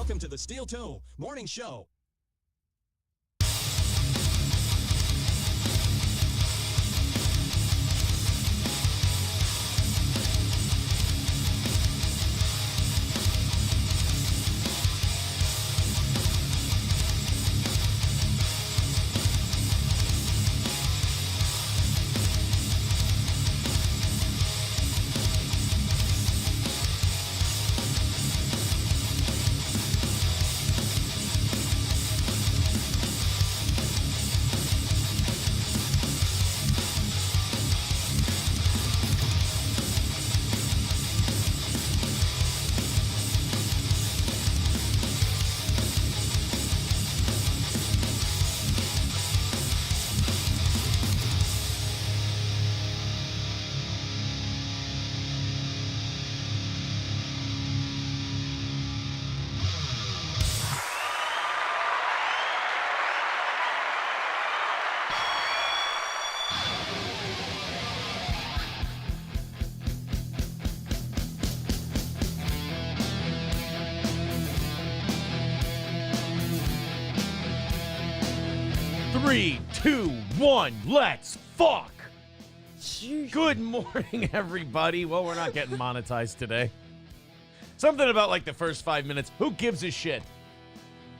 Welcome to the Steel Toe Morning Show. Three, two, one, let's fuck. Good morning, everybody. Well, we're not getting monetized today. Something about like the first 5 minutes. Who gives a shit?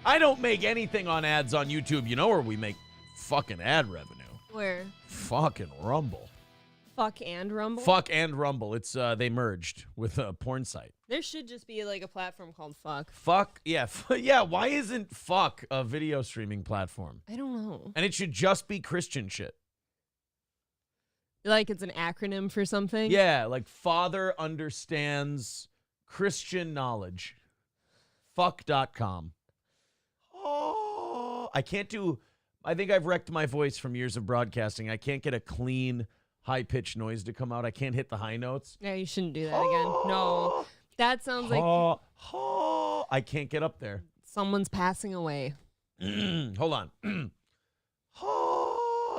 I don't make anything on ads on YouTube. You know where we make fucking ad revenue? Where? Fucking Rumble. Fuck and Rumble? Fuck and Rumble. It's they merged with a porn site. There should just be like a platform called Fuck. Fuck, yeah. Yeah, why isn't Fuck a video streaming platform? I don't know. And it should just be Christian shit. Like it's an acronym for something? Yeah, like Father Understands Christian Knowledge. Fuck.com. Oh, I think I've wrecked my voice from years of broadcasting. I can't get a clean, high-pitched noise to come out. I can't hit the high notes. Yeah, you shouldn't do that again. No. That sounds like I can't get up there. Someone's passing away. Hold on.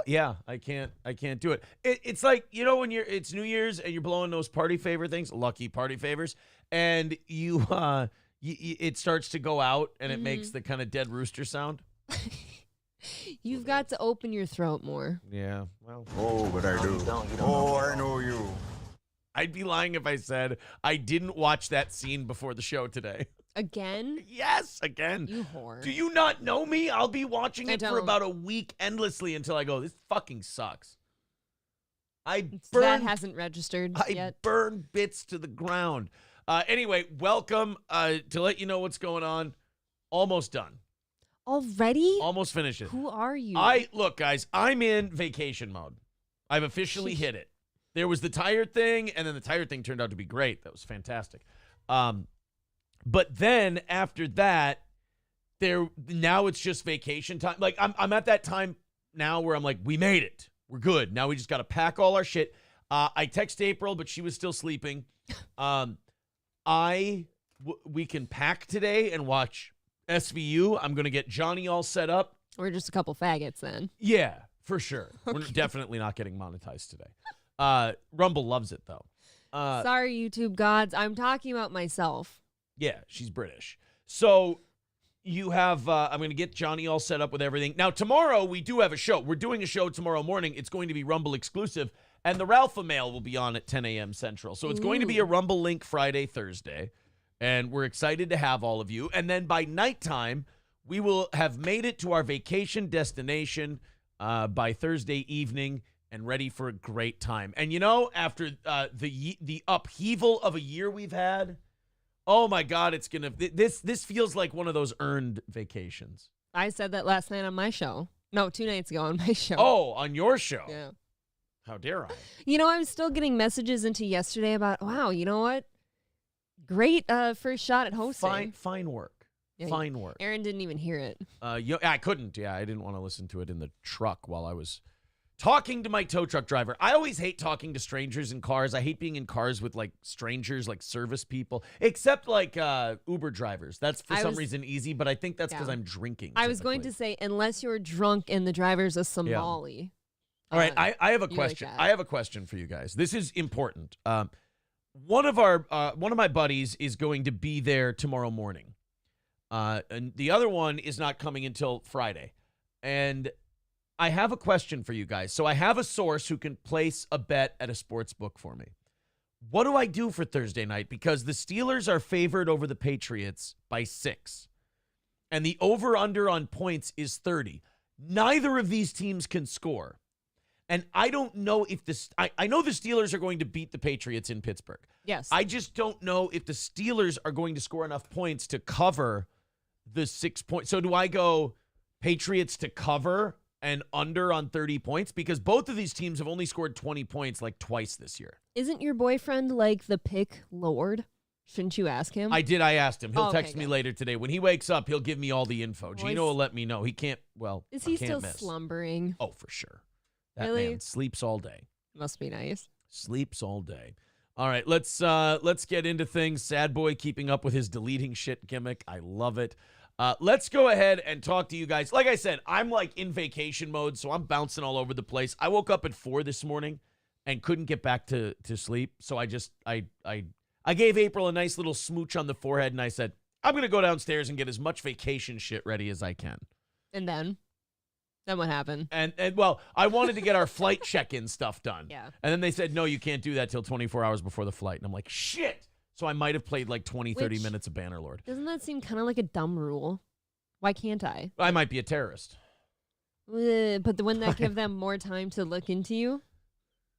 Yeah, I can't do it. It's like, you know, when it's New Year's and you're blowing those party favor things, lucky party favors, and you it starts to go out and it makes the kind of dead rooster sound. You've got to open your throat more. Yeah, well. Oh, but I do. Oh, I know you. I'd be lying if I said I didn't watch that scene before the show today. Again? Yes, again. You whore. Do you not know me? I'll be watching it for don't. about a week endlessly until I go, this fucking sucks. That hasn't registered yet. I burn bits to the ground. Anyway, welcome to let you know what's going on. Almost done. Already? Almost finished it. Who are you? Look, guys, I'm in vacation mode. I've officially hit it. There was the tired thing, and then the tired thing turned out to be great. That was fantastic. But then after that, now it's just vacation time. Like I'm at that time now where I'm like, we made it. We're good. Now we just got to pack all our shit. I text April, but she was still sleeping. We can pack today and watch SVU. I'm going to get Johnny all set up. We're just a couple faggots then. Yeah, for sure. Okay. We're definitely not getting monetized today. Rumble loves it, though. Sorry, YouTube gods. I'm talking about myself. Yeah, she's British. So you have, I'm going to get Johnny all set up with everything. Now, tomorrow we do have a show. We're doing a show tomorrow morning. It's going to be Rumble exclusive, and the Ralpha Mail will be on at 10 a.m. Central. So it's going to be a Rumble Link Friday, Thursday, and we're excited to have all of you. And then by nighttime, we will have made it to our vacation destination by Thursday evening and ready for a great time. And you know, after the upheaval of a year we've had, oh my God, it's gonna this feels like one of those earned vacations. I said that last night on my show. No, 2 nights ago on my show. Oh, on your show. Yeah. How dare I? You know, I'm still getting messages into yesterday about, wow, you know what? Great first shot at hosting. Fine work. Yeah, Fine work. Aaron didn't even hear it. I couldn't. Yeah, I didn't want to listen to it in the truck while I was talking to my tow truck driver. I always hate talking to strangers in cars. I hate being in cars with like strangers, like service people, except like Uber drivers. That's for some reason easy, but I think that's because I'm drinking. I was going to say, unless you're drunk and the driver's a Somali. Yeah. All right, I have a question. I have a question for you guys. This is important. One of my buddies is going to be there tomorrow morning. And the other one is not coming until Friday. And I have a question for you guys. So I have a source who can place a bet at a sports book for me. What do I do for Thursday night? Because the Steelers are favored over the Patriots by 6. And the over-under on points is 30. Neither of these teams can score. And I don't know if this. I know the Steelers are going to beat the Patriots in Pittsburgh. Yes. I just don't know if the Steelers are going to score enough points to cover the 6 points. So do I go Patriots to cover and under on 30 points? Because both of these teams have only scored 20 points like twice this year. Isn't your boyfriend like the pick lord? Shouldn't you ask him? I did. I asked him. He'll okay, text me good. later today. When he wakes up, he'll give me all the info. Gino will let me know. He can't, well, Is he can't still miss. slumbering? Oh, for sure. That Really? man sleeps all day. Must be nice. Sleeps all day. All right, let's get into things. Sad boy keeping up with his deleting shit gimmick. I love it. Let's go ahead and talk to you guys. Like I said, I'm like in vacation mode, so I'm bouncing all over the place. I woke up at 4 this morning and couldn't get back to sleep. So I gave April a nice little smooch on the forehead, and I said, I'm going to go downstairs and get as much vacation shit ready as I can. And then what happened? And well, I wanted to get our flight check-in stuff done. Yeah. And then they said, no, you can't do that till 24 hours before the flight. And I'm like, shit. So I might have played like 20, 30 Which- minutes of Bannerlord. Doesn't that seem kind of like a dumb rule? Why can't I? I might be a terrorist. But wouldn't that give them more time to look into you?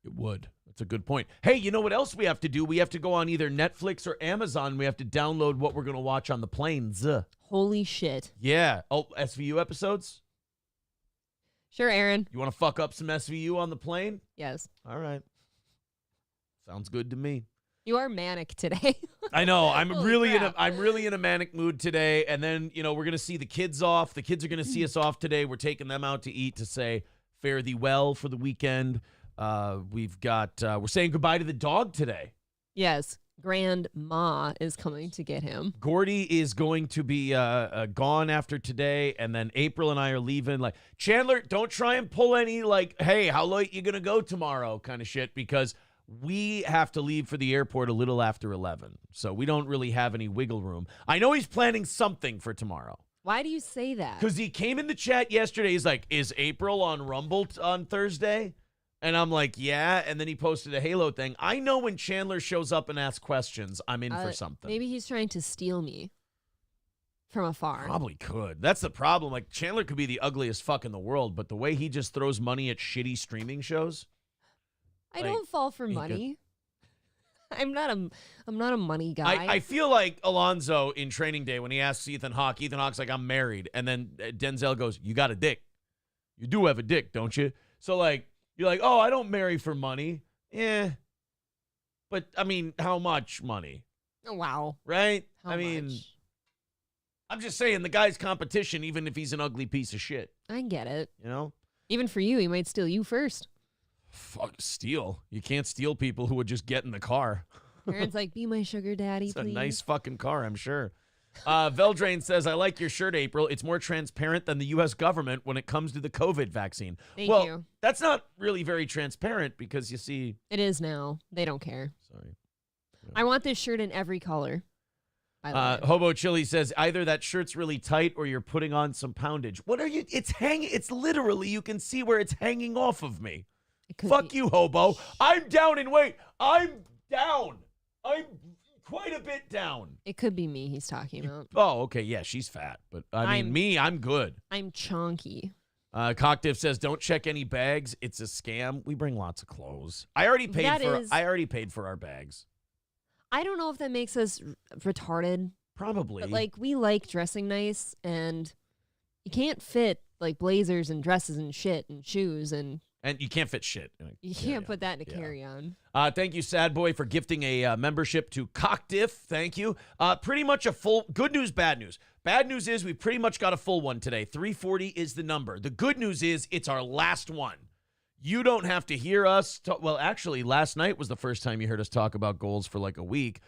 It would. That's a good point. Hey, you know what else we have to do? We have to go on either Netflix or Amazon. We have to download what we're going to watch on the planes. Holy shit. Yeah. Oh, SVU episodes? Sure, Aaron. You want to fuck up some SVU on the plane? Yes. All right. Sounds good to me. You are manic today. I know. I'm Holy really crap. I'm really in a manic mood today. And then, we're gonna see the kids off. The kids are gonna see us off today. We're taking them out to eat to say fare thee well for the weekend. We're saying goodbye to the dog today. Yes. Grandma is coming to get him. Gordy is going to be gone after today, and then April and I are leaving. Like, Chandler, don't try and pull any like, hey, how late you gonna go tomorrow kind of shit, because we have to leave for the airport a little after 11. So we don't really have any wiggle room. I know he's planning something for tomorrow. Why do you say that? Because he came in the chat yesterday. He's like, is April on Rumble on Thursday? And I'm like, yeah. And then he posted a Halo thing. I know when Chandler shows up and asks questions, I'm in for something. Maybe he's trying to steal me from afar. Probably could. That's the problem. Like, Chandler could be the ugliest fuck in the world, but the way he just throws money at shitty streaming shows. I like, don't fall for he money. I'm not a money guy. I feel like Alonzo in Training Day when he asks Ethan Hawke's like, I'm married. And then Denzel goes, you got a dick. You do have a dick, don't you? So, like, you're like, oh, I don't marry for money. Yeah. But, I mean, how much money? Oh, wow. Right? How I mean, much? I'm just saying the guy's competition, even if he's an ugly piece of shit. I get it. You know? Even for you, he might steal you first. Fuck, steal. You can't steal people who would just get in the car. Aaron's like, be my sugar daddy, It's please. a nice fucking car, I'm sure. Veldrain says, I like your shirt, April. It's more transparent than the U.S. government when it comes to the COVID vaccine. Thank well, you. That's not really very transparent because you see. It is now. They don't care. Sorry. I want this shirt in every color. By the way. Hobo Chili says, either that shirt's really tight or you're putting on some poundage. What are you? It's hanging. It's literally, you can see where it's hanging off of me. It could Fuck be- you, Hobo. I'm down in weight. I'm down. I'm quite a bit down. It could be me he's talking about. Oh, okay. Yeah, she's fat. But I mean, I'm good. I'm chunky. Cockdiff says, don't check any bags. It's a scam. We bring lots of clothes. I already paid for our bags. I don't know if that makes us retarded, Probably. but like we like dressing nice, and you can't fit like blazers and dresses and shit and shoes, and you can't fit shit. you can't put that in a carry-on. Thank you, Sad Boy, for gifting a membership to Cockdiff. Thank you. Pretty much a full, good news, bad news. Bad news is we pretty much got a full one today. 340 is the number. The good news is it's our last one. You don't have to hear us. Well, actually, last night was the first time you heard us talk about goals for like a week.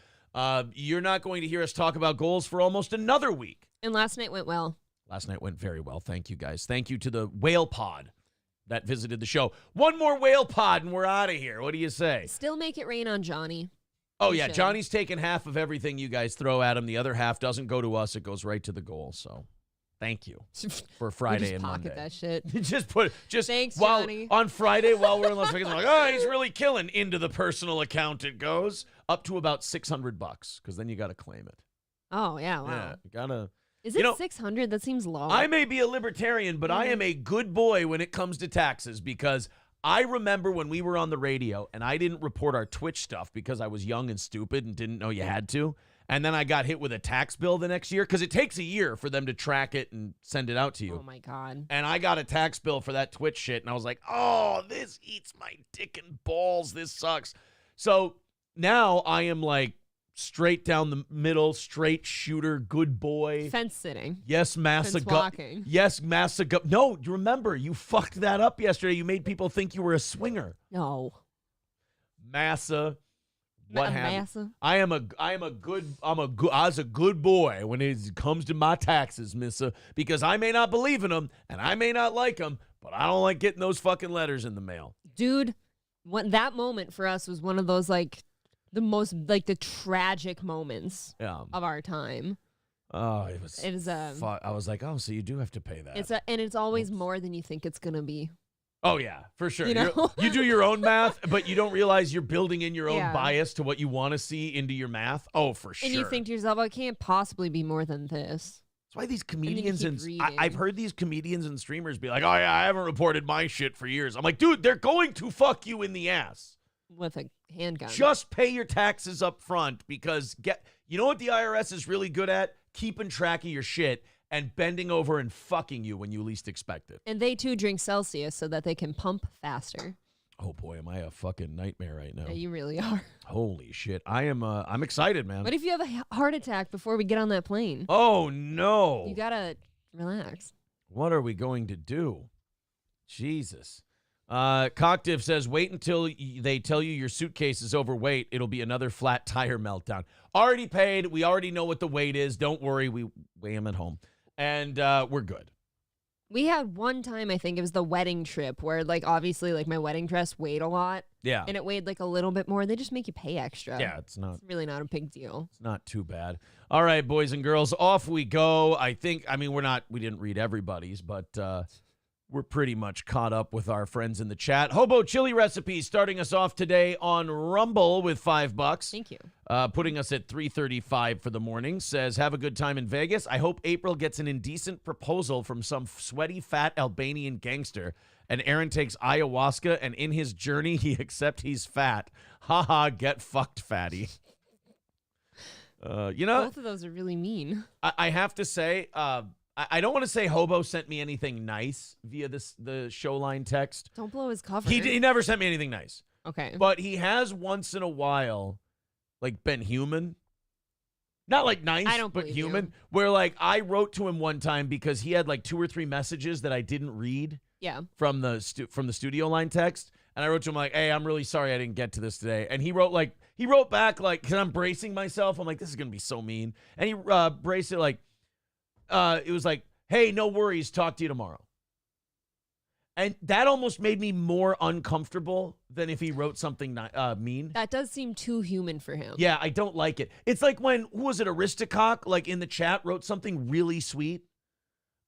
You're not going to hear us talk about goals for almost another week. And last night went well. Last night went very well. Thank you, guys. Thank you to the Whale Pod that visited the show. One more Whale Pod and we're out of here. What do you say? Still make it rain on Johnny. Oh, He yeah. should. Johnny's taking half of everything you guys throw at him. The other half doesn't go to us. It goes right to the goal. So thank you for Friday just and pocket Monday. that shit. Thanks, while Johnny. on Friday while we're in Las Vegas, I'm like, oh, he's really killing. Into the personal account it goes up to about $600 because then you got to claim it. Oh, yeah, wow. Yeah, you gotta. Is You it know, 600? That seems low. I may be a libertarian, but I am a good boy when it comes to taxes because I remember when we were on the radio and I didn't report our Twitch stuff because I was young and stupid and didn't know you had to. And then I got hit with a tax bill the next year because it takes a year for them to track it and send it out to you. Oh, my God. And I got a tax bill for that Twitch shit. And I was like, oh, this eats my dick and balls. This sucks. So now I am like straight down the middle, straight shooter, good boy. Fence sitting. Yes, Fence Massa. walking. Yes, Massa. No, remember, you fucked that up yesterday. You made people think you were a swinger. No. Massa. What happened? Massa? I was a good boy when it comes to my taxes, Missa, because I may not believe in them and I may not like them, but I don't like getting those fucking letters in the mail. Dude, that moment for us was one of those, like, the most, like, the tragic moments Yeah. of our time. Oh, it was. I was like, oh, so you do have to pay that. And it's always more than you think it's gonna be. Oh, yeah, for sure. You know? You do your own math, but you don't realize you're building in your own Yeah. bias to what you want to see into your math. Oh, for sure. And you think to yourself, oh, it can't possibly be more than this. That's why these then you comedians keep reading. I've heard these comedians and streamers be like, oh, yeah, I haven't reported my shit for years. I'm like, dude, they're going to fuck you in the ass. With a handgun. Just pay your taxes up front because you know what the IRS is really good at? Keeping track of your shit and bending over and fucking you when you least expect it. And they too drink Celsius so that they can pump faster. Oh boy, am I a fucking nightmare right now. Yeah, you really are. Holy shit. I'm excited, man. What if you have a heart attack before we get on that plane? Oh no. You gotta relax. What are we going to do? Jesus. Cockdiv says, wait until they tell you your suitcase is overweight. It'll be another flat tire meltdown. Already paid. We already know what the weight is. Don't worry. We weigh them at home. And we're good. We had one time, I think it was the wedding trip, where, like, obviously, like, my wedding dress weighed a lot. Yeah. And it weighed, like, a little bit more. They just make you pay extra. Yeah, it's really not a big deal. It's not too bad. All right, boys and girls, off we go. We didn't read everybody's, but we're pretty much caught up with our friends in the chat. Hobo Chili Recipes starting us off today on Rumble with $5. Thank you. Putting us at $3.35 for the morning. Says, have a good time in Vegas. I hope April gets an indecent proposal from some sweaty, fat Albanian gangster. And Aaron takes ayahuasca, and in his journey, he accepts he's fat. Haha, get fucked, fatty. Both of those are really mean. I have to say, I don't want to say Hobo sent me anything nice via the show line text. Don't blow his cover. He never sent me anything nice. Okay. But he has once in a while, like, been human. Not like nice, but human. You. Where, like, I wrote to him one time because he had like 2 or 3 messages that I didn't read. Yeah. From the studio line text, and I wrote to him like, "Hey, I'm really sorry I didn't get to this today." And he wrote back like, "Cause I'm bracing myself." I'm like, "This is gonna be so mean." And he braced it like, it was like, "Hey, no worries. Talk to you tomorrow." And that almost made me more uncomfortable than if he wrote something mean. That does seem too human for him. Yeah, I don't like it. It's like when, who was it, Aristocock, like in the chat, wrote something really sweet.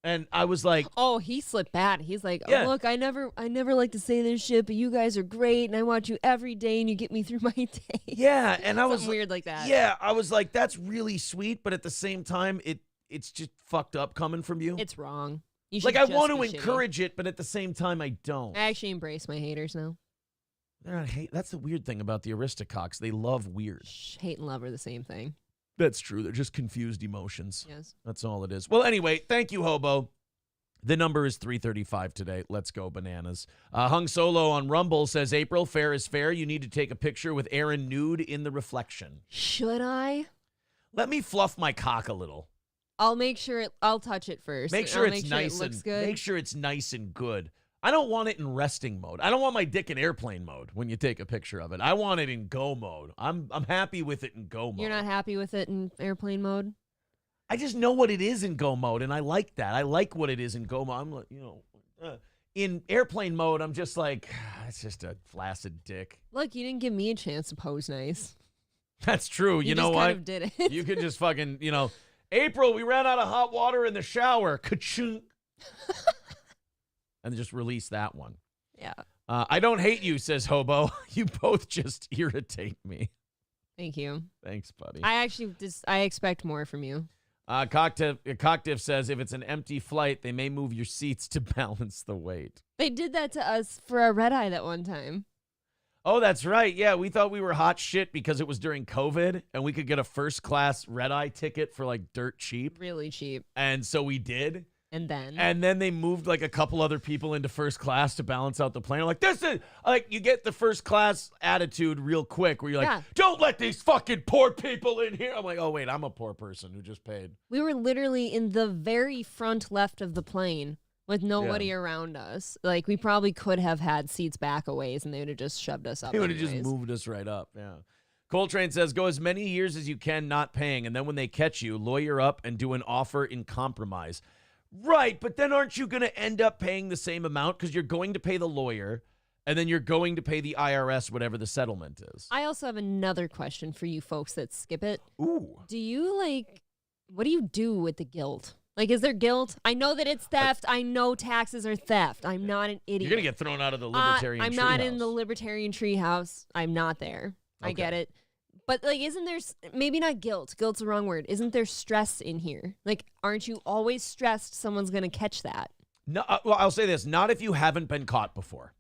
And I was like, oh, he slipped bad. He's like, yeah. Oh, look, I never like to say this shit, but you guys are great, and I watch you every day, and you get me through my day. Yeah, and I was something weird like that. Yeah, I was like, that's really sweet, but at the same time, it's just fucked up coming from you. It's wrong. You should like, I just want to be encourage shitty. it, but at the same time, I don't. I actually embrace my haters now. They're not hate. That's the weird thing about the Aristococks. They love weird. Hate and love are the same thing. That's true. They're just confused emotions. Yes. That's all it is. Well, anyway, thank you, Hobo. The number is 335 today. Let's go bananas. Hung Solo on Rumble says, April, fair is fair. You need to take a picture with Aaron nude in the reflection. Should I? Let me fluff my cock a little. I'll make sure I'll touch it first. Make sure I'll it's make sure nice it looks and good. make sure it's nice and good. I don't want it in resting mode. I don't want my dick in airplane mode when you take a picture of it. I want it in go mode. I'm happy with it in go mode. You're not happy with it in airplane mode? I just know what it is in go mode, and I like that. I like what it is in go mode. I'm like, in airplane mode, I'm just like, it's just a flaccid dick. Look, you didn't give me a chance to pose nice. That's true. You know just what? kind of did it. You could just fucking, April, we ran out of hot water in the shower. Ka-chunk. And just release that one. Yeah. I don't hate you, says Hobo. You both just irritate me. Thank you. Thanks, buddy. I expect more from you. Cocktiff says if it's an empty flight, they may move your seats to balance the weight. They did that to us for our red eye that one time. Oh, that's right. Yeah, we thought we were hot shit because it was during COVID and we could get a first class red eye ticket for like dirt cheap. Really cheap. And so we did. And then they moved like a couple other people into first class to balance out the plane. I'm like, this is like, you get the first class attitude real quick where you're like, don't let these fucking poor people in here. I'm like, oh, wait, I'm a poor person who just paid. We were literally in the very front left of the plane with nobody around us. Like, we probably could have had seats back a ways and they would have just shoved us up. They would have just moved us right up. Yeah. Coltrane says, go as many years as you can not paying. And then when they catch you, lawyer up and do an offer in compromise. Right, but then aren't you going to end up paying the same amount because you're going to pay the lawyer and then you're going to pay the IRS whatever the settlement is? I also have another question for you folks that skip it. Ooh. Do you what do you do with the guilt? Like, is there guilt? I know that it's theft. I know taxes are theft. I'm not an idiot. You're going to get thrown out of the libertarian treehouse. I'm not in the libertarian treehouse. I'm not there. Okay. I get it. But, like, isn't there, maybe not guilt. Guilt's the wrong word. Isn't there stress in here? Like, aren't you always stressed someone's going to catch that? No, well, I'll say this. Not if you haven't been caught before.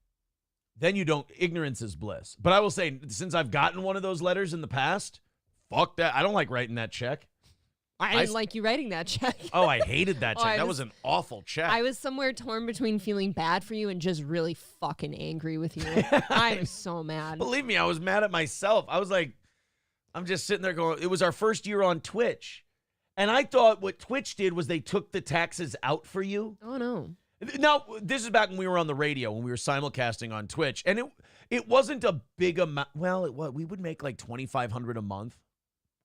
Then you don't. Ignorance is bliss. But I will say, since I've gotten one of those letters in the past, fuck that. I don't like writing that check. I didn't like you writing that check. Oh, I hated that check. That was an awful check. I was somewhere torn between feeling bad for you and just really fucking angry with you. I'm so mad. Believe me, I was mad at myself. I was like, I'm just sitting there going, it was our first year on Twitch. And I thought what Twitch did was they took the taxes out for you. Oh, no. Now, this is back when we were on the radio, when we were simulcasting on Twitch. And it wasn't a big amount. Well, we would make like $2,500 a month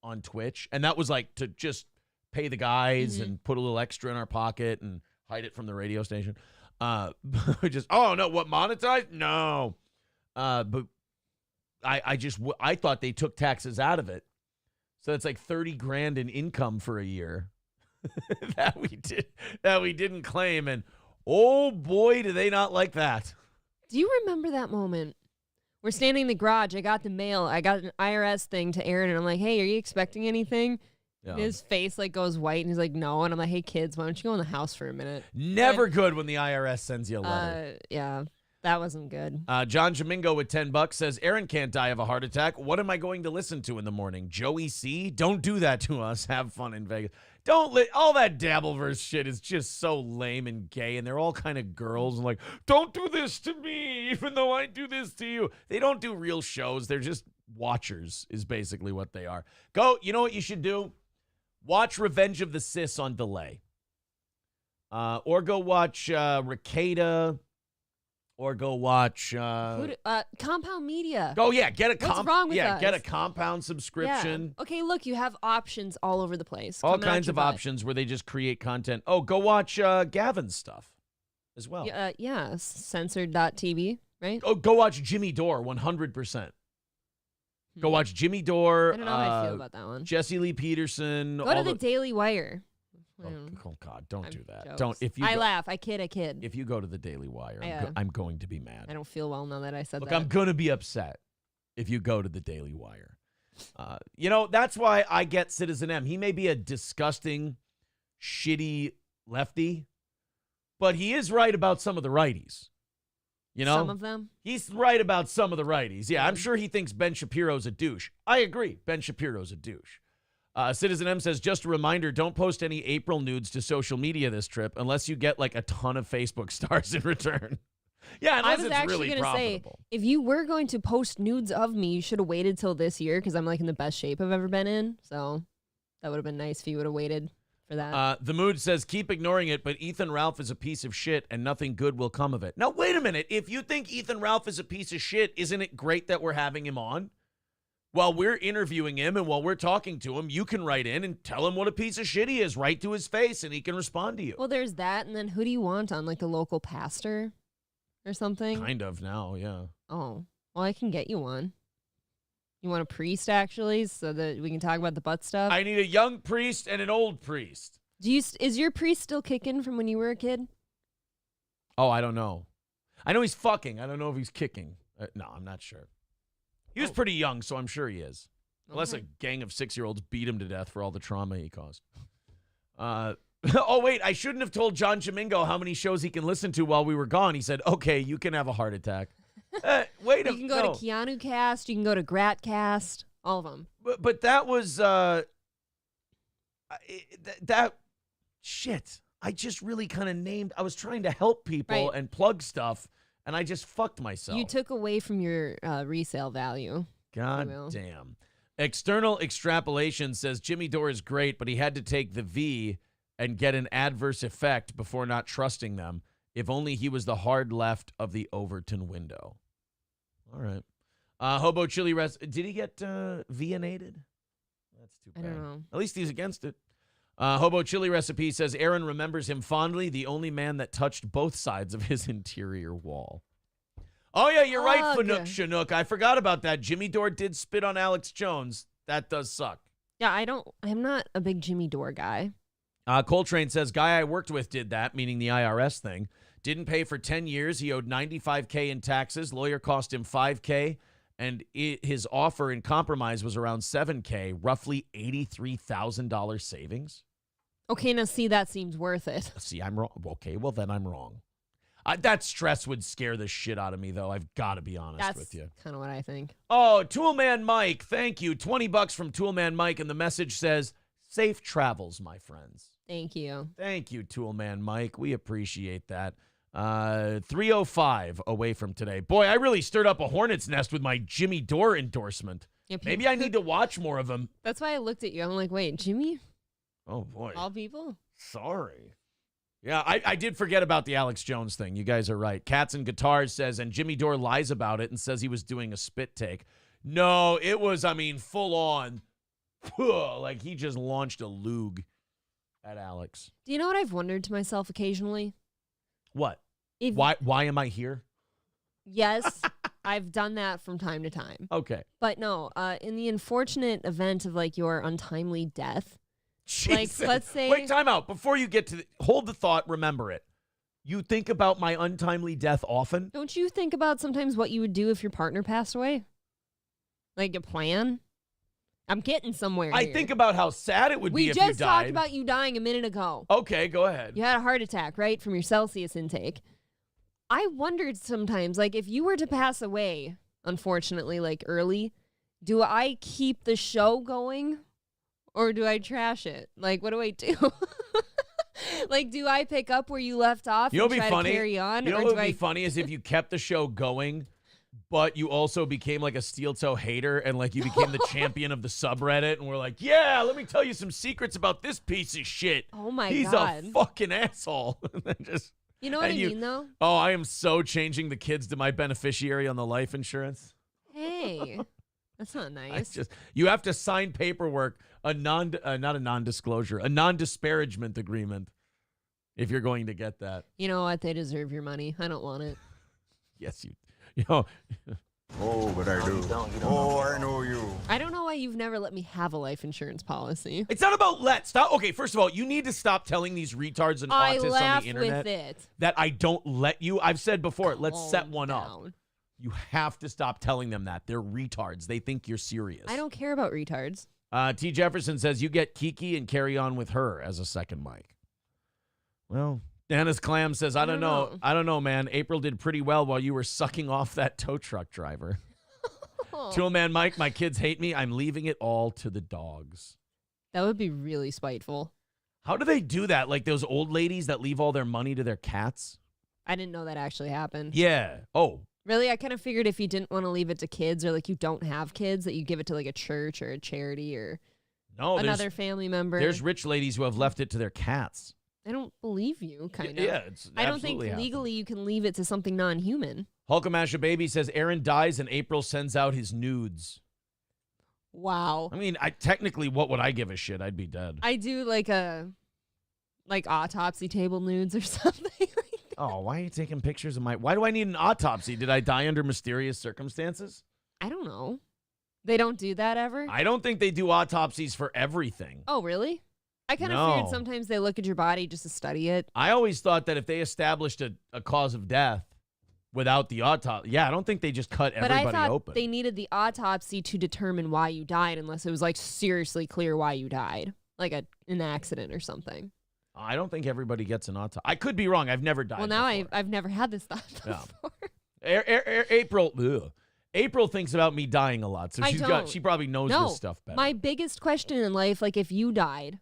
on Twitch. And that was like to just pay the guys and put a little extra in our pocket and hide it from the radio station. Just, oh, no, what, monetized? No. But I thought they took taxes out of it. So it's like $30,000 in income for a year that we didn't claim. And oh boy, do they not like that. Do you remember that moment? We're standing in the garage. I got the mail. I got an IRS thing to Aaron, and I'm like, hey, are you expecting anything? Yeah. And his face like goes white, and he's like, no. And I'm like, hey, kids, why don't you go in the house for a minute? Never good when the IRS sends you a letter. Yeah. That wasn't good. John Jamingo with $10 says, Aaron can't die of a heart attack. What am I going to listen to in the morning? Joey C? Don't do that to us. Have fun in Vegas. All that Dabbleverse shit is just so lame and gay, and they're all kind of girls and like, don't do this to me, even though I do this to you. They don't do real shows. They're just watchers is basically what they are. You know what you should do? Watch Revenge of the Sis on delay. Or go watch Ricada. Or go watch Compound Media. Oh yeah, get a What's wrong with us? Get a compound subscription. Yeah. Okay, look, you have options all over the place. All kinds of options where they just create content. Oh, go watch Gavin's stuff as well. Yeah, censored.tv, right? Oh, go watch Jimmy Dore 100%. Go watch Jimmy Dore. I don't know how I feel about that one. Jesse Lee Peterson. Go to the Daily Wire. Oh God! Don't do that. Jokes. Don't. If you I laugh. I kid. If you go to the Daily Wire, I'm going to be mad. I don't feel well now that I said that. Look, I'm going to be upset if you go to the Daily Wire. That's why I get Citizen M. He may be a disgusting, shitty lefty, but he is right about some of the righties. Some of them? He's right about some of the righties. Yeah, I'm sure he thinks Ben Shapiro's a douche. I agree. Ben Shapiro's a douche. Citizen M says, just a reminder, don't post any April nudes to social media this trip unless you get like a ton of Facebook stars in return. Yeah, unless it's really profitable. Say, if you were going to post nudes of me, you should have waited till this year because I'm like in the best shape I've ever been in. So that would have been nice if you would have waited for that. The Mood says, keep ignoring it, but Ethan Ralph is a piece of shit and nothing good will come of it. Now, wait a minute. If you think Ethan Ralph is a piece of shit, isn't it great that we're having him on? While we're interviewing him and while we're talking to him, you can write in and tell him what a piece of shit he is right to his face, and he can respond to you. Well, there's that, and then who do you want on, like the local pastor or something? Kind of now, yeah. Oh, well, I can get you one. You want a priest, actually, so that we can talk about the butt stuff? I need a young priest and an old priest. Is your priest still kicking from when you were a kid? Oh, I don't know. I know he's fucking. I don't know if he's kicking. No, I'm not sure. He was pretty young, so I'm sure he is. Unless a gang of 6-year-olds beat him to death for all the trauma he caused. Oh, wait, I shouldn't have told John Chamingo how many shows he can listen to while we were gone. He said, okay, you can have a heart attack. Wait a minute. You can go to Keanu Cast. You can go to Grat Cast. All of them. But that was, shit. I just really kind of named, I was trying to help people and plug stuff, and I just fucked myself. You took away from your resale value. God damn. External extrapolation says Jimmy Dore is great, but he had to take the V and get an adverse effect before not trusting them. If only he was the hard left of the Overton window. All right. Hobo Chili did he get V-nated? That's too bad. I don't know. At least he's against it. Hobo Chili Recipe says Aaron remembers him fondly, the only man that touched both sides of his interior wall. Oh, yeah, you're right, Fanook Chinook. I forgot about that. Jimmy Dore did spit on Alex Jones. That does suck. Yeah, I'm not a big Jimmy Dore guy. Coltrane says, guy I worked with did that, meaning the IRS thing. Didn't pay for 10 years. He owed $95K in taxes. Lawyer cost him $5K. And his offer in compromise was around $7K, roughly $83,000 savings. Okay, now see, that seems worth it. See, I'm wrong. Okay, well, then I'm wrong. That stress would scare the shit out of me, though. I've got to be honest with you. That's kind of what I think. Oh, Toolman Mike, thank you. $20 from Toolman Mike, and the message says, safe travels, my friends. Thank you. Thank you, Toolman Mike. We appreciate that. 3:05 away from today. Boy, I really stirred up a hornet's nest with my Jimmy Dore endorsement. Yeah, maybe I need to watch more of him. That's why I looked at you. I'm like, wait, Jimmy? Oh, boy. All people? Sorry. Yeah, I did forget about the Alex Jones thing. You guys are right. Cats and Guitars says, and Jimmy Dore lies about it and says he was doing a spit take. No, it was, full on. Like he just launched a lug at Alex. Do you know what I've wondered to myself occasionally? What? Why am I here? Yes, I've done that from time to time. Okay. But no, in the unfortunate event of like your untimely death, Jesus. like let's say. Wait, time out. Before you get to hold the thought, remember it. You think about my untimely death often? Don't you think about sometimes what you would do if your partner passed away? Like a plan? I'm getting somewhere I here. think about how sad it would be if you died. We just talked about you dying a minute ago. Okay, go ahead. You had a heart attack, right, from your Celsius intake. I wondered sometimes, like, if you were to pass away, unfortunately, like, early, do I keep the show going or do I trash it? Like, what do I do? Like, do I pick up where you left off and try to carry on? You know what would be funny is if you kept the show going, but you also became like a steel toe hater and like you became the champion of the subreddit and we're like, yeah, let me tell you some secrets about this piece of shit. Oh my He's God. a fucking asshole. You know what I mean, though? Oh, I am so changing the kids to my beneficiary on the life insurance. Hey, that's not nice. You have to sign paperwork, not a non-disclosure, a non-disparagement agreement if you're going to get that. You know what? They deserve your money. I don't want it. Yes, you know. Oh, but I do. Oh, I know you. I don't know why you've never let me have a life insurance policy. It's not about stop. Okay, first of all, you need to stop telling these retards and autists on the internet that I don't let you. I've said before, let's set one up. You have to stop telling them that. They're retards. They think you're serious. I don't care about retards. T. Jefferson says you get Kiki and carry on with her as a second mic. Well, Dennis Clam says, I don't know. I don't know, man. April did pretty well while you were sucking off that tow truck driver. Toolman Mike, my kids hate me. I'm leaving it all to the dogs. That would be really spiteful. How do they do that? Like those old ladies that leave all their money to their cats? I didn't know that actually happened. Yeah. Oh. Really? I kind of figured if you didn't want to leave it to kids or like you don't have kids, that you give it to like a church or a charity or another family member. There's rich ladies who have left it to their cats. I don't believe you, kind of. Yeah, it's I don't think legally you can leave it to something non-human. Hulkamasha Baby says Aaron dies and April sends out his nudes. Wow. I mean, technically, what would I give a shit? I'd be dead. I do like autopsy table nudes or something like that. Oh, why are you taking pictures of why do I need an autopsy? Did I die under mysterious circumstances? I don't know. They don't do that ever? I don't think they do autopsies for everything. Oh, really? I kind of figured sometimes they look at your body just to study it. I always thought that if they established a cause of death without the autopsy, I don't think they just cut everybody But I thought open. they needed the autopsy to determine why you died unless it was like seriously clear why you died, like an accident or something. I don't think everybody gets an autopsy. I could be wrong. I've never died. Well, now before. I've never had this thought Yeah. before. April thinks about me dying a lot, so she probably knows No, this stuff better. my biggest question in life, like if you died,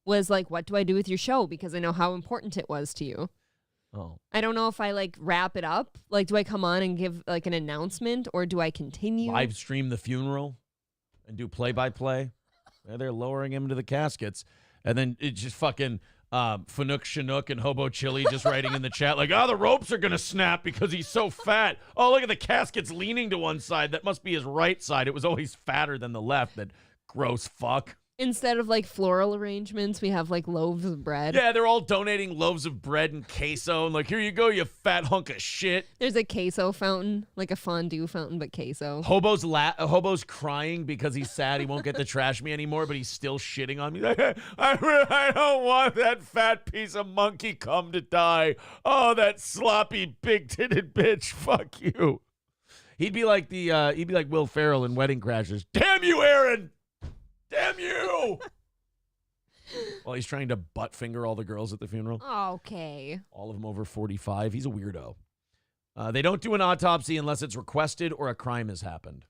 was like, what do I do with your show? Because I know how important it was to you. Oh. I don't know if I like wrap it up. Like, do I come on and give like an announcement or do I continue? Live stream the funeral and do play-by-play. They're lowering him to the caskets. And then it's just fucking Fanook Chinook and Hobo Chili just writing in the chat like, the ropes are going to snap because he's so fat. Oh, look at the casket's leaning to one side. That must be his right side. It was always fatter than the left, that gross fuck. Instead of like floral arrangements, we have like loaves of bread. Yeah, they're all donating loaves of bread and queso. And like, here you go, you fat hunk of shit. There's a queso fountain, like a fondue fountain, but queso. Hobo's crying because he's sad he won't get to trash me anymore, but he's still shitting on me. Like, I don't want that fat piece of monkey cum to die. Oh, that sloppy, big-titted bitch. Fuck you. He'd be like Will Ferrell in Wedding Crashers. Damn you, Aaron! Damn you! While he's trying to butt finger all the girls at the funeral. Okay. All of them over 45. He's a weirdo. They don't do an autopsy unless it's requested or a crime has happened.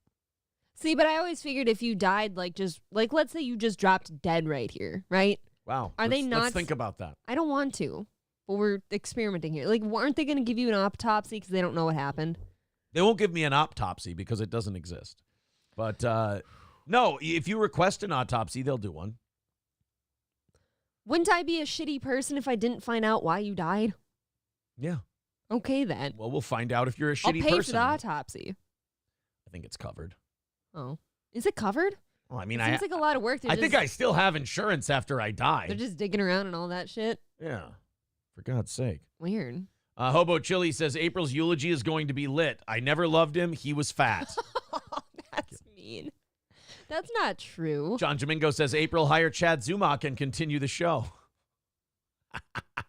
See, but I always figured if you died, let's say you just dropped dead right here, right? Wow. Let's think about that. I don't want to, but we're experimenting here. Like, aren't they going to give you an autopsy because they don't know what happened? They won't give me an autopsy because it doesn't exist. But, no, if you request an autopsy, they'll do one. Wouldn't I be a shitty person if I didn't find out why you died? Yeah. Okay, then. Well, we'll find out if you're a shitty I'll pay person. for the autopsy. I think it's covered. Oh. Is it covered? Well, I mean, It seems like a lot of work. I think I still have insurance after I die. They're just digging around and all that shit. Yeah. For God's sake. Weird. Hobo Chili says April's eulogy is going to be lit. I never loved him. He was fat. That's mean. That's not true. John Domingo says April hire Chad Zumach and continue the show.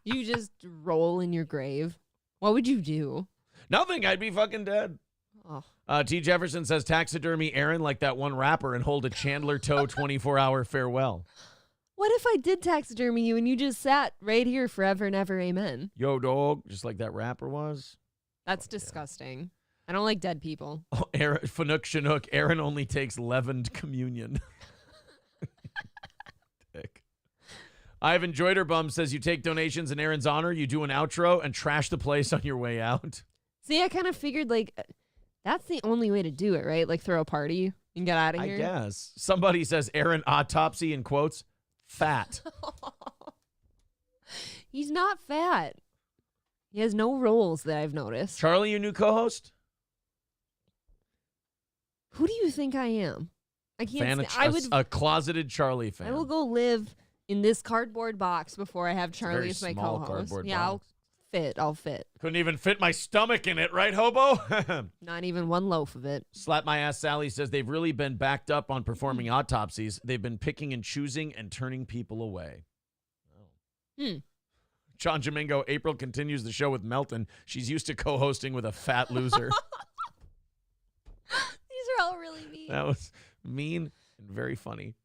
You just roll in your grave. What would you do? Nothing. I'd be fucking dead. Oh. T. Jefferson says taxidermy Aaron like that one rapper and hold a Chandler Toe 24-hour farewell. What if I did taxidermy you and you just sat right here forever and ever, amen? Yo, dog, just like that rapper was. That's disgusting. I don't like dead people. Oh, Aaron, Fanook Chinook, Aaron only takes leavened communion. Dick. Ivan Joyderbum says you take donations in Aaron's honor, you do an outro, and trash the place on your way out. See, I kind of figured, like, that's the only way to do it, right? Like, throw a party and get out of here. I guess. Somebody says Aaron autopsy in quotes, fat. He's not fat. He has no rolls that I've noticed. Charlie, your new co-host? Who do you think I am? I can't. A closeted Charlie fan. I will go live in this cardboard box before I have a Charlie very as my small co-host. cardboard Yeah, box. I'll fit. Couldn't even fit my stomach in it, right, Hobo? Not even one loaf of it. Slap My Ass Sally says they've really been backed up on performing autopsies. They've been picking and choosing and turning people away. John Domingo, April continues the show with Melton. She's used to co-hosting with a fat loser. These are all really mean. That was mean and very funny.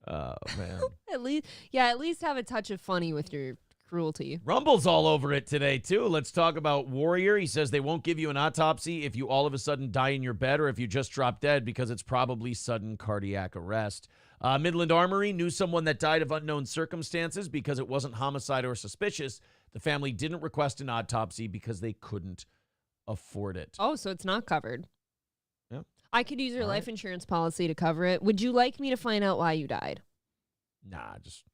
Oh, man. At least have a touch of funny with your cruelty. Rumble's all over it today, too. Let's talk about Warrior. He says they won't give you an autopsy if you all of a sudden die in your bed or if you just drop dead because it's probably sudden cardiac arrest. Midland Armory knew someone that died of unknown circumstances because it wasn't homicide or suspicious. The family didn't request an autopsy because they couldn't afford it. Oh, so it's not covered. Yeah. I could use your All life right. insurance policy to cover it. Would you like me to find out why you died? Nah, just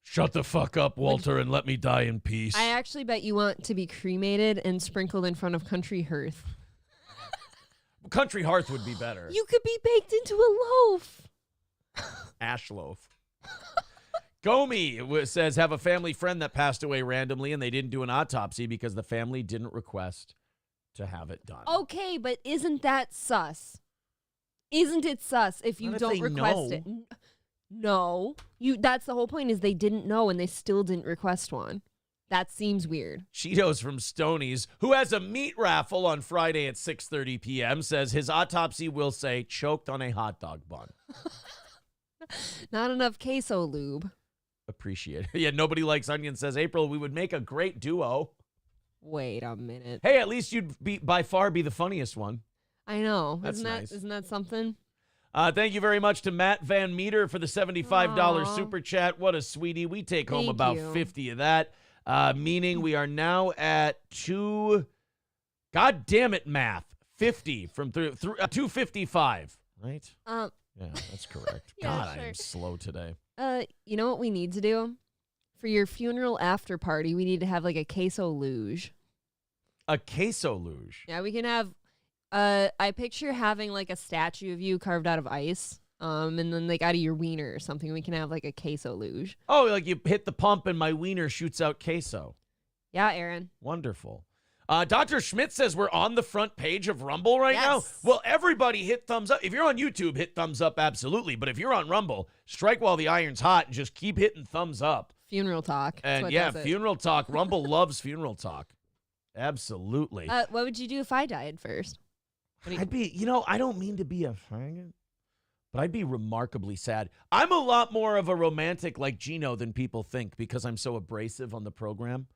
shut the fuck up, Walter, and let me die in peace. I actually bet you want to be cremated and sprinkled in front of country hearth. Country Hearth would be better. You could be baked into a loaf. Ash loaf. Gomi says, have a family friend that passed away randomly and they didn't do an autopsy because the family didn't request to have it done. Okay, but isn't that sus? Isn't it sus if you What if don't they request know? it? No. That's the whole point is they didn't know and they still didn't request one. That seems weird. Cheetos from Stoney's, who has a meat raffle on Friday at 6:30 p.m., says his autopsy will say choked on a hot dog bun. Not enough queso lube. Appreciate it. Yeah, nobody likes onion, says April. We would make a great duo. Wait a minute. Hey, at least you'd by far be the funniest one. I know. That's isn't nice. that something? Thank you very much to Matt Van Meter for the $75 Aw. super chat. What a sweetie. We take home Thank about you. 50 of that, meaning we are now at God damn it, math. 50 from 255, right? Yeah, that's correct. Yeah, God, I sure. am slow today. You know what we need to do? For your funeral after party, we need to have like a queso luge. A queso luge. Yeah, we can have I picture having like a statue of you carved out of ice. And then like out of your wiener or something. We can have like a queso luge. Oh, like you hit the pump and my wiener shoots out queso. Yeah, Aaron. Wonderful. Dr. Schmidt says we're on the front page of Rumble right now. Yes. Well, everybody hit thumbs up. If you're on YouTube, hit thumbs up, absolutely. But if you're on Rumble, strike while the iron's hot and just keep hitting thumbs up. Funeral talk. That's And what yeah, does it. funeral talk. Rumble loves funeral talk. Absolutely. What would you do if I died first? I'd be, I don't mean to be a faggot, but I'd be remarkably sad. I'm a lot more of a romantic like Gino than people think because I'm so abrasive on the program.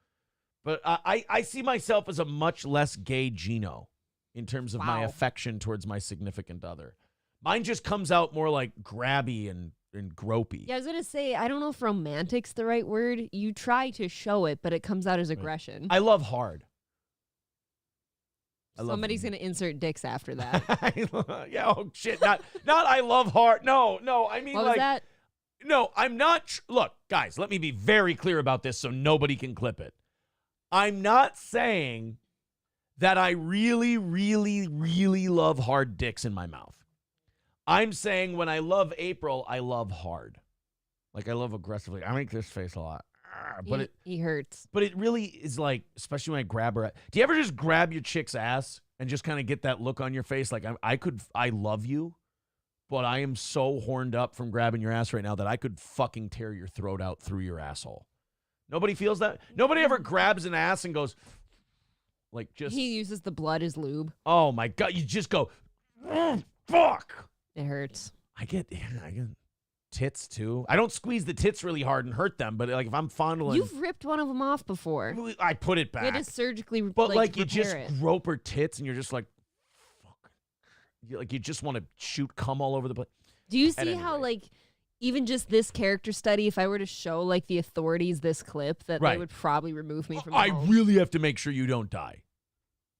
But I see myself as a much less gay Gino in terms of my Wow. affection towards my significant other. Mine just comes out more like grabby and gropey. Yeah, I was gonna say I don't know if romantic's the right word. You try to show it, but it comes out as aggression. I love hard. Somebody's gonna insert dicks after that. Yeah, oh shit. Not I love hard. No, I mean What like was that? No, I'm not. Look, guys, let me be very clear about this so nobody can clip it. I'm not saying that I really, really, really love hard dicks in my mouth. I'm saying when I love April, I love hard. Like I love aggressively. I make this face a lot. But He hurts. But it really is like, especially when I grab her. Do you ever just grab your chick's ass and just kind of get that look on your face? Like I love you, but I am so horned up from grabbing your ass right now that I could fucking tear your throat out through your asshole. Nobody feels that? Nobody ever grabs an ass and goes, like just. He uses the blood as lube. Oh my God. You just go, fuck. It hurts. I get tits too. I don't squeeze the tits really hard and hurt them, but like if I'm fondling. You've ripped one of them off before. I put it We back. had to surgically But like you repair just it. grope her tits and you're just like, fuck. You just want to shoot cum all over the place. Do you At see any how rate. like even just this character study, if I were to show like the authorities this clip, that Right. they would probably remove me from I the home. really have to make sure you don't die.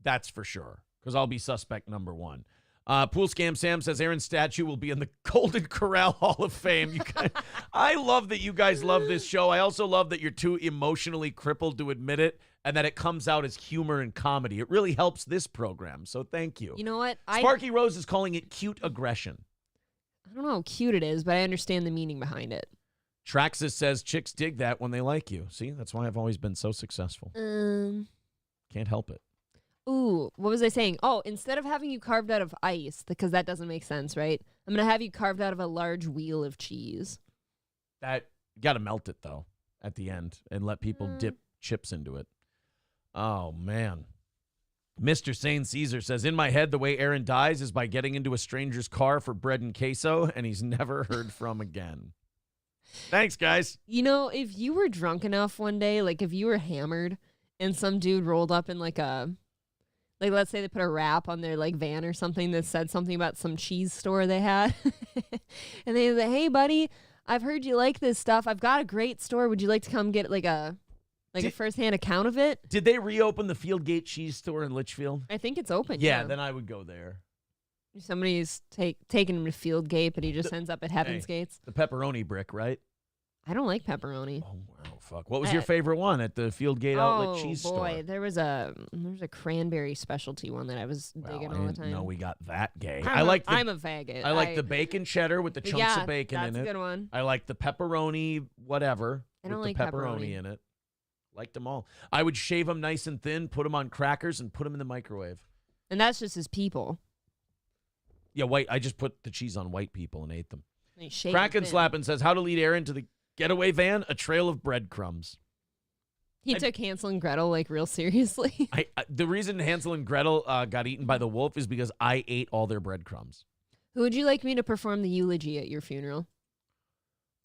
That's for sure. Because I'll be suspect number one. Pool Scam Sam says Aaron's statue will be in the Golden Corral Hall of Fame. You guys, I love that you guys love this show. I also love that you're too emotionally crippled to admit it and that it comes out as humor and comedy. It really helps this program. So thank you. You know what? Sparky Rose is calling it cute aggression. I don't know how cute it is, but I understand the meaning behind it. Traxxas says chicks dig that when they like you. See, that's why I've always been so successful. Can't help it. Ooh, what was I saying? Oh, instead of having you carved out of ice, because that doesn't make sense, right? I'm going to have you carved out of a large wheel of cheese. That you got to melt it though at the end and let people dip chips into it. Oh man. Mr. Sane Caesar says, in my head, the way Aaron dies is by getting into a stranger's car for bread and queso, and he's never heard from again. Thanks, guys. You know, if you were drunk enough one day, like if you were hammered and some dude rolled up in like let's say they put a wrap on their like van or something that said something about some cheese store they had. And they say, hey buddy, I've heard you like this stuff. I've got a great store. Would you like to come get like a first-hand account of it? Did they reopen the Fieldgate cheese store in Litchfield? I think it's open. Yeah, then I would go there. Somebody's taking him to Fieldgate, but he just ends up at Heaven's Gates. The pepperoni brick, right? I don't like pepperoni. Oh, wow, fuck. What was your favorite one at the Fieldgate Outlet cheese store? Oh boy, there was a cranberry specialty one that I was digging all the time. No, we got that gay. I'm I'm a faggot. I like the bacon cheddar with the chunks of bacon in it. That's a good one. I like the pepperoni, whatever. I don't with like the pepperoni in it. Liked them all. I would shave them nice and thin, put them on crackers, and put them in the microwave. And that's just his people. Yeah, white. I just put the cheese on white people and ate them. They shake Kraken it thin. Slappin' says, how to lead Aaron to the getaway van? A trail of breadcrumbs. He took Hansel and Gretel like real seriously. The reason Hansel and Gretel got eaten by the wolf is because I ate all their breadcrumbs. Who would you like me to perform the eulogy at your funeral?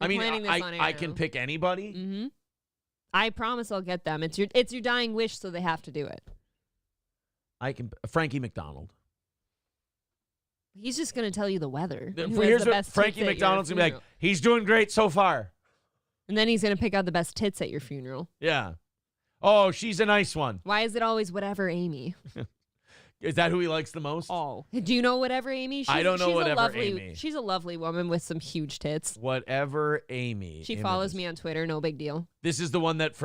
I mean, planning this on air I can now. pick anybody. Mm-hmm. I promise I'll get them. It's your dying wish, so they have to do it. I can Frankie McDonald. He's just gonna tell you the weather. and who has Here's the what best Frankie tits at your McDonald's gonna be like. funeral. He's doing great so far. And then he's gonna pick out the best tits at your funeral. Yeah. Oh, she's a nice one. Why is it always whatever Amy? Is that who he likes the most? Oh, do you know whatever Amy? I don't know she's whatever a lovely, Amy. She's a lovely woman with some huge tits. Whatever Amy. She follows me on Twitter. No big deal. This is the one that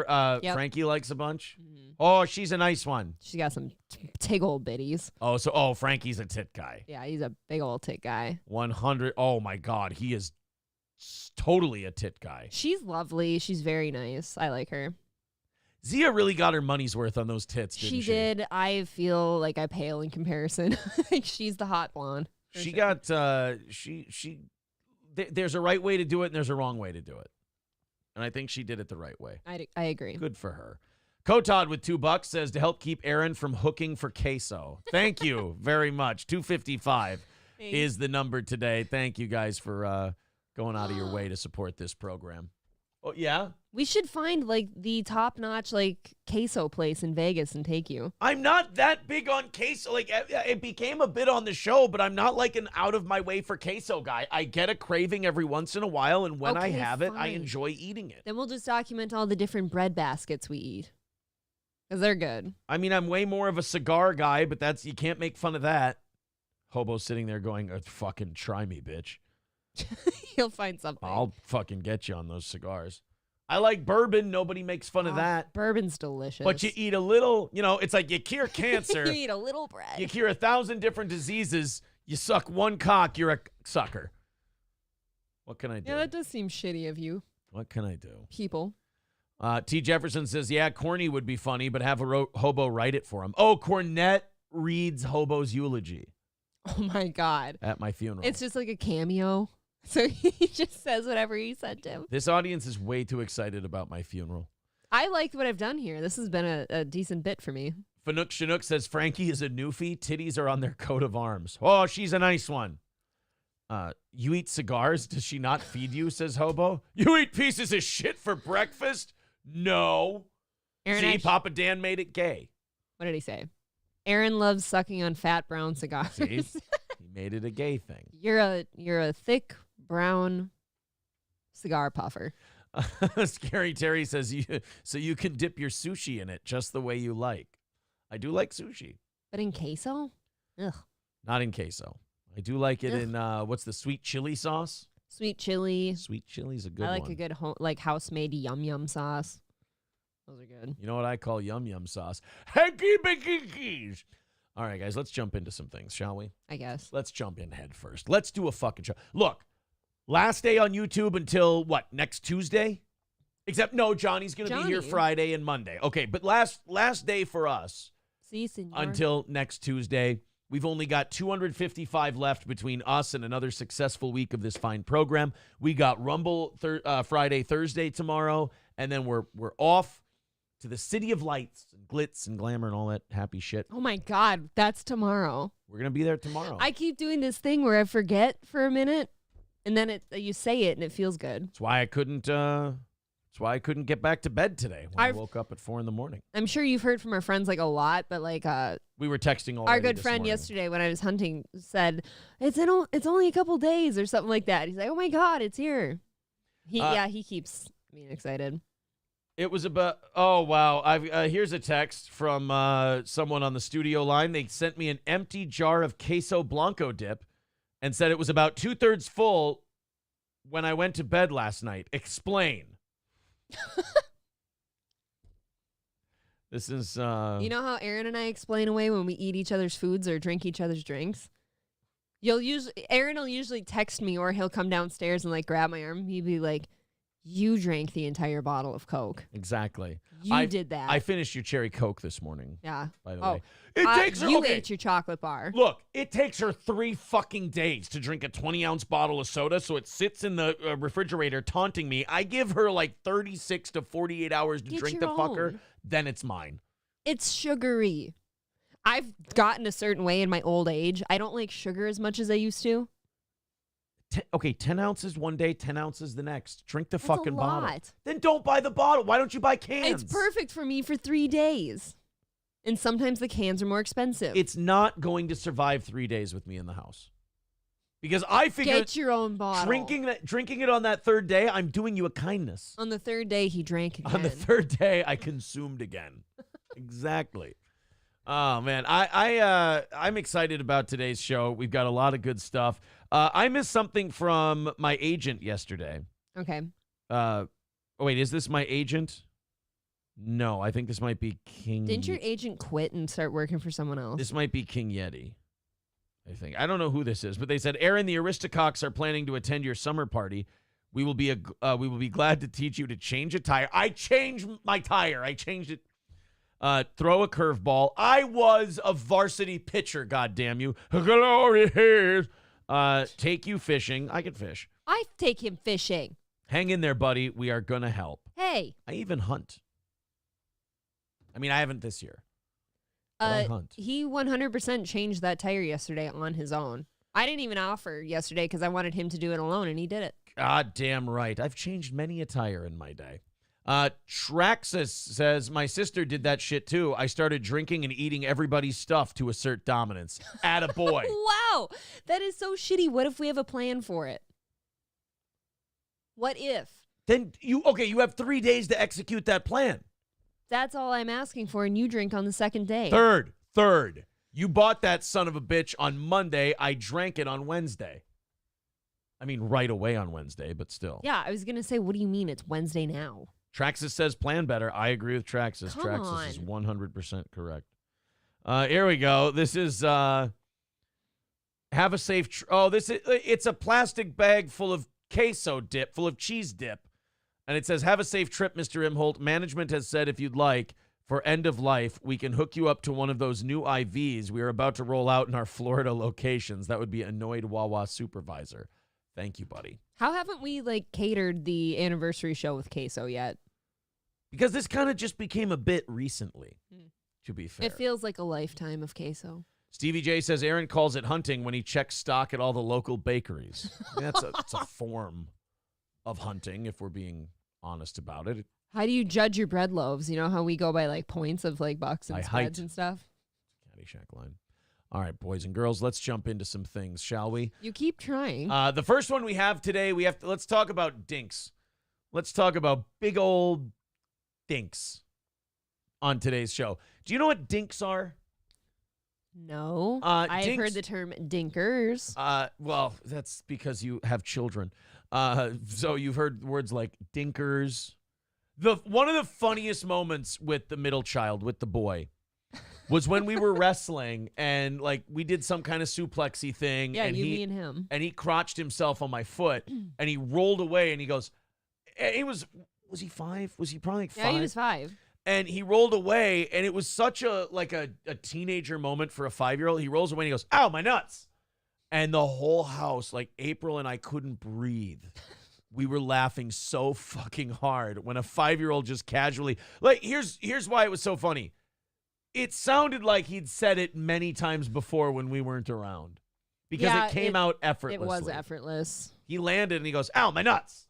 Yep. Frankie likes a bunch. Mhm. Oh, she's a nice one. She's got some tig old bitties. Oh, Frankie's a tit guy. Yeah, he's a big old tit guy. 100. Oh my God, he is totally a tit guy. She's lovely. She's very nice. I like her. Zia really got her money's worth on those tits, didn't she? She did. I feel like I pale in comparison. Like she's the hot blonde. for She sure. got there's a right way to do it and there's a wrong way to do it. And I think she did it the right way. I agree. Good for her. Kotod with $2 says to help keep Aaron from hooking for queso. Thank you very much. 255 is the number today. Thank you guys for going out of your way to support this program. Oh, yeah? We should find like the top-notch like queso place in Vegas and take you. I'm not that big on queso. Like, it became a bit on the show, but I'm not like an out-of-my-way for queso guy. I get a craving every once in a while, and when I Okay, have it, I fine. enjoy eating it. Then we'll just document all the different bread baskets we eat. Because they're good. I mean, I'm way more of a cigar guy, but you can't make fun of that. Hobo sitting there going, fucking try me, bitch. You'll find something. I'll fucking get you on those cigars. I like bourbon. Nobody makes fun of Oh, that. Bourbon's delicious. But you eat a little, it's like you cure cancer. You eat a little bread. You cure 1,000 different diseases. You suck one cock, you're a sucker. What can I do? Yeah, that does seem shitty of you, What can I do? people. T. Jefferson says, yeah, corny would be funny, but have a hobo write it for him. Oh, Cornette reads Hobo's eulogy Oh my God. at my funeral. It's just like a cameo. So he just says whatever he sent him. This audience is way too excited about my funeral. I like what I've done here. This has been a decent bit for me. Fanook Chinook says, Frankie is a newfie. Titties are on their coat of arms. Oh, she's a nice one. You eat cigars? Does she not feed you, says Hobo? You eat pieces of shit for breakfast? No. Aaron, See, actually- Papa Dan made it gay. What did he say? Aaron loves sucking on fat brown cigars. See? He made it a gay thing. You're a thick brown cigar puffer. Scary Terry says, so you can dip your sushi in it just the way you like. I do like sushi. But in queso? Ugh. Not in queso. I do like it Ugh. in, what's the sweet chili sauce? Sweet chili. Sweet chili's a good I one. like a good house-made yum-yum sauce. Those are good. You know what I call yum-yum sauce? Hanky-binky-keys. All right, guys, let's jump into some things, shall we? I guess. Let's jump in head first. Let's do a fucking show. Look, last day on YouTube until, what, next Tuesday? Except, no, Johnny's going to be here Johnny. Friday and Monday. Okay, but last day for us See, senor. until next Tuesday. We've only got 255 left between us and another successful week of this fine program. We got Rumble Friday, Thursday tomorrow, and then we're off to the city of lights and glitz and glamour and all that happy shit. Oh my God, that's tomorrow. We're going to be there tomorrow. I keep doing this thing where I forget for a minute, and then you say it and it feels good. That's why I couldn't get back to bed today when I I've- woke up at 4 a.m. I'm sure you've heard from our friends like a lot, but like We were texting already our good this friend morning. yesterday when I was hunting said it's only a couple days or something like that. He's like, oh my God, it's here. He keeps being excited. It was about, oh, wow. Here's a text from someone on the studio line. They sent me an empty jar of queso blanco dip and said it was about 2/3 full when I went to bed last night. Explain. This is... You know how Aaron and I explain away when we eat each other's foods or drink each other's drinks? Aaron will usually text me or he'll come downstairs and like grab my arm. He'd be like, You drank the entire bottle of Coke. Exactly. You did that. I finished your cherry Coke this morning. Yeah. By the way. It takes her. You ate your chocolate bar. Look, it takes her 3 fucking days to drink a 20-ounce bottle of soda, so it sits in the refrigerator taunting me. I give her like 36 to 48 hours to drink the fucker, then it's mine. It's sugary. I've gotten a certain way in my old age. I don't like sugar as much as I used to. 10 ounces one day, 10 ounces the next. Drink the fucking bottle. Lot. Then don't buy the bottle. Why don't you buy cans? It's perfect for me for 3 days. And sometimes the cans are more expensive. It's not going to survive 3 days with me in the house. Because I figure get your own bottle. Drinking it on that 3rd day, I'm doing you a kindness. On the 3rd day, he drank again. On the 3rd day, I consumed again. Exactly. Oh man, I'm excited about today's show. We've got a lot of good stuff. I missed something from my agent yesterday. Okay. Wait, is this my agent? No, I think this might be King. Didn't your agent quit and start working for someone else? This might be King Yeti. I think. I don't know who this is, but they said, Aaron, the Aristococks are planning to attend your summer party. We will be glad to teach you to change a tire. I changed my tire. I changed it. Throw a curveball. I was a varsity pitcher, goddamn you. Glory hairs. Take you fishing. I can fish. I take him fishing. Hang in there, buddy. We are going to help. Hey. I even hunt. I mean, I haven't this year. I hunt. He 100% changed that tire yesterday on his own. I didn't even offer yesterday because I wanted him to do it alone, and he did it. God damn right. I've changed many a tire in my day. Traxxas says, my sister did that shit too. I started drinking and eating everybody's stuff to assert dominance. Attaboy. Wow. That is so shitty. What if we have a plan for it? What if? Then you have 3 days to execute that plan. That's all I'm asking for, and you drink on the 2nd day. Third. You bought that son of a bitch on Monday. I drank it on Wednesday. I mean, right away on Wednesday, but still. Yeah, I was going to say, what do you mean it's Wednesday now? Traxxas says plan better. I agree with Traxxas. Come Traxxas on. is 100% correct. Here we go. This is have a safe it's a plastic bag full of queso dip, full of cheese dip. And it says, have a safe trip, Mr. Imholt. Management has said if you'd like, for end of life, we can hook you up to one of those new IVs we are about to roll out in our Florida locations. That would be annoyed Wawa supervisor. Thank you, buddy. How haven't we, catered the anniversary show with queso yet? Because this kind of just became a bit recently, to be fair. It feels like a lifetime of queso. Stevie J says Aaron calls it hunting when he checks stock at all the local bakeries. I mean, it's a form of hunting, if we're being honest about it. How do you judge your bread loaves? You know how we go by, points of, bucks and spreads and stuff? Caddyshack line. All right, boys and girls, let's jump into some things, shall we? You keep trying. The first one we have today, let's talk about DINKS. Let's talk about big old DINKS on today's show. Do you know what DINKS are? No. I've heard the term dinkers. Well, that's because you have children. So you've heard words like dinkers. One of the funniest moments with the middle child, with the boy, was when we were wrestling and we did some kind of suplexy thing. Yeah, and me and him. And he crotched himself on my foot and he rolled away and he goes, was he 5? Was he probably 5? Yeah, he was 5. And he rolled away and it was such a teenager moment for a 5-year-old. He rolls away and he goes, ow, my nuts. And the whole house, April and I couldn't breathe. We were laughing so fucking hard when a 5-year-old just casually, here's why it was so funny. It sounded like he'd said it many times before when we weren't around because it came out effortlessly. It was effortless. He landed and he goes, ow, my nuts.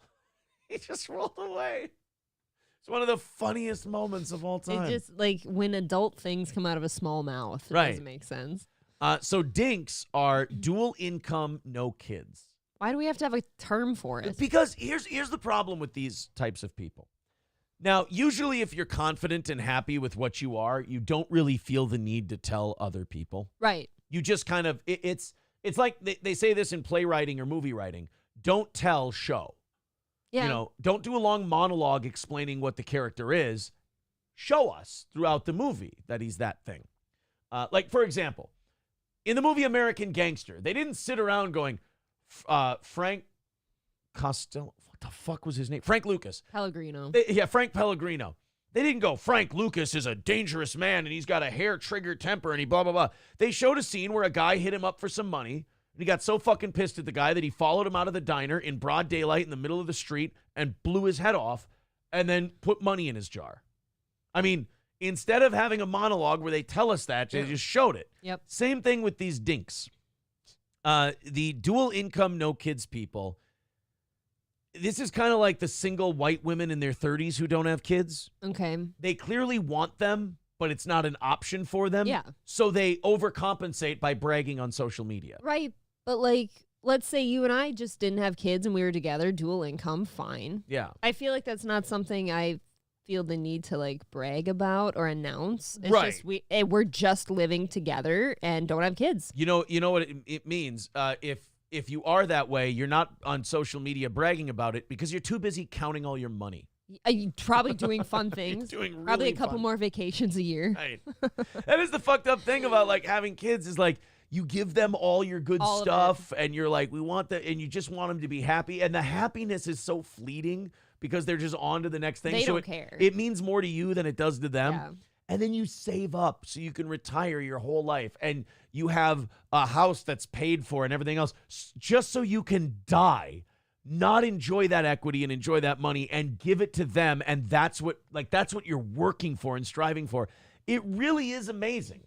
He just rolled away. It's one of the funniest moments of all time. It's just when adult things come out of a small mouth. It doesn't make sense. So DINKS are dual income, no kids. Why do we have to have a term for it? Because here's the problem with these types of people. Now, usually if you're confident and happy with what you are, you don't really feel the need to tell other people. Right. You just kind of, it's like they say this in playwriting or movie writing. Don't tell, show. Yeah. Don't do a long monologue explaining what the character is. Show us throughout the movie that he's that thing. For example, in the movie American Gangster, they didn't sit around going, Frank Costello. What the fuck was his name? Frank Lucas. Pellegrino. Frank Pellegrino. They didn't go, Frank Lucas is a dangerous man and he's got a hair-triggered temper and he blah, blah, blah. They showed a scene where a guy hit him up for some money and he got so fucking pissed at the guy that he followed him out of the diner in broad daylight in the middle of the street and blew his head off and then put money in his jar. I mean, instead of having a monologue where they tell us that, they just showed it. Yep. Same thing with these dinks. The dual income, no kids people. This is kind of like the single white women in their 30s who don't have kids. Okay. They clearly want them, but it's not an option for them. Yeah. So they overcompensate by bragging on social media. Right. But like, let's say you and I just didn't have kids and we were together, dual income, fine. Yeah. I feel like that's not something I feel the need to like brag about or announce. It's Right. just we're just living together and don't have kids. You know what it means? If you are that way, you're not on social media bragging about it because you're too busy counting all your money. You probably doing fun things. Doing really probably a couple fun. more vacations a year. Right. That is the fucked up thing about like having kids is like you give them all your good All of stuff and you're like, we want that, and you just want them to be happy. And the happiness is so fleeting because they're just on to the next thing. They so don't care. It means more to you than it does to them. Yeah. And then you save up so you can retire your whole life and you have a house that's paid for and everything else just so you can die, not enjoy that equity and enjoy that money and give it to them. And that's what you're working for and striving for. It really is amazing.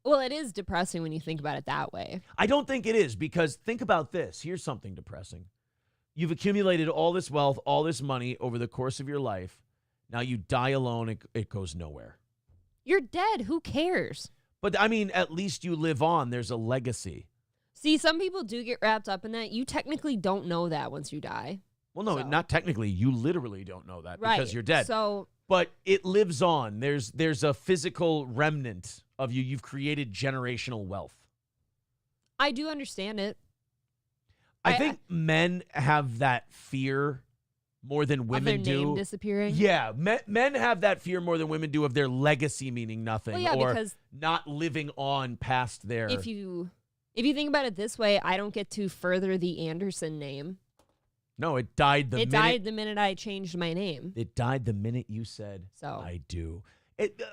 Well, it is depressing when you think about it that way. I don't think it is because think about this. Here's something depressing. You've accumulated all this wealth, all this money over the course of your life. Now you die alone, it goes nowhere. You're dead. Who cares? But, I mean, at least you live on. There's a legacy. See, some people do get wrapped up in that. You technically don't know that once you die. Well, no, So. not technically. You literally don't know that Right. because you're dead. So, But it lives on. There's a physical remnant of you. You've created generational wealth. I do understand it. I think men have that fear more than women of their do. name disappearing. Yeah, men have that fear more than women do of their legacy meaning nothing, Well, yeah, or because not living on past their. if you think about it this way, I don't get to further the Anderson name. No, it died the It minute. died the minute I changed my name. It died the minute you said, So. I do.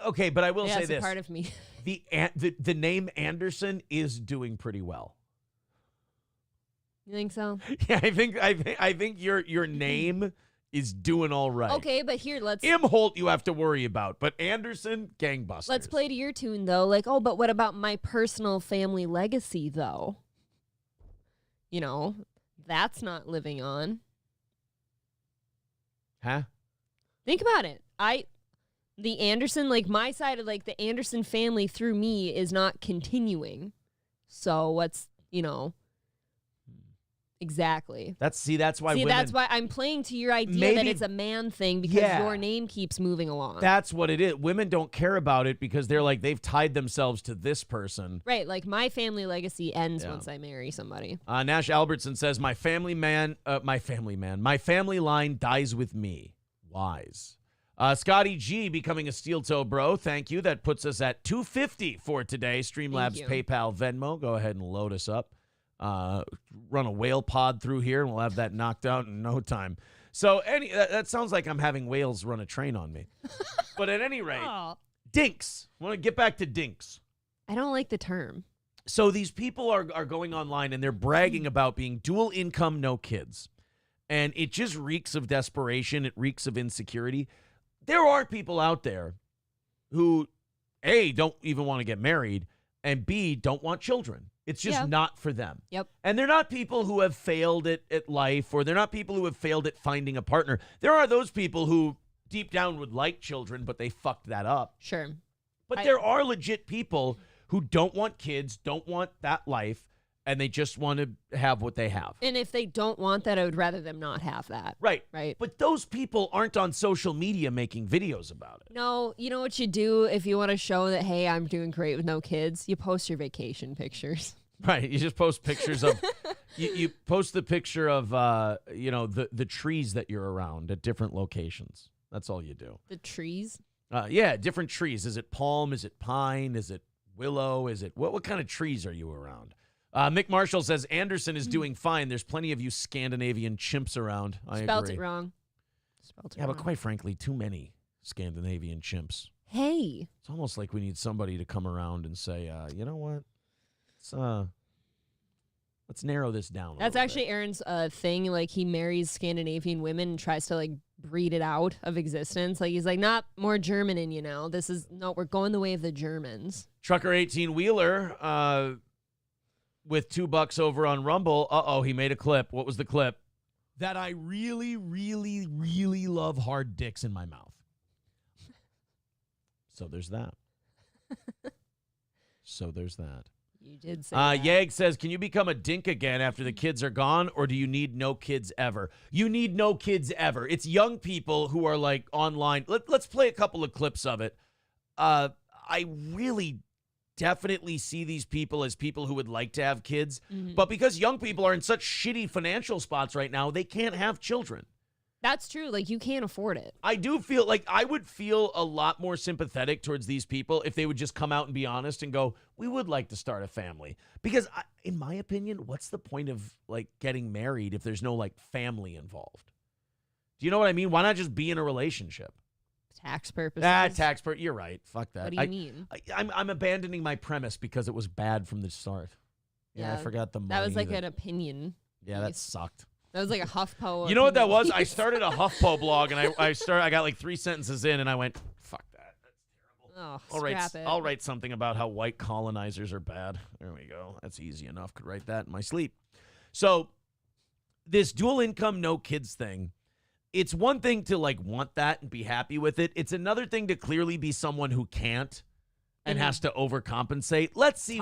Okay, but I will Yeah, say it's this. a part of me. The name Anderson is doing pretty well. You think so? Yeah, I think your name is doing all right. Okay, but here let's Imholt you have to worry about, but Anderson, gangbusters. let's play to your tune though. Like, oh, but what about my personal family legacy though? You know, that's not living on. Huh? Think about it. The Anderson, like my side of like the Anderson family through me is not continuing. So what's, exactly. That's why See, women, that's why I'm playing to your idea that Maybe- it's a man thing because Yeah. your name keeps moving along. that's what it is. Women don't care about it because they're like they've tied themselves to this person. Right, like my family legacy ends Yeah. once I marry somebody. Nash Albertson says, my family line dies with me. Wise. Scotty G becoming a steel toe bro. Thank you. That puts us at $250 for today. Streamlabs, you. PayPal, Venmo. Go ahead and load us up. Run a whale pod through here, and we'll have that knocked out in no time. So that sounds like I'm having whales run a train on me. But at any rate, Oh. dinks. I want to get back to dinks. I don't like the term. So these people are going online and they're bragging about being dual income, no kids. And it just reeks of desperation. It reeks of insecurity. There are people out there who, A, don't even want to get married, and B, don't want children. It's just Yeah. not for them. Yep. And they're not people who have failed at life, or they're not people who have failed at finding a partner. There are those people who deep down would like children, but they fucked that up. Sure. But I- there are legit people who don't want kids, don't want that life, and they just want to have what they have. And if they don't want that, I would rather them not have that. Right. Right. But those people aren't on social media making videos about it. No, you know what you do if you want to show that, hey, I'm doing great with no kids? You post your vacation pictures. Right. You just post pictures of you post the picture of the trees that you're around at different locations. That's all you do. The trees. Yeah, different trees. Is it palm? Is it pine? Is it willow? Is it what kind of trees are you around? Mick Marshall says Anderson is doing fine. There's plenty of you Scandinavian chimps around. I Spelt agree. it wrong. Spelt it Yeah, wrong. but quite frankly, too many Scandinavian chimps. Hey. It's almost like we need somebody to come around and say, you know what? Let's narrow this down. That's actually Aaron's thing. Like, he marries Scandinavian women and tries to, like, breed it out of existence. Like, he's like, not more German in you now. We're going the way of the Germans. Trucker 18-wheeler with $2 over on Rumble. Uh-oh, he made a clip. What was the clip? That I really, really, really love hard dicks in my mouth. So there's that. You did say that. Yag says, can you become a dink again after the kids are gone, or do you need no kids ever? You need no kids ever. It's young people who are, like, online. Let's play a couple of clips of it. I really definitely see these people as people who would like to have kids, but because young people are in such shitty financial spots right now, they can't have children. That's true. Like, you can't afford it. I do feel like I would feel a lot more sympathetic towards these people if they would just come out and be honest and go, we would like to start a family. Because in my opinion, what's the point of, like, getting married if there's no, like, family involved? Do you know what I mean? Why not just be in a relationship? Tax purposes. You're right. Fuck that. What do you mean? I'm abandoning my premise because it was bad from the start. Yeah, I forgot the money. That was like an opinion. Yeah, that sucked. That was like a HuffPo. You know what that was? I started a HuffPo blog, and I got like 3 sentences in, and I went, fuck that. That's terrible. Oh, I'll write something about how white colonizers are bad. There we go. That's easy enough. Could write that in my sleep. So this dual income, no kids thing, it's one thing to, like, want that and be happy with it. It's another thing to clearly be someone who can't and has to overcompensate. Let's see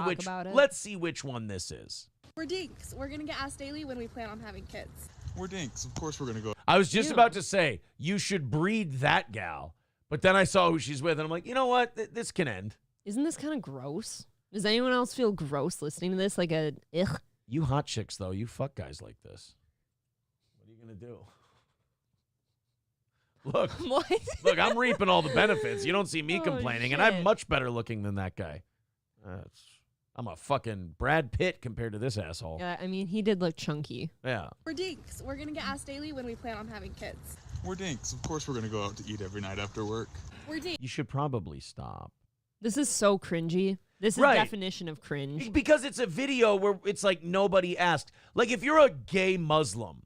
which one this is. We're dinks. We're going to get asked daily when we plan on having kids. We're dinks. Of course we're going to go. I was just about to say, you should breed that gal. But then I saw who she's with, and I'm like, you know what? This can end. Isn't this kind of gross? Does anyone else feel gross listening to this? Like a, ugh. You hot chicks, though, you fuck guys like this. What are you going to do? Look, look, I'm reaping all the benefits. You don't see me complaining, and I'm much better looking than that guy. I'm a fucking Brad Pitt compared to this asshole. Yeah, I mean, he did look chunky. Yeah. We're dinks. We're going to get asked daily when we plan on having kids. We're dinks. Of course we're going to go out to eat every night after work. We're dinks. You should probably stop. This is so cringy. This is definition of cringe. Because it's a video where it's like nobody asked. Like, if you're a gay Muslim,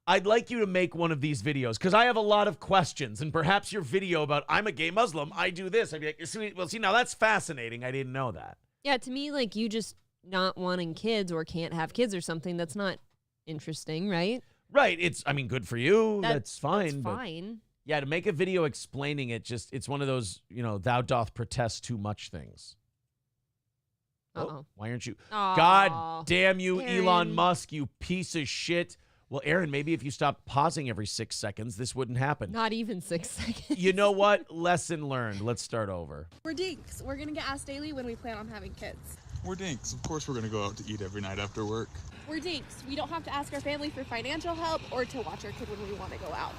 I'd like you to make one of these videos because I have a lot of questions, and perhaps your video about I'm a gay Muslim, I do this. I'd be like, well, see, now that's fascinating. I didn't know that. Yeah, to me, like, you just not wanting kids or can't have kids or something, that's not interesting, right? Right. I mean, good for you. That's fine. That's fine. Yeah, to make a video explaining it, it's one of those, thou doth protest too much things. Oh, why aren't you? God damn you, Aaron. Elon Musk, you piece of shit. Well, Aaron, maybe if you stopped pausing every 6 seconds, this wouldn't happen. Not even 6 seconds. You know what? Lesson learned. Let's start over. We're dinks. We're going to get asked daily when we plan on having kids. We're dinks. Of course we're going to go out to eat every night after work. We're dinks. We don't have to ask our family for financial help or to watch our kid when we want to go out.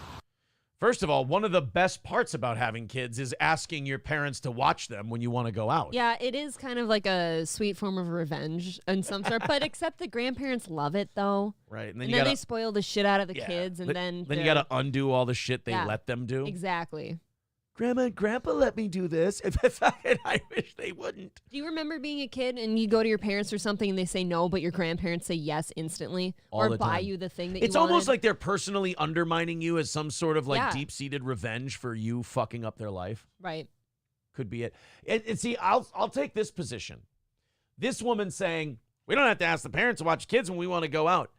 First of all, one of the best parts about having kids is asking your parents to watch them when you want to go out. Yeah, it is kind of like a sweet form of revenge in some sort. But except the grandparents love it, though. Right. And then they spoil the shit out of the kids. And then you got to undo all the shit they let them do. Exactly. Grandma and Grandpa let me do this. I wish they wouldn't. Do you remember being a kid and you go to your parents or something and they say no, but your grandparents say yes instantly? All the buy time. you the thing that you It's wanted? almost like they're personally undermining you as some sort of deep-seated revenge for you fucking up their life. Right. Could be it. And see, I'll take this position. This woman saying, we don't have to ask the parents to watch kids when we want to go out.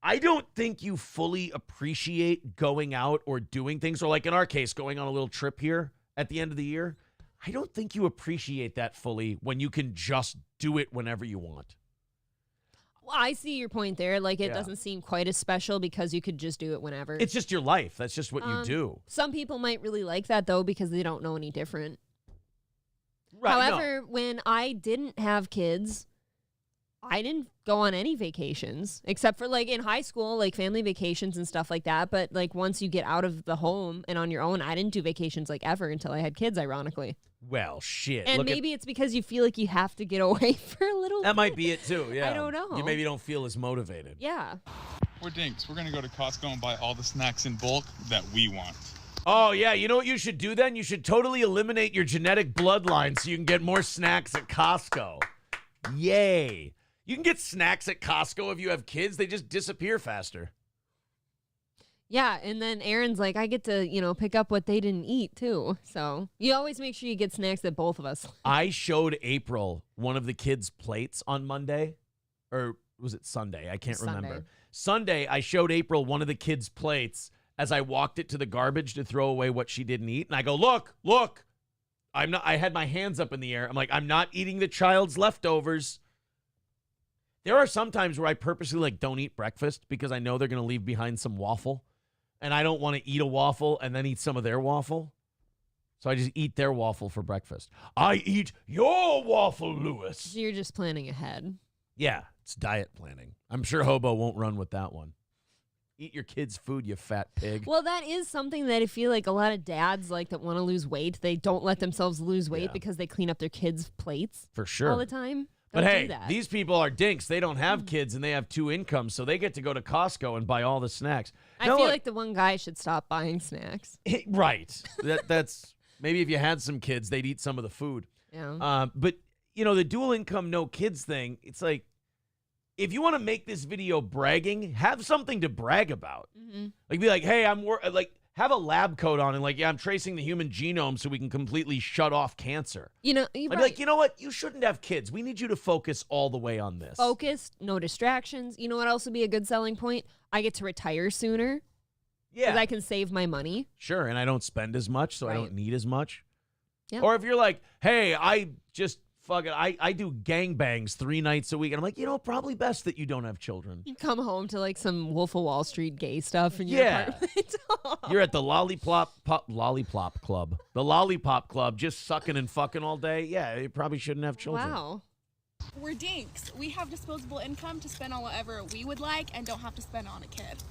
I don't think you fully appreciate going out or doing things, or like in our case, going on a little trip here at the end of the year. I don't think you appreciate that fully when you can just do it whenever you want. Well, I see your point there. Like, it doesn't seem quite as special because you could just do it whenever. It's just your life. That's just what you do. Some people might really like that, though, because they don't know any different. Right, However, when I didn't have kids, I didn't go on any vacations except for like in high school, like family vacations and stuff like that. But like once you get out of the home and on your own, I didn't do vacations like ever until I had kids, ironically. Well, shit. And maybe it's because you feel like you have to get away for a little That might be it too, yeah. I don't know. You maybe don't feel as motivated. Yeah. We're dinks. We're going to go to Costco and buy all the snacks in bulk that we want. Oh, yeah. You know what you should do then? You should totally eliminate your genetic bloodline so you can get more snacks at Costco. Yay. You can get snacks at Costco if you have kids. They just disappear faster. Yeah, and then Aaron's like, I get to, pick up what they didn't eat, too. So you always make sure you get snacks at both of us. I showed April one of the kids' plates on Monday. Or was it Sunday? I can't remember. Sunday, I showed April one of the kids' plates as I walked it to the garbage to throw away what she didn't eat. And I go, look. I had my hands up in the air. I'm like, I'm not eating the child's leftovers. There are some times where I purposely don't eat breakfast because I know they're going to leave behind some waffle. And I don't want to eat a waffle and then eat some of their waffle. So I just eat their waffle for breakfast. I eat your waffle, Lewis. So you're just planning ahead. Yeah, it's diet planning. I'm sure Hobo won't run with that one. Eat your kids' food, you fat pig. Well, that is something that I feel like a lot of dads that want to lose weight. They don't let themselves lose weight because they clean up their kids' plates For sure. all the time. But Don't hey, do that. these people are dinks. They don't have kids and they have 2 incomes, so they get to go to Costco and buy all the snacks. I feel like the one guy should stop buying snacks. Right. That's maybe if you had some kids, they'd eat some of the food. Yeah. But the dual income, no kids thing, it's like, if you want to make this video bragging, have something to brag about. Mm-hmm. Like, be like, hey, have a lab coat on and I'm tracing the human genome so we can completely shut off cancer. You're I'd be right. like, you know what? You shouldn't have kids. We need you to focus all the way on this. Focused, no distractions. You know what else would be a good selling point? I get to retire sooner. Yeah. Because I can save my money. Sure, and I don't spend as much, so I Right. don't need as much. Yeah. Or if you're like, hey, I just fucking, I do gangbangs 3 nights a week. And I'm like, probably best that you don't have children. You come home to some Wolf of Wall Street gay stuff in your Yeah. apartment. You're at the Lollipop Club. The Lollipop Club, just sucking and fucking all day. Yeah, you probably shouldn't have children. Wow. We're dinks. We have disposable income to spend on whatever we would like and don't have to spend on a kid.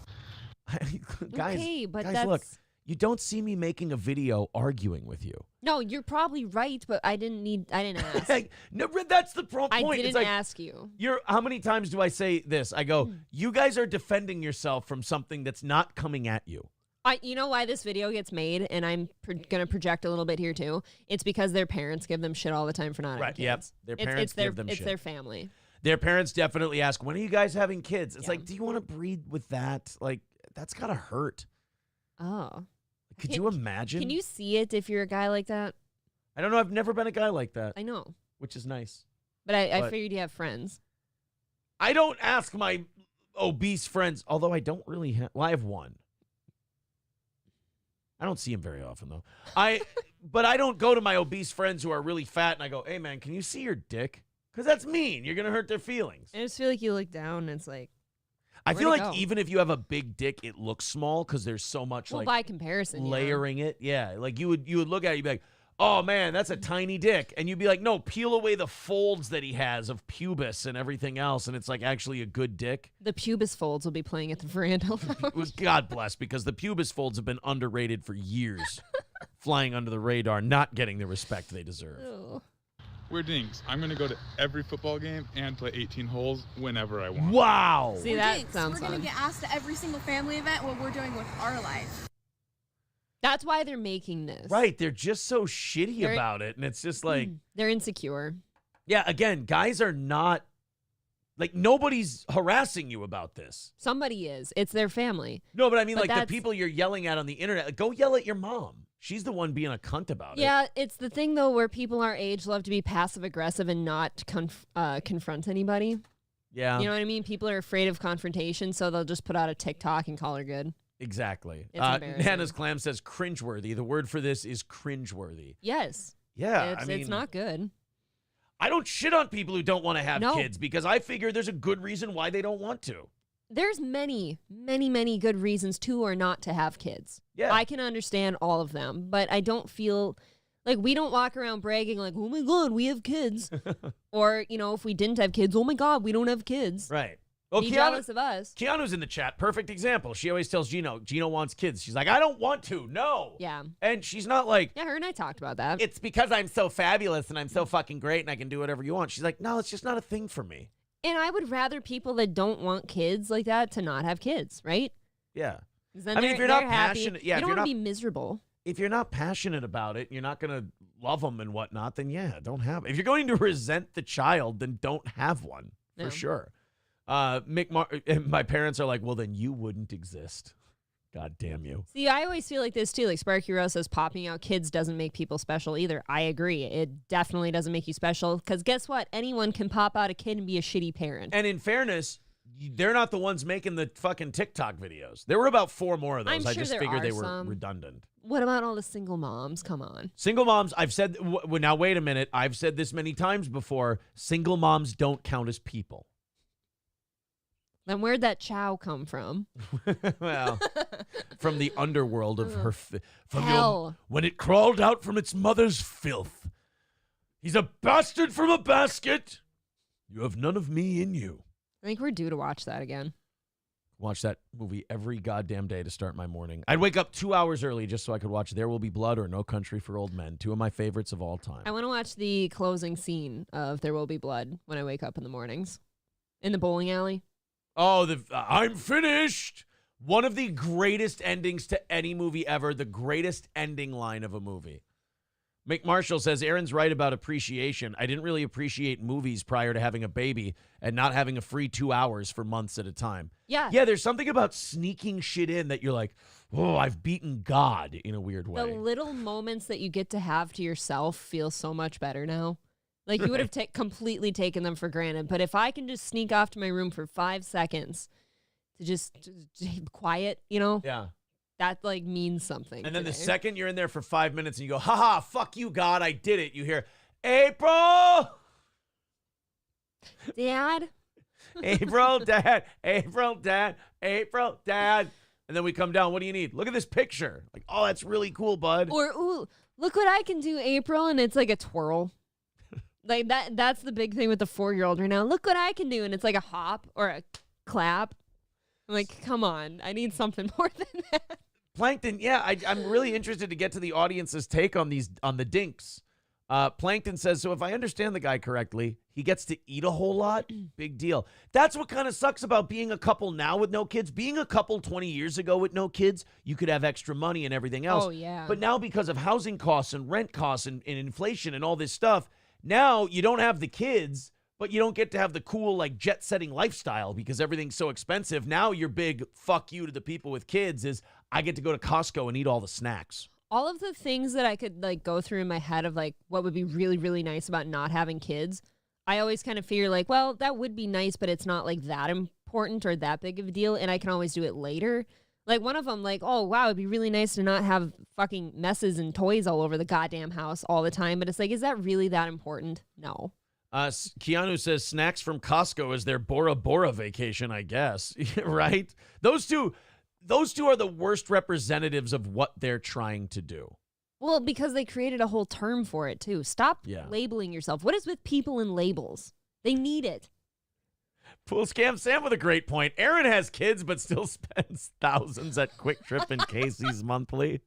guys, Okay, but guys, look, that's- you don't see me making a video arguing with you. No, you're probably right, but I didn't ask. No, that's the point. I It's didn't like, ask you. how many times do I say this? I go, you guys are defending yourself from something that's not coming at you. You know why this video gets made, and I'm going to project a little bit here too? It's because their parents give them shit all the time for not having kids. Yep. Their parents give them It's shit. their family. Their parents definitely ask, when are you guys having kids? It's like, do you want to breed with that? Like, that's got to hurt. Oh. Could you imagine? Can you see it if you're a guy like that? I don't know. I've never been a guy like that. I know. Which is nice. But I figured you have friends. I don't ask my obese friends, although I don't really have. Well, I have one. I don't see him very often, though. But I don't go to my obese friends who are really fat and I go, hey, man, can you see your dick? Because that's mean. You're going to hurt their feelings. I just feel like you look down and it's like, I feel where'd like it go? even if you have a big dick, it looks small because there's so much by comparison, layering it. Yeah, like you would look at it, you'd be like, oh man, that's a tiny dick, and you'd be like, no, peel away the folds that he has of pubis and everything else, and it's like actually a good dick. The pubis folds will be playing at the veranda. God bless, because the pubis folds have been underrated for years, flying under the radar, not getting the respect they deserve. Ew. We're dinks. I'm going to go to every football game and play 18 holes whenever I want. Wow. See, We're that dinks. sounds We're going fun. to get asked to every single family event what we're doing with our life. That's why they're making this. Right, they're just so shitty They're- about it, and it's just like, They're insecure. yeah, again, guys are not, like, nobody's harassing you about this. Somebody is. It's their family. No, but I mean, But like, the that's- people you're yelling at on the internet, like, go yell at your mom. She's the one being a cunt about it. Yeah, it's the thing, though, where people our age love to be passive-aggressive and not confront anybody. Yeah, You know what I mean? People are afraid of confrontation, so they'll just put out a TikTok and call her good. exactly. It's embarrassing. Hannah's Clam says cringeworthy. The word for this is cringeworthy. Yes. Yeah, It's not good. I don't shit on people who don't want to have No. kids because I figure there's a good reason why they don't want to. There's many, many, many good reasons to or not to have kids. Yeah. I can understand all of them, but I don't feel Like, we don't walk around bragging like, oh my God, we have kids. Or, you know, if we didn't have kids, oh my God, we don't have kids. Right. Well, Be jealous of us. Keanu's in the chat. Perfect example. She always tells Gino wants kids. She's like, I don't want to. No. Yeah. And she's not like, Yeah, her and I talked about that. it's because I'm so fabulous and I'm so fucking great and I can do whatever you want. She's like, no, it's just not a thing for me. And I would rather people that don't want kids like that to not have kids, right? Yeah. 'Cause then I mean, if they're you're not happy. passionate- yeah, you if don't you're want to not- be miserable. If you're not passionate about it, you're not going to love them and whatnot, then yeah, don't have it. If you're going to resent the child, then don't have one for No. sure. My parents are like, well, then you wouldn't exist. God damn you. See, I always feel like this too. Like Sparky Rose says, popping out kids doesn't make people special either. I agree. It definitely doesn't make you special because guess what? Anyone can pop out a kid and be a shitty parent. And in fairness, they're not the ones making the fucking TikTok videos. There were about 4 more of those. I'm I sure just there figured are they were some. redundant. What about all the single moms? Come on. Single moms, I've said, now wait a minute. I've said this many times before. Single moms don't count as people. Then where'd that chow come from? Well, from the underworld of her, from Hell. when it crawled out from its mother's filth. He's a bastard from a basket. You have none of me in you. I think we're due to watch that again. Watch that movie every goddamn day to start my morning. I'd wake up 2 hours early just so I could watch There Will Be Blood or No Country for Old Men, 2 of my favorites of all time. I want to watch the closing scene of There Will Be Blood when I wake up in the mornings. In the bowling alley. Oh, I'm finished. One of the greatest endings to any movie ever. The greatest ending line of a movie. Mick Marshall says, Aaron's right about appreciation. I didn't really appreciate movies prior to having a baby and not having a free 2 hours for months at a time. Yeah. Yeah, there's something about sneaking shit in that you're like, oh, I've beaten God in a weird way. The little moments that you get to have to yourself feel so much better now. Like, you would have completely taken them for granted. But if I can just sneak off to my room for 5 seconds to just quiet, you know? Yeah. That, like, means something. And then the today. second you're in there for 5 minutes and you go, haha, fuck you, God, I did it. You hear, April! Dad? April, Dad, April, Dad, April, Dad. And then we come down, what do you need? Look at this picture. Like, oh, that's really cool, bud. Or, ooh, look what I can do, April. And it's like a twirl. Like, that's the big thing with the 4-year-old right now. Look what I can do. And it's like a hop or a clap. I'm like, come on. I need something more than that. Plankton, yeah, I'm really interested to get to the audience's take on the DINKS. Plankton says, so if I understand the guy correctly, he gets to eat a whole lot. Big deal. That's what kind of sucks about being a couple now with no kids. Being a couple 20 years ago with no kids, you could have extra money and everything else. Oh, yeah. But now because of housing costs and rent costs and inflation and all this stuff, now you don't have the kids, but you don't get to have the cool, like, jet-setting lifestyle because everything's so expensive. Now your big fuck you to the people with kids is I get to go to Costco and eat all the snacks. All of the things that I could, like, go through in my head of, like, what would be really, really nice about not having kids, I always kind of figure, like, well, that would be nice, but it's not, like, that important or that big of a deal, and I can always do it later. Like, one of them, like, oh, wow, it'd be really nice to not have fucking messes and toys all over the goddamn house all the time. But it's like, is that really that important? No. Keanu says snacks from Costco is their Bora Bora vacation, I guess. Right? Those two are the worst representatives of what they're trying to do. Well, because they created a whole term for it, too. Stop Yeah. labeling yourself. What is with people and labels? They need it. Pool Scam Sam with a great point. Aaron has kids but still spends thousands at Quick Trip and Casey's monthly.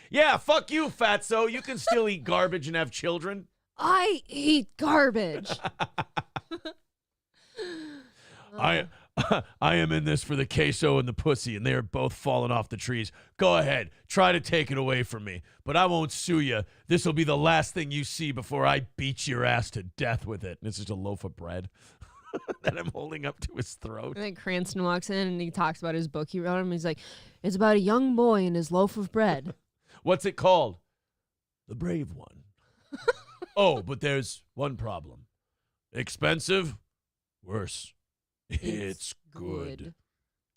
Yeah, fuck you, fatso. You can still eat garbage and have children. I eat garbage. I am in this for the queso and the pussy, and they are both falling off the trees. Go ahead. Try to take it away from me, but I won't sue you. This will be the last thing you see before I beat your ass to death with it. And it's just a loaf of bread that I'm holding up to his throat. And then Cranston walks in and he talks about his book he wrote him. He's like, it's about a young boy and his loaf of bread. What's it called? The Brave One. Oh, but there's one problem. Expensive? Worse. It's good.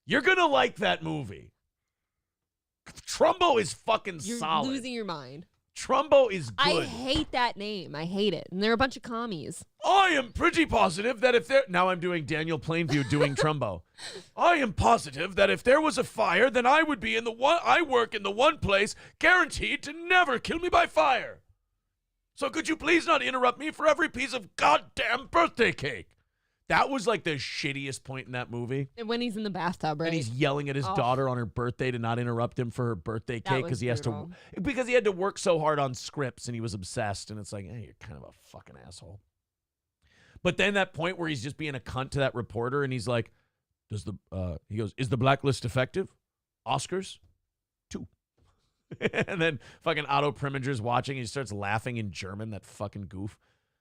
You're going to like that movie. Trumbo is fucking You're solid. losing your mind. Trumbo is good. I hate that name. I hate it. And they're a bunch of commies. I am pretty positive that if there... Now I'm doing Daniel Plainview doing Trumbo. I am positive that if there was a fire, then I would be in the one... I work in the one place guaranteed to never kill me by fire. So could you please not interrupt me for every piece of goddamn birthday cake? That was like the shittiest point in that movie. And when he's in the bathtub, right? And he's yelling at his daughter on her birthday to not interrupt him for her birthday cake because he had to work so hard on scripts and he was obsessed. And it's like, hey, you're kind of a fucking asshole. But then that point where he's just being a cunt to that reporter and he's like, he goes, is the blacklist effective? Oscars? 2. And then fucking Otto Preminger's watching. He starts laughing in German, that fucking goof.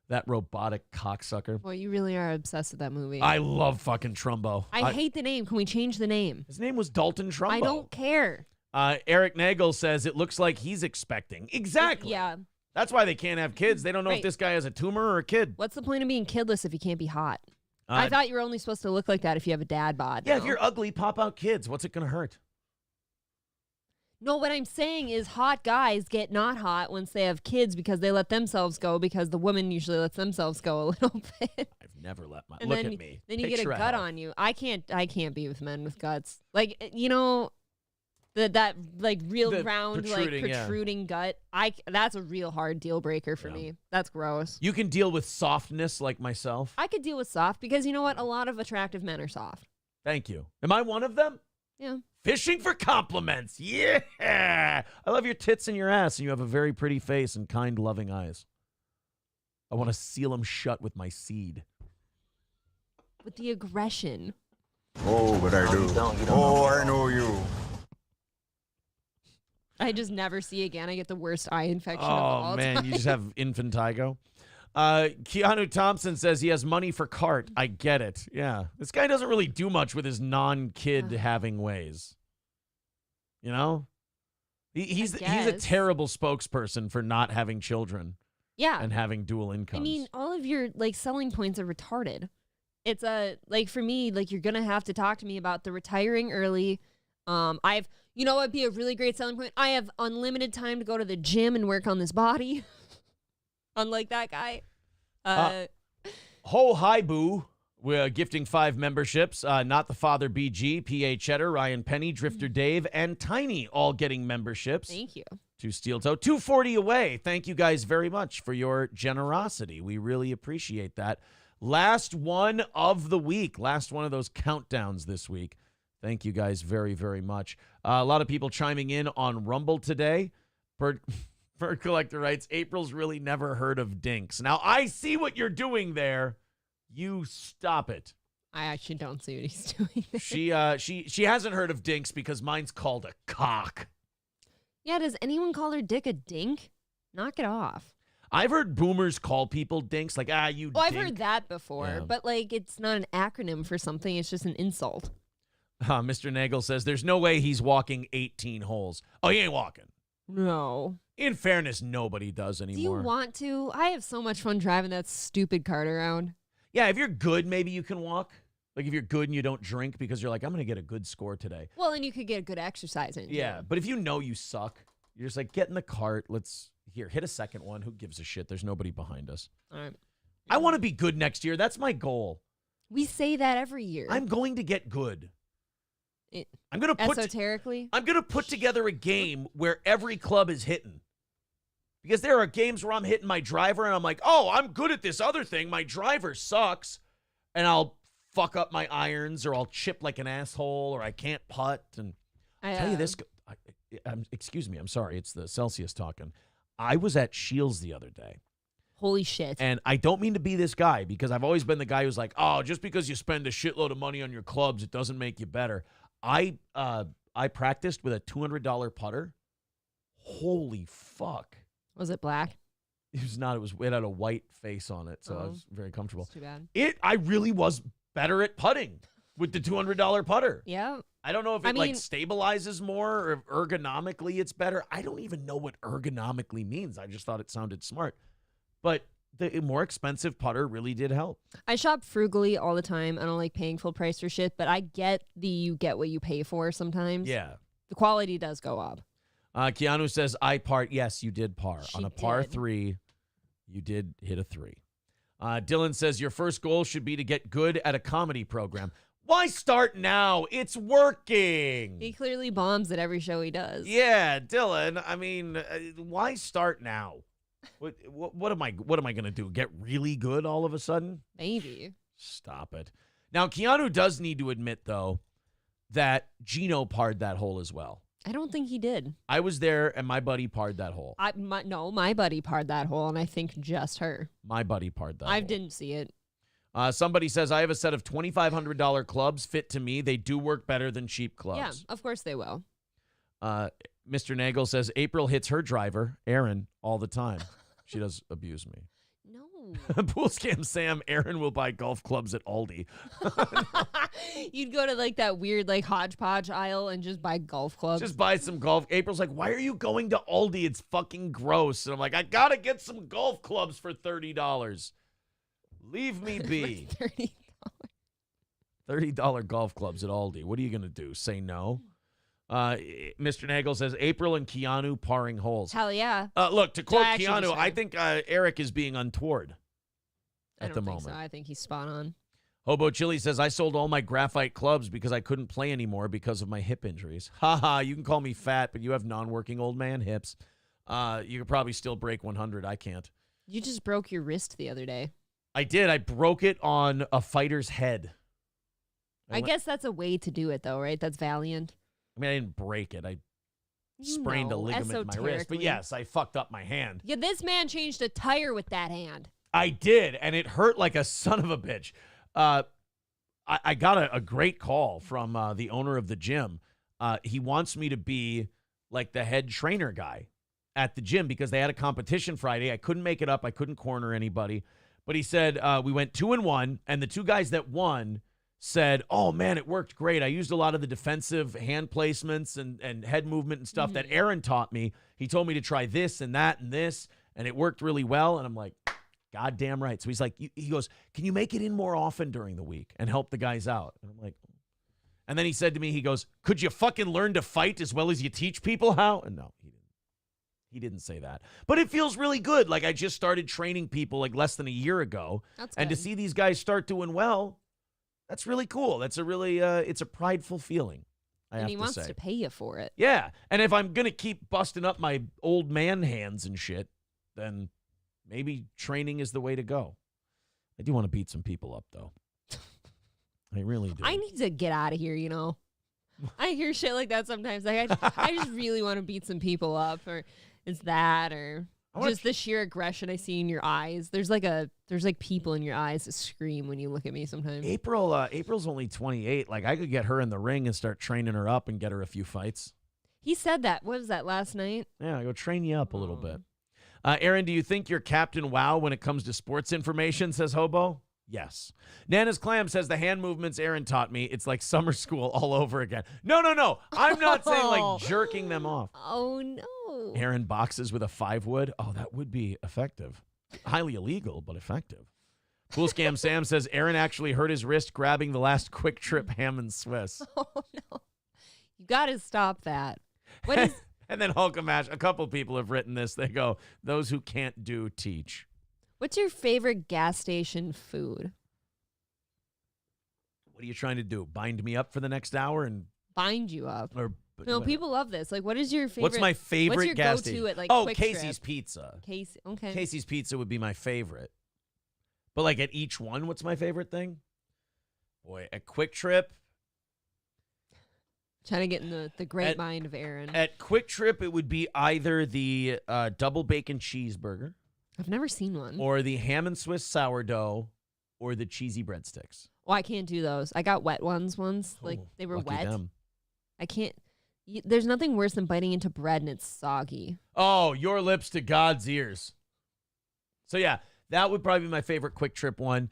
That robotic cocksucker. Boy, you really are obsessed with that movie. I love fucking Trumbo. I hate the name. Can we change the name? His name was Dalton Trumbo. I don't care. Eric Nagel says it looks like he's expecting. Exactly. Yeah. That's why they can't have kids. They don't know if this guy has a tumor or a kid. What's the point of being kidless if you can't be hot? I thought you were only supposed to look like that if you have a dad bod. Yeah, if you're ugly, pop out kids. What's it going to hurt? No, what I'm saying is hot guys get not hot once they have kids because they let themselves go because the woman usually lets themselves go a little bit. I've never let my... And look then, at me. Then you get a gut on you. I can't be with men with guts. Like, you know, that like real round, protruding gut. That's a real hard deal breaker for me. That's gross. You can deal with softness like myself. I could deal with soft because you know what? A lot of attractive men are soft. Thank you. Am I one of them? Yeah. Fishing for compliments. Yeah. I love your tits and your ass, and you have a very pretty face and kind, loving eyes. I want to seal them shut with my seed. With the aggression. Oh, but I do. Oh, I know you. I just never see again. I get the worst eye infection of all man, time. you just have infantigo. Keanu Thompson says he has money for cart. I get it. Yeah. This guy doesn't really do much with his non-kid having ways. You know? He's a terrible spokesperson for not having children. Yeah. And having dual incomes. I mean, all of your like selling points are retarded. It's like for me, like you're gonna have to talk to me about the retiring early. You know what'd be a really great selling point? I have unlimited time to go to the gym and work on this body. Unlike that guy. Ho Hi Boo, we're gifting 5 memberships. Not the Father BG, PA Cheddar, Ryan Penny, Drifter Dave, and Tiny all getting memberships. Thank you. To Steel Toe. 240 away. Thank you guys very much for your generosity. We really appreciate that. Last one of the week. Last one of those countdowns this week. Thank you guys very, very much. A lot of people chiming in on Rumble today. Bird Collector writes, April's really never heard of DINKS. Now, I see what you're doing there. You stop it. I actually don't see what he's doing She there. she hasn't heard of DINKS because mine's called a cock. Yeah, does anyone call their dick a dink? Knock it off. I've heard boomers call people dinks, like, you Well, dink. I've heard that before, but like it's not an acronym for something. It's just an insult. Mr. Nagel says, there's no way he's walking 18 holes. Oh, he ain't walking. No. In fairness, nobody does anymore. Do you want to? I have so much fun driving that stupid cart around. Yeah, if you're good, maybe you can walk. Like if you're good and you don't drink because you're like, I'm going to get a good score today. Well, and you could get a good exercise in. Yeah, too. but if you know you suck, you're just like, get in the cart. Hit a second one. Who gives a shit? There's nobody behind us. All right. I want to be good next year. That's my goal. We say that every year. I'm going to get good. I'm going to esoterically. I'm going to put together a game where every club is hitting. Because there are games where I'm hitting my driver and I'm like, oh, I'm good at this other thing. My driver sucks. And I'll fuck up my irons or I'll chip like an asshole or I can't putt. And I'll tell you this. Excuse me. I'm sorry. It's the Celsius talking. I was at Shields the other day. Holy shit. And I don't mean to be this guy because I've always been the guy who's like, oh, just because you spend a shitload of money on your clubs, it doesn't make you better. I practiced with a $200 putter. Holy fuck. Was it black? It was not. It had a white face on it, so I was very comfortable. That's too bad. I really was better at putting with the $200 putter. Yeah. I don't know if it like stabilizes more or if ergonomically it's better. I don't even know what ergonomically means. I just thought it sounded smart. But the more expensive putter really did help. I shop frugally all the time. I don't like paying full price for shit, but I get you get what you pay for sometimes. Yeah. The quality does go up. Keanu says, I part. Yes, you did par. On a par 3, you did hit a 3. Dylan says, your first goal should be to get good at a comedy program. Why start now? It's working. He clearly bombs at every show he does. Yeah, Dylan. I mean, why start now? What am I going to do? Get really good all of a sudden? Maybe. Stop it. Now, Keanu does need to admit, though, that Gino parred that hole as well. I don't think he did. I was there, and my buddy parred that hole. My buddy parred that hole, and I think just her. My buddy parred that hole. I didn't see it. Somebody says, I have a set of $2,500 clubs fit to me. They do work better than cheap clubs. Yeah, of course they will. Mr. Nagel says, April hits her driver, Aaron, all the time. She does abuse me. No. Pool Scam Sam, Aaron will buy golf clubs at Aldi. You'd go to like that weird like hodgepodge aisle and just buy golf clubs. Just buy some golf. April's like, why are you going to Aldi? It's fucking gross. And I'm like, I got to get some golf clubs for $30. Leave me be. $30 golf clubs at Aldi. What are you going to do? Say no? Mr. Nagel says, April and Keanu parring holes. Hell yeah. Look, to quote actually Keanu, just I heard. think Eric is being untoward I at don't the think moment. so. I think he's spot on. Hobo Chili says, I sold all my graphite clubs because I couldn't play anymore because of my hip injuries. Haha, you can call me fat, but you have non-working old man hips. You could probably still break 100. I can't. You just broke your wrist the other day. I did. I broke it on a fighter's head. I guess that's a way to do it, though, right? That's valiant. I mean, I didn't break it. I sprained a No, ligament in my wrist. But esoterically. yes, I fucked up my hand. Yeah, this man changed a tire with that hand. I did, and it hurt like a son of a bitch. I got a great call from the owner of the gym. He wants me to be like the head trainer guy at the gym because they had a competition Friday. I couldn't make it up. I couldn't corner anybody. But he said we went 2-1, and the two guys that won said, oh, man, it worked great. I used a lot of the defensive hand placements and head movement and stuff that Aaron taught me. He told me to try this and that and this, and it worked really well. And I'm like, goddamn right. So he's like, he goes, can you make it in more often during the week and help the guys out? And I'm like, and then he said to me, he goes, could you fucking learn to fight as well as you teach people how? And no, he didn't. He didn't say that. But it feels really good. Like I just started training people like less than a year ago. That's and to good. see these guys start doing well, that's really cool. That's a really, it's a prideful feeling, I have And he to wants say. to pay you for it. Yeah. And if I'm going to keep busting up my old man hands and shit, then maybe training is the way to go. I do want to beat some people up, though. I really do. I need to get out of here, you know. I hear shit like that sometimes. Like I just really want to beat some people up, or is that, or just the sheer aggression I see in your eyes. There's like people in your eyes that scream when you look at me sometimes. April's only 28. Like I could get her in the ring and start training her up and get her a few fights. He said that. What was that last night? Yeah, I go train you up a little bit. Aaron, do you think you're Captain Wow when it comes to sports information, says Hobo? Yes. Nana's Clam says the hand movements Aaron taught me, it's like summer school all over again. No. I'm not saying like jerking them off. Oh, no. Aaron boxes with a 5-wood. Oh, that would be effective. Highly illegal, but effective. Pool Scam Sam says Aaron actually hurt his wrist grabbing the last Quick Trip ham and Swiss. Oh, no. You got to stop that. What is... And then Hulkamash, a couple people have written this. They go, those who can't do, teach. What's your favorite gas station food? What are you trying to do? Bind me up for the next hour? Bind you up. Or No, people love this. Like, what is your favorite? What's my favorite what's your gas go-to station? at, like, oh, Quick Casey's Trip? Pizza. Casey. Okay. Casey's Pizza would be my favorite. But like at each one, what's my favorite thing? Boy, at Quick Trip. Trying to get in the great mind of Aaron. At Quick Trip, it would be either the double bacon cheeseburger. I've never seen one. Or the ham and Swiss sourdough, or the cheesy breadsticks. Oh, I can't do those. I got wet ones once. Like, Oh, they were lucky wet. them. I can't. There's nothing worse than biting into bread and it's soggy. Oh, your lips to God's ears. So yeah, that would probably be my favorite Quick Trip one.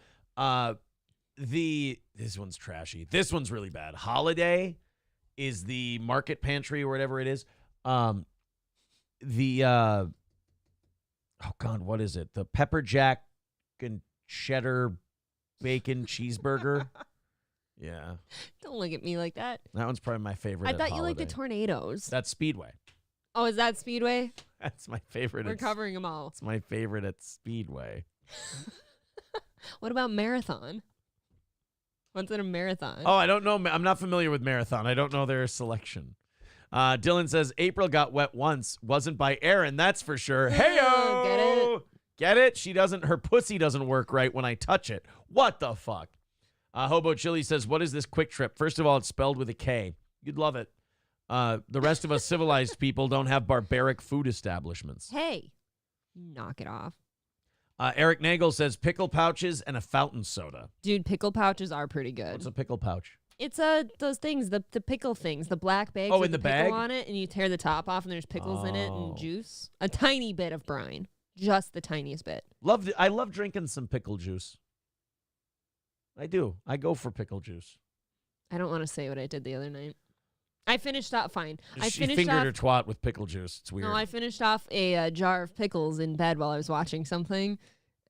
This one's trashy. This one's really bad. Holiday is the market pantry or whatever it is. Oh God, what is it? The pepper jack and cheddar bacon cheeseburger. Yeah. Don't look at me like that. That one's probably my favorite. I at thought you liked the Holiday. tornadoes. That's Speedway. Oh, is that Speedway? That's my favorite. We're covering them all. It's my favorite at Speedway. What about Marathon? What's in a Marathon? Oh, I don't know. I'm not familiar with Marathon. I don't know their selection. Dylan says, April got wet once. Wasn't by Aaron, that's for sure. Hey-o! Get it? Get it? Her pussy doesn't work right when I touch it. What the fuck? Hobo Chili says, what is this quick trip? First of all, it's spelled with a K. You'd love it. The rest of us civilized people don't have barbaric food establishments. Hey, knock it off. Eric Nagel says, pickle pouches and a fountain soda. Dude, pickle pouches are pretty good. What's a pickle pouch? It's those things, the pickle things, the black bags Oh, with in the pickle bag? on it, and you tear the top off, and there's pickles in it Oh. and juice. A tiny bit of brine. Just the tiniest bit. I love drinking some pickle juice. I do. I go for pickle juice. I don't want to say what I did the other night. I finished off fine. She fingered her twat with pickle juice. It's weird. No, I finished off a jar of pickles in bed while I was watching something,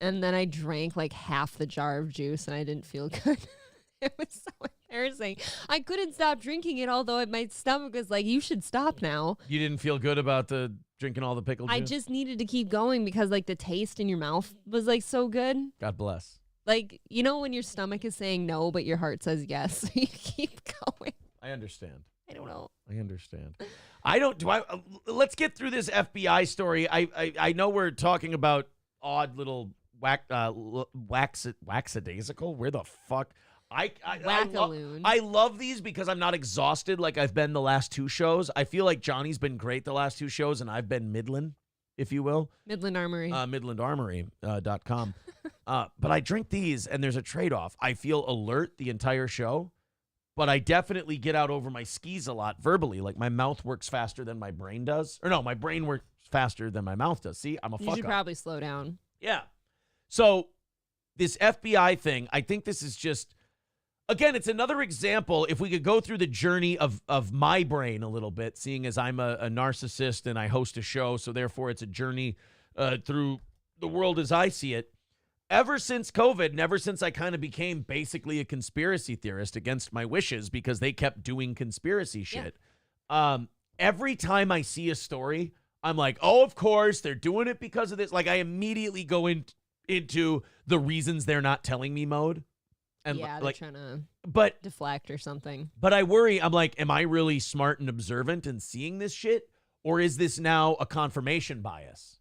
and then I drank like half the jar of juice, and I didn't feel good. It was so embarrassing. I couldn't stop drinking it, although my stomach was like, you should stop now. You didn't feel good about the drinking all the pickle juice? I just needed to keep going because like the taste in your mouth was like so good. God bless. Like, you know when your stomach is saying no, but your heart says yes, you keep going. I understand. I don't know. I understand. Let's get through this FBI story. I know we're talking about odd little waxadaisical. Where the fuck? Wackaloon. I love these because I'm not exhausted like I've been the last two shows. I feel like Johnny's been great the last two shows, and I've been Midland, if you will. Midland Armory. MidlandArmory.com. But I drink these, and there's a trade-off. I feel alert the entire show, but I definitely get out over my skis a lot verbally. Like, my mouth works faster than my brain does. Or no, my brain works faster than my mouth does. See, I'm a you fuck should up. probably slow down. Yeah. So this FBI thing, I think this is just, again, it's another example. If we could go through the journey of my brain a little bit, seeing as I'm a narcissist and I host a show, so therefore it's a journey through the world as I see it. Ever since COVID, and ever since I kind of became basically a conspiracy theorist against my wishes because they kept doing conspiracy shit, every time I see a story, I'm like, oh, of course, they're doing it because of this. Like, I immediately go into the reasons they're not telling me mode. And yeah, they're trying to deflect or something. But I worry, I'm like, am I really smart and observant and seeing this shit? Or is this now a confirmation bias?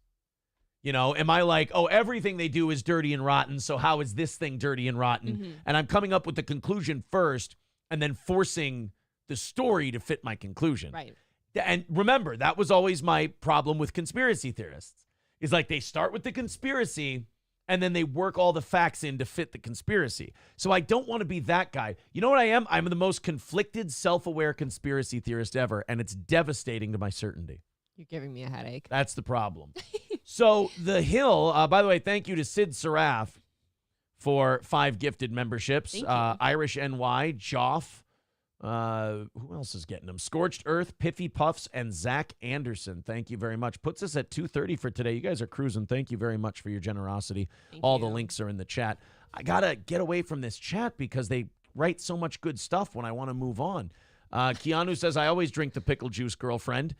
You know, am I like, oh, everything they do is dirty and rotten, so how is this thing dirty and rotten? Mm-hmm. And I'm coming up with the conclusion first and then forcing the story to fit my conclusion. Right. And remember, that was always my problem with conspiracy theorists. Is like they start with the conspiracy and then they work all the facts in to fit the conspiracy. So I don't want to be that guy. You know what I am? I'm the most conflicted, self-aware conspiracy theorist ever, and it's devastating to my certainty. You're giving me a headache. That's the problem. So The Hill, by the way, thank you to Sid Saraf for 5 gifted memberships. Thank you. Irish NY, Joff. Who else is getting them? Scorched Earth, Piffy Puffs, and Zach Anderson. Thank you very much. Puts us at 2:30 for today. You guys are cruising. Thank you very much for your generosity. All the links are in the chat. I got to get away from this chat because they write so much good stuff when I want to move on. Keanu says, I always drink the pickle juice, girlfriend.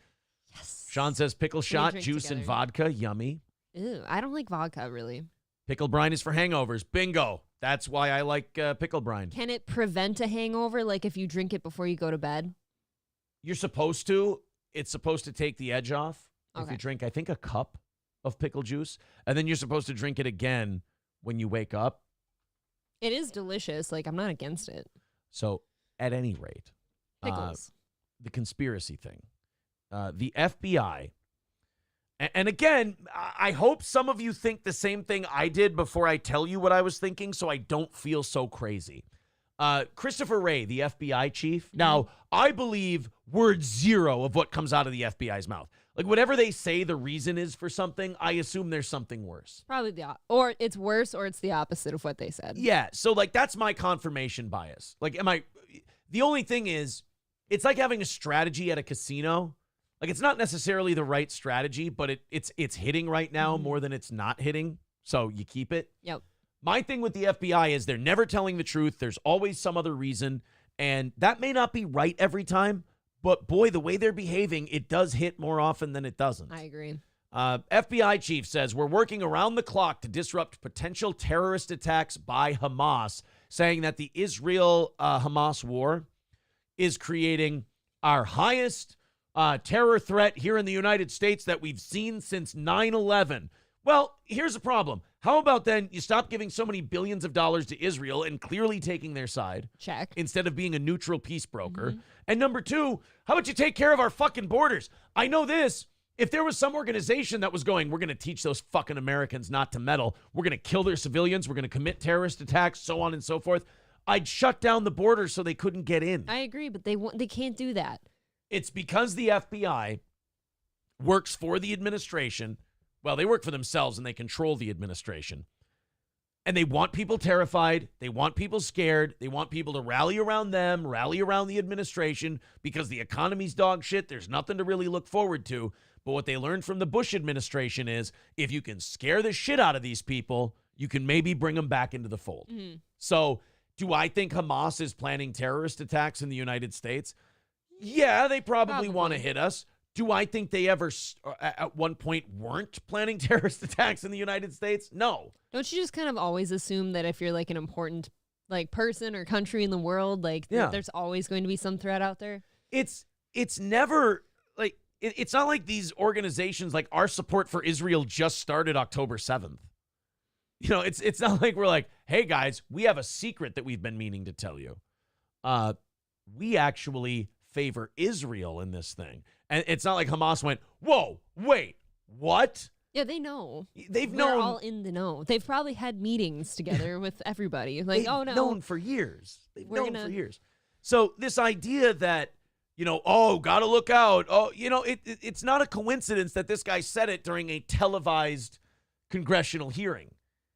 Yes. Sean says, pickle shot, drink juice, and together. vodka. Yummy. Ew, I don't like vodka, really. Pickle brine is for hangovers. Bingo. That's why I like pickle brine. Can it prevent a hangover, like if you drink it before you go to bed? You're supposed to. It's supposed to take the edge off. If Okay. you drink, I think, a cup of pickle juice, and then you're supposed to drink it again when you wake up. It is delicious. Like, I'm not against it. So, at any rate, Pickles. the conspiracy thing, the FBI, and again, I hope some of you think the same thing I did before I tell you what I was thinking, so I don't feel so crazy. Christopher Wray, the FBI chief. Now, I believe word zero of what comes out of the FBI's mouth. Like, whatever they say the reason is for something, I assume there's something worse. Probably or it's worse, or it's the opposite of what they said. Yeah, so, like, that's my confirmation bias. Like, the only thing is, it's like having a strategy at a casino. Like, it's not necessarily the right strategy, but it's hitting right now more than it's not hitting, so you keep it. Yep. My thing with the FBI is they're never telling the truth. There's always some other reason, and that may not be right every time, but boy, the way they're behaving, it does hit more often than it doesn't. I agree. FBI chief says, we're working around the clock to disrupt potential terrorist attacks by Hamas, saying that the Israel-Hamas war is creating our highest terror threat here in the United States that we've seen since 9/11. Well, here's the problem. How about then you stop giving so many billions of dollars to Israel and clearly taking their side? Check. Instead of being a neutral peace broker. And number two, how about you take care of our fucking borders? I know this. If there was some organization that was going, we're going to teach those fucking Americans not to meddle. We're going to kill their civilians. We're going to commit terrorist attacks, so on and so forth. I'd shut down the border so they couldn't get in. I agree, but they can't do that. It's because the FBI works for the administration. Well, they work for themselves and they control the administration. And they want people terrified. They want people scared. They want people to rally around them, rally around the administration because the economy's dog shit. There's nothing to really look forward to. But what they learned from the Bush administration is if you can scare the shit out of these people, you can maybe bring them back into the fold. So do I think Hamas is planning terrorist attacks in the United States? Yeah, they probably want to hit us. Do I think they ever at one point weren't planning terrorist attacks in the United States? No. Don't you just kind of always assume that if you're like an important like person or country in the world, like there's always going to be some threat out there? It's never like it's not like these organizations like our support for Israel just started October 7th. You know, it's not like we're like, hey guys, we have a secret that we've been meaning to tell you. We actually favor Israel in this thing. And it's not like Hamas went, whoa, wait, what? Yeah, they know. We're all in the know. They've probably had meetings together with everybody. Like, oh no. They've known for years. For years. So this idea that, you know, oh, gotta look out. Oh, you know, it's not a coincidence that this guy said it during a televised congressional hearing.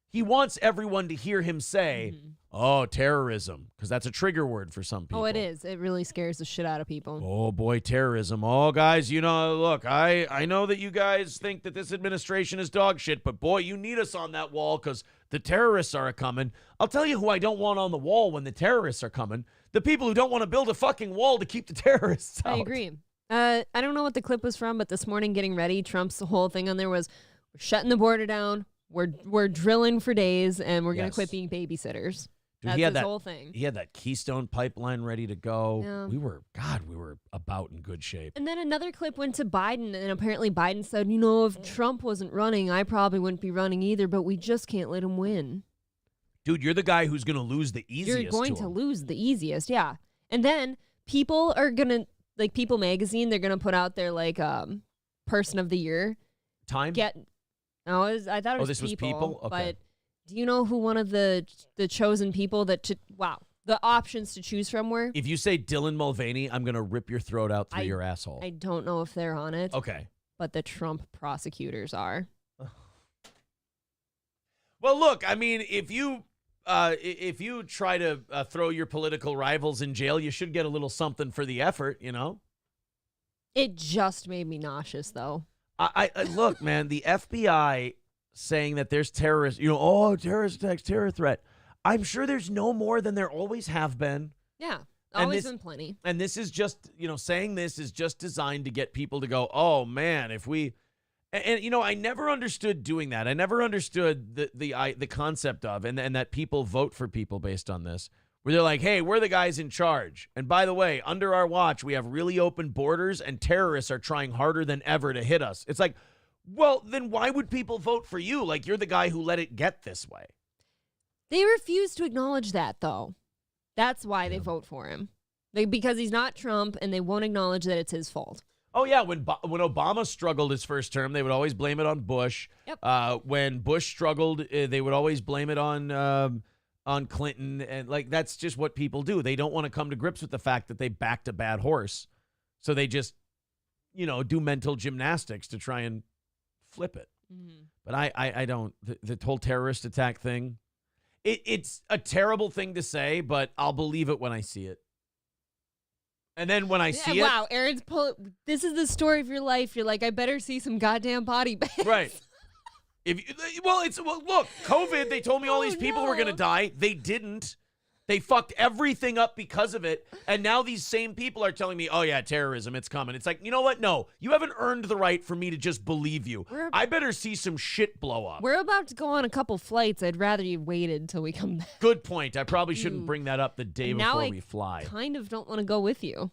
He wants everyone to hear him say, oh, terrorism, because that's a trigger word for some people. Oh, it is. It really scares the shit out of people. Oh, boy, terrorism. Oh, guys, you know, look, I know that you guys think that this administration is dog shit, but, boy, you need us on that wall because the terrorists are coming. I'll tell you who I don't want on the wall when the terrorists are coming. The people who don't want to build a fucking wall to keep the terrorists out. I agree. I don't know what the clip was from, but this morning getting ready, Trump's whole thing on there was, we're shutting the border down. We're drilling for days, and we're going to quit being babysitters. Dude, That's his whole thing. He had that Keystone pipeline ready to go. Yeah. We were about in good shape. And then another clip went to Biden, and apparently Biden said, you know, if Trump wasn't running, I probably wouldn't be running either, but we just can't let him win. Dude, you're the guy who's going to lose the easiest. You're going to lose the easiest, yeah. And then people are going to, like People Magazine, they're going to put out their, like, Person of the Year. Time? No, I thought it was this was people? Okay. But do you know who one of the chosen people the options to choose from were? If you say Dylan Mulvaney, I'm going to rip your throat out through your asshole. I don't know if they're on it. Okay. But the Trump prosecutors are. Well, look, I mean, if you try to throw your political rivals in jail, you should get a little something for the effort, you know? It just made me nauseous, though. I look, man, the FBI saying that there's terrorists, you know, oh, terrorist attacks, terror threat. I'm sure there's no more than there always have been. Yeah, always been plenty. And this is just, you know, saying this is just designed to get people to go, oh, man, if we, and you know, I never understood doing that. I never understood the concept of, and that people vote for people based on this. Where they're like, hey, we're the guys in charge. And by the way, under our watch, we have really open borders and terrorists are trying harder than ever to hit us. It's like, well, then why would people vote for you? Like, you're the guy who let it get this way. They refuse to acknowledge that, though. That's why they vote for him. Because he's not Trump, and they won't acknowledge that it's his fault. Oh, yeah. When Obama struggled his first term, they would always blame it on Bush. Yep. When Bush struggled, they would always blame it on Clinton, and like that's just what people do. They don't want to come to grips with the fact that they backed a bad horse, so they just, you know, do mental gymnastics to try and flip it. But I don't. The whole terrorist attack thing, it's a terrible thing to say, but I'll believe it when I see it. And then when I see it, wow, Aaron's this is the story of your life. You're like, I better see some goddamn body bags. Right. Look, COVID, they told me all these people were going to die. They didn't. They fucked everything up because of it. And now these same people are telling me, oh, yeah, terrorism, it's coming. It's like, you know what? No, you haven't earned the right for me to just believe you. I better see some shit blow up. We're about to go on a couple flights. I'd rather you waited till we come back. Good point. I probably shouldn't bring that up the day before we fly. I kind of don't want to go with you.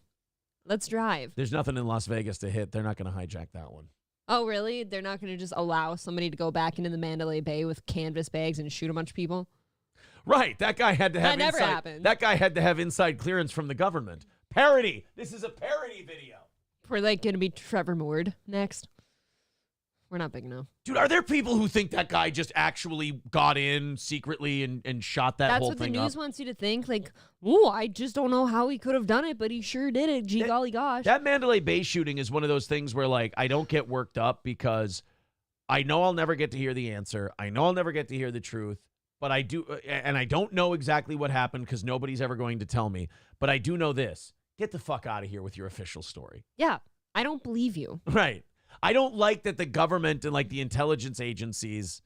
Let's drive. There's nothing in Las Vegas to hit. They're not going to hijack that one. Oh, really? They're not going to just allow somebody to go back into the Mandalay Bay with canvas bags and shoot a bunch of people? Right. That guy had to have That never happened. That guy had to have inside clearance from the government. Parody. This is a parody video. We're like going to be Trevor Moored next. We're not big enough. Dude, are there people who think that guy just actually got in secretly and shot that whole thing up? That's what the news wants you to think. Like, ooh, I just don't know how he could have done it, but he sure did it. Gee golly gosh. That Mandalay Bay shooting is one of those things where, like, I don't get worked up because I know I'll never get to hear the answer. I know I'll never get to hear the truth. But I do, and I don't know exactly what happened because nobody's ever going to tell me. But I do know this. Get the fuck out of here with your official story. Yeah, I don't believe you. Right. I don't like that the government and, like, the intelligence agencies,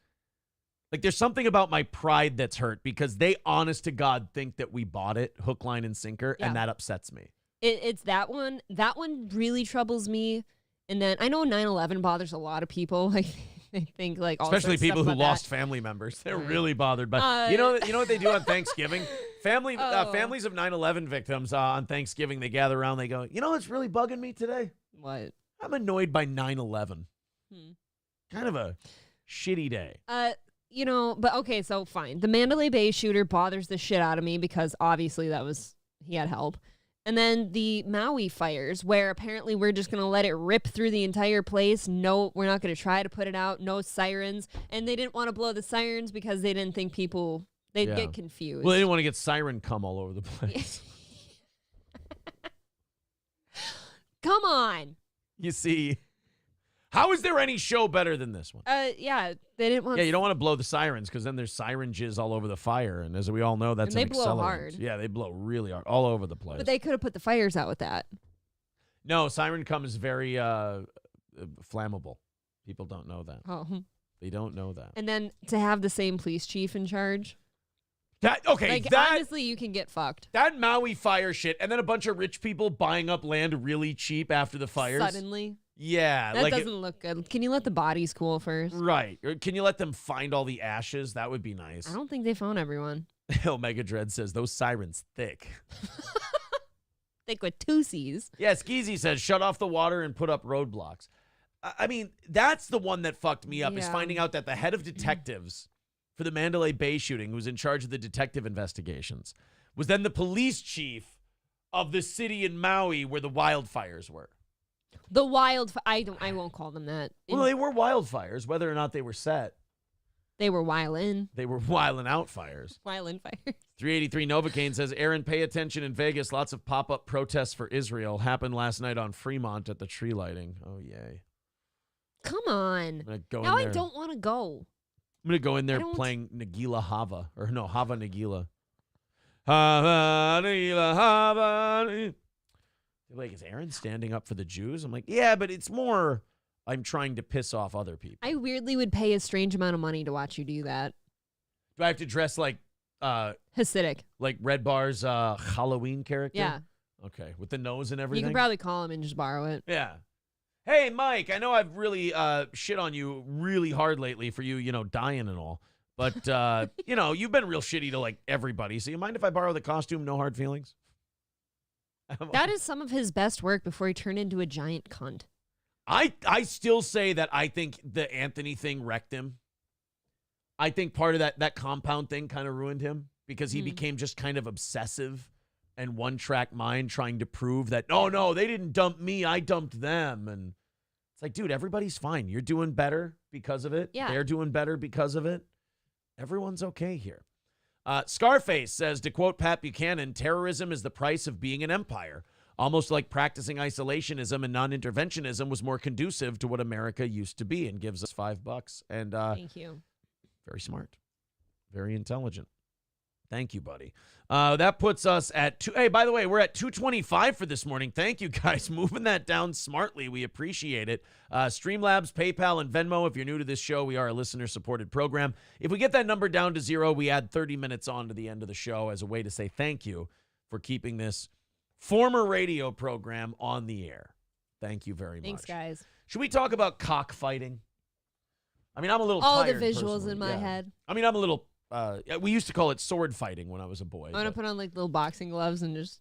like, there's something about my pride that's hurt because they, honest to God, think that we bought it, hook, line, and sinker, and that upsets me. It's that one. That one really troubles me. And then I know 9/11 bothers a lot of people. Like, I think, like, all especially sorts of people stuff who about lost that. family members. They're Right. really bothered. But you know what they do on Thanksgiving? Families of 9/11 victims on Thanksgiving, they gather around. They go, you know what's really bugging me today? What? I'm annoyed by 9/11. Kind of a shitty day. You know, but okay, so fine. The Mandalay Bay shooter bothers the shit out of me because obviously he had help. And then the Maui fires, where apparently we're just going to let it rip through the entire place. No, we're not going to try to put it out. No sirens. And they didn't want to blow the sirens because they didn't think they'd get confused. Well, they didn't want to get siren cum all over the place. Come on. You see, how is there any show better than this one? Yeah, they didn't want. Yeah, you don't want to blow the sirens because then there's siren jizz all over the fire, and as we all know, that's And an they blow accelerant. hard. Yeah, they blow really hard, all over the place. But they could have put the fires out with that. No, siren cum is very flammable. People don't know that. Oh. They don't know that. And then to have the same police chief in charge. That honestly, you can get fucked. That Maui fire shit, and then a bunch of rich people buying up land really cheap after the fires. Suddenly. Yeah. That doesn't look good. Can you let the bodies cool first? Right. Or can you let them find all the ashes? That would be nice. I don't think they found everyone. Omega Dread says, those sirens thick. Thick with two C's. Yeah, Skeezy says, shut off the water and put up roadblocks. I mean, that's the one that fucked me up, is finding out that the head of detectives for the Mandalay Bay shooting, who's in charge of the detective investigations, was then the police chief of the city in Maui where the wildfires were. The I won't call them that. Well, they were wildfires, whether or not they were set. They were wildin'. They were wilding out fires. Wildin' fires. 383 Novocaine says, Aaron, pay attention in Vegas. Lots of pop-up protests for Israel happened last night on Fremont at the tree lighting. Oh, yay. Come on. I'm gonna go Now in there. I don't want to go. I'm going to go in there playing Nagila Hava. Or no, Hava Nagila. Hava Nagila Hava. Like, is Aaron standing up for the Jews? I'm like, yeah, but it's more I'm trying to piss off other people. I weirdly would pay a strange amount of money to watch you do that. Do I have to dress like Hasidic? Like Red Bar's Halloween character? Yeah. Okay, with the nose and everything? You can probably call him and just borrow it. Yeah. Hey, Mike, I know I've really shit on you really hard lately for you, dying and all. But, you've been real shitty to, like, everybody. So you mind if I borrow the costume? No hard feelings? That is some of his best work before he turned into a giant cunt. I still say that I think the Anthony thing wrecked him. I think part of that compound thing kind of ruined him because he became just kind of obsessive and one-track mind trying to prove that, no, they didn't dump me, I dumped them. And it's like, dude, everybody's fine. You're doing better because of it. Yeah. They're doing better because of it. Everyone's okay here. Scarface says, to quote Pat Buchanan, terrorism is the price of being an empire. Almost like practicing isolationism and non-interventionism was more conducive to what America used to be, and gives us $5. And thank you. Very smart. Very intelligent. Thank you, buddy. That puts us at Hey, by the way, we're at 225 for this morning. Thank you, guys. Moving that down smartly. We appreciate it. Streamlabs, PayPal, and Venmo. If you're new to this show, we are a listener-supported program. If we get that number down to 0, we add 30 minutes on to the end of the show as a way to say thank you for keeping this former radio program on the air. Thank you very much. Thanks, guys. Should we talk about cockfighting? I mean, I'm a little All tired, the visuals personally. in my head. I mean, I'm a little... we used to call it sword fighting when I was a boy. I'm going to put on like little boxing gloves and just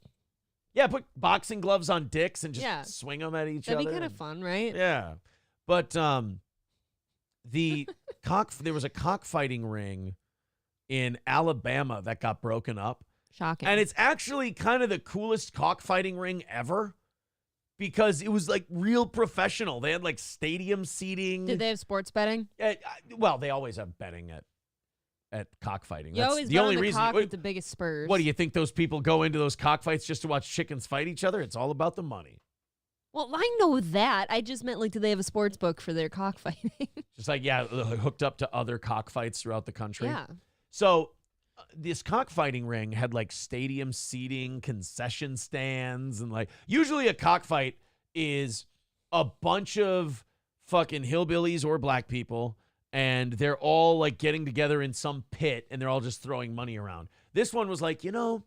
Yeah, put boxing gloves on dicks and just Yeah. swing them at each That'd other. be kind of fun, right? Yeah. But there was a cockfighting ring in Alabama that got broken up. Shocking. And it's actually kind of the coolest cockfighting ring ever because it was like real professional. They had like stadium seating. Did they have sports betting? Well, they always have betting at cockfighting. You That's always the bet only on the reason. cock with the biggest spurs. What do you think those people go into those cockfights just to watch chickens fight each other? It's all about the money. Well, I know that. I just meant, like, do they have a sports book for their cockfighting? Just like, yeah, hooked up to other cockfights throughout the country. Yeah. So this cockfighting ring had like stadium seating, concession stands, and like usually a cockfight is a bunch of fucking hillbillies or black people, and they're all like getting together in some pit and they're all just throwing money around. This one was like, I love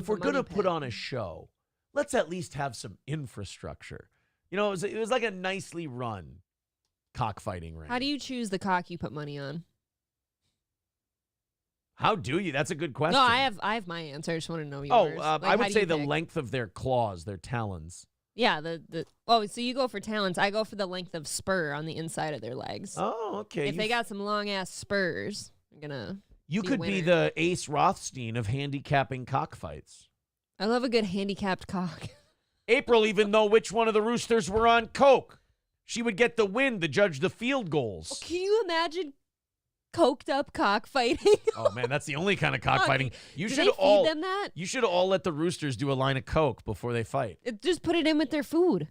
if we're the going to money put pit. on a show, let's at least have some infrastructure. It was like a nicely run cockfighting ring. How do you choose the cock you put money on? How do you? That's a good question. No, I have my answer. I just want to know Oh, yours. I Like, how would do say you the pick? length of their claws, their talons. Yeah, so you go for talons. I go for the length of spur on the inside of their legs. Oh, okay. If they got some long ass spurs, I'm gonna. You be a could be winner. the Ace Rothstein of handicapping cockfights. I love a good handicapped cock. April even know which one of the roosters were on coke. She would get the win to judge the field goals. Can you imagine coked up cockfighting? Oh man, that's the only kind of cockfighting. You Do should they all feed them that? You should all let the roosters do a line of coke before they fight. Just put it in with their food.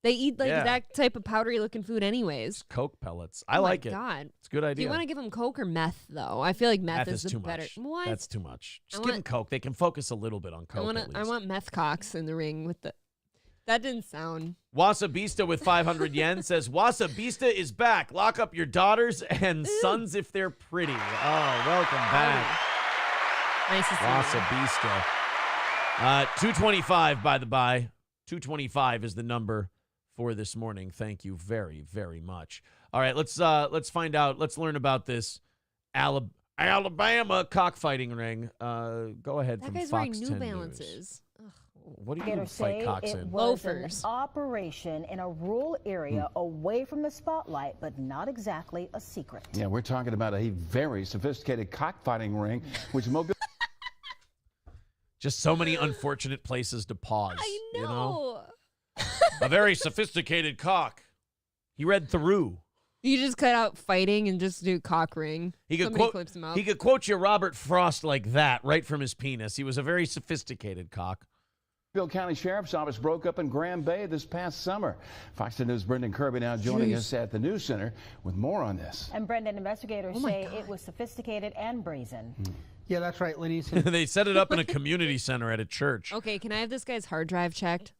They eat like Yeah. that type of powdery looking food anyways. Coke pellets. I Oh like my it. God. It's a good Do idea. you want to give them coke or meth though? I feel like meth, Meth is the too better. much. What? That's too much. Just I give them want- coke. They can focus a little bit on coke. I want meth cocks in the ring with the. That didn't sound. Wasabista with 500 yen says, Wasabista is back. Lock up your daughters and sons if they're pretty. Oh, welcome back. Nice to see you. Wasabista. 225, by the by. 225 is the number for this morning. Thank you very, very much. All right, let's find out. Let's learn about this Alabama cockfighting ring. Go ahead That from guy's Fox wearing New 10 News. Balances. Ugh. What do you Investigators fight say cocks it in? was Loafers. an operation in a rural area away from the spotlight, but not exactly a secret. Yeah, we're talking about a very sophisticated cockfighting ring, which Mobil. Just so many unfortunate places to pause. I know. You know? A very sophisticated cock. He read through. You just cut out fighting and just do cock ring. He could Somebody quote. clips him out. He could quote you Robert Frost like that, right from his penis. He was a very sophisticated cock. Mobile County Sheriff's Office broke up in Grand Bay this past summer. Fox 10 News' Brendan Kirby now joining us at the News Center with more on this. And Brendan, investigators Oh my say God. it was sophisticated and brazen. Yeah, that's right, Lenny. They set it up in a community center at a church. Okay, can I have this guy's hard drive checked?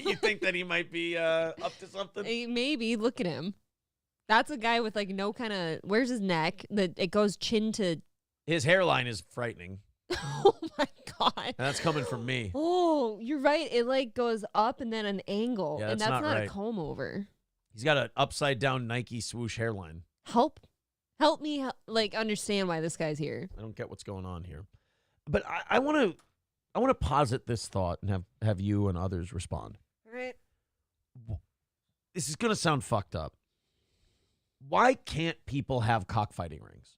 You think that he might be up to something? Maybe. Look at him. That's a guy with like no kind of. Where's his neck? It goes chin to. His hairline is frightening. Oh my God. And that's coming from me. Oh, you're right. It like goes up and then an angle, Yeah, and that's that's not not right. a comb over. He's got an upside down Nike swoosh hairline. Help me like understand why this guy's here. I don't get what's going on here. But I want to posit this thought and have you and others respond. All right. This is going to sound fucked up. Why can't people have cockfighting rings?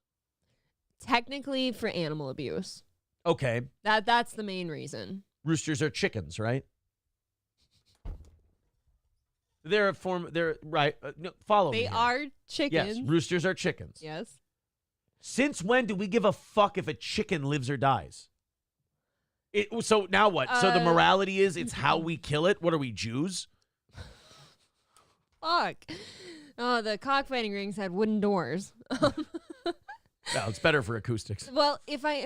Technically for animal abuse. Okay, That's the main reason. roosters are chickens, right? They're a form. They're right. No, follow me. They here. are chickens. Yes, roosters are chickens. Yes. Since when do we give a fuck if a chicken lives or dies? So now what? So the morality is it's how we kill it? What are we, Jews? Fuck. Oh, the cockfighting rings had wooden doors. Well, it's better for acoustics. Well, if I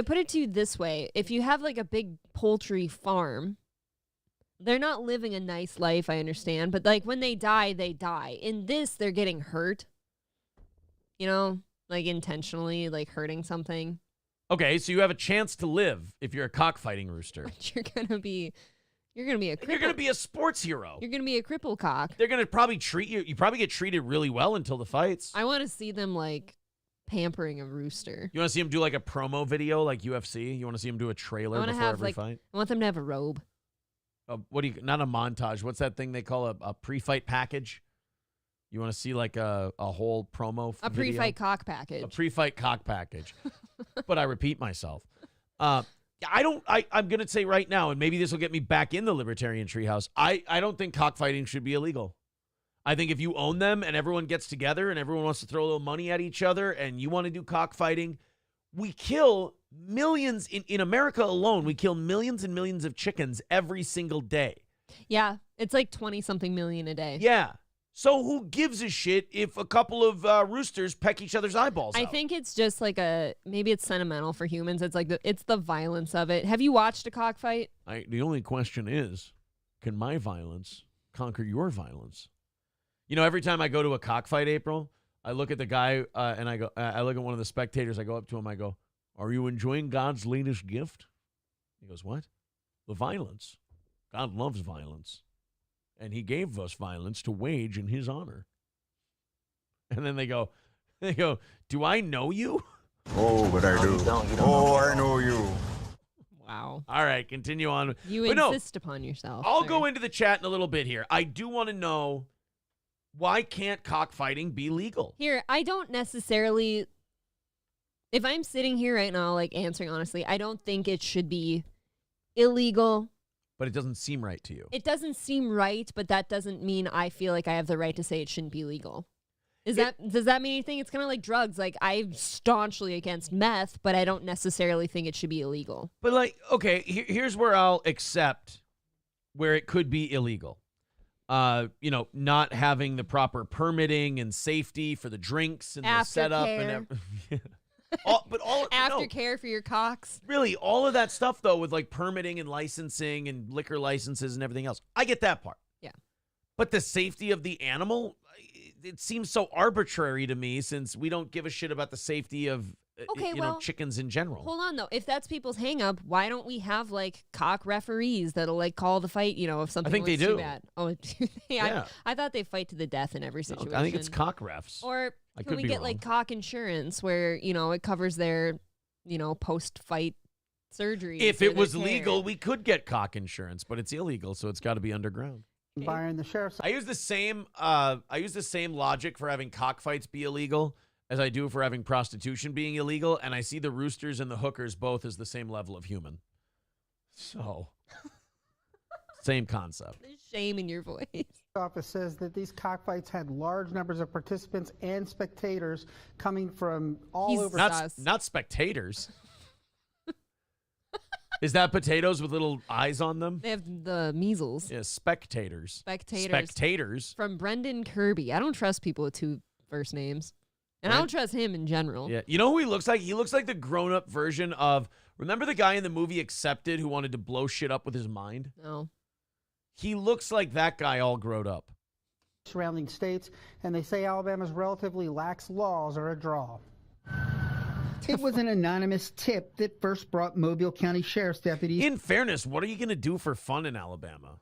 put it to you this way, if you have like a big poultry farm, they're not living a nice life, I understand, but like when they die, they die. In this, they're getting hurt. You know, like intentionally, like hurting something. Okay, so you have a chance to live if you're a cockfighting rooster. But you're gonna be a And you're cripple. going to be a sports hero. You're gonna be a cripple cock. They're going to probably treat you. You probably get treated really well until the fights. I want to see them like pampering a rooster. You want to see him do like a promo video like UFC? You want to see him do a trailer before every fight? I want them to have a robe. What do you? Not a montage. What's that thing they call a pre-fight package? You want to see like a whole promo? A video? pre-fight cock package. A pre-fight cock package. But I repeat myself. I'm gonna say right now, and maybe this will get me back in the libertarian treehouse. I don't think cockfighting should be illegal. I think if you own them and everyone gets together and everyone wants to throw a little money at each other and you want to do cockfighting, we kill millions in America alone. We kill millions and millions of chickens every single day. Yeah, it's like 20-something million a day. Yeah. So who gives a shit if a couple of roosters peck each other's eyeballs out? I think it's just like maybe it's sentimental for humans. It's like it's the violence of it. Have you watched a cockfight? The only question is, can my violence conquer your violence? You know, every time I go to a cockfight, April, I look at the guy and I look at one of the spectators. I go up to him. I go, "Are you enjoying God's latest gift?" He goes, "What?" "The violence. God loves violence. And he gave us violence to wage in his honor." And then they go, "Do I know you?" Oh, but I do. Oh, I know you. Wow. All right, continue on. You insist upon yourself. I'll go into the chat in a little bit here. I do want to know, why can't cockfighting be legal? Here, I don't necessarily, if I'm sitting here right now, like answering honestly, I don't think it should be illegal. But it doesn't seem right to you. It doesn't seem right, but that doesn't mean I feel like I have the right to say it shouldn't be legal. Does that mean anything? It's kind of like drugs. Like, I'm staunchly against meth, but I don't necessarily think it should be illegal. But like, okay, here's where I'll accept where it could be illegal. Not having the proper permitting and safety for the drinks and the setup and everything. Aftercare for your cocks. Really, all of that stuff though, with like permitting and licensing and liquor licenses and everything else, I get that part. Yeah. But the safety of the animal, it seems so arbitrary to me, since we don't give a shit about the safety of chickens in general. Hold on though. If that's people's hang up, why don't we have like cock referees that'll like call the fight, if something I think they do. too bad. Oh, do they? Yeah. I thought they fight to the death in every situation. I think it's cock refs. Or I can could we be get wrong. like cock insurance where, it covers their, post-fight surgery. If it was legal, we could get cock insurance, but it's illegal, so it's got to be underground. Byron, the sheriff's. I use the same logic for having cockfights be illegal as I do for having prostitution being illegal, and I see the roosters and the hookers both as the same level of human. So, same concept. There's shame in your voice. Office says that these cockfights had large numbers of participants and spectators coming from all over. Not spectators. Is that potatoes with little eyes on them? They have the measles. Yeah, spectators. Spectators. From Brendan Kirby. I don't trust people with two first names. And I don't trust him in general. Yeah. You know who he looks like? He looks like the grown-up version of, remember the guy in the movie Accepted who wanted to blow shit up with his mind? No. He looks like that guy all grown up. Surrounding states, and they say Alabama's relatively lax laws are a draw. It was an anonymous tip that first brought Mobile County Sheriff's deputies. In fairness, what are you going to do for fun in Alabama?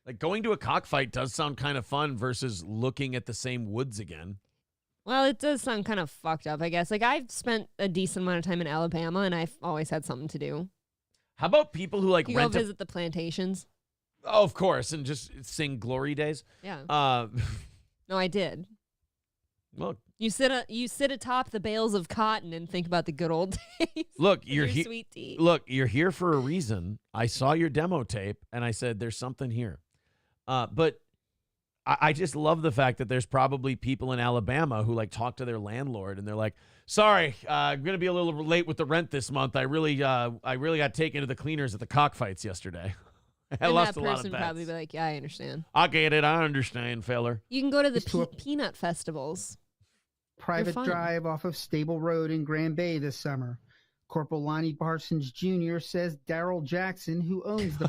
Like, going to a cockfight does sound kind of fun versus looking at the same woods again. Well, it does sound kind of fucked up, I guess. Like, I've spent a decent amount of time in Alabama, and I've always had something to do. How about people who, like, you rent go visit the plantations? Oh, of course, and just sing Glory Days? Yeah. No, I did. Look. You sit atop the bales of cotton and think about the good old days. Look, you're sweet tea. Look, you're here for a reason. I saw your demo tape, and I said, there's something here. But I just love the fact that there's probably people in Alabama who like talk to their landlord and they're like, sorry, I'm going to be a little late with the rent this month. I really got taken to the cleaners at the cockfights yesterday. I lost a lot of bets. That person probably be like, yeah, I understand. I get it. I understand, feller. You can go to the peanut festivals. Private drive off of Stable Road in Grand Bay this summer. Corporal Lonnie Parsons Jr. says Daryl Jackson, who owns the...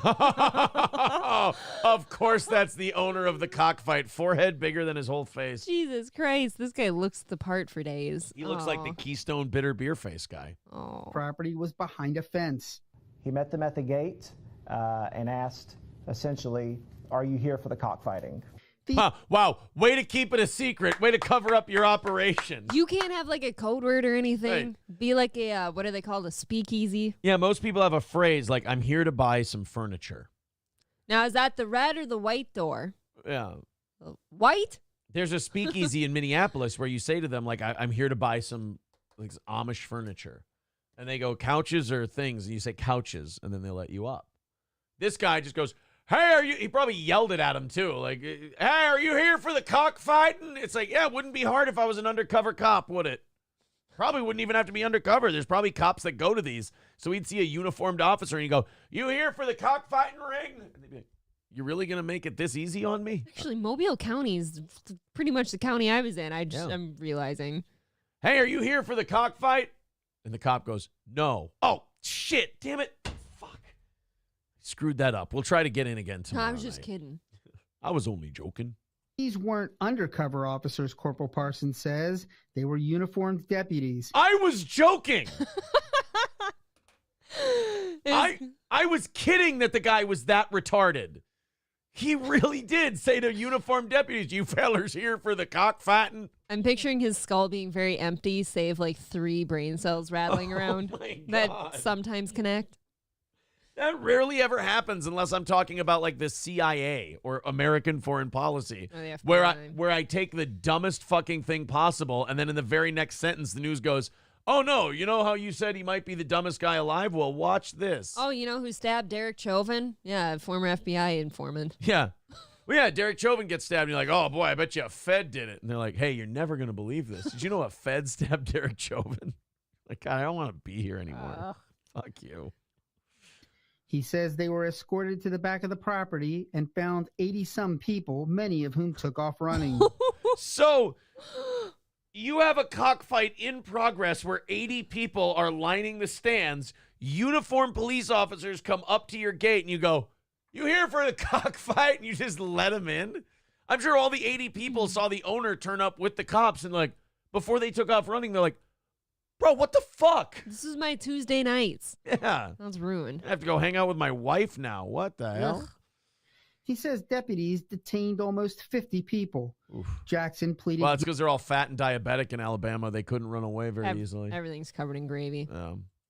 Of course, that's the owner of the cockfight. Forehead bigger than his whole face. Jesus Christ, this guy looks the part for days. He looks like the Keystone Bitter Beer face guy. Oh. Property was behind a fence. He met them at the gate and asked, essentially, are you here for the cockfighting? Wow, way to keep it a secret. Way to cover up your operation. You can't have like a code word or anything. Be like a, what are they called? A speakeasy. Yeah, most people have a phrase like, I'm here to buy some furniture. Now, is that the red or the white door? Yeah. White? There's a speakeasy in Minneapolis where you say to them, like, I'm here to buy some like Amish furniture. And they go, couches or things? And you say, couches. And then they let you up. This guy just goes, hey, are you? He probably yelled it at him, too. Like, hey, are you here for the cockfighting? It's like, yeah, it wouldn't be hard if I was an undercover cop, would it? Probably wouldn't even have to be undercover. There's probably cops that go to these. So he'd see a uniformed officer and he'd go, you here for the cockfighting ring? And they'd be like, you really going to make it this easy on me? Actually, Mobile County is pretty much the county I was in. I'm realizing. Hey, are you here for the cockfight? And the cop goes, no. Oh, shit. Damn it. Screwed that up. We'll try to get in again tomorrow. I was just kidding. I was only joking. These weren't undercover officers, Corporal Parsons says. They were uniformed deputies. I was joking. I was kidding that the guy was that retarded. He really did say to uniformed deputies, you fellers here for the cockfighting? I'm picturing his skull being very empty, save like 3 brain cells rattling around that sometimes connect. That rarely ever happens unless I'm talking about like the CIA or American foreign policy, where I take the dumbest fucking thing possible, and then in the very next sentence, the news goes, oh no, you know how you said he might be the dumbest guy alive? Well, watch this. Oh, you know who stabbed Derek Chauvin? Yeah, former FBI informant. Yeah. Well, yeah, Derek Chauvin gets stabbed, and you're like, oh boy, I bet you a Fed did it. And they're like, hey, you're never going to believe this. Did you know a Fed stabbed Derek Chauvin? Like, God, I don't want to be here anymore. Fuck you. He says they were escorted to the back of the property and found 80-some people, many of whom took off running. So you have a cockfight in progress where 80 people are lining the stands. Uniformed police officers come up to your gate and you go, you here for the cockfight? And you just let them in. I'm sure all the 80 people saw the owner turn up with the cops and like, before they took off running, they're like, bro, what the fuck? This is my Tuesday nights. Yeah. That's ruined. I have to go hang out with my wife now. What the hell? He says deputies detained almost 50 people. Oof. Jackson pleaded. Well, it's because they're all fat and diabetic in Alabama. They couldn't run away very easily. Everything's covered in gravy.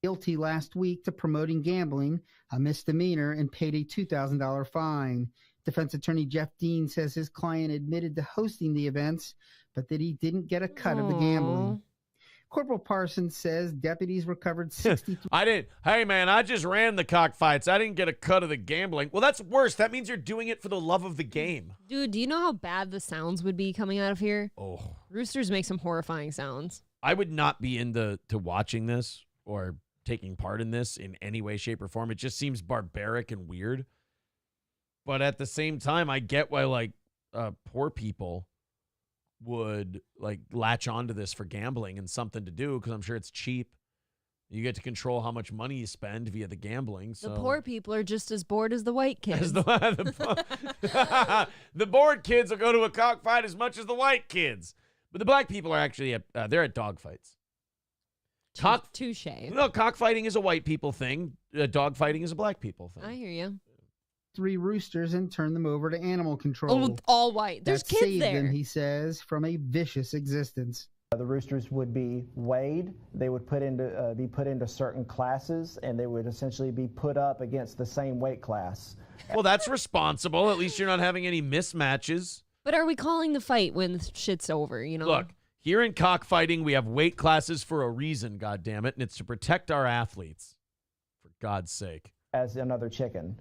Guilty last week to promoting gambling, a misdemeanor, and paid a $2,000 fine. Defense attorney Jeff Dean says his client admitted to hosting the events, but that he didn't get a cut of the gambling. Corporal Parsons says deputies recovered 63. I didn't. Hey, man, I just ran the cockfights. I didn't get a cut of the gambling. Well, that's worse. That means you're doing it for the love of the game. Dude, do you know how bad the sounds would be coming out of here? Oh. Roosters make some horrifying sounds. I would not be into watching this or taking part in this in any way, shape, or form. It just seems barbaric and weird. But at the same time, I get why, like, poor people would like latch onto this for gambling and something to do because I'm sure it's cheap. You get to control how much money you spend via the gambling. So the poor people are just as bored as the white kids. The bored kids will go to a cockfight as much as the white kids. But the black people are actually they're at dogfights. Touche. No, cockfighting is a white people thing. Dogfighting is a black people thing. I hear you. 3 roosters and turned them over to animal control. Oh, all white. There's that kids saved there. them, he says, from a vicious existence. The roosters would be weighed. They would be put into certain classes, and they would essentially be put up against the same weight class. Well, that's responsible. At least you're not having any mismatches. But are we calling the fight when the shit's over? You know. Look, here in cockfighting, we have weight classes for a reason. God damn it, and it's to protect our athletes. For God's sake. As another chicken.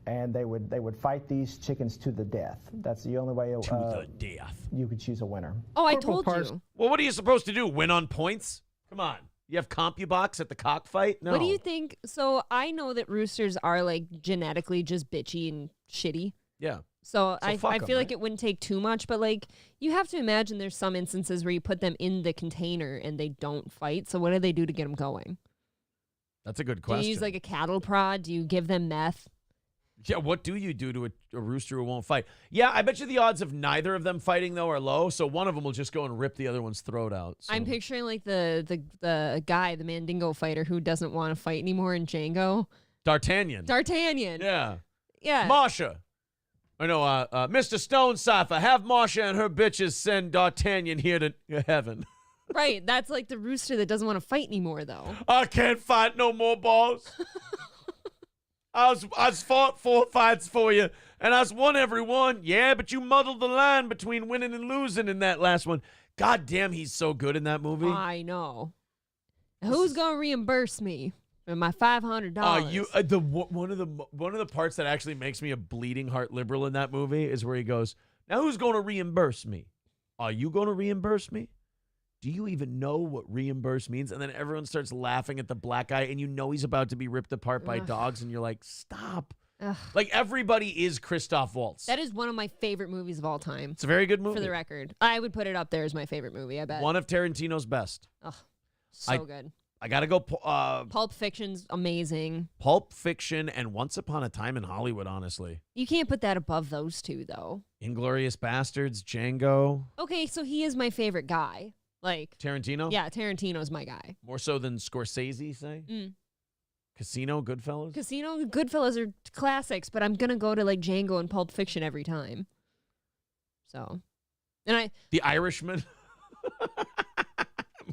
And they would fight these chickens to the death. That's the only way to the death. You could choose a winner. Oh, I told you. Well, what are you supposed to do? Win on points? Come on. You have CompuBox at the cockfight? No. What do you think? So I know that roosters are like genetically just bitchy and shitty. Yeah. So I feel them, like right? it wouldn't take too much, but like you have to imagine there's some instances where you put them in the container and they don't fight. So what do they do to get them going? That's a good question. Do you use like a cattle prod? Do you give them meth? Yeah, what do you do to a rooster who won't fight? Yeah, I bet you the odds of neither of them fighting, though, are low. So one of them will just go and rip the other one's throat out. So. I'm picturing like the guy, the Mandingo fighter who doesn't want to fight anymore in Django. D'Artagnan. D'Artagnan. Yeah. Yeah. Masha. I know, Mr. Stone Cipher, have Marcia and her bitches send D'Artagnan here to heaven. Right. That's like the rooster that doesn't want to fight anymore, though. I can't fight no more, boss. I fought 4 fights for you, and I won every one. Yeah, but you muddled the line between winning and losing in that last one. God damn, he's so good in that movie. I know. Who's gonna reimburse me for my $500? One of the parts that actually makes me a bleeding heart liberal in that movie is where he goes, "Now who's going to reimburse me? Are you going to reimburse me? Do you even know what reimburse means?" And then everyone starts laughing at the black guy, and you know he's about to be ripped apart by dogs, and you're like, stop. Ugh. Like, everybody is Christoph Waltz. That is one of my favorite movies of all time. It's a very good movie. For the record. I would put it up there as my favorite movie, I bet. One of Tarantino's best. Ugh, so good. I got to go. Pulp Fiction's amazing. Pulp Fiction and Once Upon a Time in Hollywood, honestly. You can't put that above those two, though. Inglourious Bastards, Django. Okay, so he is my favorite guy. Like Tarantino? Yeah, Tarantino's my guy. More so than Scorsese, say? Casino, Goodfellas? Casino, Goodfellas are classics, but I'm going to go to like Django and Pulp Fiction every time. So, and The Irishman?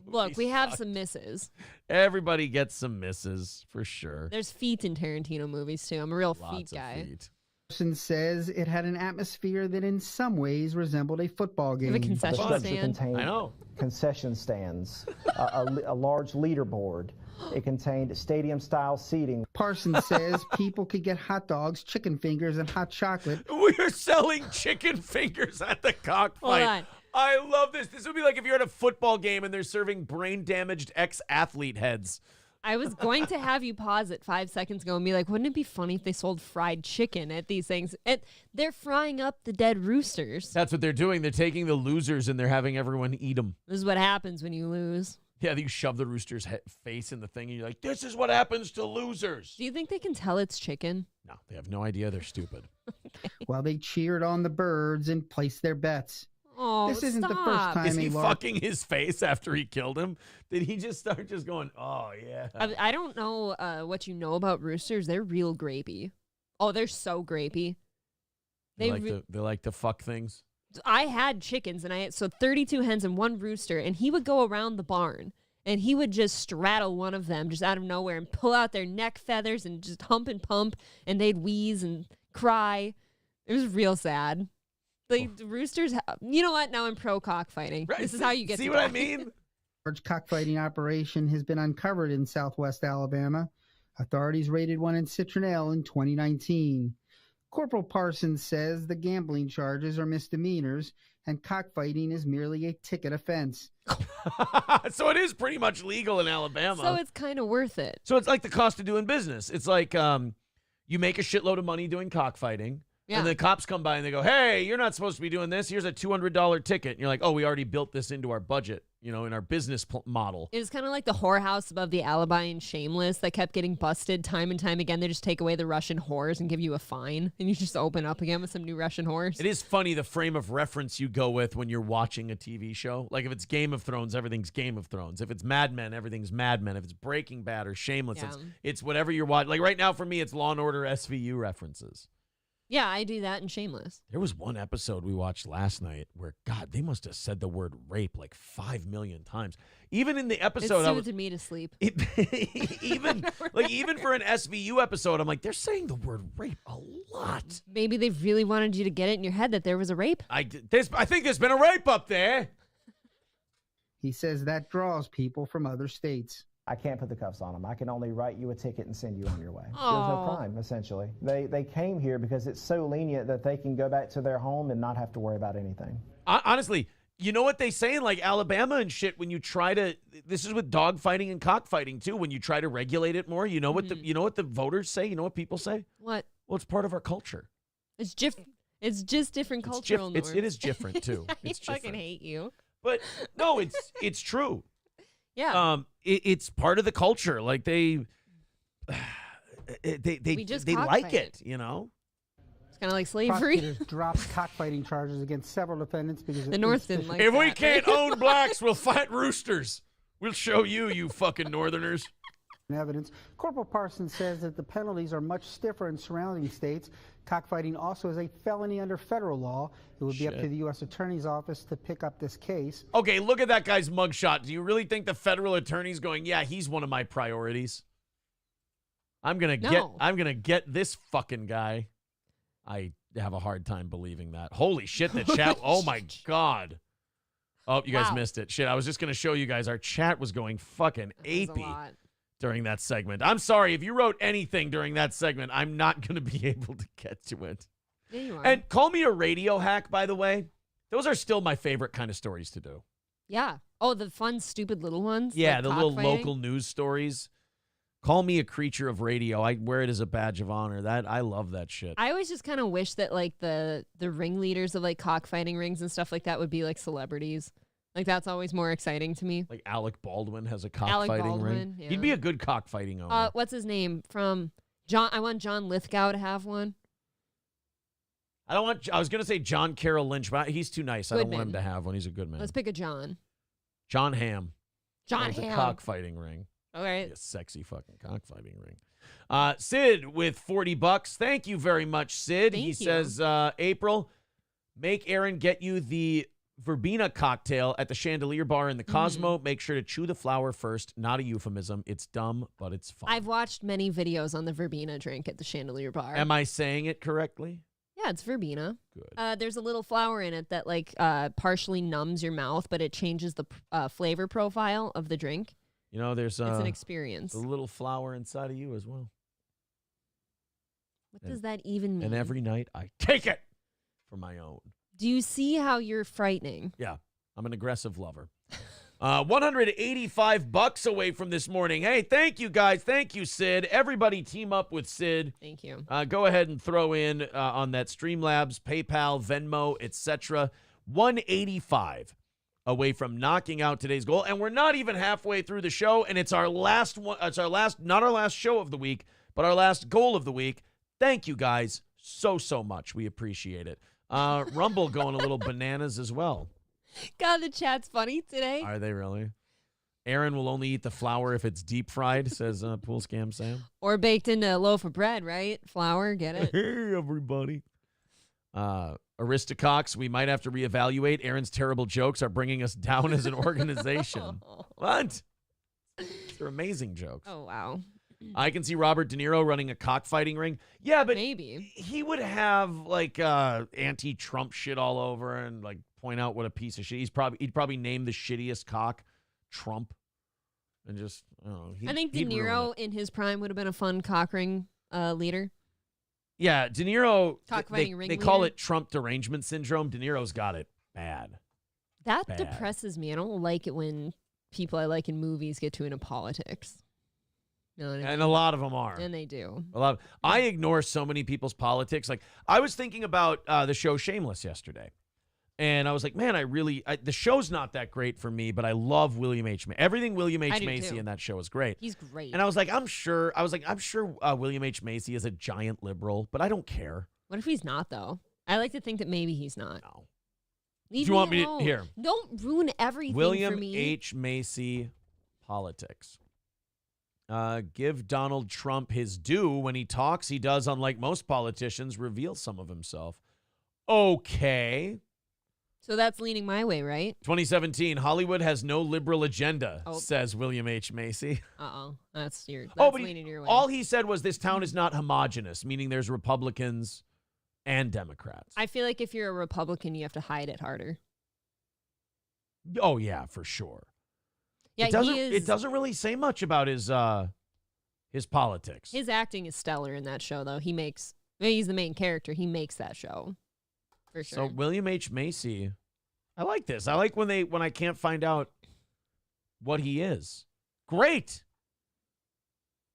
Look, we have some misses. Everybody gets some misses, for sure. There's feet in Tarantino movies, too. I'm a real Lots feet guy. of feet. Person says it had an atmosphere that in some ways resembled a football game. Have a concession The stand. structure contained I know. concession stands, a large leaderboard. It contained stadium-style seating. Parsons says people could get hot dogs, chicken fingers, and hot chocolate. We're selling chicken fingers at the cockfight. Hold on. I love this. This would be like if you're at a football game and they're serving brain-damaged ex-athlete heads. I was going to have you pause it 5 seconds ago and be like, wouldn't it be funny if they sold fried chicken at these things? They're frying up the dead roosters. That's what they're doing. They're taking the losers and they're having everyone eat them. This is what happens when you lose. Yeah, you shove the rooster's face in the thing and you're like, this is what happens to losers. Do you think they can tell it's chicken? No, they have no idea. They're stupid. Okay. While they cheered on the birds and placed their bets. Oh, This isn't the first stop. time Is he a large fucking his face after he killed him? Did he just start just going, oh, yeah. I don't know what you know about roosters. They're real grapey. Oh, they're so grapey. They like to fuck things. I had chickens, and I had 32 hens and 1 rooster, and he would go around the barn, and he would just straddle one of them just out of nowhere and pull out their neck feathers and just hump and pump, and they'd wheeze and cry. It was real sad. Like, the roosters, you know what? Now I'm pro cockfighting. Right. This is how you get See to what I die. mean? large cockfighting operation has been uncovered in southwest Alabama. Authorities raided one in Citronelle in 2019. Corporal Parsons says the gambling charges are misdemeanors and cockfighting is merely a ticket offense. So it is pretty much legal in Alabama. So it's kind of worth it. So it's like the cost of doing business. It's like you make a shitload of money doing cockfighting. Yeah. And the cops come by and they go, hey, you're not supposed to be doing this. Here's a $200 ticket. And you're like, oh, we already built this into our budget, in our business model. It was kind of like the whorehouse above the Alibi and Shameless that kept getting busted time and time again. They just take away the Russian whores and give you a fine, and you just open up again with some new Russian whores. It is funny the frame of reference you go with when you're watching a TV show. Like if it's Game of Thrones, everything's Game of Thrones. If it's Mad Men, everything's Mad Men. If it's Breaking Bad or Shameless, Yeah. it's whatever you're watching. Like right now for me, it's Law & Order SVU references. Yeah, I do that in Shameless. There was one episode we watched last night where, God, they must have said the word rape like 5 million times. Even in the episode, It soothed me to sleep. even for an SVU episode, I'm like, they're saying the word rape a lot. Maybe they really wanted you to get it in your head that there was a rape. I think there's been a rape up there. He says that draws people from other states. I can't put the cuffs on them. I can only write you a ticket and send you on your way. There's Aw. no crime, essentially. They came here because it's so lenient that they can go back to their home and not have to worry about anything. Honestly, you know what they say in like Alabama and shit when you try to, this is with dog fighting and cockfighting too, when you try to regulate it more, you know what the voters say? You know what people say? What? Well, it's part of our culture. It's just different cultural norms. It is different too. I It's fucking different. hate you. But no, it's true. Yeah. It's part of the culture. Like they just like cockfight. it, you know. It's kind of like slavery. Prosecutors dropped cockfighting charges against several defendants because of The North didn't like If we that. can't own blacks, we'll fight roosters. We'll show you, you fucking Northerners. evidence. Corporal Parsons says that the penalties are much stiffer in surrounding states. Cockfighting also is a felony under federal law. It would be up to the U.S. Attorney's Office to pick up this case. Okay, look at that guy's mugshot. Do you really think the federal attorney's going, yeah, he's one of my priorities? I'm gonna get this fucking guy. I have a hard time believing that. Holy shit, the chat. Oh my God. Oh, you guys missed it. Shit, I was just gonna show you guys. Our chat was going fucking apey during that segment. I'm sorry if you wrote anything during that segment. I'm not gonna be able to get to it. Yeah, you are. And call me a radio hack, by the way. Those are still my favorite kind of stories to do. Yeah. Oh, the fun, stupid little ones. Yeah, like the little cockfighting. local news stories. Call me a creature of radio. I wear it as a badge of honor. I love that shit. I always just kind of wish that like the ringleaders of like cockfighting rings and stuff like that would be like celebrities. Like that's always more exciting to me. Like Alec Baldwin has a cockfighting ring. Yeah. He'd be a good cockfighting owner. What's his name from John? I want John Lithgow to have one. I was gonna say John Carroll Lynch, but he's too nice. Goodman. I don't want him to have one. He's a good man. Let's pick a John. John Hamm. John Has Hamm. a cockfighting ring. All right. A sexy fucking cockfighting ring. Sid with $40. Thank you very much, Sid. Thank he you. says, April, make Aaron get you the verbena cocktail at the Chandelier Bar in the Cosmo. Make sure to chew the flower first. Not a euphemism. It's dumb, but it's fun. I've watched many videos on the verbena drink at the Chandelier Bar. Am I saying it correctly? Yeah, it's verbena. Good. There's a little flower in it that like partially numbs your mouth, but it changes the flavor profile of the drink. You know, there's it's an experience. a little flower inside of you as well. What does that even mean? And every night I take it for my own. Do you see how you're frightening? Yeah, I'm an aggressive lover. $185 away from this morning. Hey, thank you guys. Thank you, Sid. Everybody team up with Sid. Thank you. Go ahead and throw in on that Streamlabs, PayPal, Venmo, etc. 185 away from knocking out today's goal. And we're not even halfway through the show, and it's our last one. It's not our last show of the week, but our last goal of the week. Thank you guys so much. We appreciate it. Rumble going a little bananas as well. God, the chat's funny today. Are they really? Aaron will only eat the flour if it's deep fried, says Pool Scam Sam. Or baked into a loaf of bread, right? Flour, get it? Hey, everybody. Aristocox, we might have to reevaluate. Aaron's terrible jokes are bringing us down as an organization. What? They're amazing jokes. Oh, wow. I can see Robert De Niro running a cockfighting ring. Yeah, but maybe he would have like anti-Trump shit all over and like point out what a piece of shit. He'd probably name the shittiest cock Trump, and just I don't know. I think De Niro in his prime would have been a fun cock ring leader. Yeah, De Niro. Cockfighting they ringleader. call it Trump derangement syndrome. De Niro's got it bad. That Bad. depresses me. I don't like it when people I like in movies get too into politics. No, And a lot of them are. And they do. I ignore so many people's politics. Like I was thinking about the show Shameless yesterday, and I was like, man, the show's not that great for me, but I love William H. Macy. Everything William H. Macy in that show is great. He's great. And I was like, I'm sure William H. Macy is a giant liberal, but I don't care. What if he's not though? I like to think that maybe he's not. No. Leave Do you want me me to alone. here? Don't ruin everything William for me. H. Macy politics. Give Donald Trump his due. When he talks, he does, unlike most politicians, reveal some of himself. Okay. So that's leaning my way, right? 2017, Hollywood has no liberal agenda, says William H. Macy. Uh-oh. That's but leaning your way. all he said was this town is not homogenous, meaning there's Republicans and Democrats. I feel like if you're a Republican, you have to hide it harder. Oh, yeah, for sure. Yeah, it doesn't really say much about his politics. His acting is stellar in that show, though. He's the main character. He makes that show. For sure. So William H. Macy, I like this. I like when I can't find out what he is. Great.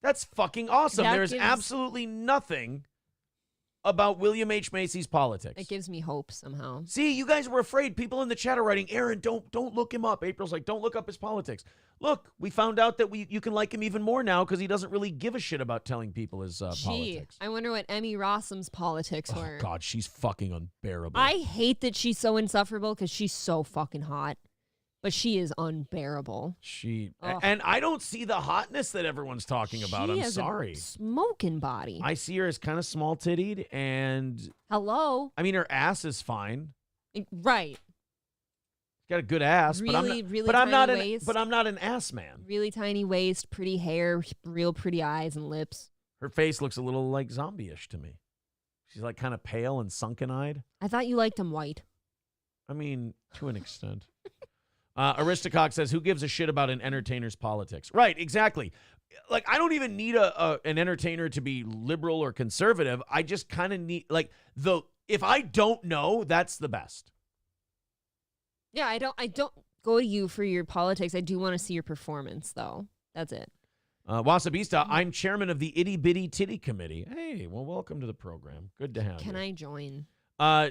That's fucking awesome. There's absolutely nothing about William H. Macy's politics. It gives me hope somehow. See, you guys were afraid. People in the chat are writing, Aaron, don't look him up. April's like, don't look up his politics. Look, we found out that you can like him even more now because he doesn't really give a shit about telling people his politics. I wonder what Emmy Rossum's politics were. Oh, God, she's fucking unbearable. I hate that she's so insufferable because she's so fucking hot. But she is unbearable. And I don't see the hotness that everyone's talking about. I'm sorry. A smoking body. I see her as kind of small tittied, and hello. I mean, her ass is fine. Right. She's got a good ass, really, but I'm not waist, but I'm not an ass man. Really tiny waist, pretty hair, real pretty eyes and lips. Her face looks a little like zombie-ish to me. She's like kind of pale and sunken-eyed. I thought you liked him white. I mean, to an extent. Aristocock says, who gives a shit about an entertainer's politics? Right, exactly. Like, I don't even need an entertainer to be liberal or conservative. I just kind of need, if I don't know, that's the best. Yeah, I don't go to you for your politics. I do want to see your performance, though. That's it. Wasabista, I'm chairman of the Itty Bitty Titty Committee. Hey, well, welcome to the program. Good to have you. Can I join?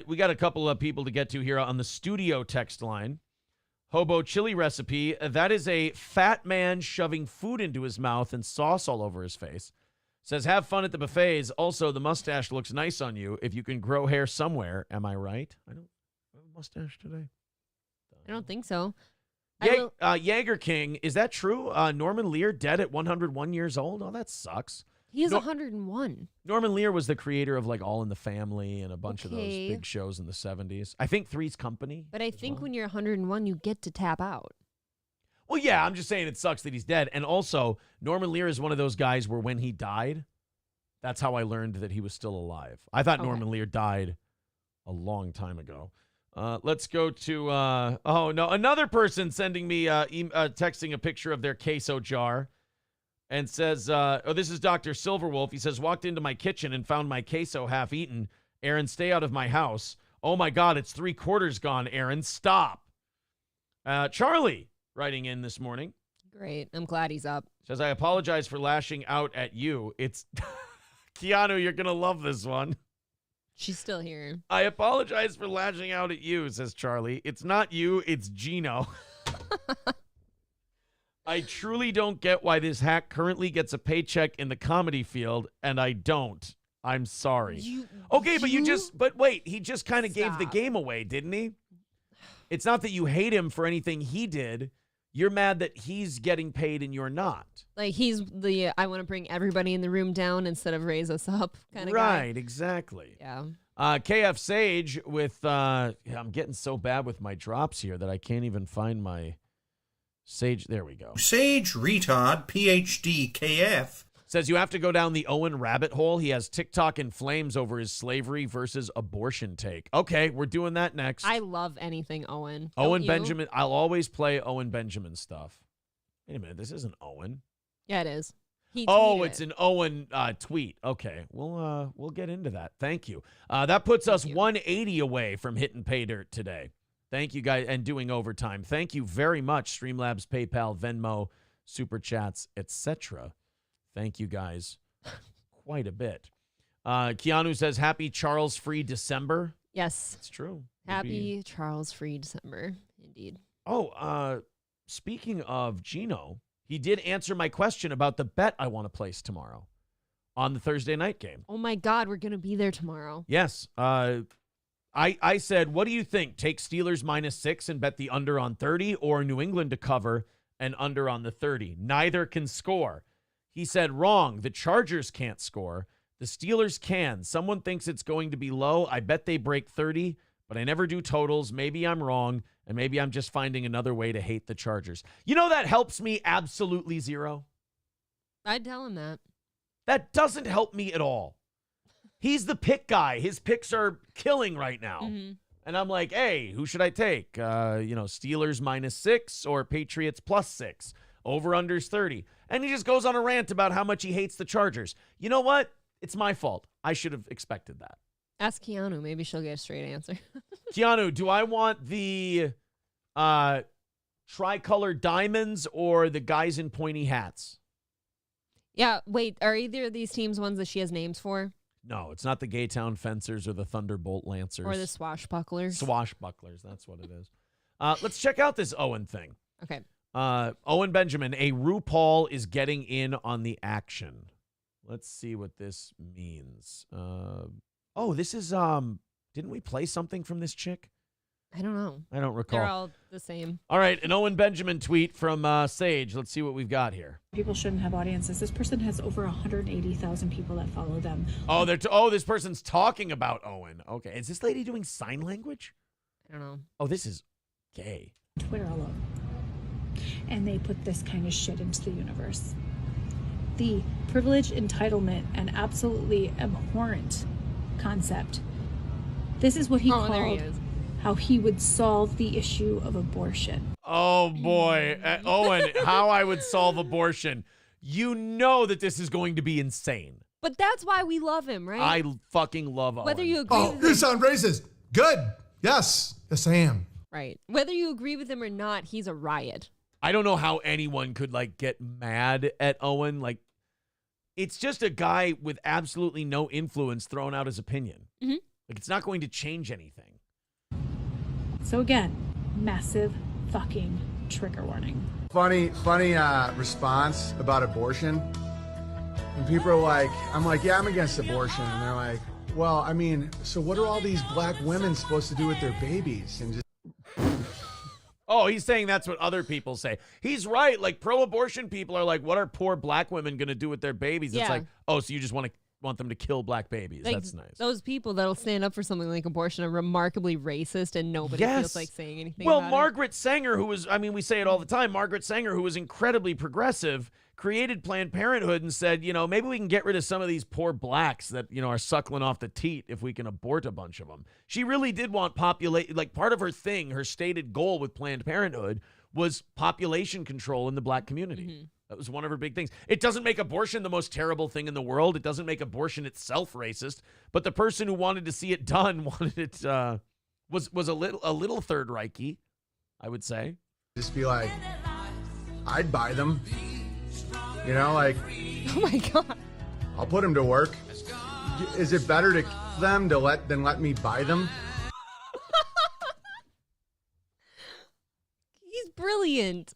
We got a couple of people to get to here on the studio text line. Hobo chili recipe. That is a fat man shoving food into his mouth and sauce all over his face. Says, have fun at the buffets. Also, the mustache looks nice on you if you can grow hair somewhere. Am I right? I don't have a mustache today. I don't think so. Jaeger King, is that true? Norman Lear dead at 101 years old? Oh, that sucks. He is 101. Norman Lear was the creator of like All in the Family and a bunch of those big shows in the 70s. I think Three's Company. But I think when you're 101, you get to tap out. Well, yeah, I'm just saying it sucks that he's dead. And also, Norman Lear is one of those guys where when he died, that's how I learned that he was still alive. I thought Norman Lear died a long time ago. Let's go to, another person sending me, texting a picture of their queso jar. And says, this is Dr. Silverwolf. He says, walked into my kitchen and found my queso half eaten. Aaron, stay out of my house. Oh, my God, it's 3/4 gone, Aaron. Stop. Charlie writing in this morning. Great. I'm glad he's up. Says, I apologize for lashing out at you. It's Keanu, you're going to love this one. She's still here. I apologize for lashing out at you, says Charlie. It's not you, it's Gino. I truly don't get why this hack currently gets a paycheck in the comedy field, and I don't. I'm sorry. But wait, he just kind of gave the game away, didn't he? It's not that you hate him for anything he did. You're mad that he's getting paid and you're not. Like he's the I want to bring everybody in the room down instead of raise us up kind of guy. Right, exactly. Yeah. KF Sage with, I'm getting so bad with my drops here that I can't even find my... Sage, there we go. Sage Retard PhD KF says you have to go down the Owen rabbit hole. He has TikTok in flames over his slavery versus abortion take. Okay, we're doing that next. I love anything Owen. Owen Benjamin. I'll always play Owen Benjamin stuff. Wait a minute, this isn't Owen. Yeah, it is. It's an Owen tweet. Okay, we'll get into that. Thank you. That puts us 180 away from hitting pay dirt today. Thank you, guys, and doing overtime. Thank you very much, Streamlabs, PayPal, Venmo, Super Chats, etc. Thank you, guys, quite a bit. Keanu says, happy Charles-free December. Yes. It's true. Happy Charles-free December, indeed. Oh, speaking of Gino, he did answer my question about the bet I want to place tomorrow on the Thursday night game. Oh, my God, we're going to be there tomorrow. Yes. I said, what do you think? Take Steelers -6 and bet the under on 30, or New England to cover and under on the 30. Neither can score. He said, wrong. The Chargers can't score. The Steelers can. Someone thinks it's going to be low. I bet they break 30, but I never do totals. Maybe I'm wrong, and maybe I'm just finding another way to hate the Chargers. You know, that helps me absolutely zero. I'd tell him that. That doesn't help me at all. He's the pick guy. His picks are killing right now. Mm-hmm. And I'm like, hey, who should I take? Steelers -6 or Patriots +6. Over-unders 30. And he just goes on a rant about how much he hates the Chargers. You know what? It's my fault. I should have expected that. Ask Keanu. Maybe she'll get a straight answer. Keanu, do I want the tricolor diamonds or the guys in pointy hats? Yeah, wait. Are either of these teams ones that she has names for? No, it's not the Gaytown Fencers or the Thunderbolt Lancers. Or the Swashbucklers. Swashbucklers, that's what it is. Let's check out this Owen thing. Okay. Owen Benjamin, a RuPaul is getting in on the action. Let's see what this means. This is, didn't we play something from this chick? I don't know. I don't recall. They're all the same. All right, an Owen Benjamin tweet from Sage. Let's see what we've got here. People shouldn't have audiences. This person has over 180,000 people that follow them. Oh, this person's talking about Owen. Okay, is this lady doing sign language? I don't know. Oh, this is gay. Twitter all over. And they put this kind of shit into the universe. The privilege, entitlement, and absolutely abhorrent concept. This is what he called there he is. how he would solve the issue of abortion. Oh, boy. Owen, how I would solve abortion. You know that this is going to be insane. But that's why we love him, right? I fucking love Owen. Whether you agree with you him, sound racist. Good. Yes. Yes, I am. right. Whether you agree with him or not, he's a riot. I don't know how anyone could, like, get mad at Owen. Like, it's just a guy with absolutely no influence throwing out his opinion. Mm-hmm. Like, it's not going to change anything. So again, massive fucking trigger warning. Funny response about abortion. When people are like, I'm like, yeah, I'm against abortion. And they're like, well, I mean, so what are all these black women supposed to do with their babies? And just Oh, he's saying that's what other people say. He's right. Like, pro-abortion people are like, what are poor black women going to do with their babies? It's Yeah. like, oh, so you just want them to kill black babies. Like, That's nice. Those people that'll stand up for something like abortion are remarkably racist, and nobody feels like saying anything Well, about Margaret Sanger, who was, I mean, we say it all the time, Margaret Sanger, who was incredibly progressive, created Planned Parenthood and said, you know, maybe we can get rid of some of these poor blacks that, you know, are suckling off the teat if we can abort a bunch of them. She really did want like part of her thing, her stated goal with Planned Parenthood was population control in the black community. Mm-hmm. That was one of her big things. It doesn't make abortion the most terrible thing in the world. It doesn't make abortion itself racist. But the person who wanted to see it done wanted it was a little Third Reichy, I would say. just be like, I'd buy them. You know, like, Oh my God. I'll put them to work. Is it better to kill them than let me buy them? He's brilliant.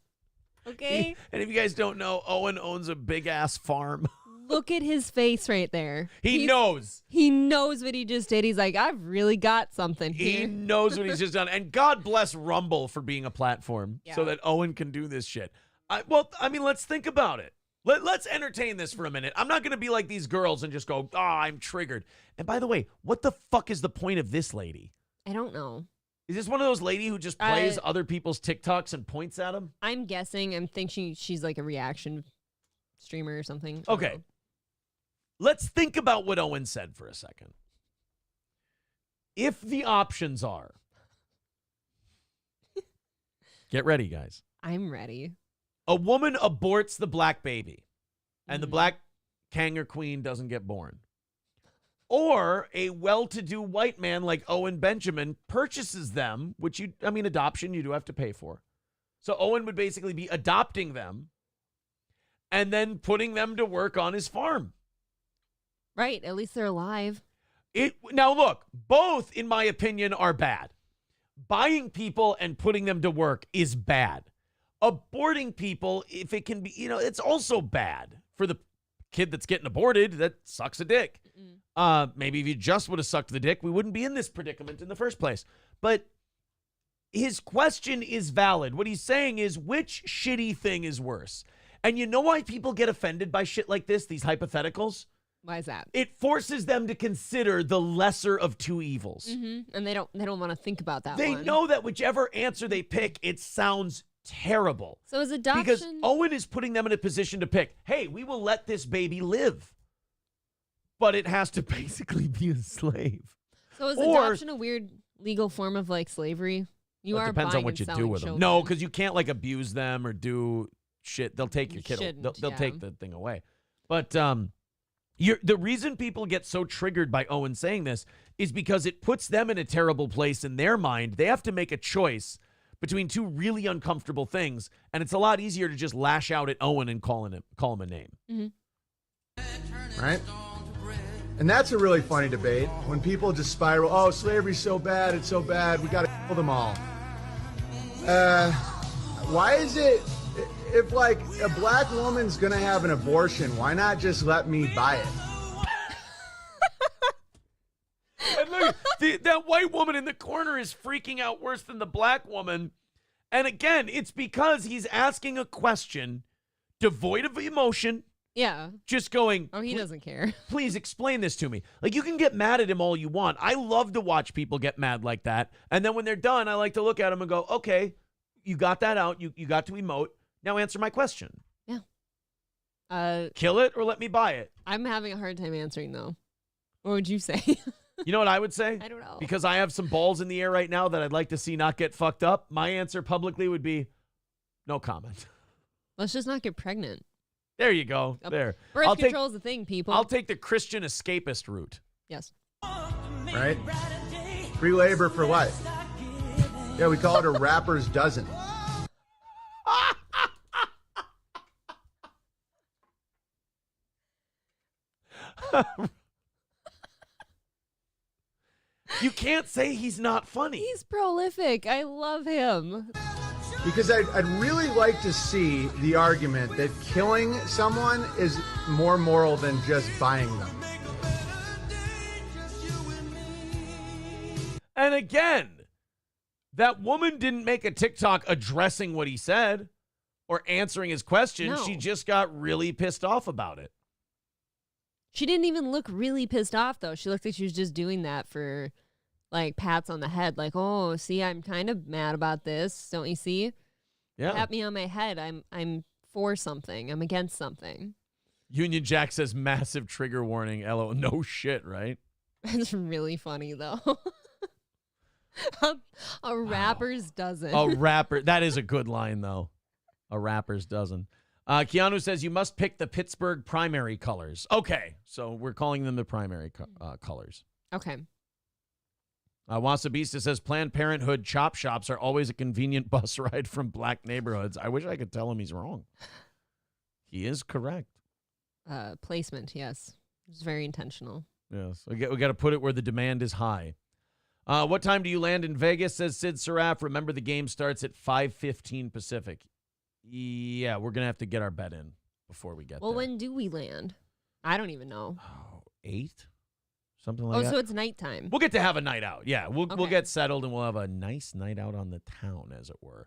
Okay? And if you guys don't know, Owen owns a big-ass farm. Look at his face right there. He knows. He knows what he just did. He's like, I've really got something He here. knows what he's just done. And God bless Rumble for being a platform so that Owen can do this shit. Let's think about it. Let's entertain this for a minute. I'm not going to be like these girls and just go, I'm triggered. And by the way, what the fuck is the point of this lady? I don't know. Is this one of those lady who just plays other people's TikToks and points at them? I'm guessing. I'm thinking she's like a reaction streamer or something. I don't Okay. know. Let's think about what Owen said for a second. If the options are, get ready, guys. I'm ready. A woman aborts the black baby, and the black Kanger queen doesn't get born. Or a well-to-do white man like Owen Benjamin purchases them, which adoption you do have to pay for. So Owen would basically be adopting them and then putting them to work on his farm. Right. At least they're alive. Now, look, both, in my opinion, are bad. Buying people and putting them to work is bad. Aborting people, if it can be, it's also bad for the kid that's getting aborted. That sucks a dick. Maybe if you just would have sucked the dick, we wouldn't be in this predicament in the first place. But his question is valid. What he's saying is, which shitty thing is worse? And you know why people get offended by shit like this, these hypotheticals? Why is that? It forces them to consider the lesser of two evils. Mm-hmm. And they don't want to think about that They one. know that whichever answer they pick, it sounds terrible. So is adoption... Because Owen is putting them in a position to pick, hey, we will let this baby live. But it has to basically be a slave. So is adoption a weird legal form of like slavery? It depends on what you do with them. No, because you can't like abuse them or do shit. They'll take your kid. They'll take the thing away. But the reason people get so triggered by Owen saying this is because it puts them in a terrible place in their mind. They have to make a choice between two really uncomfortable things, and it's a lot easier to just lash out at Owen and call him a name. Mm-hmm. Right? And that's a really funny debate when people just spiral, oh, slavery's so bad, it's so bad, we got to kill them all. Why is it, if like a black woman's going to have an abortion, why not just let me buy it? And look, That white woman in the corner is freaking out worse than the black woman. And again, it's because he's asking a question devoid of emotion. Yeah. Just going, oh, he doesn't care. Please explain this to me. Like, you can get mad at him all you want. I love to watch people get mad like that. And then when they're done, I like to look at them and go, okay, you got that out. You got to emote. Now answer my question. Yeah. Kill it or let me buy it. I'm having a hard time answering, though. What would you say? You know what I would say? I don't know. Because I have some balls in the air right now that I'd like to see not get fucked up. My answer publicly would be no comment. Let's just not get pregnant. There you go. There. Birth control is the thing, people. I'll take the Christian escapist route. Yes. Right? Free labor for what? Yeah, we call it a rapper's dozen. You can't say he's not funny. He's prolific. I love him. Because I'd really like to see the argument that killing someone is more moral than just buying them. And again, that woman didn't make a TikTok addressing what he said or answering his question. No. She just got really pissed off about it. She didn't even look really pissed off, though. She looked like she was just doing that for, like, pats on the head. Like, oh, see, I'm kind of mad about this. Don't you see? Yeah. Pat me on my head. I'm for something. I'm against something. Union Jack says massive trigger warning. LO. No shit, right? It's really funny, though. A rapper's dozen. A rapper. That is a good line, though. A rapper's dozen. Keanu says you must pick the Pittsburgh primary colors. Okay, so we're calling them the primary colors. Okay. Wasabista says Planned Parenthood chop shops are always a convenient bus ride from black neighborhoods. I wish I could tell him he's wrong. He is correct. Placement, yes. It's very intentional. Yes, we got to put it where the demand is high. What time do you land in Vegas, says Sid Saraf. Remember, the game starts at 5:15 Pacific. Yeah, we're going to have to get our bet in before we get there. Well, when do we land? I don't even know. 8? Something like that. Oh, so it's nighttime. We'll get to have a night out. Yeah, we'll Okay. get settled and we'll have a nice night out on the town, as it were.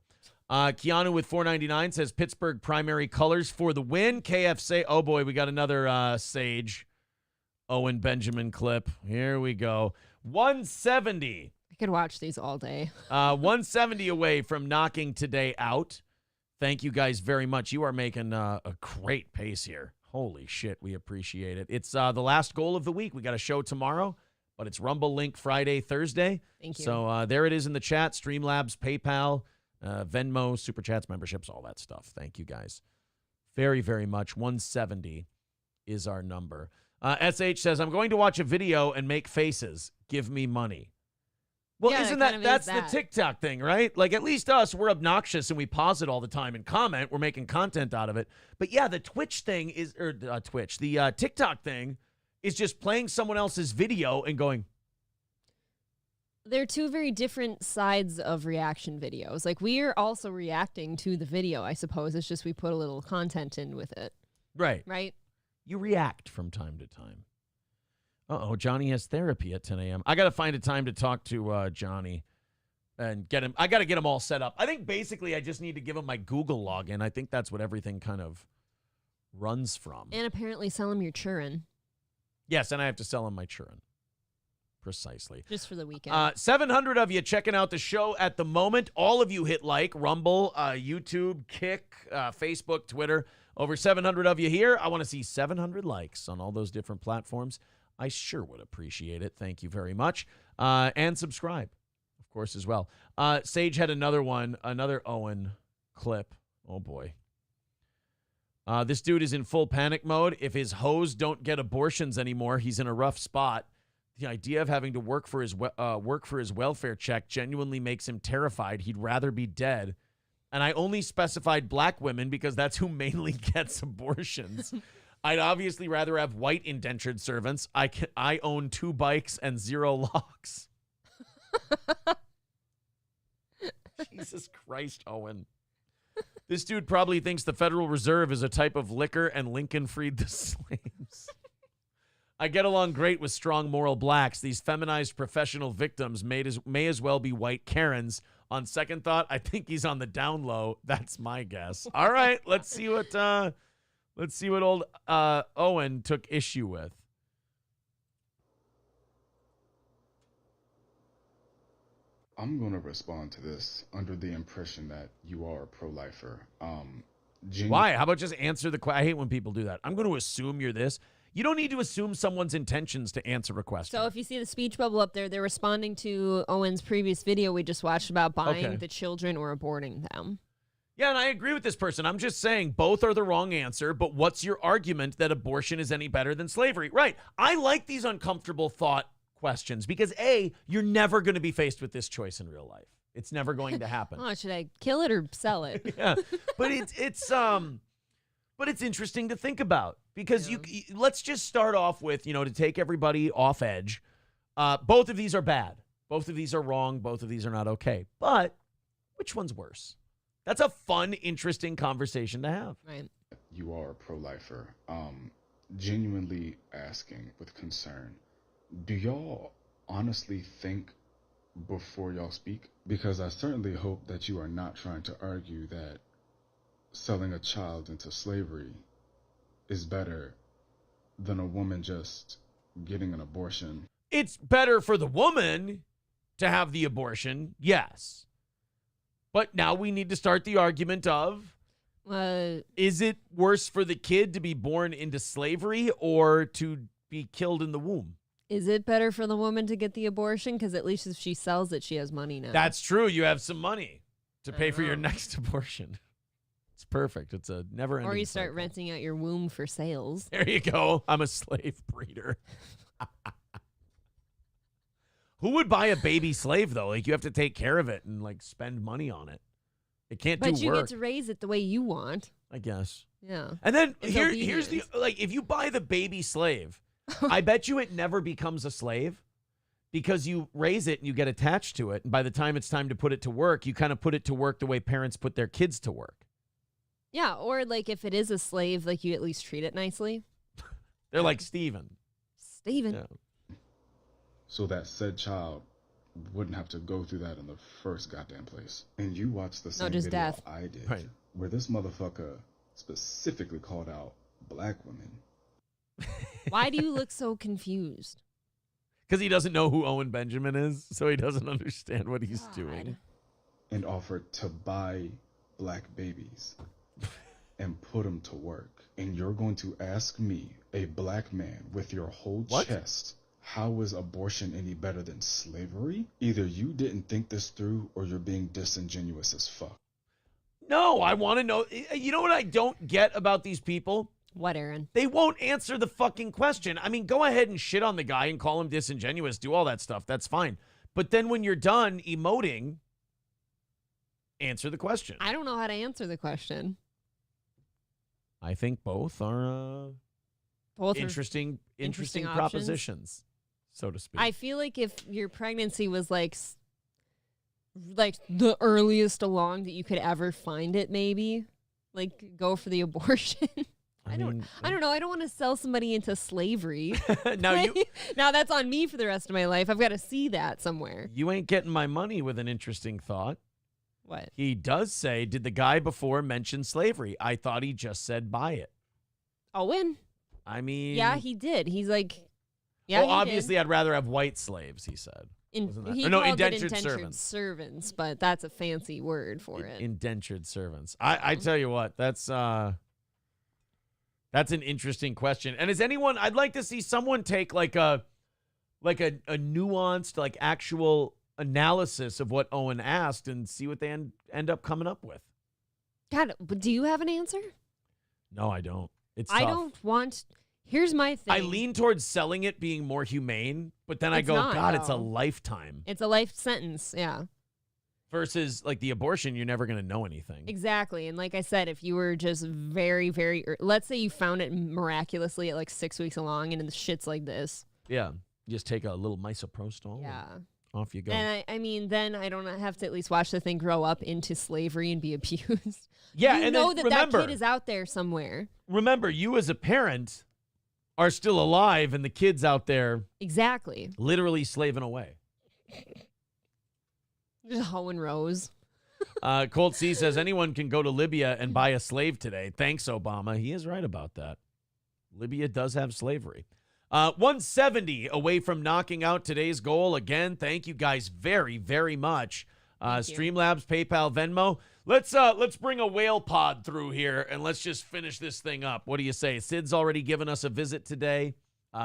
Keanu with $4.99 says Pittsburgh primary colors for the win. KF say, oh boy, we got another Sage Owen Benjamin clip. Here we go. 170. I could watch these all day. 170 away from knocking today out. Thank you guys very much. You are making a great pace here. Holy shit, we appreciate it. It's the last goal of the week. We got a show tomorrow, but it's Rumble Link Friday, Thursday. Thank you. So there it is in the chat. Streamlabs, PayPal, Venmo, Super Chats, memberships, all that stuff. Thank you guys very, very much. 170 is our number. SH says, I'm going to watch a video and make faces. Give me money. Well, Yeah, isn't that kind of that's is the that. TikTok thing, right? Like, at least us, we're obnoxious and we pause it all the time and comment. We're making content out of it. But yeah, the Twitch thing is, or the TikTok thing is just playing someone else's video and going, They're two very different sides of reaction videos. Like, we're also reacting to the video, I suppose. It's just we put a little content in with it. right. Right? You react from time to time. Uh-oh, Johnny has therapy at 10 a.m. I got to find a time to talk to Johnny and get him. I got to get him all set up. I think basically I just need to give him my Google login. I think that's what everything kind of runs from. And apparently sell him your churn. Yes, and I have to sell him my churn. Precisely. Just for the weekend. 700 of you checking out the show at the moment. All of you hit like, Rumble, YouTube, Kick, Facebook, Twitter. Over 700 of you here. I want to see 700 likes on all those different platforms. I sure would appreciate it. Thank you very much. And subscribe, of course, as well. Sage had another one, another Owen clip. Oh, boy. This dude is in full panic mode. If his hoes don't get abortions anymore, he's in a rough spot. The idea of having to work for his welfare check genuinely makes him terrified. He'd rather be dead. And I only specified black women because that's who mainly gets abortions. I'd obviously rather have white indentured servants. I own 2 bikes and 0 locks. Jesus Christ, Owen. This dude probably thinks the Federal Reserve is a type of liquor and Lincoln freed the slaves. I get along great with strong moral blacks. These feminized professional victims may as well be white Karens. On second thought, I think he's on the down low. That's my guess. All right, let's see what old Owen took issue with. I'm going to respond to this under the impression that you are a pro-lifer. Why? How about just answer the question? I hate when people do that. I'm going to assume you're this. You don't need to assume someone's intentions to answer a question. So if you see the speech bubble up there, they're responding to Owen's previous video we just watched about buying the children or aborting them. Yeah, and I agree with this person. I'm just saying both are the wrong answer, but what's your argument that abortion is any better than slavery? Right. I like these uncomfortable thought questions because, A, you're never going to be faced with this choice in real life. It's never going to happen. Oh, should I kill it or sell it? Yeah, but it's interesting to think about because let's just start off with, to take everybody off edge. Both of these are bad. Both of these are wrong. Both of these are not okay. But which one's worse? That's a fun, interesting conversation to have. Right. You are a pro-lifer. Genuinely asking with concern, do y'all honestly think before y'all speak? Because I certainly hope that you are not trying to argue that selling a child into slavery is better than a woman just getting an abortion. It's better for the woman to have the abortion, yes. But now we need to start the argument of, is it worse for the kid to be born into slavery or to be killed in the womb? Is it better for the woman to get the abortion? Because at least if she sells it, she has money now. That's true. You have some money to pay for your next abortion. It's perfect. It's a never-ending Or you start cycle. renting out your womb for sales. There you go. I'm a slave breeder. Who would buy a baby slave, though? Like, you have to take care of it and, like, spend money on it. It can't do work. But you get to raise it the way you want. I guess. Yeah. And then It's here's the, obedience. like, if you buy the baby slave, I bet you it never becomes a slave because you raise it and you get attached to it. And by the time it's time to put it to work, you kind of put it to work the way parents put their kids to work. Yeah, or like if it is a slave, like you at least treat it nicely. They're like Steven. Steven. Yeah. So that said child wouldn't have to go through that in the first goddamn place. And you watched the same just video death. I did, Right. where this motherfucker specifically called out black women. Why do you look so confused? Because he doesn't know who Owen Benjamin is, so he doesn't understand what he's doing. And offered to buy black babies and put them to work. And you're going to ask me, a black man with your whole chest, how is abortion any better than slavery? Either you didn't think this through or you're being disingenuous as fuck. No, I want to know. You know what I don't get about these people? What, Aaron? They won't answer the fucking question. I mean, go ahead and shit on the guy and call him disingenuous, do all that stuff. That's fine. But then when you're done emoting, answer the question. I don't know how to answer the question. I think both are Both are interesting options. propositions, so to speak. I feel like if your pregnancy was like the earliest along that you could ever find it, maybe like go for the abortion. I don't know. I don't want to sell somebody into slavery. Now that's on me for the rest of my life. I've got to see that somewhere. You ain't getting my money with an interesting thought. What? He does say, did the guy before mention slavery? I thought he just said buy it. Owen? I mean... Yeah, he did. He's like... Yeah, well, obviously, I'd rather have white slaves, he said. He no, called indentured it servants. Servants, but that's a fancy word for it. Indentured servants. I tell you what, that's an interesting question. And is anyone... I'd like to see someone take like a nuanced, like actual... analysis of what Owen asked and see what they end up coming up with. God, but do you have an answer? No, I don't. It's I tough. don't want... Here's my thing. I lean towards selling it being more humane, but then I go, not, God, it's a though. lifetime. It's a life sentence, yeah. Versus like the abortion, you're never going to know anything. Exactly. And like I said, if you were just very, very... let's say you found it miraculously at like 6 weeks along and the shit's like this. Yeah. You just take a little misoprostol. Yeah. Off you go. And I mean, then I don't have to at least watch the thing grow up into slavery and be abused. Yeah, you and know then that remember, that kid is out there somewhere. Remember, you as a parent are still alive and the kids out there Exactly. literally slaving away. Just hoeing rows. Colt C says anyone can go to Libya and buy a slave today. Thanks, Obama. He is right about that. Libya does have slavery. 170 away from knocking out today's goal. Again, thank you guys very, very much. Streamlabs, PayPal, Venmo. Let's bring a whale pod through here and let's just finish this thing up. What do you say? Sid's already given us a visit today.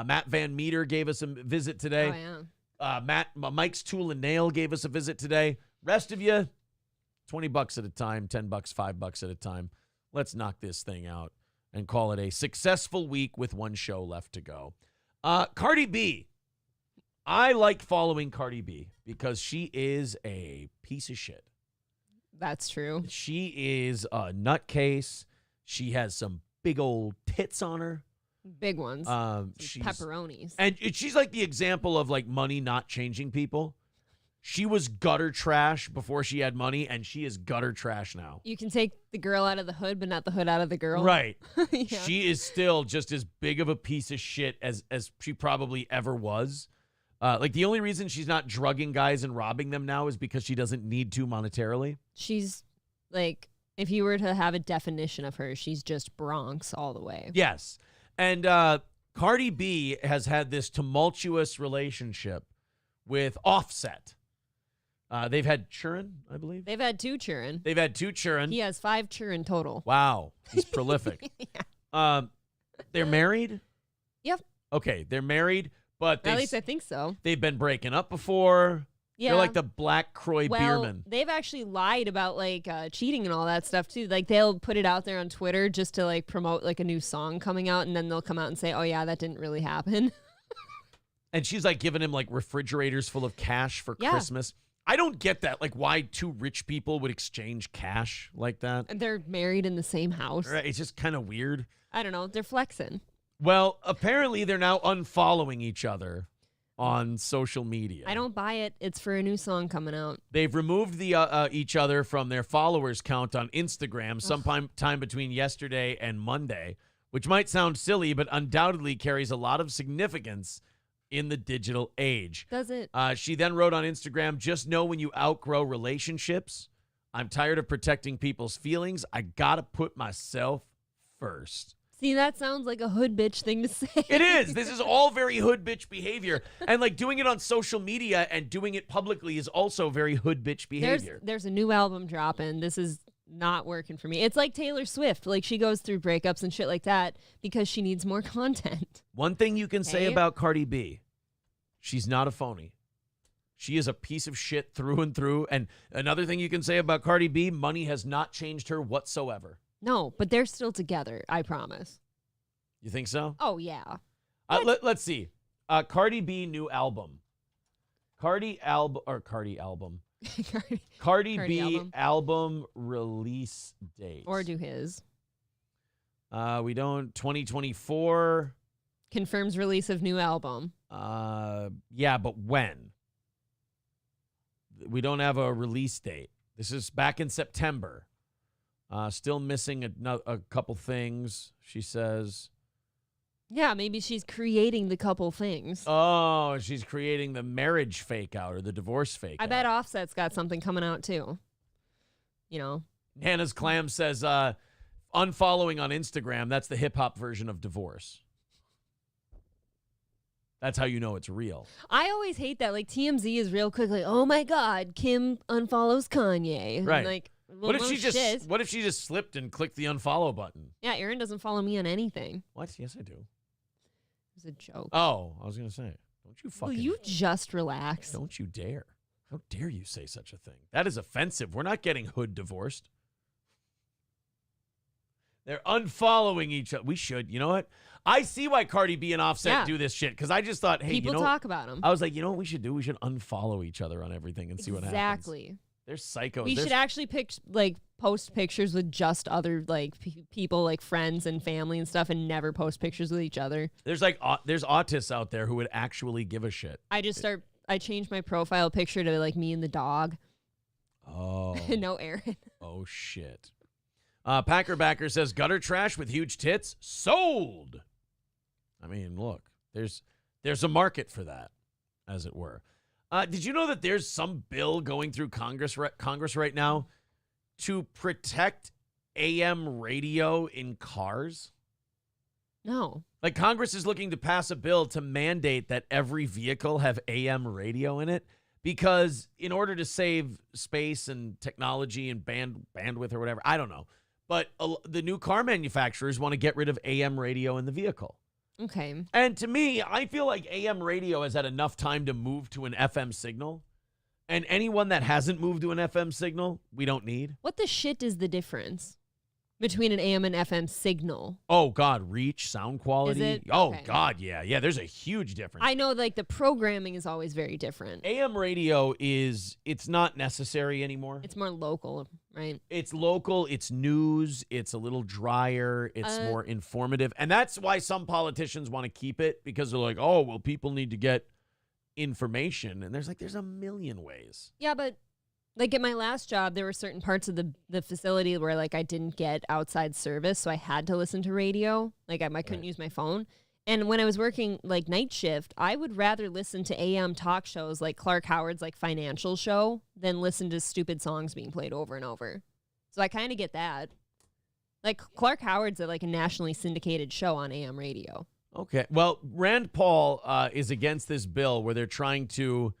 Matt Van Meter gave us a visit today. Oh, yeah. Mike's Tool and Nail gave us a visit today. Rest of you, $20 at a time, $10, $5 at a time. Let's knock this thing out and call it a successful week with one show left to go. Cardi B. I like following Cardi B because she is a piece of shit. That's true. She is a nutcase. She has some big old tits on her. Big ones. She's Pepperonis. And she's like the example of like money not changing people. She was gutter trash before she had money, and she is gutter trash now. You can take the girl out of the hood, but not the hood out of the girl. Right. Yeah. She is still just as big of a piece of shit as she probably ever was. Like the only reason she's not drugging guys and robbing them now is because she doesn't need to monetarily. She's like, if you were to have a definition of her, she's just Bronx all the way. Yes. And Cardi B has had this tumultuous relationship with Offset. They've had children, I believe. They've had 2 children. They've had 2 children. He has 5 children total. Wow. He's prolific. Yeah. They're married? Yep. Okay, they're married, but At least I think so. they've been breaking up before. Yeah. They're like the Black Croy Beerman. They've actually lied about like cheating and all that stuff too. Like they'll put it out there on Twitter just to like promote like a new song coming out, and then they'll come out and say, "Oh yeah, that didn't really happen." And she's like giving him like refrigerators full of cash for Yeah. Christmas. I don't get that. Like why 2 rich people would exchange cash like that. And they're married in the same house. Right, it's just kind of weird. I don't know. They're flexing. Well, apparently they're now unfollowing each other on social media. I don't buy it. It's for a new song coming out. They've removed the each other from their followers count on Instagram sometime between yesterday and Monday, which might sound silly, but undoubtedly carries a lot of significance in the digital age. Does it? She then wrote on Instagram, just know when you outgrow relationships, I'm tired of protecting people's feelings. I gotta put myself first. See, that sounds like a hood bitch thing to say. It is. This is all very hood bitch behavior. And like doing it on social media and doing it publicly is also very hood bitch behavior. There's a new album dropping. This is not working for me. It's like Taylor Swift. Like she goes through breakups and shit like that because she needs more content. One thing you can say Okay. about Cardi B, she's not a phony. She is a piece of shit through and through. And another thing you can say about Cardi B, money has not changed her whatsoever. No, but they're still together. I promise. You think so? Oh, yeah. Let's see. Cardi B new album. Cardi B album. album release date. Or do his. We don't. 2024. Confirms release of new album. Yeah, but when? We don't have a release date. This is back in September. Still missing a couple things, she says. Yeah, maybe she's creating the couple things. Oh, she's creating the marriage fake out or the divorce fake I out. bet Offset's got something coming out too. You know. Nana's Clam says, unfollowing on Instagram, that's the hip-hop version of divorce. That's how you know it's real. I always hate that. Like TMZ is real quick, like, oh my God, Kim unfollows Kanye. Right. And like, well, What if no she just shit. What if she just slipped and clicked the unfollow button? Yeah, Aaron doesn't follow me on anything. What? Yes, I do. It was a joke. Oh, I was gonna say, don't you fucking. Will you just relax? Don't you dare! How dare you say such a thing? That is offensive. We're not getting hood divorced. They're unfollowing each other. We should. You know what? I see why Cardi B and Offset do this shit because I just thought, hey, People you know, talk about them. I was like, you know what we should do? We should unfollow each other on everything and see what happens. Exactly. They're psychos. We should actually post pictures with just other like people, like friends and family and stuff, and never post pictures with each other. There's there's autists out there who would actually give a shit. I changed my profile picture to like me and the dog. Oh. No Aaron. Oh shit. Packerbacker says gutter trash with huge tits sold. I mean, look, there's a market for that, as it were. Did you know that there's some bill going through Congress right now to protect AM radio in cars? No. Like, Congress is looking to pass a bill to mandate that every vehicle have AM radio in it, because in order to save space and technology and bandwidth or whatever, I don't know. But the new car manufacturers want to get rid of AM radio in the vehicle. Okay. And to me, I feel like AM radio has had enough time to move to an FM signal. And anyone that hasn't moved to an FM signal, we don't need. What the shit is the difference between an AM and FM signal? Oh, God, reach, sound quality. Is it? Oh, Okay. God, yeah. Yeah, there's a huge difference. I know, like, the programming is always very different. AM radio it's not necessary anymore. It's more local, right? It's local, it's news, it's a little drier, it's more informative. And that's why some politicians want to keep it, because they're like, oh, well, people need to get information. And there's a million ways. Yeah, but like at my last job, there were certain parts of the facility where like I didn't get outside service, so I had to listen to radio. Like I couldn't use my phone. And when I was working like night shift, I would rather listen to AM talk shows like Clark Howard's like financial show than listen to stupid songs being played over and over. So I kind of get that. Like Clark Howard's like a nationally syndicated show on AM radio. Okay. Well, Rand Paul is against this bill where they're trying to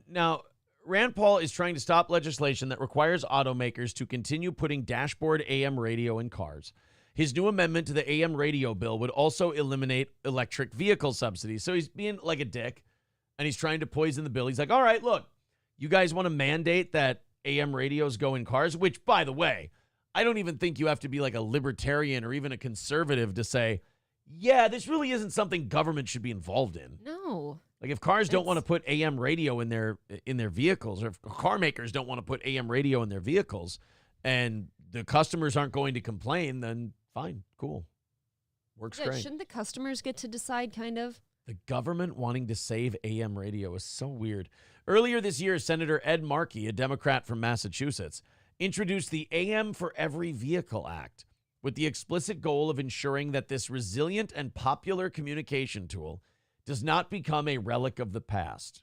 Now, Rand Paul is trying to stop legislation that requires automakers to continue putting dashboard AM radio in cars. His new amendment to the AM radio bill would also eliminate electric vehicle subsidies. So he's being like a dick, and he's trying to poison the bill. He's like, all right, look, you guys want to mandate that AM radios go in cars? Which, by the way, I don't even think you have to be like a libertarian or even a conservative to say, yeah, this really isn't something government should be involved in. No. Like if cars don't want to put AM radio in their vehicles, or if car makers don't want to put AM radio in their vehicles, and the customers aren't going to complain, then fine, cool. Works great. Shouldn't the customers get to decide, kind of? The government wanting to save AM radio is so weird. Earlier this year, Senator Ed Markey, a Democrat from Massachusetts, introduced the AM for Every Vehicle Act with the explicit goal of ensuring that this resilient and popular communication tool does not become a relic of the past.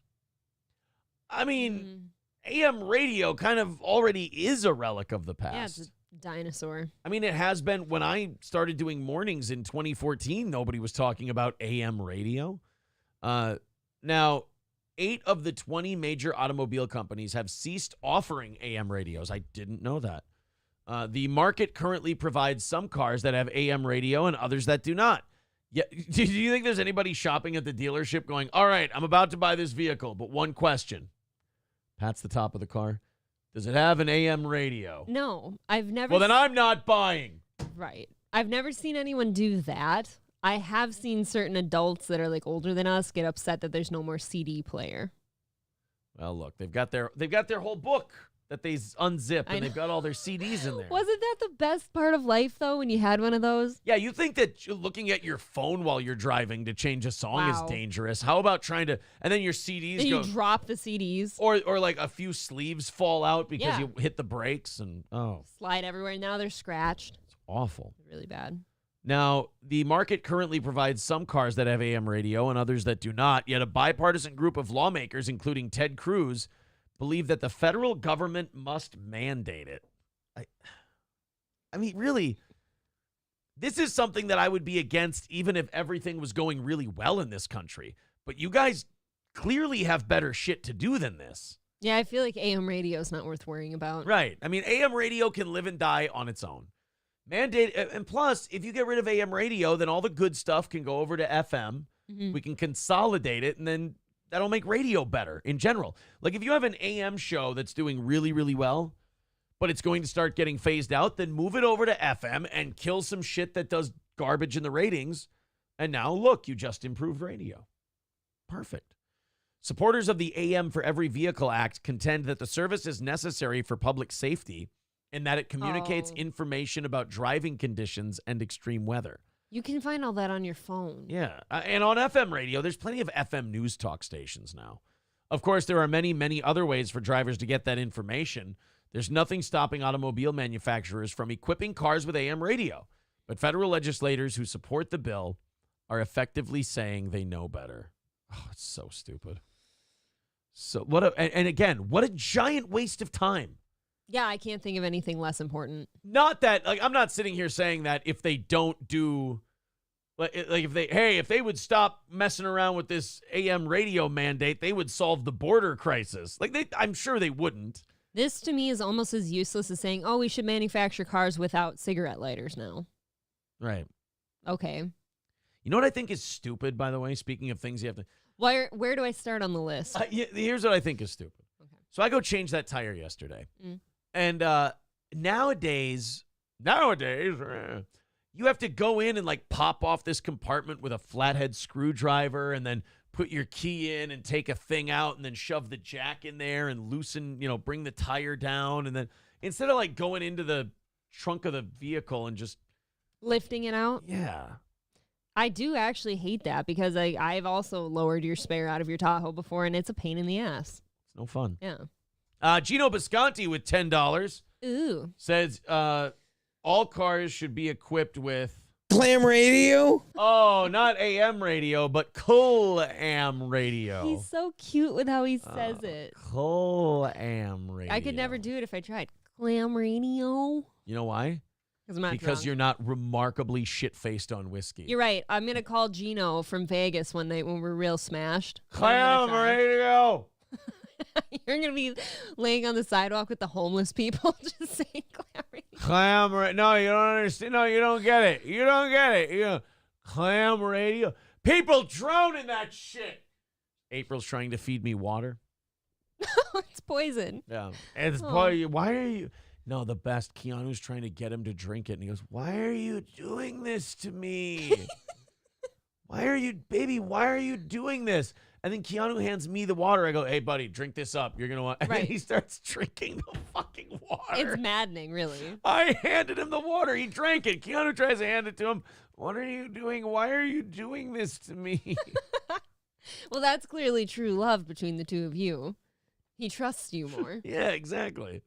I mean, AM radio kind of already is a relic of the past. Yeah, it's a dinosaur. I mean, it has been. When I started doing mornings in 2014, nobody was talking about AM radio. Now, 8 of the 20 major automobile companies have ceased offering AM radios. I didn't know that. The market currently provides some cars that have AM radio and others that do not. Yeah, do you think there's anybody shopping at the dealership going, all right, I'm about to buy this vehicle, but one question. Pats the top of the car. Does it have an AM radio? No, I've never. Well, then I'm not buying. Right. I've never seen anyone do that. I have seen certain adults that are like older than us get upset that there's no more CD player. Well, look, they've got their whole book that they unzip, and they've got all their CDs in there. Wasn't that the best part of life, though, when you had one of those? Yeah, you think that looking at your phone while you're driving to change a song is dangerous. How about trying to, and then your CDs and go. You drop the CDs. Or like a few sleeves fall out because you hit the brakes and, slide everywhere. Now they're scratched. It's awful. Really bad. Now, the market currently provides some cars that have AM radio and others that do not, yet a bipartisan group of lawmakers, including Ted Cruz, believe that the federal government must mandate it. I mean, really, this is something that I would be against even if everything was going really well in this country. But you guys clearly have better shit to do than this. Yeah, I feel like AM radio is not worth worrying about. Right. I mean, AM radio can live and die on its own. Mandate, and plus, if you get rid of AM radio, then all the good stuff can go over to FM. Mm-hmm. We can consolidate it, and then that'll make radio better in general. Like if you have an AM show that's doing really, really well, but it's going to start getting phased out, then move it over to FM and kill some shit that does garbage in the ratings. And now, look, you just improved radio. Perfect. Supporters of the AM for Every Vehicle Act contend that the service is necessary for public safety and that it communicates information about driving conditions and extreme weather. You can find all that on your phone. Yeah. And on FM radio, there's plenty of FM news talk stations now. Of course, there are many, many other ways for drivers to get that information. There's nothing stopping automobile manufacturers from equipping cars with AM radio. But federal legislators who support the bill are effectively saying they know better. Oh, it's so stupid. So and again, what a giant waste of time. Yeah, I can't think of anything less important. Not that, like, I'm not sitting here saying that if they don't do, like if they would stop messing around with this AM radio mandate, they would solve the border crisis. Like, I'm sure they wouldn't. This to me is almost as useless as saying, oh, we should manufacture cars without cigarette lighters now. Right. Okay. You know what I think is stupid, by the way, speaking of things you have to. Where do I start on the list? Here's what I think is stupid. Okay. So I go change that tire yesterday. And nowadays, you have to go in and like pop off this compartment with a flathead screwdriver and then put your key in and take a thing out and then shove the jack in there and loosen, bring the tire down. And then instead of like going into the trunk of the vehicle and just lifting it out. Yeah. I do actually hate that because I've also lowered your spare out of your Tahoe before and it's a pain in the ass. It's no fun. Yeah. Gino Bisconti with $10 Ooh. says all cars should be equipped with clam radio. Oh, not AM radio, but cool-am radio. He's so cute with how he says it. Cool-am radio. I could never do it if I tried. Clam radio. You know why? Because you're not remarkably shit-faced on whiskey. You're right. I'm going to call Gino from Vegas one night when we're real smashed. Clam radio. You're going to be laying on the sidewalk with the homeless people just saying clam radio. Clam radio. No, you don't understand. No, you don't get it. You don't get it. Clam radio. People drown in that shit. April's trying to feed me water. It's poison. Yeah. It's poison. Why are you... No, the best. Keanu's trying to get him to drink it, and he goes, why are you doing this to me? Why are you doing this? And then Keanu hands me the water. I go, hey, buddy, drink this up. You're going to want... And then he starts drinking the fucking water. It's maddening, really. I handed him the water. He drank it. Keanu tries to hand it to him. What are you doing? Why are you doing this to me? Well, that's clearly true love between the two of you. He trusts you more. Yeah, exactly.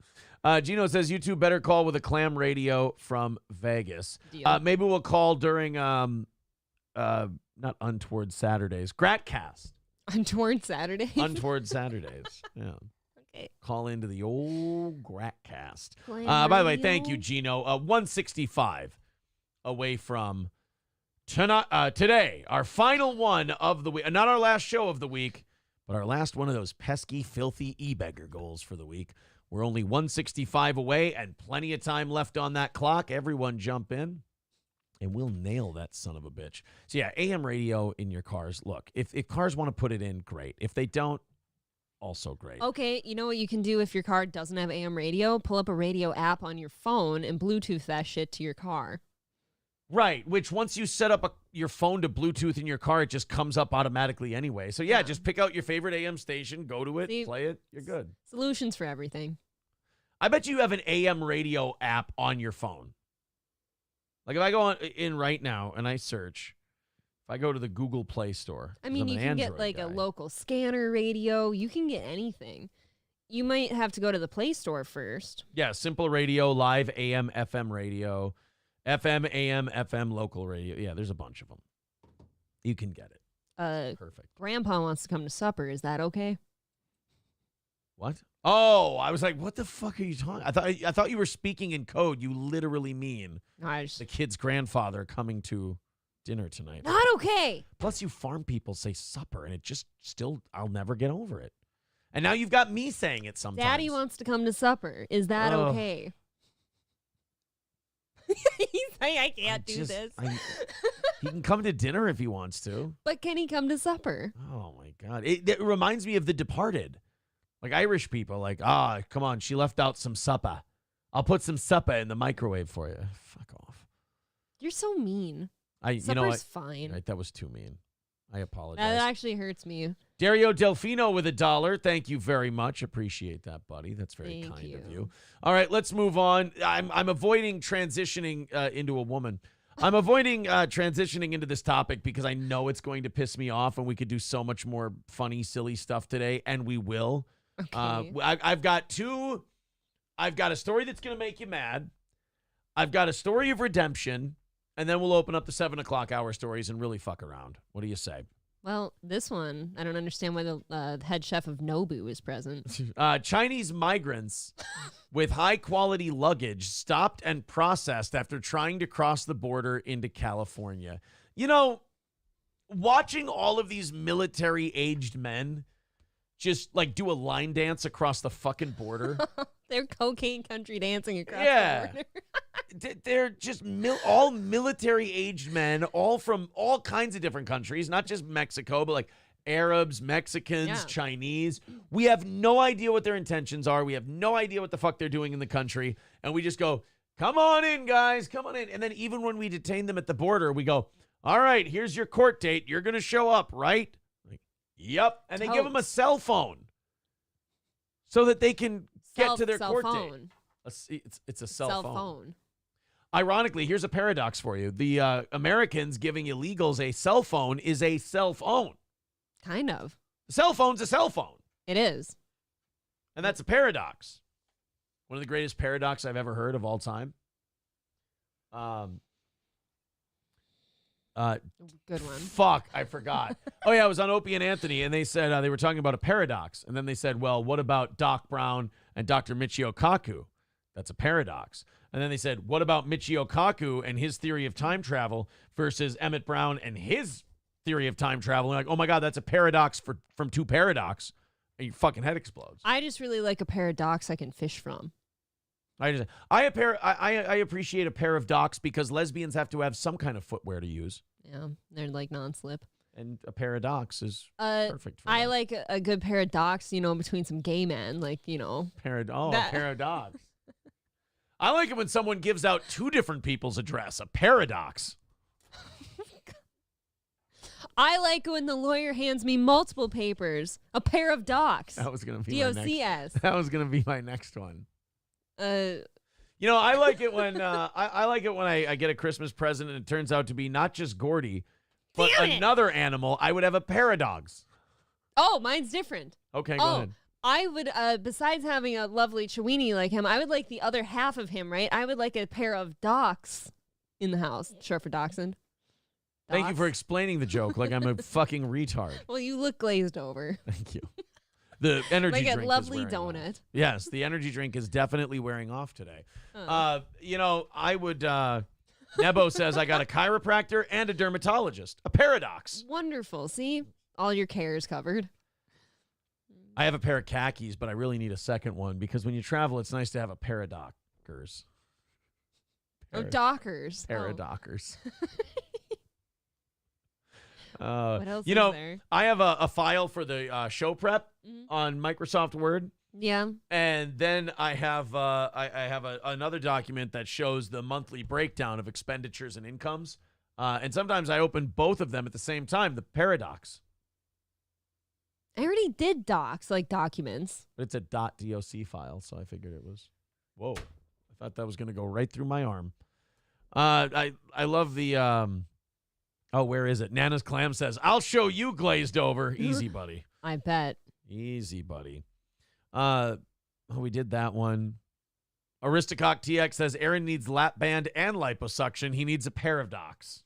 Gino says, you two better call with a clam radio from Vegas. Maybe we'll call during, not Untoward Saturdays, Gratcast. Untoward Saturdays? Untoward Saturdays, yeah. Okay. Call into the old Gratcast. By the way, thank you, Gino. 165 away from today, our final one of the week. Not our last show of the week, but our last one of those pesky, filthy e-beggar goals for the week. We're only 165 away and plenty of time left on that clock. Everyone jump in, and we'll nail that son of a bitch. So, yeah, AM radio in your cars. Look, if cars want to put it in, great. If they don't, also great. Okay, you know what you can do if your car doesn't have AM radio? Pull up a radio app on your phone and Bluetooth that shit to your car. Right, which once you set up your phone to Bluetooth in your car, it just comes up automatically anyway. So, yeah, just pick out your favorite AM station, go to it, play it, you're good. Solutions for everything. I bet you have an AM radio app on your phone. Like if I go in right now and I search, if I go to the Google Play Store. I mean, you can get like a local scanner radio. You can get anything. You might have to go to the Play Store first. Yeah, Simple Radio, Live AM, FM radio, FM, AM, FM, local radio. Yeah, there's a bunch of them. You can get it. Perfect. Grandpa wants to come to supper. Is that okay? What? Oh, I was like, what the fuck are you talking? I thought you were speaking in code. You literally mean the kid's grandfather coming to dinner tonight. Not okay. Plus, you farm people say supper, and it just I'll never get over it. And now you've got me saying it sometimes. Daddy wants to come to supper. Is that okay? He's saying, I can't do this. He can come to dinner if he wants to. But can he come to supper? Oh, my God. It reminds me of The Departed. Like Irish people, like, come on, she left out some supper. I'll put some supper in the microwave for you. Fuck off. You're so mean. Supper's fine. Right, that was too mean. I apologize. That actually hurts me. Dario Delfino with $1. Thank you very much. Appreciate that, buddy. That's very kind of you. All right, let's move on. I'm avoiding transitioning into a woman. I'm avoiding transitioning into this topic because I know it's going to piss me off, and we could do so much more funny, silly stuff today, and we will. Okay. I've got two. I've got a story that's going to make you mad. I've got a story of redemption, and then we'll open up the 7 o'clock hour stories and really fuck around. What do you say? Well, this one, I don't understand why the head chef of Nobu is present. Chinese migrants with high-quality luggage stopped and processed after trying to cross the border into California. You know, watching all of these military-aged men just, like, do a line dance across the fucking border. They're cocaine country dancing across the border. They're just all military-aged men, all from all kinds of different countries, not just Mexico, but like Arabs, Mexicans, Chinese. We have no idea what their intentions are. We have no idea what the fuck they're doing in the country. And we just go, come on in, guys, come on in. And then even when we detain them at the border, we go, all right, here's your court date. You're going to show up, right? Like, yep. And they give them a cell phone so that they can get to their court date. It's a cell phone. Ironically, here's a paradox for you. The Americans giving illegals a cell phone is a cell phone. Kind of. A cell phone's a cell phone. It is. And that's a paradox. One of the greatest paradoxes I've ever heard of all time. Good one. Fuck, I forgot. Oh, yeah, it was on Opie and Anthony, and they said they were talking about a paradox. And then they said, well, what about Doc Brown and Dr. Michio Kaku? That's a paradox. And then they said, what about Michio Kaku and his theory of time travel versus Emmett Brown and his theory of time travel? And like, oh my God, that's a paradox from two paradox. And your fucking head explodes. I just really like a paradox I can fish from. I appreciate a pair of docks because lesbians have to have some kind of footwear to use. Yeah, they're like non-slip. And a pair of docks is perfect for I them. like a good pair of docks, between some gay men, like, A pair of docks. I like it when someone gives out two different people's address, a paradox. I like when the lawyer hands me multiple papers, a pair of docs. That was going to be DOCS. That was going to be my next one. I like it when I like it when I get a Christmas present and it turns out to be not just Gordy, but another animal. I would have a paradox. Oh, mine's different. Okay, go ahead. I would, besides having a lovely Chewini like him, I would like the other half of him, right? I would like a pair of docs in the house, short for dachshund. Thank you for explaining the joke like I'm a fucking retard. Well, you look glazed over. Thank you. The energy like drink a lovely is wearing donut. off. Yes, the energy drink is definitely wearing off today. I would, Nebo says, I got a chiropractor and a dermatologist. A paradox. Wonderful. See? All your cares covered. I have a pair of khakis, but I really need a second one because when you travel, it's nice to have a pair of dockers. Dockers. Pair of dockers. What else is there? I have a file for the show prep on Microsoft Word. Yeah. And then I have another document that shows the monthly breakdown of expenditures and incomes. And sometimes I open both of them at the same time, the paradox. I already did docs, like documents. But it's a .doc file, so I figured it was. Whoa. I thought that was going to go right through my arm. I love the... oh, where is it? Nana's Clam says, I'll show you glazed over. Easy, buddy. I bet. Easy, buddy. We did that one. Aristocock TX says, Aaron needs lap band and liposuction. He needs a pair of docs.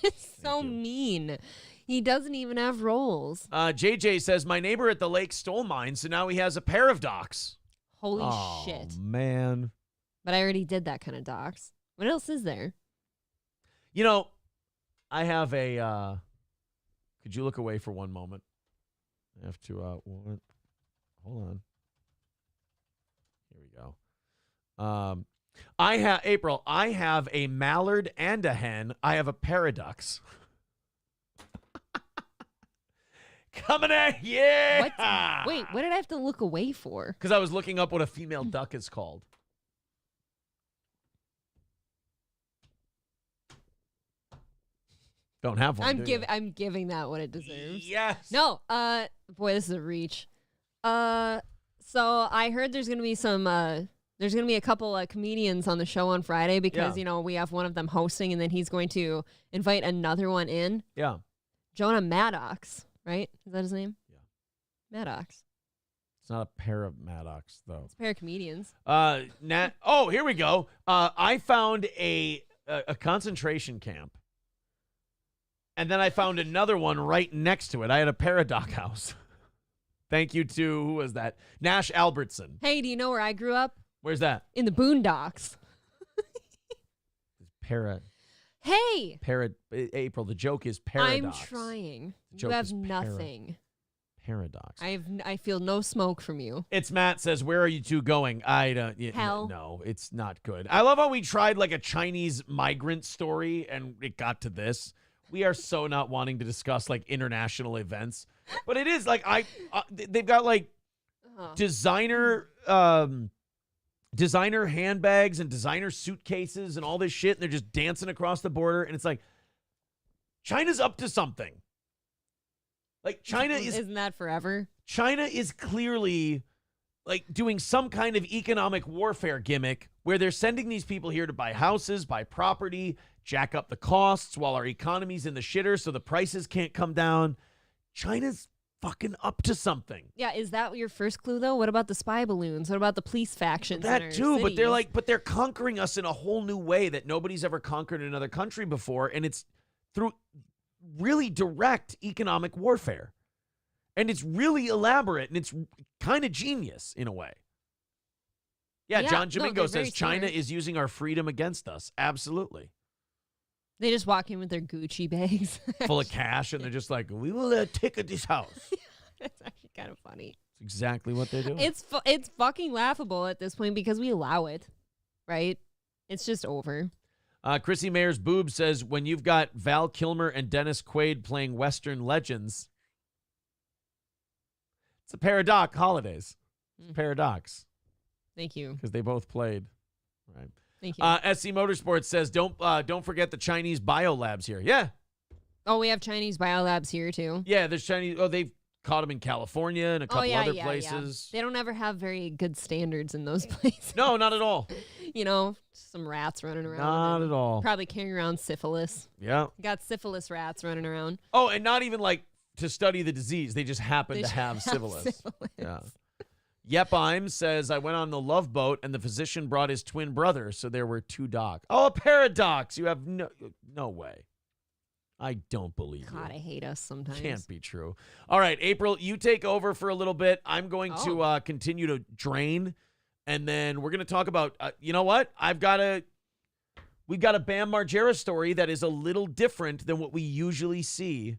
It's so mean. He doesn't even have rolls. JJ says, my neighbor at the lake stole mine, so now he has a pair of docs. Holy shit. Oh, man. But I already did that kind of docs. What else is there? I have a, could you look away for one moment? I have to, hold on. Here we go. April, I have a mallard and a hen. I have a paradox. Coming at you. Yeah. Wait, what did I have to look away for? Because I was looking up what a female duck is called. Don't have one. I'm giving that what it deserves. Yes. No. Boy, this is a reach. So I heard there's gonna be a couple comedians on the show on Friday because we have one of them hosting and then he's going to invite another one in. Yeah. Jonah Maddox, right? Is that his name? Yeah. Maddox. It's not a pair of Maddox though. It's a pair of comedians. Oh, here we go. I found a a concentration camp. And then I found another one right next to it. I had a paradox house. Thank you to, who was that? Nash Albertson. Hey, do you know where I grew up? Where's that? In the boondocks. Hey! April, the joke is paradox. I'm trying. The joke You have is nothing. Paradox. I feel no smoke from you. It's Matt says, where are you two going? I don't. Hell. No, it's not good. I love how we tried like a Chinese migrant story and it got to this. We are so not wanting to discuss like international events, but it is like they've got like designer handbags and designer suitcases and all this shit, and they're just dancing across the border, and it's like China's up to something. Like Isn't that forever? China is clearly like doing some kind of economic warfare gimmick where they're sending these people here to buy houses, buy property, jack up the costs while our economy's in the shitter so the prices can't come down. China's fucking up to something. Yeah, is that your first clue though? What about the spy balloons? What about the police factions? That too, but they're conquering us in a whole new way that nobody's ever conquered another country before, and it's through really direct economic warfare. And it's really elaborate, and it's kind of genius in a way. Yeah, John Domingo says China is using our freedom against us. Absolutely. They just walk in with their Gucci bags. Full of cash, and they're just like, we will take this house. That's actually kind of funny. It's exactly what they're doing. It's fucking laughable at this point because we allow it, right? It's just over. Chrissy Mayer's boob says, when you've got Val Kilmer and Dennis Quaid playing Western legends, it's a paradox holidays. It's a paradox. Thank you. Because they both played. Right. Thank you. SC Motorsports says, don't forget the Chinese biolabs here. Yeah. Oh, we have Chinese biolabs here too. Yeah, there's Chinese. Oh, they've caught them in California and a couple other places. They don't ever have very good standards in those places. No, not at all. You know, some rats running around. Not at all. Probably carrying around syphilis. Yeah. Got syphilis rats running around. Oh, and not even like to study the disease. They just happen to have syphilis. Yeah. Yep, says, I went on the Love Boat and the physician brought his twin brother, so there were two docs. Oh, a paradox. You have no way. I don't believe you. God, I hate us sometimes. Can't be true. All right, April, you take over for a little bit. I'm going to continue to drain, and then we're going to talk about, you know what? We've got a Bam Margera story that is a little different than what we usually see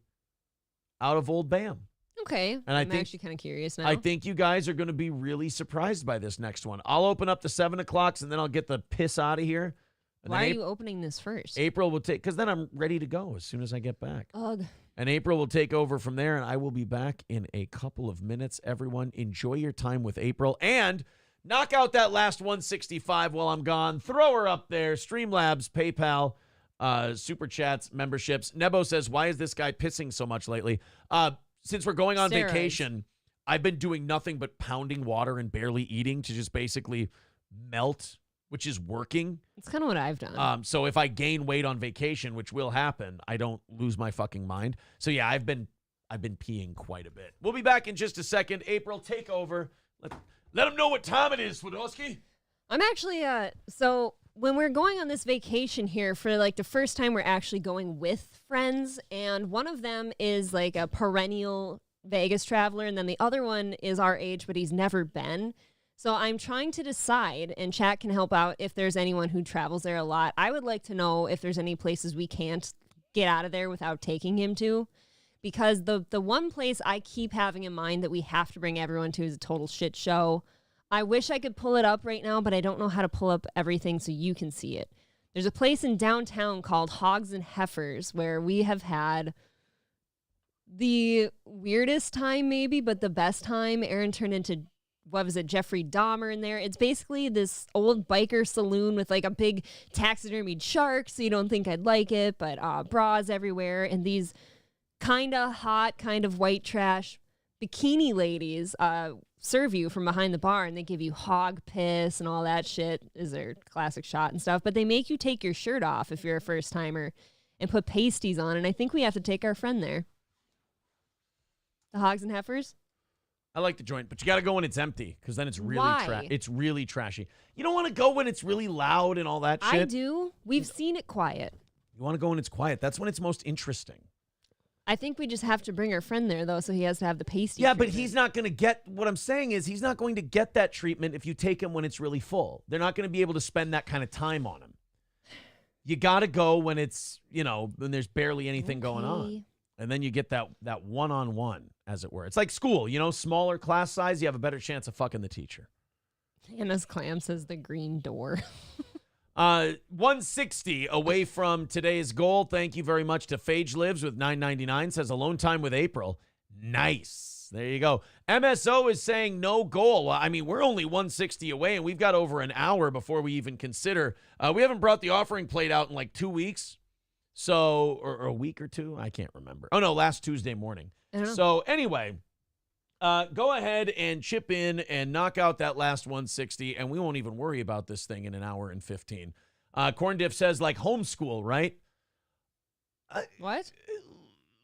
out of old Bam. Okay, and I'm actually kind of curious now. I think you guys are going to be really surprised by this next one. I'll open up the 7 o'clocks, and then I'll get the piss out of here. And why are you opening this first? April will take, because then I'm ready to go as soon as I get back. Ugh. And April will take over from there, and I will be back in a couple of minutes. Everyone, enjoy your time with April, and knock out that last 165 while I'm gone. Throw her up there. Streamlabs, PayPal, Super Chats, memberships. Nebo says, why is this guy pissing so much lately? Since we're going on vacation, I've been doing nothing but pounding water and barely eating to just basically melt, which is working. It's kind of what I've done. So if I gain weight on vacation, which will happen, I don't lose my fucking mind. So yeah, I've been peeing quite a bit. We'll be back in just a second. April, take over. Let them know what time it is, Swiderski. I'm actually so when we're going on this vacation here for like the first time, we're actually going with friends, and one of them is like a perennial Vegas traveler, and then the other one is our age, but he's never been. So I'm trying to decide, and chat can help out if there's anyone who travels there a lot. I would like to know if there's any places we can't get out of there without taking him to, because the one place I keep having in mind that we have to bring everyone to is a total shit show. I wish I could pull it up right now, but I don't know how to pull up everything so you can see it. There's a place in downtown called Hogs and Heifers where we have had the weirdest time maybe, but the best time. Aaron turned into, what was it, Jeffrey Dahmer in there. It's basically this old biker saloon with like a big taxidermied shark, so you don't think I'd like it, but bras everywhere, and these kind of hot, kind of white trash bikini ladies serve you from behind the bar, and they give you hog piss and all that shit is their classic shot and stuff, but they make you take your shirt off if you're a first timer and put pasties on, and I think we have to take our friend there. The Hogs and Heifers? I like the joint, but you got to go when it's empty because then it's really Why? it's really trashy. You don't want to go when it's really loud and all that shit. I do. We've seen it quiet. You want to go when it's quiet. That's when it's most interesting. I think we just have to bring our friend there, though, so he has to have the pasty. Yeah, but treatment. he's not going to get, what I'm saying is he's not going to get that treatment if you take him when it's really full. They're not going to be able to spend that kind of time on him. You got to go when it's, when there's barely anything going on. And then you get that one-on-one, as it were. It's like school, smaller class size, you have a better chance of fucking the teacher. Hannah's clam says the green door. 160 away from today's goal. Thank you very much to Phage Lives with $9.99. Says alone time with April. Nice. There you go. MSO is saying no goal. Well, I mean, we're only 160 away, and we've got over an hour before we even consider. We haven't brought the offering plate out in like 2 weeks. So, or a week or two. I can't remember. Oh, no, last Tuesday morning. So anyway, go ahead and chip in and knock out that last 160, and we won't even worry about this thing in an hour and 15. Corn Diff says, like homeschool, right? What?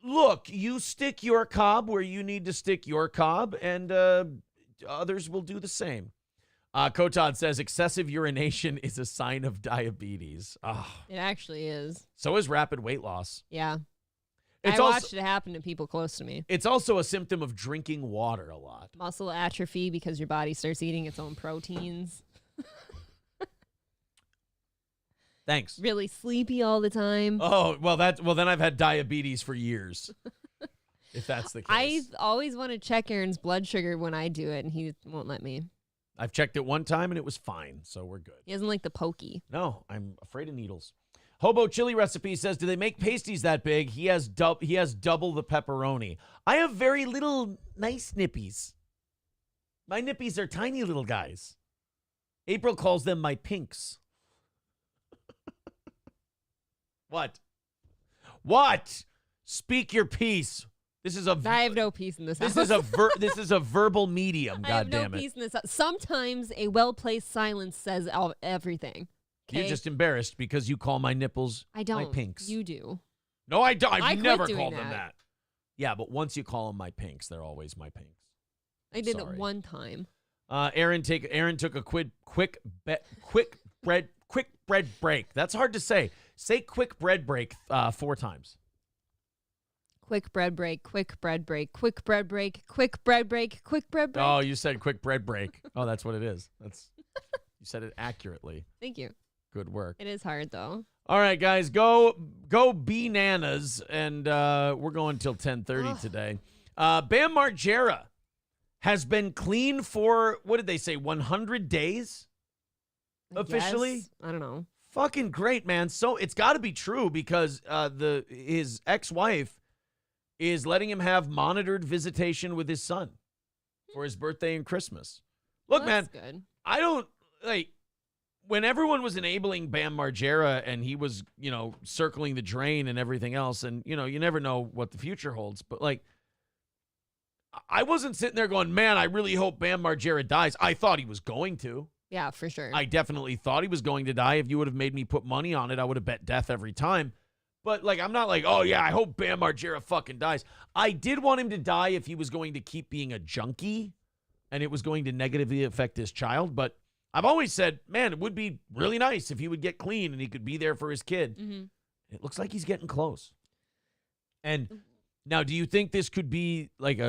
Look, you stick your cob where you need to stick your cob, and others will do the same. Kotad says, excessive urination is a sign of diabetes. It actually is. So is rapid weight loss. Yeah. It's I also- watched it happen to people close to me. It's also a symptom of drinking water a lot. Muscle atrophy because your body starts eating its own proteins. Thanks. Really sleepy all the time. Oh, well, then I've had diabetes for years. If that's the case. I always want to check Aaron's blood sugar when I do it, and he won't let me. I've checked it one time, and it was fine, so we're good. He doesn't like the pokey. No, I'm afraid of needles. Hobo Chili Recipe says, do they make pasties that big? He has double the pepperoni. I have very little nice nippies. My nippies are tiny little guys. April calls them my pinks. What? What? Speak your piece. This is I have no peace in this house. This is a verbal medium. I have God damn no it! peace in this house. Sometimes a well-placed silence says everything. Okay? You're just embarrassed because you call my nipples I don't. my pinks. You do. No, I don't. I I've quit never doing called them that. that. Yeah, but once you call them my pinks, they're always my pinks. I did Sorry. it one time. Aaron took a quick bread break. That's hard to say. Say quick bread break 4 times. Quick bread break, quick bread break, quick bread break, quick bread break, quick bread break. Oh, you said quick bread break. Oh, that's what it is. That's you said it accurately. Thank you. Good work. It is hard though. All right, guys, go bananas, and we're going till 10:30 today. Bam Margera has been clean for, what did they say, 100 days? Officially? Yes. I don't know. Fucking great, man. So it's got to be true because his ex-wife is letting him have monitored visitation with his son for his birthday and Christmas. Look, That's man, good. I don't, when everyone was enabling Bam Margera and he was, circling the drain and everything else, and, you never know what the future holds, but, I wasn't sitting there going, man, I really hope Bam Margera dies. I thought he was going to. Yeah, for sure. I definitely thought he was going to die. If you would have made me put money on it, I would have bet death every time. But, I'm not like, oh, yeah, I hope Bam Margera fucking dies. I did want him to die if he was going to keep being a junkie and it was going to negatively affect his child. But I've always said, man, it would be really nice if he would get clean and he could be there for his kid. Mm-hmm. It looks like he's getting close. And now, do you think this could be like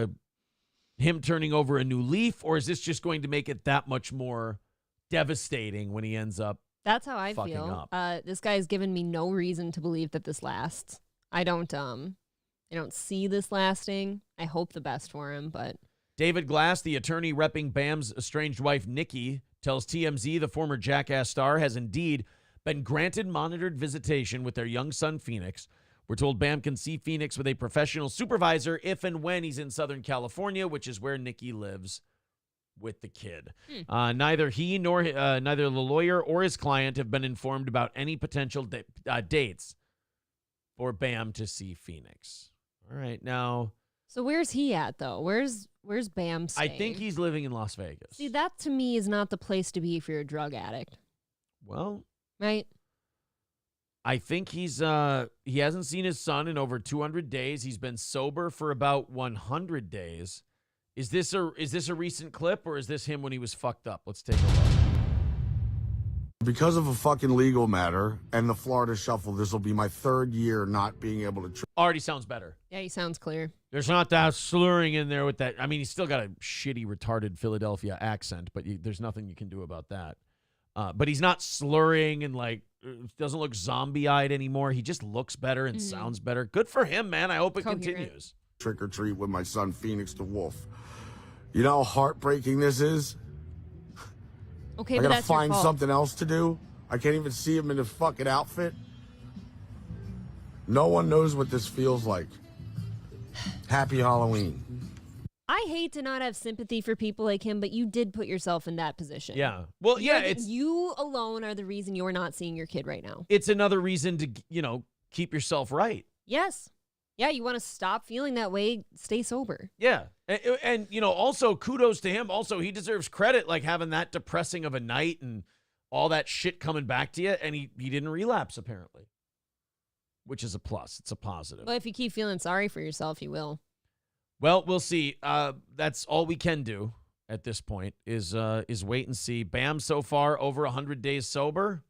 him turning over a new leaf, or is this just going to make it that much more devastating when he ends up That's how I fucking feel. up? This guy's given me no reason to believe that this lasts. I don't see this lasting. I hope the best for him, but David Glass, the attorney repping Bam's estranged wife, Nikki, tells TMZ the former Jackass star has indeed been granted monitored visitation with their young son, Phoenix. We're told Bam can see Phoenix with a professional supervisor if and when he's in Southern California, which is where Nikki lives with the kid. Neither he nor neither the lawyer or his client have been informed about any potential dates for Bam to see Phoenix. All right, now. So where's he at though? Where's Bam staying? I think he's living in Las Vegas. See, that to me is not the place to be if you're a drug addict. Well, right? I think he hasn't seen his son in over 200 days. He's been sober for about 100 days. Is this a recent clip, or is this him when he was fucked up? Let's take a look. Because of a fucking legal matter and the Florida shuffle, this will be my 3rd year not being able to. Already sounds better. Yeah, he sounds clear. There's not that slurring in there with that. I mean, he's still got a shitty, retarded Philadelphia accent, but there's nothing you can do about that. But he's not slurring and doesn't look zombie-eyed anymore. He just looks better and sounds better. Good for him, man. I hope it continues. Trick or treat with my son, Phoenix the Wolf. You know how heartbreaking this is? Okay, I but gotta that's your find fault. something else to do. I can't even see him in his fucking outfit. No one knows what this feels like. Happy Halloween. I hate to not have sympathy for people like him, but you did put yourself in that position. Yeah. Well, yeah, you alone are the reason you're not seeing your kid right now. it's another reason to, keep yourself right. Yes. Yeah, you want to stop feeling that way, stay sober. Yeah. And also kudos to him. Also, he deserves credit, like having that depressing of a night and all that shit coming back to you. And he didn't relapse, apparently, which is a plus. It's a positive. But if you keep feeling sorry for yourself, you will. Well, we'll see. That's all we can do at this point is wait and see. Bam, so far, over 100 days sober.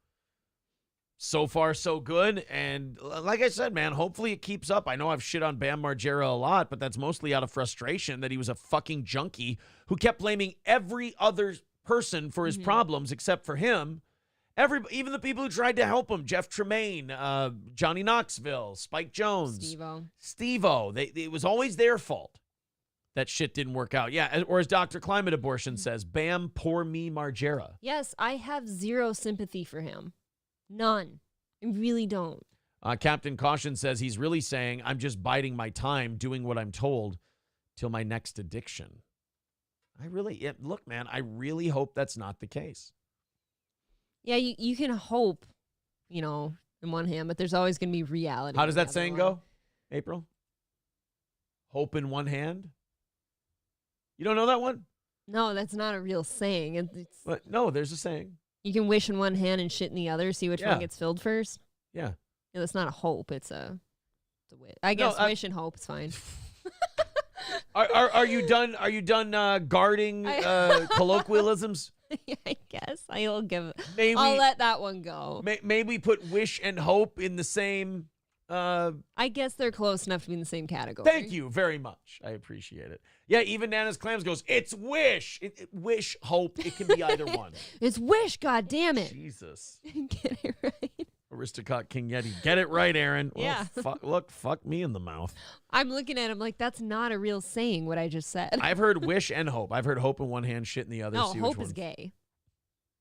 So far, so good. And like I said, man, hopefully it keeps up. I know I've shit on Bam Margera a lot, but that's mostly out of frustration that he was a fucking junkie who kept blaming every other person for his problems except for him. Even the people who tried to help him, Jeff Tremaine, Johnny Knoxville, Spike Jones, Steve-O. It was always their fault that shit didn't work out. Yeah, or as Dr. Climate Abortion says, Bam, poor me, Margera. Yes, I have zero sympathy for him. None. I really don't. Captain Caution says he's really saying, I'm just biding my time, doing what I'm told till my next addiction. Look, man, I really hope that's not the case. Yeah, you can hope, in one hand, but there's always going to be reality. How does that saying go, April? Hope in one hand? You don't know that one? No, that's not a real saying. No, there's a saying. You can wish in one hand and shit in the other, see which one gets filled first. Yeah. Yeah, that's not a hope. It's a wish. I guess wish and hope is fine. Are you done? Are you done guarding colloquialisms? Yeah, I guess I'll I'll let that one go. Maybe put wish and hope in the same. I guess they're close enough to be in the same category. Thank you very much. I appreciate it. Yeah, even Nana's Clams goes, it's wish. Wish, hope. It can be either one. It's wish, God damn it. Jesus. Get it right. Aristocrat King Yeti. Get it right, Aaron. Well, Yeah. Fuck me in the mouth. I'm looking at him like that's not a real saying, what I just said. I've heard wish and hope. I've heard hope in one hand, shit in the other. No, See hope which is one. gay.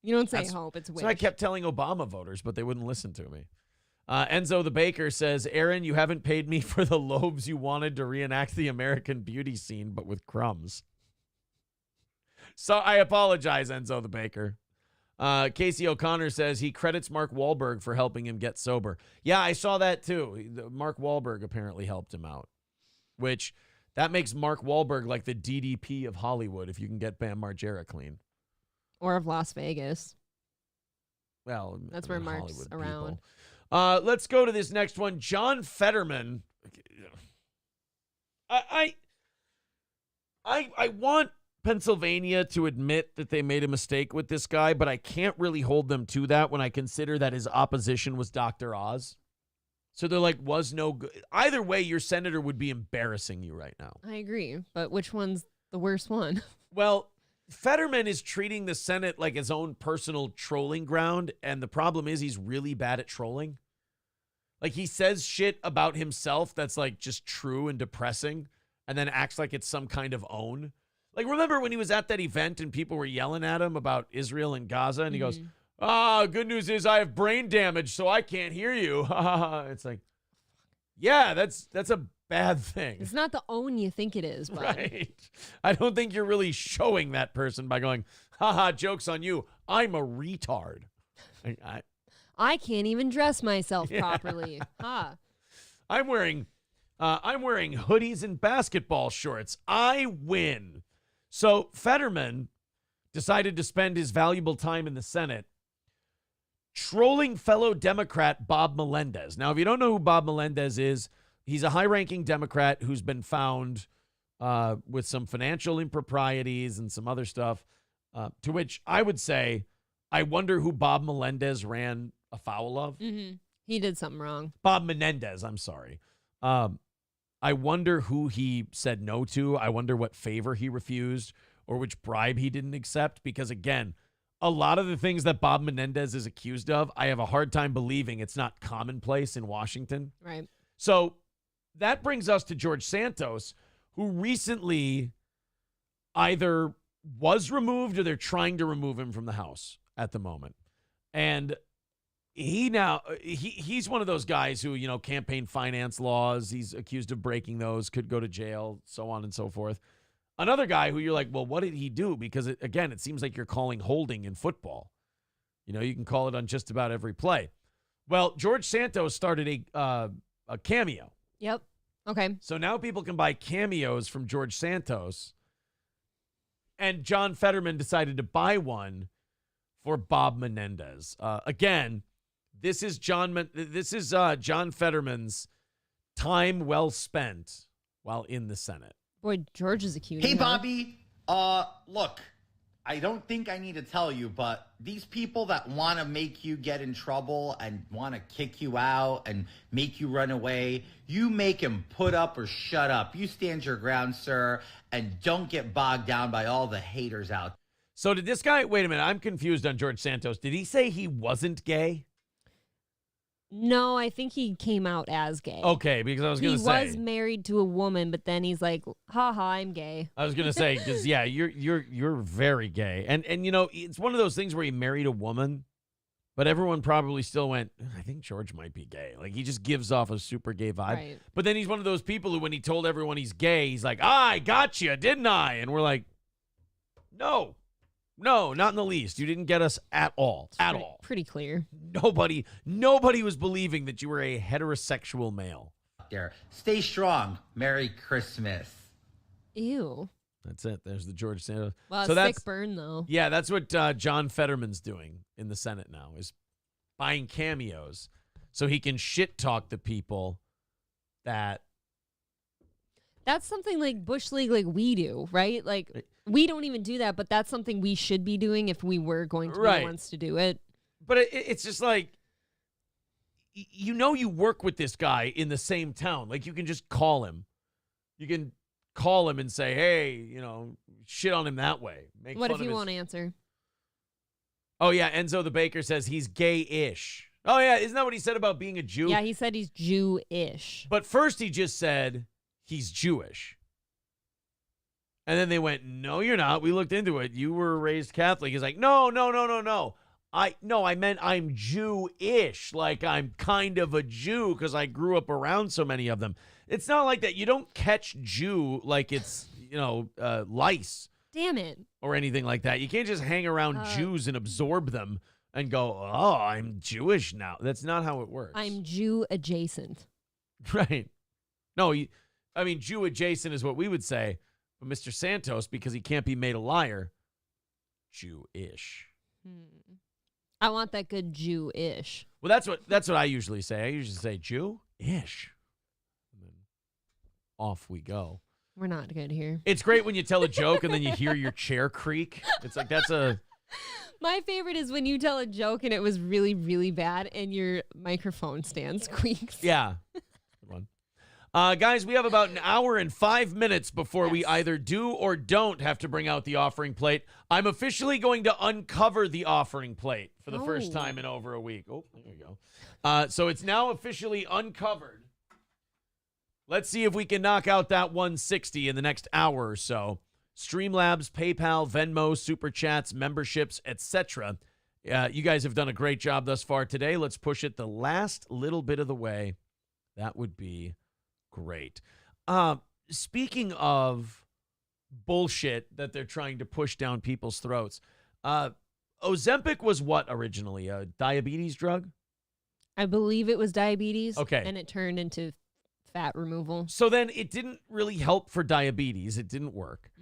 You don't say hope, it's wish. So I kept telling Obama voters, but they wouldn't listen to me. Enzo the Baker says, Aaron, you haven't paid me for the loaves you wanted to reenact the American Beauty scene, but with crumbs. So I apologize, Enzo the Baker. Casey O'Connor says he credits Mark Wahlberg for helping him get sober. Yeah, I saw that too. Mark Wahlberg apparently helped him out, which that makes Mark Wahlberg like the DDP of Hollywood if you can get Bam Margera clean. Or of Las Vegas. Well, that's where Mark's Hollywood around. People. Let's go to this next one. John Fetterman. I want Pennsylvania to admit that they made a mistake with this guy, but I can't really hold them to that when I consider that his opposition was Dr. Oz. So they're like, was no good. Either way, your senator would be embarrassing you right now. I agree, but which one's the worst one? Well, Fetterman is treating the Senate like his own personal trolling ground, and the problem is he's really bad at trolling. Like, he says shit about himself that's like just true and depressing, and then acts like it's some kind of own. Like, remember when he was at that event and people were yelling at him about Israel and Gaza, and he goes, good news is I have brain damage, so I can't hear you. It's like, yeah, that's a bad thing. It's not the own you think it is, bud. Right. I don't think you're really showing that person by going, joke's on you. I'm a retard. I can't even dress myself properly. I'm wearing hoodies and basketball shorts. I win. So Fetterman decided to spend his valuable time in the Senate trolling fellow Democrat Bob Melendez. Now, if you don't know who Bob Melendez is, he's a high-ranking Democrat who's been found with some financial improprieties and some other stuff, to which I would say, I wonder who Bob Melendez ran afoul of. Mm-hmm. He did something wrong. Bob Menendez, I'm sorry. I wonder who he said no to. I wonder what favor he refused or which bribe he didn't accept. Because, again, a lot of the things that Bob Menendez is accused of, I have a hard time believing it's not commonplace in Washington. Right. So that brings us to George Santos, who recently either was removed or they're trying to remove him from the House at the moment. And he's one of those guys who, campaign finance laws, he's accused of breaking those, could go to jail, so on and so forth. Another guy who you're like, well, what did he do? Because, it seems like you're calling holding in football. You can call it on just about every play. Well, George Santos started a cameo. Yep. Okay. So now people can buy cameos from George Santos. And John Fetterman decided to buy one for Bob Menendez. Again, this is John Fetterman's time well spent while in the Senate. Boy, George is a cutie. Hey, Bobby. Look, I don't think I need to tell you, but these people that want to make you get in trouble and want to kick you out and make you run away, you make them put up or shut up. You stand your ground, sir, and don't get bogged down by all the haters out. So did this guy, wait a minute, I'm confused on George Santos. Did he say he wasn't gay? No, I think he came out as gay. Okay, because I was going to say. He was married to a woman, but then he's like, haha, I'm gay. I was going to say, because, yeah, you're very gay. And it's one of those things where he married a woman, but everyone probably still went, I think George might be gay. Like, he just gives off a super gay vibe. Right. But then he's one of those people who, when he told everyone he's gay, he's like, I got you, didn't I? And we're like, no, not in the least. You didn't get us at all. All. Pretty clear. Nobody was believing that you were a heterosexual male. There. Stay strong. Merry Christmas. Ew. That's it. There's the George Santos. Well, so sick burn, though. Yeah, that's what John Fetterman's doing in the Senate now, is buying cameos so he can shit talk the people that. That's something like Bush League, like we do, right? Like, we don't even do that, but that's something we should be doing if we were going to be the ones to do it. But it's just like, you work with this guy in the same town. Like, you can just call him. You can call him and say, hey, shit on him that way. What if he won't answer? Oh, yeah, Enzo the Baker says he's gay-ish. Oh, yeah, isn't that what he said about being a Jew? Yeah, he said he's Jew-ish. But first he just said he's Jewish. And then they went, no, you're not. We looked into it. You were raised Catholic. He's like, no. I meant I'm Jew-ish. Like, I'm kind of a Jew because I grew up around so many of them. It's not like that. You don't catch Jew like it's, lice. Damn it. Or anything like that. You can't just hang around Jews and absorb them and go, oh, I'm Jewish now. That's not how it works. I'm Jew adjacent. Right. No, Jew adjacent is what we would say. But Mr. Santos, because he can't be made a liar, Jew-ish. I want that good Jew-ish. Well, that's what I usually say. I usually say Jew-ish. And then off we go. We're not good here. It's great when you tell a joke and then you hear your chair creak. It's like My favorite is when you tell a joke and it was really, really bad and your microphone stand squeaks. Yeah. Good one. Guys, we have about an hour and 5 minutes before we either do or don't have to bring out the offering plate. I'm officially going to uncover the offering plate for the first time in over a week. Oh, there you go. So it's now officially uncovered. Let's see if we can knock out that 160 in the next hour or so. Streamlabs, PayPal, Venmo, Super Chats, memberships, etc. You guys have done a great job thus far today. Let's push it the last little bit of the way. That would be great. Speaking of bullshit that they're trying to push down people's throats, Ozempic was what originally? A diabetes drug? I believe it was diabetes. Okay. And it turned into fat removal. So then it didn't really help for diabetes. It didn't work.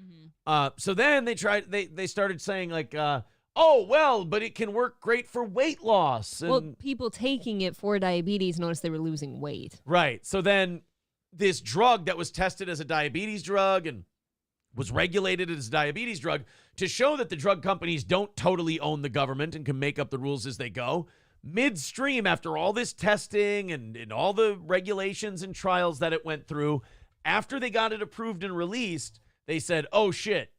So then they started saying like, oh, well, but it can work great for weight loss. And well, people taking it for diabetes noticed they were losing weight. Right. So then this drug that was tested as a diabetes drug and was regulated as a diabetes drug to show that the drug companies don't totally own the government and can make up the rules as they go. Midstream, after all this testing and all the regulations and trials that it went through, after they got it approved and released, they said, oh, shit,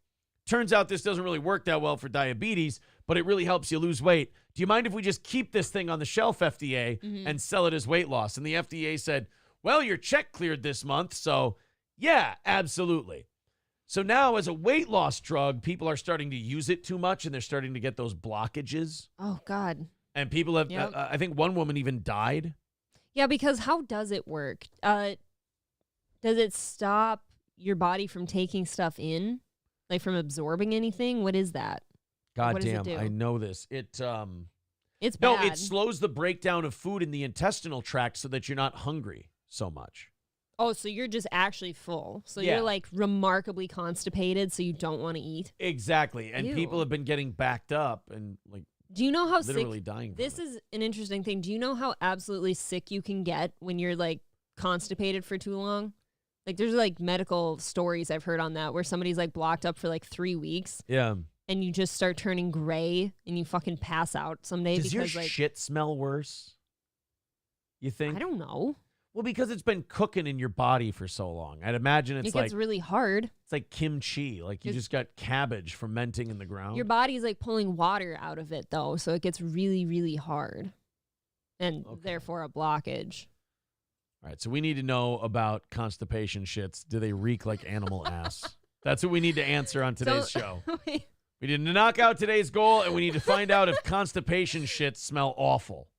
turns out this doesn't really work that well for diabetes, but it really helps you lose weight. Do you mind if we just keep this thing on the shelf, FDA, and sell it as weight loss? And the FDA said, well, your check cleared this month, so yeah, absolutely. So now as a weight loss drug, people are starting to use it too much, and they're starting to get those blockages. Oh, God. And people have, I think one woman even died. Yeah, because how does it work? Does it stop your body from taking stuff in? Like from absorbing anything? What is that? God What does it damn, do? I know this. It's bad. No, it slows the breakdown of food in the intestinal tract so that you're not hungry so much. Oh, so you're just actually full. So Yeah. you're like remarkably constipated, so you don't want to eat. Exactly. And Ew. people have been getting backed up and like Do you know how literally sick? dying. This is an interesting thing. Do you know how absolutely sick you can get when you're like constipated for too long? Like there's like medical stories I've heard on that where somebody's like blocked up for like 3 weeks. Yeah. And you just start turning gray and you fucking pass out someday Does because your like shit smell worse? You think? I don't know. Well, because it's been cooking in your body for so long. I'd imagine it's It like gets really hard. it's like kimchi. Like you It's- just got cabbage fermenting in the ground. Your body's like pulling water out of it though, so it gets really, really hard. And therefore a blockage. All right, so we need to know about constipation shits. Do they reek like animal ass? That's what we need to answer on today's show. We need to knock out today's goal, and we need to find out if constipation shits smell awful.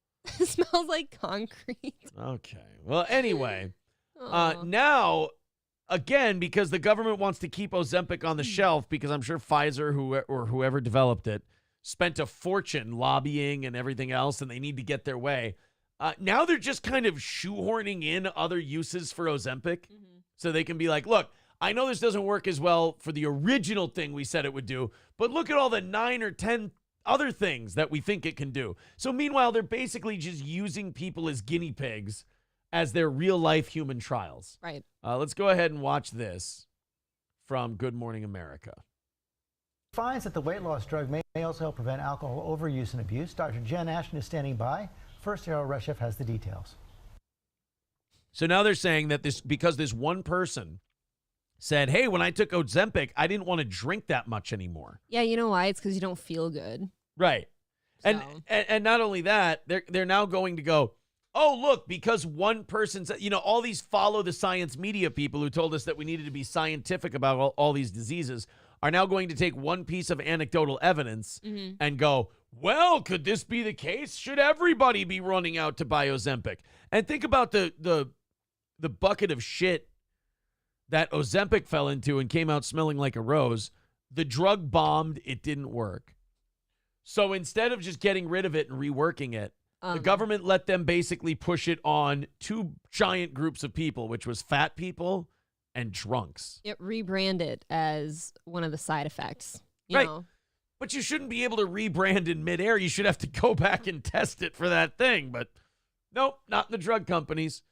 It smells like concrete. Okay. Well, anyway, now, again, because the government wants to keep Ozempic on the shelf, because I'm sure Pfizer or whoever developed it spent a fortune lobbying and everything else, and they need to get their way. Now they're just kind of shoehorning in other uses for Ozempic, so they can be like, look, I know this doesn't work as well for the original thing we said it would do, but look at all the 9 or 10 other things that we think it can do. So meanwhile, they're basically just using people as guinea pigs as their real-life human trials. Right. Let's go ahead and watch this from Good Morning America. Finds that the weight loss drug may also help prevent alcohol overuse and abuse. Dr. Jen Ashton is standing by. First, Harold Reshef has the details. So now they're saying that because this one person said, hey, when I took Ozempic, I didn't want to drink that much anymore. Yeah, you know why? It's because you don't feel good. Right. And not only that, they're now going to go, oh, look, because one person said, all these follow the science media people who told us that we needed to be scientific about all these diseases are now going to take one piece of anecdotal evidence and go, well, could this be the case? Should everybody be running out to buy Ozempic? And think about the bucket of shit that Ozempic fell into and came out smelling like a rose. The drug bombed. It didn't work. So instead of just getting rid of it and reworking it, the government let them basically push it on 2 giant groups of people, which was fat people and drunks. It rebranded as one of the side effects. You Right. know? But you shouldn't be able to rebrand in midair. You should have to go back and test it for that thing. But nope, not in the drug companies.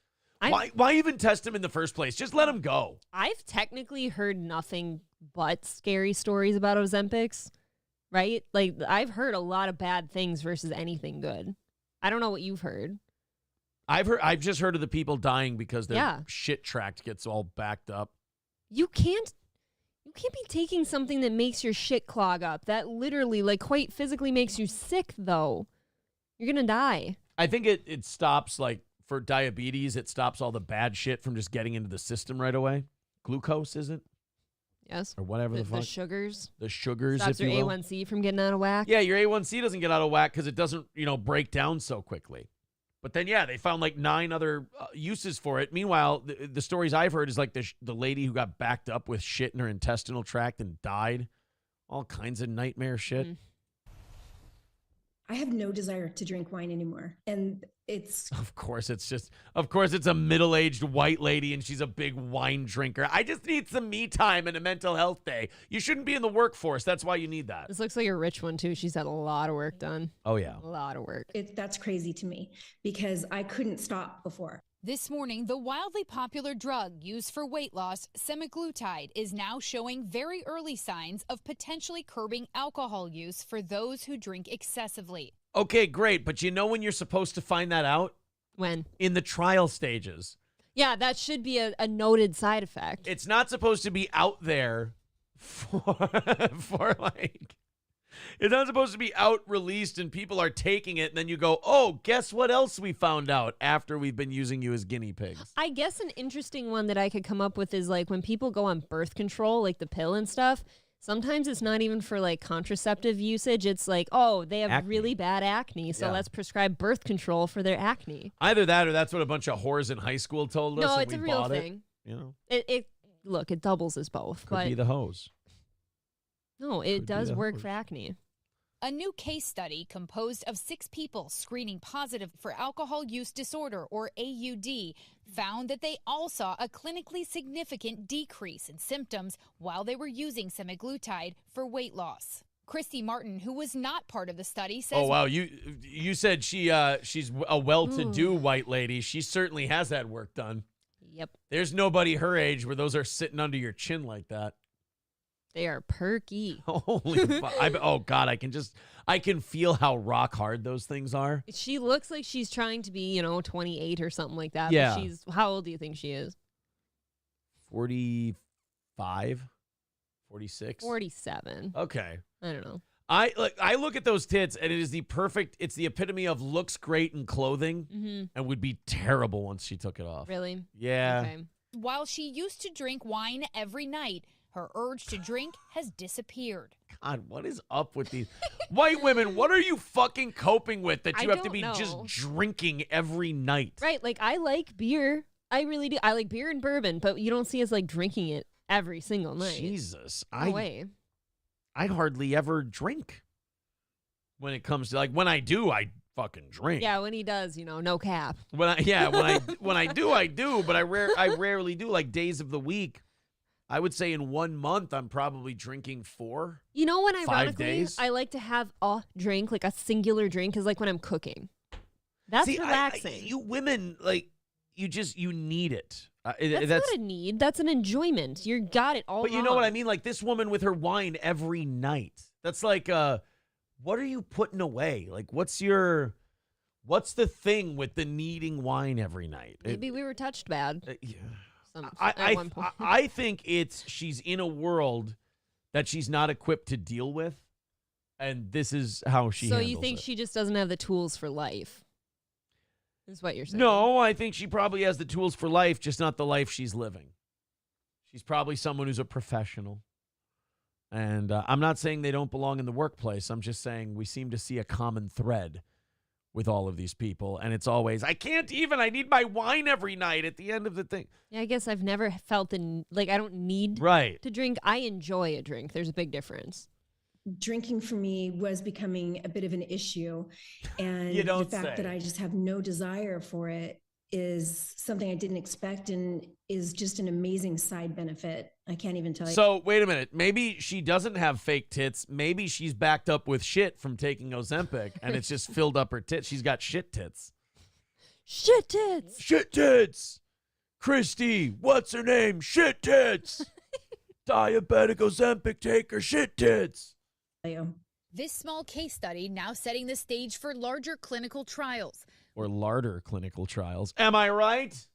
Why even test them in the first place? Just let them go. I've technically heard nothing but scary stories about Ozempics, right? Like, I've heard a lot of bad things versus anything good. I don't know what you've heard. I've just heard of the people dying because their Yeah. shit tract gets all backed up. You can't be taking something that makes your shit clog up. That literally, like, quite physically makes you sick, though. You're going to die. I think it stops, like, for diabetes, it stops all the bad shit from just getting into the system right away. Glucose, is it? Yes. Or whatever the fuck. The sugars. The sugars, Stops if you your will. A1C from getting out of whack. Yeah, your A1C doesn't get out of whack because it doesn't, break down so quickly. But then, yeah, they found like 9 other uses for it. Meanwhile, the stories I've heard is like the lady who got backed up with shit in her intestinal tract and died. All kinds of nightmare shit. I have no desire to drink wine anymore. And it's Of course, it's a middle-aged white lady and she's a big wine drinker. I just need some me time and a mental health day. You shouldn't be in the workforce. That's why you need that. This looks like a rich one, too. She's had a lot of work done. Oh, yeah. A lot of work. that's crazy to me because I couldn't stop before. This morning, the wildly popular drug used for weight loss, semaglutide, is now showing very early signs of potentially curbing alcohol use for those who drink excessively. Okay, great. But you know when you're supposed to find that out? When? In the trial stages. Yeah, that should be a noted side effect. It's not supposed to be out there for like... It's not supposed to be out released and people are taking it and then you go, oh, guess what else we found out after we've been using you as guinea pigs? I guess an interesting one that I could come up with is like when people go on birth control, like the pill and stuff, sometimes it's not even for like contraceptive usage. It's like, oh, they have Acne. really bad acne, so Yeah. let's prescribe birth control for their acne. Either that or that's what a bunch of whores in high school told us. No, and it's we a real bought thing. It, you know, It doubles as both. could but be the hose. no, it be does the work hose. for acne. A new case study composed of 6 people screening positive for alcohol use disorder, or AUD, found that they all saw a clinically significant decrease in symptoms while they were using semaglutide for weight loss. Christy Martin, who was not part of the study, says... Oh, wow. You said she's a well-to-do white lady. She certainly has had work done. Yep. There's nobody her age where those are sitting under your chin like that. They are perky. Holy oh, God, I can feel how rock hard those things are. She looks like she's trying to be, 28 or something like that. Yeah. But how old do you think she is? 45? 46? 47. Okay. I don't know. I look at those tits and it is it's the epitome of looks great in clothing and would be terrible once she took it off. Really? Yeah. Okay. While she used to drink wine every night, her urge to drink has disappeared. God, what is up with these white women? What are you fucking coping with that you have to don't be know. just drinking every night? Right. Like, I like beer. I really do. I like beer and bourbon, but you don't see us, like, drinking it every single night. Jesus. No way. I hardly ever drink when it comes to, like, when I do, I fucking drink. Yeah, when he does, no cap. When I do, but I rarely do, like, days of the week. I would say in 1 month, I'm probably drinking 4. You know when 5 ironically, days. I like to have a drink, like a singular drink, is like when I'm cooking. That's See, relaxing. you women, like, you need it. That's not a need. That's an enjoyment. You got it all But you know what I mean? Like this woman with her wine every night. That's like, what are you putting away? Like, what's the thing with the needing wine every night? Maybe we were touched bad. Yeah. At one point. I think she's in a world that she's not equipped to deal with, and this is how she So handles you think it. she just doesn't have the tools for life? Is what you're saying? No, I think she probably has the tools for life, just not the life she's living. She's probably someone who's a professional. And I'm not saying they don't belong in the workplace. I'm just saying we seem to see a common thread with all of these people. And it's always, I need my wine every night at the end of the thing. Yeah, I guess I've never felt I don't need Right. to drink. I enjoy a drink. There's a big difference. Drinking for me was becoming a bit of an issue. And You don't the fact say. that I just have no desire for it is something I didn't expect and is just an amazing side benefit. I can't even tell you. So wait a minute. Maybe she doesn't have fake tits. Maybe she's backed up with shit from taking Ozempic and it's just filled up her tits. She's got shit tits. Shit tits. Shit tits. Christy, what's her name? Shit tits. Diabetic Ozempic taker, shit tits. This small case study now setting the stage for larger clinical trials, Or larder clinical trials. Am I right?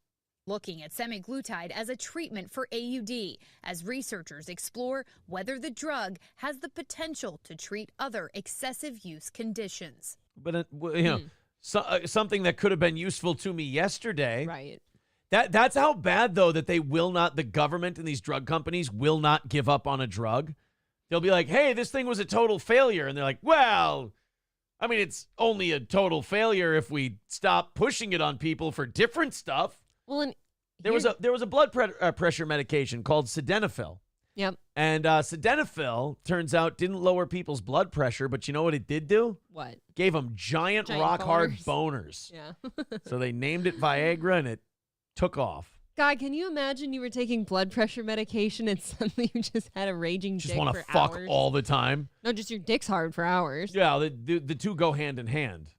looking at semaglutide as a treatment for AUD as researchers explore whether the drug has the potential to treat other excessive use conditions. But something that could have been useful to me yesterday. Right. That's how bad, though, that the government and these drug companies will not give up on a drug. They'll be like, hey, this thing was a total failure. And they're like, well, I mean, it's only a total failure if we stop pushing it on people for different stuff. Well, and there was a blood pressure medication called sildenafil. Yep. And sildenafil, turns out, didn't lower people's blood pressure, but you know what it did do? What? Gave them giant rock-hard boners. Yeah. So they named it Viagra, and it took off. God, can you imagine you were taking blood pressure medication and suddenly you just had a raging Just dick want for to fuck hours? all the time. No, just your dick's hard for hours. Yeah, the two go hand in hand,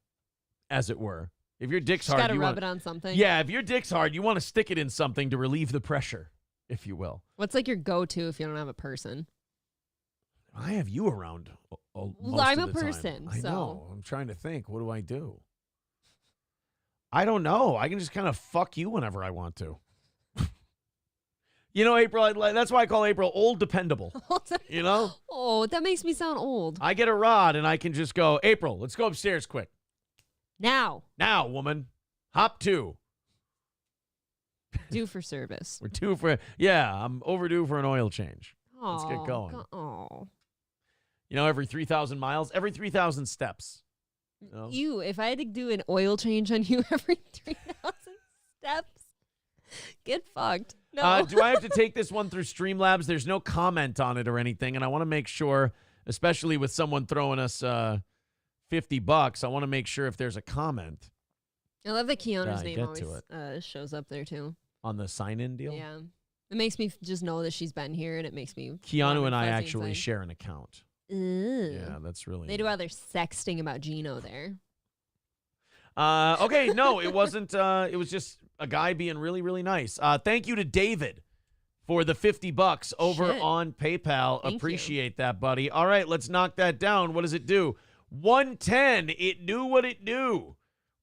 as it were. If your dick's Just hard, gotta you rub want it on something. Yeah, if your dick's hard, you want to stick it in something to relieve the pressure, if you will. What's like your go-to if you don't have a person? I have you around. Well, I'm most a of the time. person, I so. know. I'm trying to think. What do I do? I don't know. I can just kind of fuck you whenever I want to. You know, April, that's why I call April old dependable. You know? Oh, that makes me sound old. I get a rod and I can just go, April, let's go upstairs quick. Now. Now, woman. Hop 2. Due for service. We're due for, I'm overdue for an oil change. Let's get Aw, going. Oh. You know, every 3,000 miles, every 3,000 steps. You know? You, if I had to do an oil change on you every 3,000 steps, get fucked. No. Do I have to take this one through Streamlabs? There's no comment on it or anything, and I want to make sure, especially with someone throwing us $50, I want to make sure if there's a comment. I love that Keanu's Yeah, name always shows up there, too. On the sign-in deal? Yeah. It makes me just know that she's been here, and it makes me... Keanu and I fuzzy actually inside. share an account. Ew. Yeah, that's really... They do other sexting about Gino there. Okay, no, it wasn't. It was just a guy being really, really nice. Thank you to David for the $50 over Shit. on PayPal. Thank Appreciate that, buddy. All right, let's knock that down. What does it do? 110. It knew what it knew.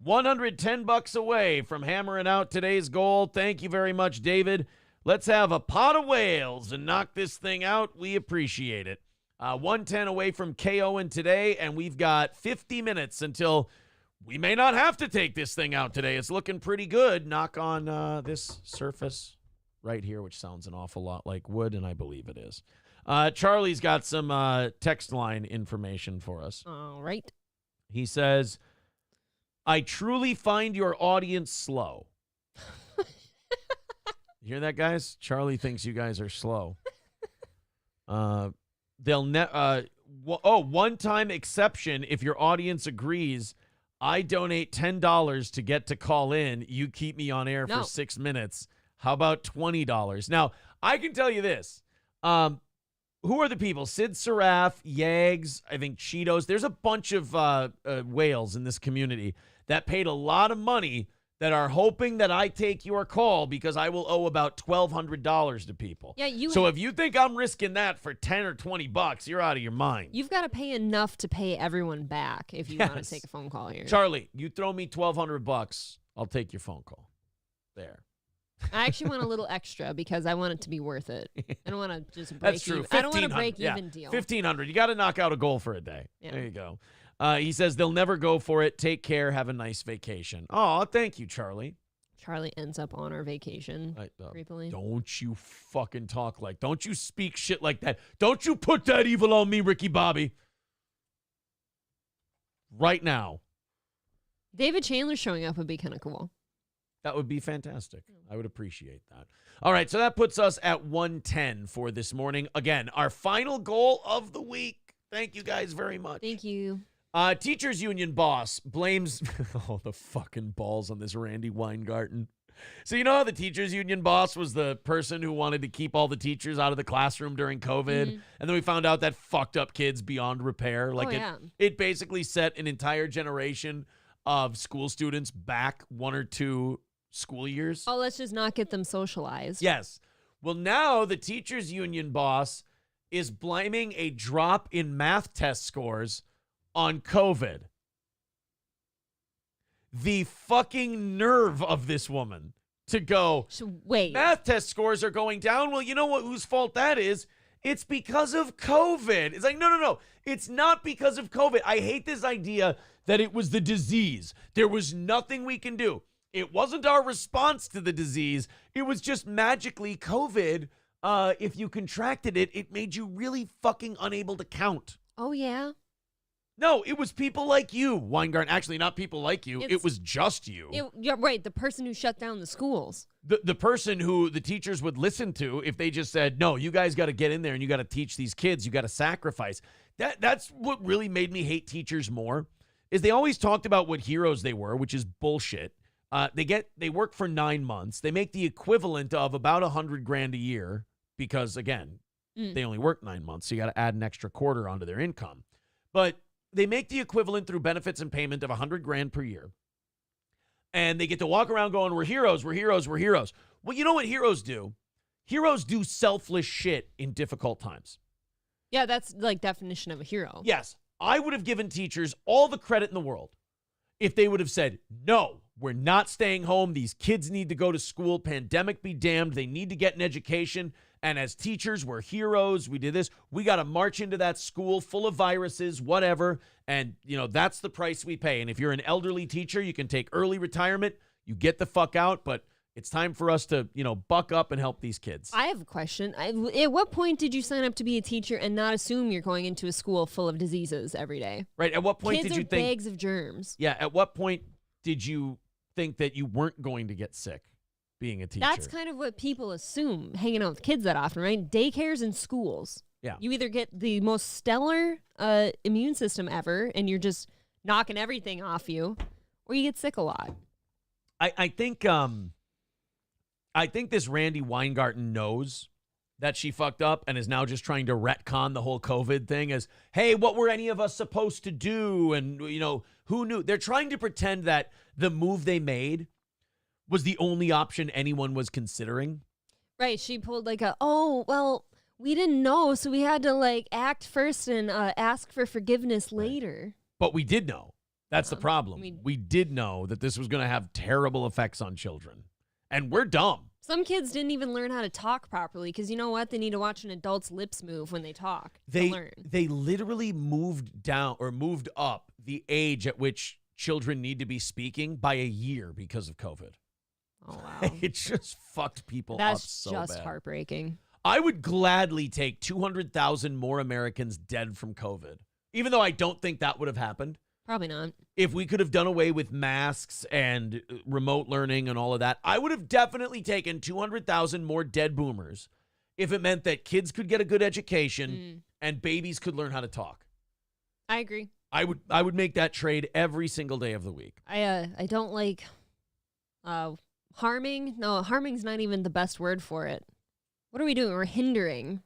$110 away from hammering out today's goal. Thank you very much, David. Let's have a pot of whales and knock this thing out. We appreciate it. 110 away from KOing today, and we've got 50 minutes until we may not have to take this thing out today. It's looking pretty good. Knock on this surface right here, which sounds an awful lot like wood, and I believe it is. Charlie's got some text line information for us. All right. He says, I truly find your audience slow. You hear that, guys? Charlie thinks you guys are slow. One-time exception. If your audience agrees, I donate $10 to get to call in. You keep me on air for 6 minutes. How about $20? Now, I can tell you this. Who are the people? Sid Saraf, Yags, I think Cheetos. There's a bunch of whales in this community that paid a lot of money that are hoping that I take your call because I will owe about $1,200 to people. Yeah, so if you think I'm risking that for $10 or $20, you're out of your mind. You've got to pay enough to pay everyone back if you want to take a phone call here. Charlie, you throw me $1,200, I'll take your phone call. There. I actually want a little extra because I want it to be worth it. I don't want to just break That's true. even. I don't want a break even deal. $1,500. You got to knock out a goal for a day. Yeah. There you go. He says they'll never go for it. Take care. Have a nice vacation. Oh, thank you, Charlie. Charlie ends up on our vacation. Creepily. Don't you fucking talk like. Don't you speak shit like that. Don't you put that evil on me, Ricky Bobby. Right now. David Chandler showing up would be kind of cool. That would be fantastic. I would appreciate that. All right, so that puts us at 110 for this morning. Again, our final goal of the week. Thank you guys very much. Thank you. Teachers union boss blames the fucking balls on this Randy Weingarten. So you know how the teachers union boss was the person who wanted to keep all the teachers out of the classroom during COVID? And then we found out that fucked up kids beyond repair. Like it basically set an entire generation of school students back 1 or 2 school years. Oh, let's just not get them socialized. Yes. Well, now the teachers union boss is blaming a drop in math test scores on COVID. The fucking nerve of this woman to go, wait, math test scores are going down. Well, you know what? Whose fault that is? It's because of COVID. It's like, no. It's not because of COVID. I hate this idea that it was the disease. There was nothing we can do. It wasn't our response to the disease. It was just magically COVID. If you contracted it, it made you really fucking unable to count. Oh, yeah? No, it was people like you, Weingarten. Actually, not people like you. It was just you. Yeah, right. The person who shut down the schools. The person who the teachers would listen to if they just said, no, you guys got to get in there and you got to teach these kids. You got to sacrifice. That's what really made me hate teachers more, is they always talked about what heroes they were, which is bullshit. They work for 9 months. They make the equivalent of about $100,000 a year because, again, they only work 9 months. So you got to add an extra quarter onto their income. But they make the equivalent through benefits and payment of $100,000 per year. And they get to walk around going, we're heroes, we're heroes, we're heroes. Well, you know what heroes do? Heroes do selfless shit in difficult times. Yeah, that's like definition of a hero. Yes, I would have given teachers all the credit in the world if they would have said, no, we're not staying home. These kids need to go to school. Pandemic be damned. They need to get an education. And as teachers, we're heroes. We did this. We got to march into that school full of viruses, whatever. And, you know, that's the price we pay. And if you're an elderly teacher, you can take early retirement. You get the fuck out. But it's time for us to, you know, buck up and help these kids. I have a question. At what point did you sign up to be a teacher and not assume you're going into a school full of diseases every day? Right. At what point Kids did you are think... bags of germs. Yeah. At what point did you think that you weren't going to get sick being a teacher? That's kind of what people assume hanging out with kids that often, right? Daycares and schools. Yeah. You either get the most stellar immune system ever and you're just knocking everything off you, or you get sick a lot. I think this Randy Weingarten knows that she fucked up and is now just trying to retcon the whole COVID thing as, hey, what were any of us supposed to do? And, you know, who knew? They're trying to pretend that the move they made was the only option anyone was considering. Right. She pulled like we didn't know, so we had to like act first and ask for forgiveness later. But we did know. That's the problem. We did know that this was going to have terrible effects on children. And we're dumb. Some kids didn't even learn how to talk properly because you know what? They need to watch an adult's lips move when they talk to learn. They literally moved down or moved up the age at which children need to be speaking by a year because of COVID. Oh, wow. It just fucked people That's up so just bad. Heartbreaking. I would gladly take 200,000 more Americans dead from COVID, even though I don't think that would have happened. Probably not. If we could have done away with masks and remote learning and all of that, I would have definitely taken 200,000 more dead boomers if it meant that kids could get a good education and babies could learn how to talk. I agree. I would make that trade every single day of the week. I don't like harming. No, harming's not even the best word for it. What are we doing? We're hindering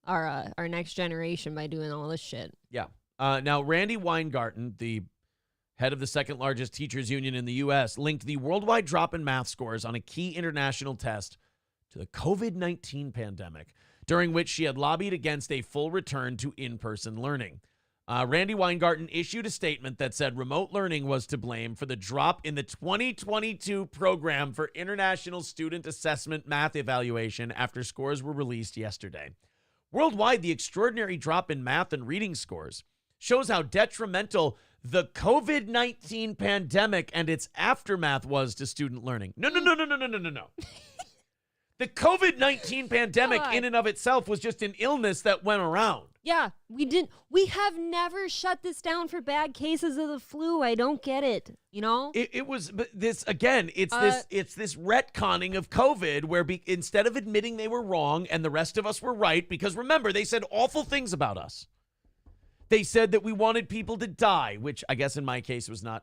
our next generation by doing all this shit. Yeah. Now, Randy Weingarten, the head of the second largest teachers union in the U.S., linked the worldwide drop in math scores on a key international test to the COVID-19 pandemic, during which she had lobbied against a full return to in-person learning. Randy Weingarten issued a statement that said remote learning was to blame for the drop in the 2022 program for International Student Assessment Math Evaluation after scores were released yesterday. Worldwide, the extraordinary drop in math and reading scores shows how detrimental the COVID-19 pandemic and its aftermath was to student learning. No. The COVID-19 pandemic in and of itself was just an illness that went around. Yeah, we have never shut this down for bad cases of the flu. I don't get it, you know? It was this, again, it's this retconning of COVID where instead of admitting they were wrong and the rest of us were right, because remember, they said awful things about us. They said that we wanted people to die, which I guess in my case was not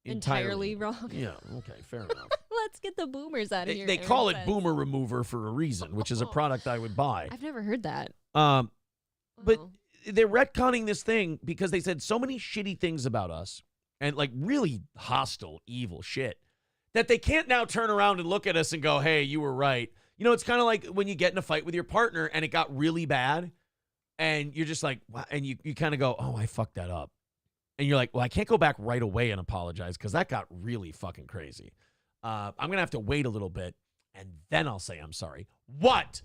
entirely wrong. Yeah, okay, fair enough. Let's get the boomers out of here. They call it boomer remover for a reason, which is a product I would buy. I've never heard that. But they're retconning this thing because they said so many shitty things about us and like really hostile, evil shit that they can't now turn around and look at us and go, hey, you were right. You know, it's kind of like when you get in a fight with your partner and it got really bad and you're just like, wow, and you kind of go, oh, I fucked that up. And you're like, well, I can't go back right away and apologize because that got really fucking crazy. I'm going to have to wait a little bit and then I'll say I'm sorry. What?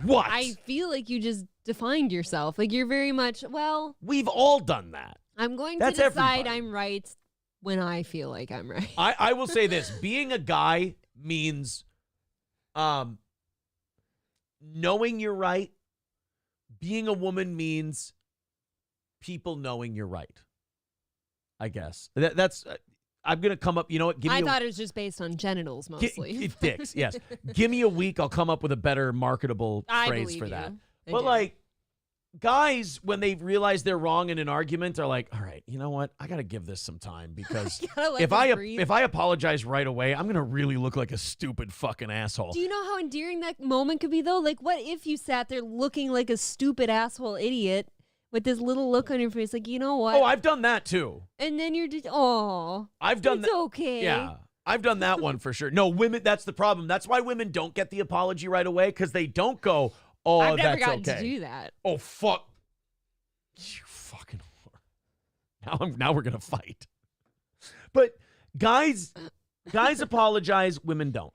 I feel like you just defined yourself. Like you're very much, well. We've all done that. I'm going That's to decide everybody. I'm right when I feel like I'm right. I will say this. Being a guy means knowing you're right. Being a woman means people knowing you're right. I guess. That's... I'm going to come up, you know what? I thought it was just based on genitals mostly. Dicks, yes. Give me a week. I'll come up with a better marketable phrase for that. But like, guys, when they realize they're wrong in an argument, are like, all right, you know what? I got to give this some time because if I apologize right away, I'm going to really look like a stupid fucking asshole. Do you know how endearing that moment could be, though? Like, what if you sat there looking like a stupid asshole idiot with this little look on your face, like, you know what? Oh, I've done that too. And then you're just, oh, I've done it's that. okay. Yeah, I've done that one for sure. No, women, that's the problem. That's why women don't get the apology right away, because they don't go, oh, I've never that's gotten okay. to do that. Oh, fuck. You fucking whore. Now we're going to fight. But guys apologize, women don't.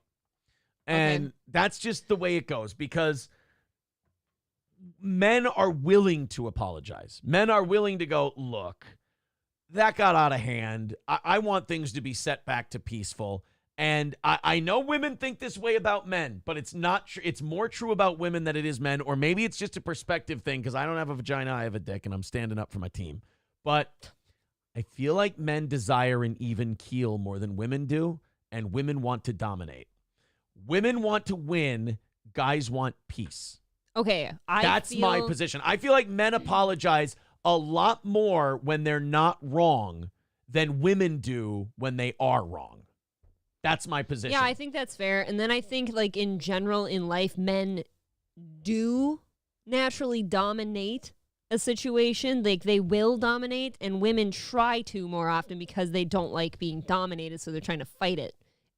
And that's just the way it goes, because men are willing to apologize. Men are willing to go, look, that got out of hand. I want things to be set back to peaceful. And I know women think this way about men, but it's not true. It's more true about women than it is men, or maybe it's just a perspective thing, because I don't have a vagina, I have a dick, and I'm standing up for my team. But I feel like men desire an even keel more than women do, and women want to dominate. Women want to win, guys want peace. Okay, That's my position. I feel like men apologize a lot more when they're not wrong than women do when they are wrong. That's my position. Yeah, I think that's fair. And then I think, like, in general in life, men do naturally dominate a situation. Like, they will dominate, and women try to more often because they don't like being dominated, so they're trying to fight it.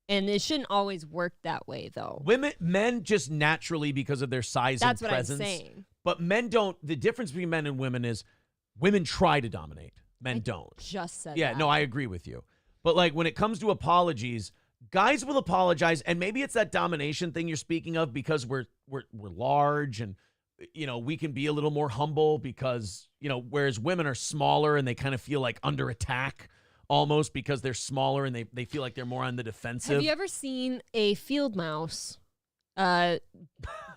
And it shouldn't always work that way, though. Men just naturally, because of their size That's and what presence. I'm saying. But men don't. The difference between men and women is women try to dominate. Men don't. Just said Yeah, that. no, I agree with you. But like when it comes to apologies, guys will apologize, and maybe it's that domination thing you're speaking of, because we're large, and we can be a little more humble, because whereas women are smaller and they kind of feel like under attack almost because they're smaller and they feel like they're more on the defensive. Have you ever seen a field mouse bow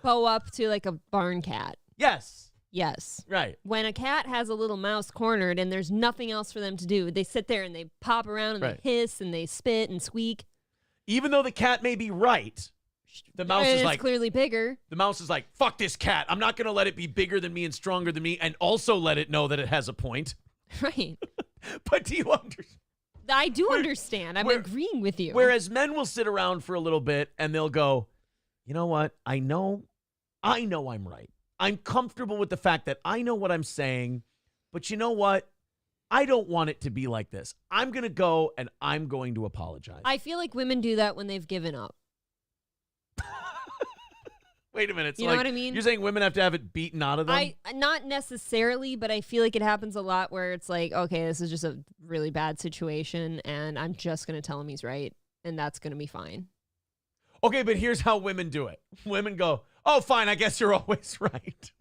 up to like a barn cat? Yes. Yes. Right. When a cat has a little mouse cornered and there's nothing else for them to do, they sit there and they pop around and Right. they hiss and they spit and squeak. Even though the cat may be right, the mouse And is it's like, clearly bigger. the mouse is like, fuck this cat. I'm not going to let it be bigger than me and stronger than me, and also let it know that it has a point. Right. But do you understand? I do understand. I'm agreeing with you. Whereas men will sit around for a little bit and they'll go, you know what? I know I'm right. I'm comfortable with the fact that I know what I'm saying, but you know what? I don't want it to be like this. I'm going to go and I'm going to apologize. I feel like women do that when they've given up. Wait a minute. So You know what I mean? You're saying women have to have it beaten out of them? Not necessarily, but I feel like it happens a lot where it's like, okay, this is just a really bad situation, and I'm just going to tell him he's right, and that's going to be fine. Okay, but here's how women do it. Women go, oh, fine, I guess you're always right.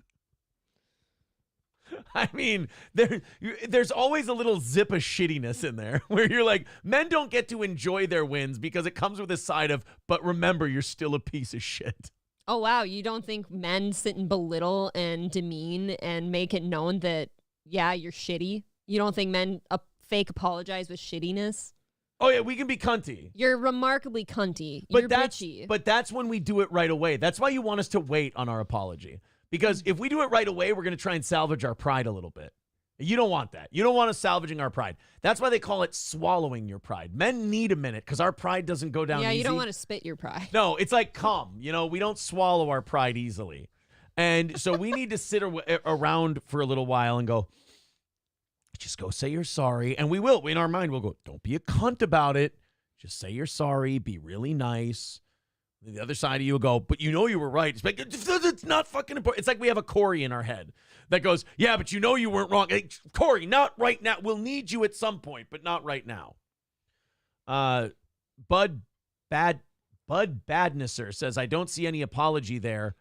I mean, there's always a little zip of shittiness in there where you're like, men don't get to enjoy their wins because it comes with a side of, but remember, you're still a piece of shit. Oh, wow. You don't think men sit and belittle and demean and make it known that, yeah, you're shitty? You don't think men fake apologize with shittiness? Oh, yeah, we can be cunty. You're remarkably cunty. You're bitchy. But that's when we do it right away. That's why you want us to wait on our apology. Because if we do it right away, we're going to try and salvage our pride a little bit. You don't want that. You don't want us salvaging our pride. That's why they call it swallowing your pride. Men need a minute because our pride doesn't go down easy. Yeah, you don't want to spit your pride. No, it's like cum. We don't swallow our pride easily. And so we need to sit around for a little while and go, just go say you're sorry. And we will. In our mind, we'll go, don't be a cunt about it. Just say you're sorry. Be really nice. The other side of you will go, but you were right. It's like, it's not fucking important. It's like we have a Corey in our head that goes, yeah, but you weren't wrong. Hey, Corey, not right now. We'll need you at some point, but not right now. Bud Badnesser says, I don't see any apology there,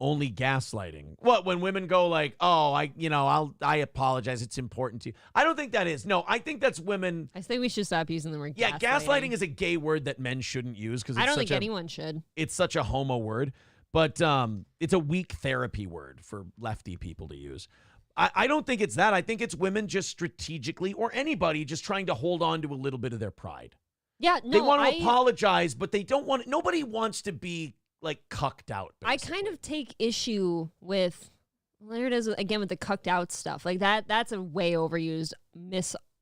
only gaslighting. What, when women go like, oh, I apologize, it's important to you. I don't think that is. No, I think that's women. I think we should stop using the word Yeah, gaslighting is a gay word that men shouldn't use because I don't think anyone should. It's such a homo word, but it's a weak therapy word for lefty people to use. I don't think it's that. I think it's women just strategically, or anybody just trying to hold on to a little bit of their pride. Yeah, no, they want to apologize, but they don't want. Nobody wants to be like cucked out. Basically. I kind of take issue with, there it is again with the cucked out stuff. Like that's a way overused,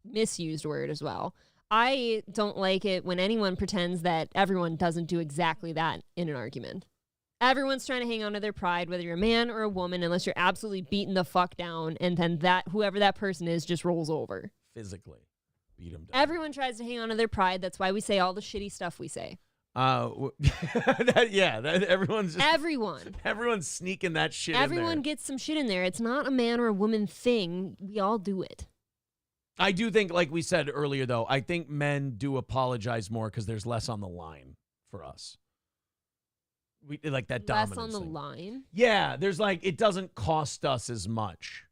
misused word as well. I don't like it when anyone pretends that everyone doesn't do exactly that in an argument. Everyone's trying to hang on to their pride, whether you're a man or a woman, unless you're absolutely beaten the fuck down, and then whoever that person is just rolls over. Physically beat them down. Everyone tries to hang on to their pride. That's why we say all the shitty stuff we say. Everyone's sneaking that shit in there. Everyone gets some shit in there. It's not a man or a woman thing. We all do it. I do think, like we said earlier, though, I think men do apologize more because there's less on the line for us. We like that dominance Less on the thing. line? Yeah, there's like, it doesn't cost us as much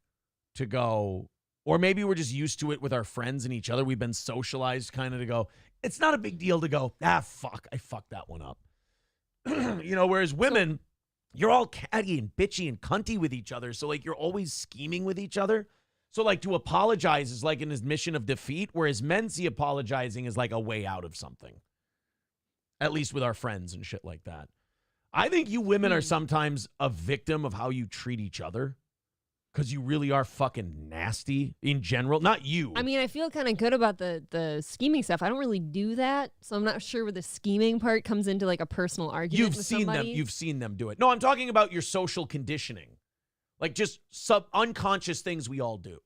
to go, or maybe we're just used to it with our friends and each other. We've been socialized kind of to go, it's not a big deal to go, fuck, I fucked that one up. Whereas women, you're all catty and bitchy and cunty with each other. So like, you're always scheming with each other. So like, to apologize is like an admission of defeat, whereas men see apologizing as like a way out of something. At least with our friends and shit like that. I think you women are sometimes a victim of how you treat each other because you really are fucking nasty in general. Not you. I mean, I feel kind of good about the scheming stuff. I don't really do that, so I'm not sure where the scheming part comes into like a personal argument with somebody. You've seen them do it. No, I'm talking about your social conditioning. Like just unconscious things we all do.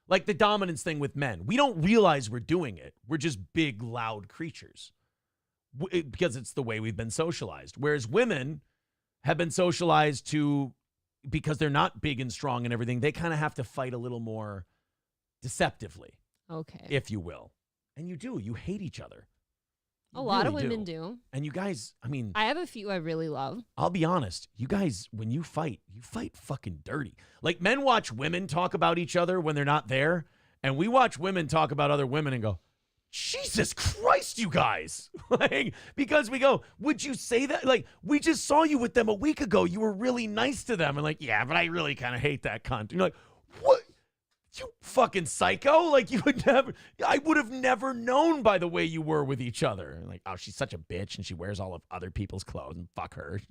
Like the dominance thing with men. We don't realize we're doing it. We're just big, loud creatures. Because it's the way we've been socialized. Whereas women have been socialized to, because they're not big and strong and everything, they kind of have to fight a little more deceptively. Okay. If you will. And you do. You hate each other. A lot of women do. And you guys, I mean. I have a few I really love. I'll be honest. You guys, when you fight fucking dirty. Like men watch women talk about each other when they're not there. And we watch women talk about other women and go, Jesus Christ, you guys. Like, because we go, would you say that? Like, we just saw you with them a week ago. You were really nice to them. And like, yeah, but I really kind of hate that cunt. And you're like, what? You fucking psycho? Like, you would never, I would have never known by the way you were with each other. And like, oh, she's such a bitch and she wears all of other people's clothes and fuck her,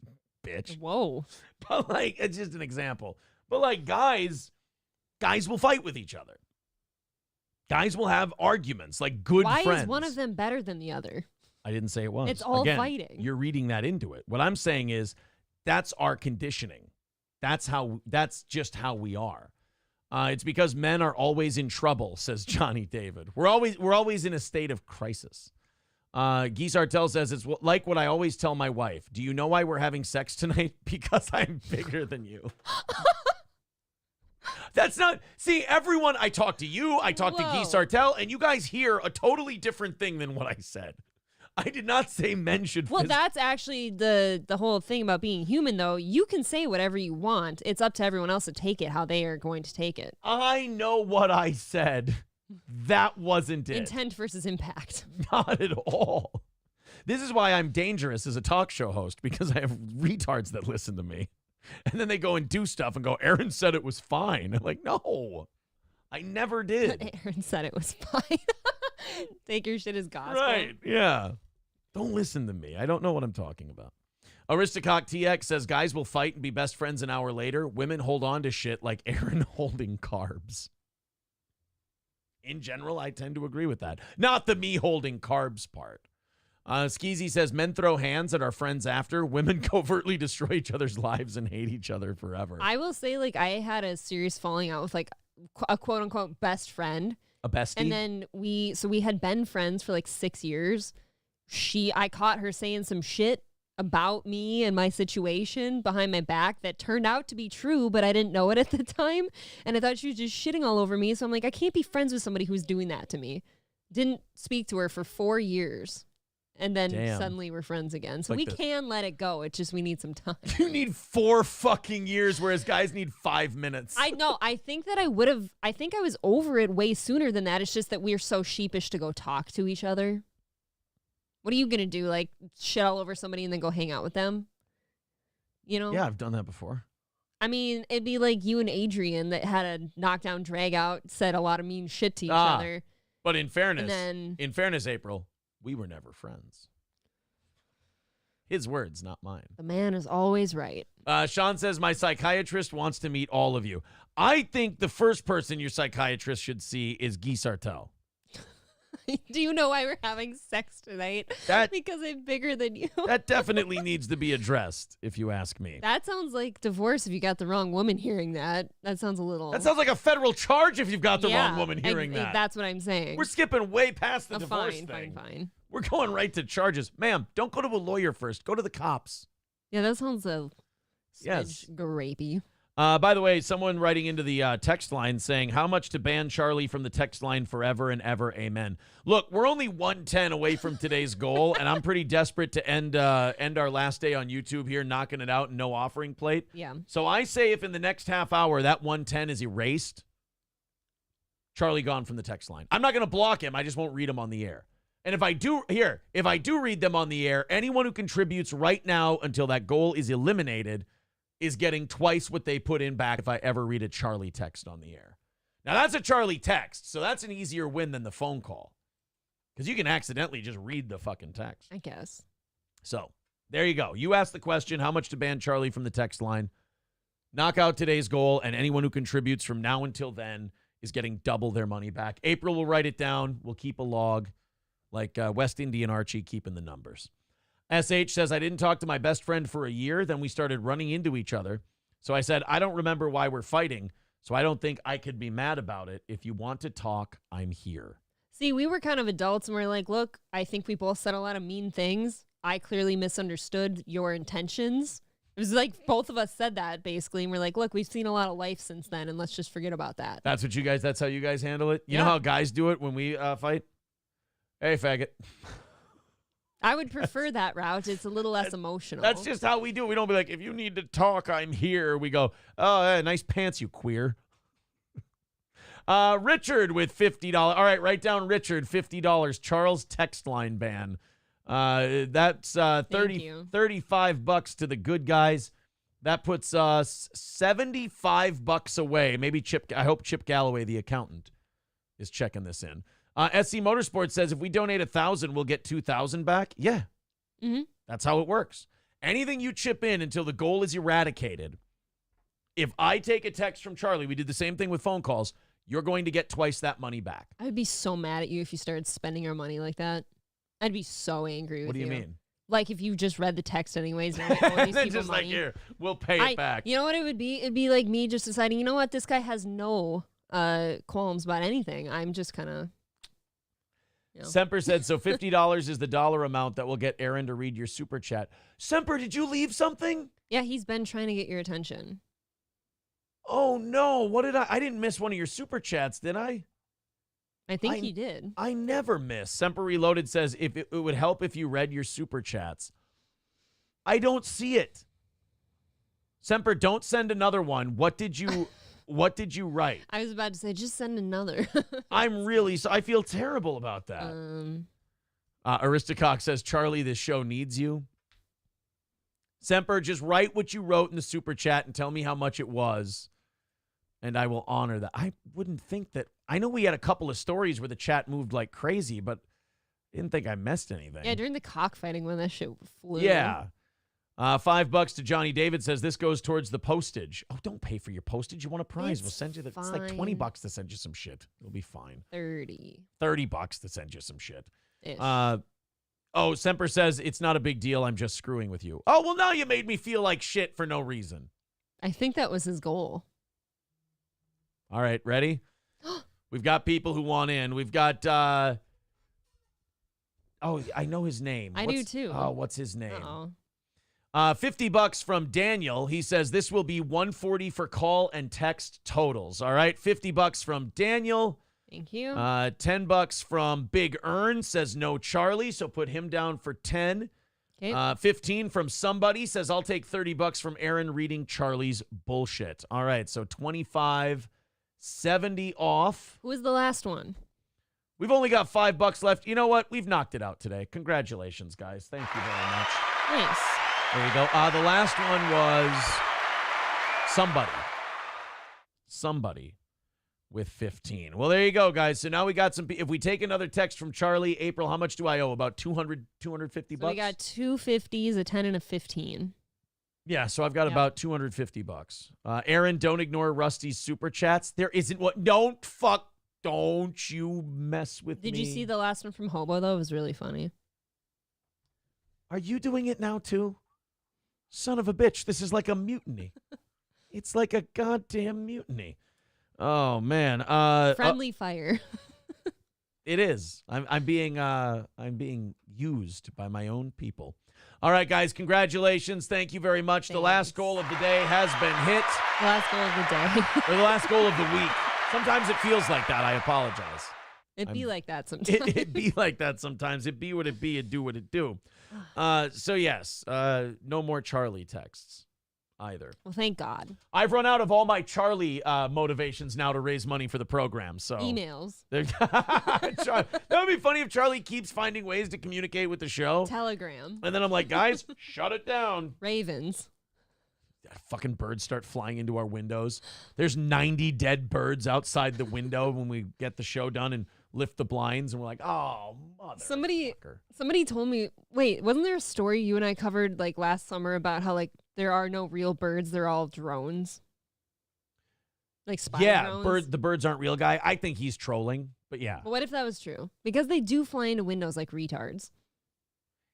bitch. Whoa. But like, it's just an example. But like, guys will fight with each other. Guys will have arguments, like good friends. Why is one of them better than the other? I didn't say it was. It's all Again, fighting. You're reading that into it. What I'm saying is that's our conditioning. That's just how we are. It's because men are always in trouble, says Johnny David. We're always in a state of crisis. Guy Sartell says, it's like what I always tell my wife. Do you know why we're having sex tonight? Because I'm bigger than you. That's not, see, everyone, I talk to you, I talk to Guy Sartell, and you guys hear a totally different thing than what I said. I did not say men should. Well, that's actually the whole thing about being human, though. You can say whatever you want. It's up to everyone else to take it how they are going to take it. I know what I said. That wasn't it. Intent versus impact. Not at all. This is why I'm dangerous as a talk show host, because I have retards that listen to me. And then they go and do stuff and go, Aaron said it was fine. I'm like, no, I never did. Aaron said it was fine. Take your shit as gospel. Right, yeah. Don't listen to me. I don't know what I'm talking about. Aristocock TX says, guys will fight and be best friends an hour later. Women hold on to shit like Aaron holding carbs. In general, I tend to agree with that. Not the me holding carbs part. Skeezy says, men throw hands at our friends after. Women covertly destroy each other's lives and hate each other forever. I will say, like, I had a serious falling out with, like, a quote-unquote best friend. A bestie? And then we had been friends for, like, 6 years. I caught her saying some shit about me and my situation behind my back that turned out to be true, but I didn't know it at the time. And I thought she was just shitting all over me. So I'm like, I can't be friends with somebody who's doing that to me. Didn't speak to her for 4 years. And then suddenly we're friends again. So like we can let it go. It's just we need some time. You need 4 fucking years, whereas guys need 5 minutes. I know. I think that I was over it way sooner than that. It's just that we're so sheepish to go talk to each other. What are you going to do? Like shit all over somebody and then go hang out with them? You know? Yeah, I've done that before. I mean, it'd be like you and Adrian that had a knockdown drag out, said a lot of mean shit to each other. But in fairness, April, we were never friends. His words, not mine. The man is always right. Sean says, my psychiatrist wants to meet all of you. I think the first person your psychiatrist should see is Guy Sartell. Do you know why we're having sex tonight? Because I'm bigger than you. That definitely needs to be addressed, if you ask me. That sounds like divorce if you got the wrong woman hearing that. That sounds a little... That sounds like a federal charge if you've got the wrong woman hearing that. That's what I'm saying. We're skipping way past the divorce thing. Fine. We're going right to charges. Ma'am, don't go to a lawyer first. Go to the cops. Yeah, that sounds a yes. grapey. By the way, someone writing into the text line saying, how much to ban Charlie from the text line forever and ever, amen. Look, we're only 110 away from today's goal, and I'm pretty desperate to end our last day on YouTube here, knocking it out and no offering plate. Yeah. So I say if in the next half hour that 110 is erased, Charlie gone from the text line. I'm not going to block him. I just won't read him on the air. And if I do read them on the air, anyone who contributes right now until that goal is eliminated is getting twice what they put in back if I ever read a Charlie text on the air. Now, that's a Charlie text, so that's an easier win than the phone call. Because you can accidentally just read the fucking text. I guess. So, there you go. You asked the question, how much to ban Charlie from the text line? Knock out today's goal, and anyone who contributes from now until then is getting double their money back. April will write it down. We'll keep a log like West Indian Archie keeping the numbers. SH says, I didn't talk to my best friend for a year. Then we started running into each other. So I said, I don't remember why we're fighting. So I don't think I could be mad about it. If you want to talk, I'm here. See, we were kind of adults and we're like, look, I think we both said a lot of mean things. I clearly misunderstood your intentions. It was like both of us said that basically. And we're like, look, we've seen a lot of life since then. And let's just forget about that. That's how you guys handle it? You know how guys do it when we fight? Hey, faggot. I would prefer that route. It's a little less emotional. That's just how we do it. We don't be like, if you need to talk, I'm here. We go, oh, nice pants, you queer. Richard with $50. All right, write down Richard, $50. Charles text line ban. That's $35 to the good guys. That puts us $75 away. Maybe I hope Chip Galloway, the accountant, is checking this in. SC Motorsports says if we donate 1,000, we'll get 2,000 back. Yeah, that's how it works. Anything you chip in until the goal is eradicated. If I take a text from Charlie, we did the same thing with phone calls. You're going to get twice that money back. I would be so mad at you if you started spending our money like that. I'd be so angry with you. What do you mean? Like if you just read the text anyways. And like, oh, these people just money. Like, here, we'll pay it back. You know what it would be? It'd be like me just deciding, you know what, this guy has no qualms about anything. I'm just kind of... Semper said, so $50 is the dollar amount that will get Aaron to read your super chat. Semper, did you leave something? Yeah, he's been trying to get your attention. Oh, no. What did I didn't miss one of your super chats, did I? I think he did. I never miss. Semper Reloaded says, if it would help if you read your super chats. I don't see it. Semper, don't send another one. What did you write? I was about to say, just send another. I feel terrible about that. Aristocock says, Charlie, this show needs you. Semper, just write what you wrote in the super chat and tell me how much it was, and I will honor that. I wouldn't think that. I know we had a couple of stories where the chat moved like crazy, but I didn't think I missed anything. Yeah, during the cockfighting when that shit flew. Yeah. $5 to Johnny David says this goes towards the postage. Oh, don't pay for your postage. You want a prize? We'll send you it's like $20 to send you some shit. It'll be fine. $30 to send you some shit. Semper says it's not a big deal. I'm just screwing with you. Oh, well, now you made me feel like shit for no reason. I think that was his goal. All right, ready? We've got people who want in. We've got I know his name. I do too. Oh, what's his name? Uh-oh. $50 from Daniel. He says this will be $140 for call and text totals. All right, $50 from Daniel. Thank you. $10 from Big Earn says no Charlie, so put him down for 10. Okay. 15 from somebody says I'll take $30 from Aaron reading Charlie's bullshit. All right, so 25, 70 off. Who was the last one? We've only got $5 left. You know what? We've knocked it out today. Congratulations, guys. Thank you very much. Nice. There you go. The last one was somebody with 15. Well, there you go, guys. So now we got some. If we take another text from Charlie, April, how much do I owe? About $250. So we got 2 50s, a 10, and a 15. Yeah, so I've got about $250. Aaron, don't ignore Rusty's super chats. There isn't what. Don't fuck. Don't you mess with me. Did you see the last one from Hobo, though? It was really funny. Are you doing it now, too? Son of a bitch, this is like a mutiny. It's like a goddamn mutiny. Oh, man. Friendly fire. It is. I'm being used by my own people. All right, guys, congratulations. Thank you very much. Thanks. The last goal of the day has been hit. The last goal of the day. Or the last goal of the week. Sometimes it feels like that. I apologize. It'd be like that sometimes. It'd be like that sometimes. It'd be what it be. It'd do what it do. So, yes, no more Charlie texts either. Well, thank God. I've run out of all my Charlie motivations now to raise money for the program. So Emails. That would be funny if Charlie keeps finding ways to communicate with the show. Telegram. And then I'm like, guys, shut it down. Ravens. Fucking birds start flying into our windows. There's 90 dead birds outside the window when we get the show done and lift the blinds, and we're like, oh, mother. Somebody told me, wait, wasn't there a story you and I covered like last summer about how like there are no real birds, they're all drones? Like spy drones? The birds aren't real, guy. I think he's trolling, but yeah. But what if that was true? Because they do fly into windows like retards.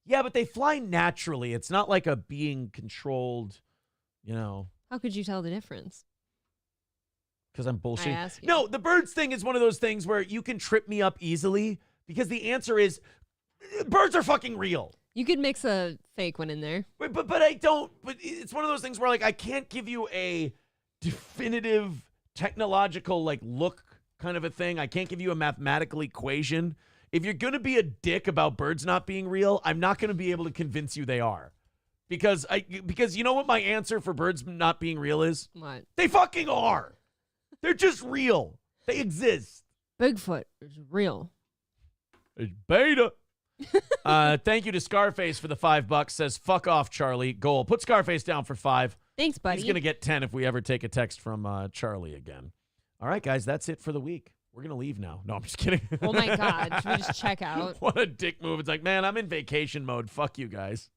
Yeah, but they fly naturally. It's not like a being controlled, you know. How could you tell the difference? Because I'm bullshitting. I ask you. No, the birds thing is one of those things where you can trip me up easily because the answer is birds are fucking real. You could mix a fake one in there. But I don't. But it's one of those things where like I can't give you a definitive technological like look kind of a thing. I can't give you a mathematical equation. If you're going to be a dick about birds not being real, I'm not going to be able to convince you they are. Because you know what my answer for birds not being real is? What? They fucking are. They're just real. They exist. Bigfoot is real. It's beta. Thank you to Scarface for the $5. Says, fuck off, Charlie. Goal. Put Scarface down for 5. Thanks, buddy. He's going to get 10 if we ever take a text from Charlie again. All right, guys, that's it for the week. We're going to leave now. No, I'm just kidding. Oh, my God. Should we just check out? What a dick move. It's like, man, I'm in vacation mode. Fuck you guys.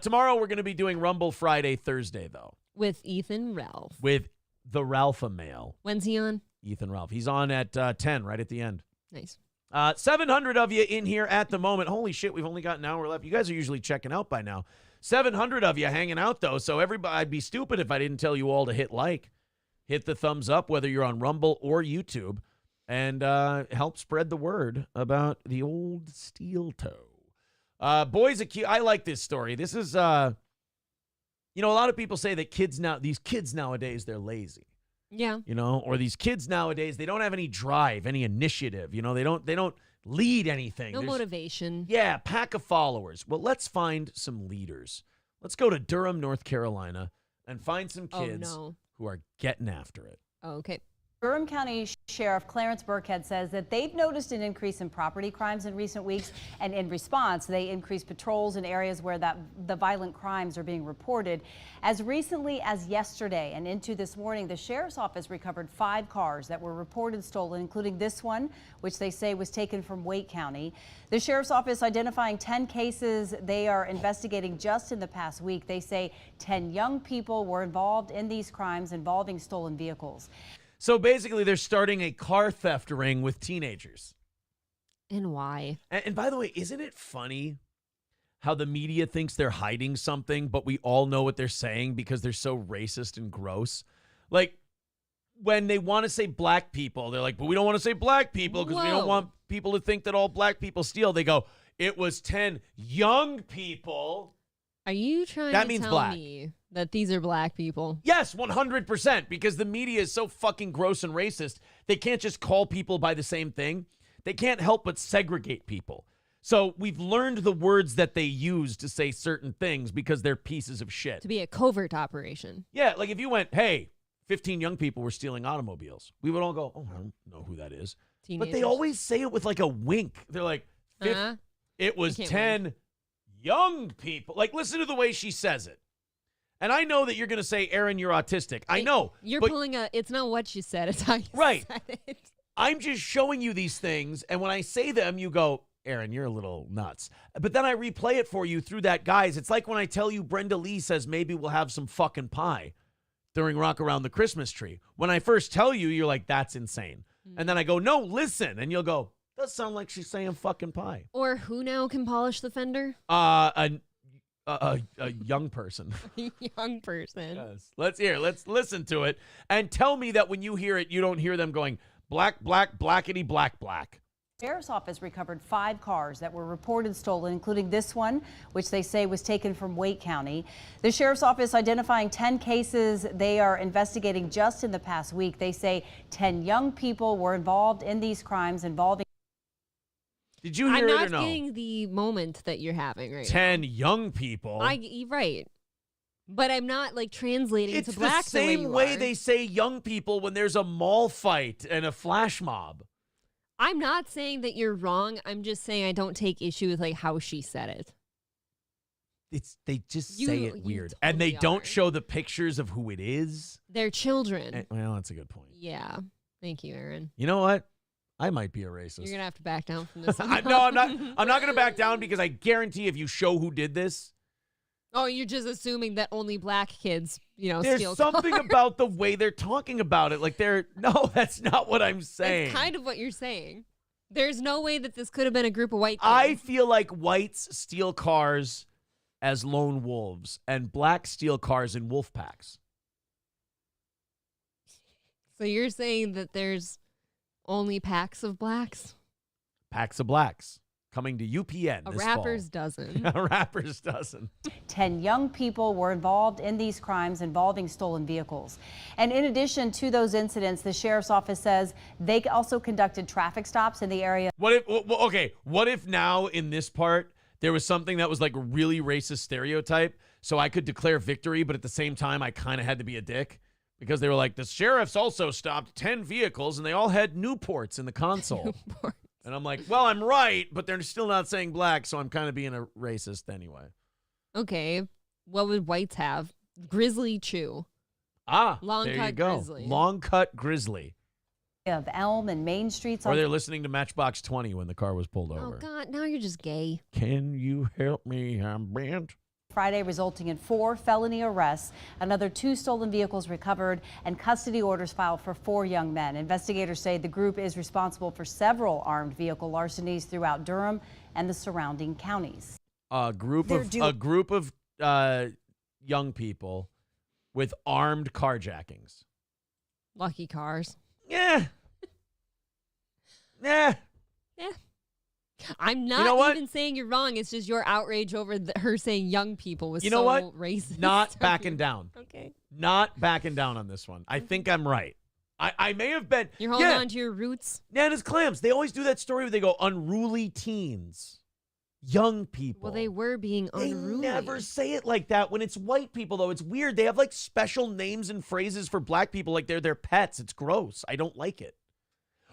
Tomorrow, we're going to be doing Rumble Friday, Thursday, though. With Ethan Ralph. With the Ralpha Male. When's he on? Ethan Ralph. He's on at 10, right at the end. Nice. 700 of you in here at the moment. Holy shit, we've only got an hour left. You guys are usually checking out by now. 700 of you hanging out, though. So everybody, I'd be stupid if I didn't tell you all to hit like. Hit the thumbs up, whether you're on Rumble or YouTube. And help spread the word about the old steel toe. Boys accused. I like this story. This is, a lot of people say that these kids nowadays, they're lazy. Yeah. Or these kids nowadays, they don't have any drive, any initiative. They don't lead anything. No motivation. Yeah, pack of followers. Well, let's find some leaders. Let's go to Durham, North Carolina, and find some kids who are getting after it. Oh, okay. Durham County Sheriff Clarence Burkhead says that they've noticed an increase in property crimes in recent weeks, and in response, they increased patrols in areas where the violent crimes are being reported. As recently as yesterday and into this morning, the sheriff's office recovered 5 cars that were reported stolen, including this one, which they say was taken from Wake County. The sheriff's office identifying 10 cases they are investigating just in the past week. They say 10 young people were involved in these crimes involving stolen vehicles. So basically, they're starting a car theft ring with teenagers. And why? And by the way, isn't it funny how the media thinks they're hiding something, but we all know what they're saying because they're so racist and gross? Like, when they want to say black people, they're like, but we don't want to say black people because we don't want people to think that all black people steal. They go, it was 10 young people. Are you trying to tell me that these are black people? Yes, 100%, because the media is so fucking gross and racist. They can't just call people by the same thing. They can't help but segregate people. So we've learned the words that they use to say certain things because they're pieces of shit. To be a covert operation. Yeah, like if you went, hey, 15 young people were stealing automobiles, we would all go, oh, I don't know who that is. Teenagers. But they always say it with like a wink. They're like, it was 10 young people. Like, listen to the way she says it. And I know that you're going to say, Aaron, you're autistic. I know. You're pulling it's not what you said, it's how you said it. I'm just showing you these things, and when I say them, you go, Aaron, you're a little nuts. But then I replay it for you through that guise. It's like when I tell you Brenda Lee says maybe we'll have some fucking pie during Rock Around the Christmas Tree. When I first tell you, you're like, that's insane. And then I go, no, listen. And you'll go, does sound like she's saying fucking pie. Or who now can polish the fender? A young person. Young person. Yes. Let's listen to it. And tell me that when you hear it, you don't hear them going, black, black, blackity, black, black. Sheriff's Office recovered 5 cars that were reported stolen, including this one, which they say was taken from Wake County. The Sheriff's Office identifying 10 cases they are investigating just in the past week. They say 10 young people were involved in these crimes involving. Did you hear it or no? I'm not getting the moment that you're having right 10 young people. Right. But I'm not like translating It's to black the same the way are. they say young people when there's a mall fight and a flash mob. I'm not saying that you're wrong. I'm just saying I don't take issue with like how she said it. They just You- say it you weird. And they totally don't are. show the pictures of who it is. They're children. Well, that's a good point. Yeah. Thank you, Aaron. You know what? I might be a racist. You're gonna have to back down from this. No, I'm not. I'm not going to back down because I guarantee if you show who did this, Oh, you're just assuming that only black kids, there's steal something cars. about the way they're talking about it. Like no, that's not what I'm saying. That's kind of what you're saying. There's no way that this could have been a group of white kids. I feel like whites steal cars as lone wolves and blacks steal cars in wolf packs. So you're saying that there's only packs of blacks? Packs of blacks coming to UPN A this rapper's fall. dozen. A rapper's dozen. 10 young people were involved in these crimes involving stolen vehicles. And in addition to those incidents, the sheriff's office says they also conducted traffic stops in the area. What if now in this part there was something that was like a really racist stereotype, so I could declare victory, but at the same time I kind of had to be a dick because they were like, the sheriffs also stopped 10 vehicles and they all had Newports in the console. And I'm like, well, I'm right, but they're still not saying black, so I'm kind of being a racist anyway. Okay. What would whites have? Grizzly chew. Long there cut you go. grizzly. Long cut grizzly. Of Elm and Main Streets. Or they're listening to Matchbox 20 when the car was pulled Oh, over. God. Now you're just gay. Can you help me? I'm bent. Friday, resulting in 4 felony arrests, another 2 stolen vehicles recovered, and custody orders filed for 4 young men. Investigators say the group is responsible for several armed vehicle larcenies throughout Durham and the surrounding counties. A group of young people with armed carjackings. Lucky cars. Yeah. I'm not even saying you're wrong. It's just your outrage over her saying young people was You know what? racist. Not backing down. Okay. Not backing down on this one. I think I'm right. I may have been. You're holding on to your roots. Nana's Clams. They always do that story where they go unruly teens. Young people. Well, they were being unruly. They never say it like that. When it's white people, though, it's weird. They have like special names and phrases for black people like they're their pets. It's gross. I don't like it.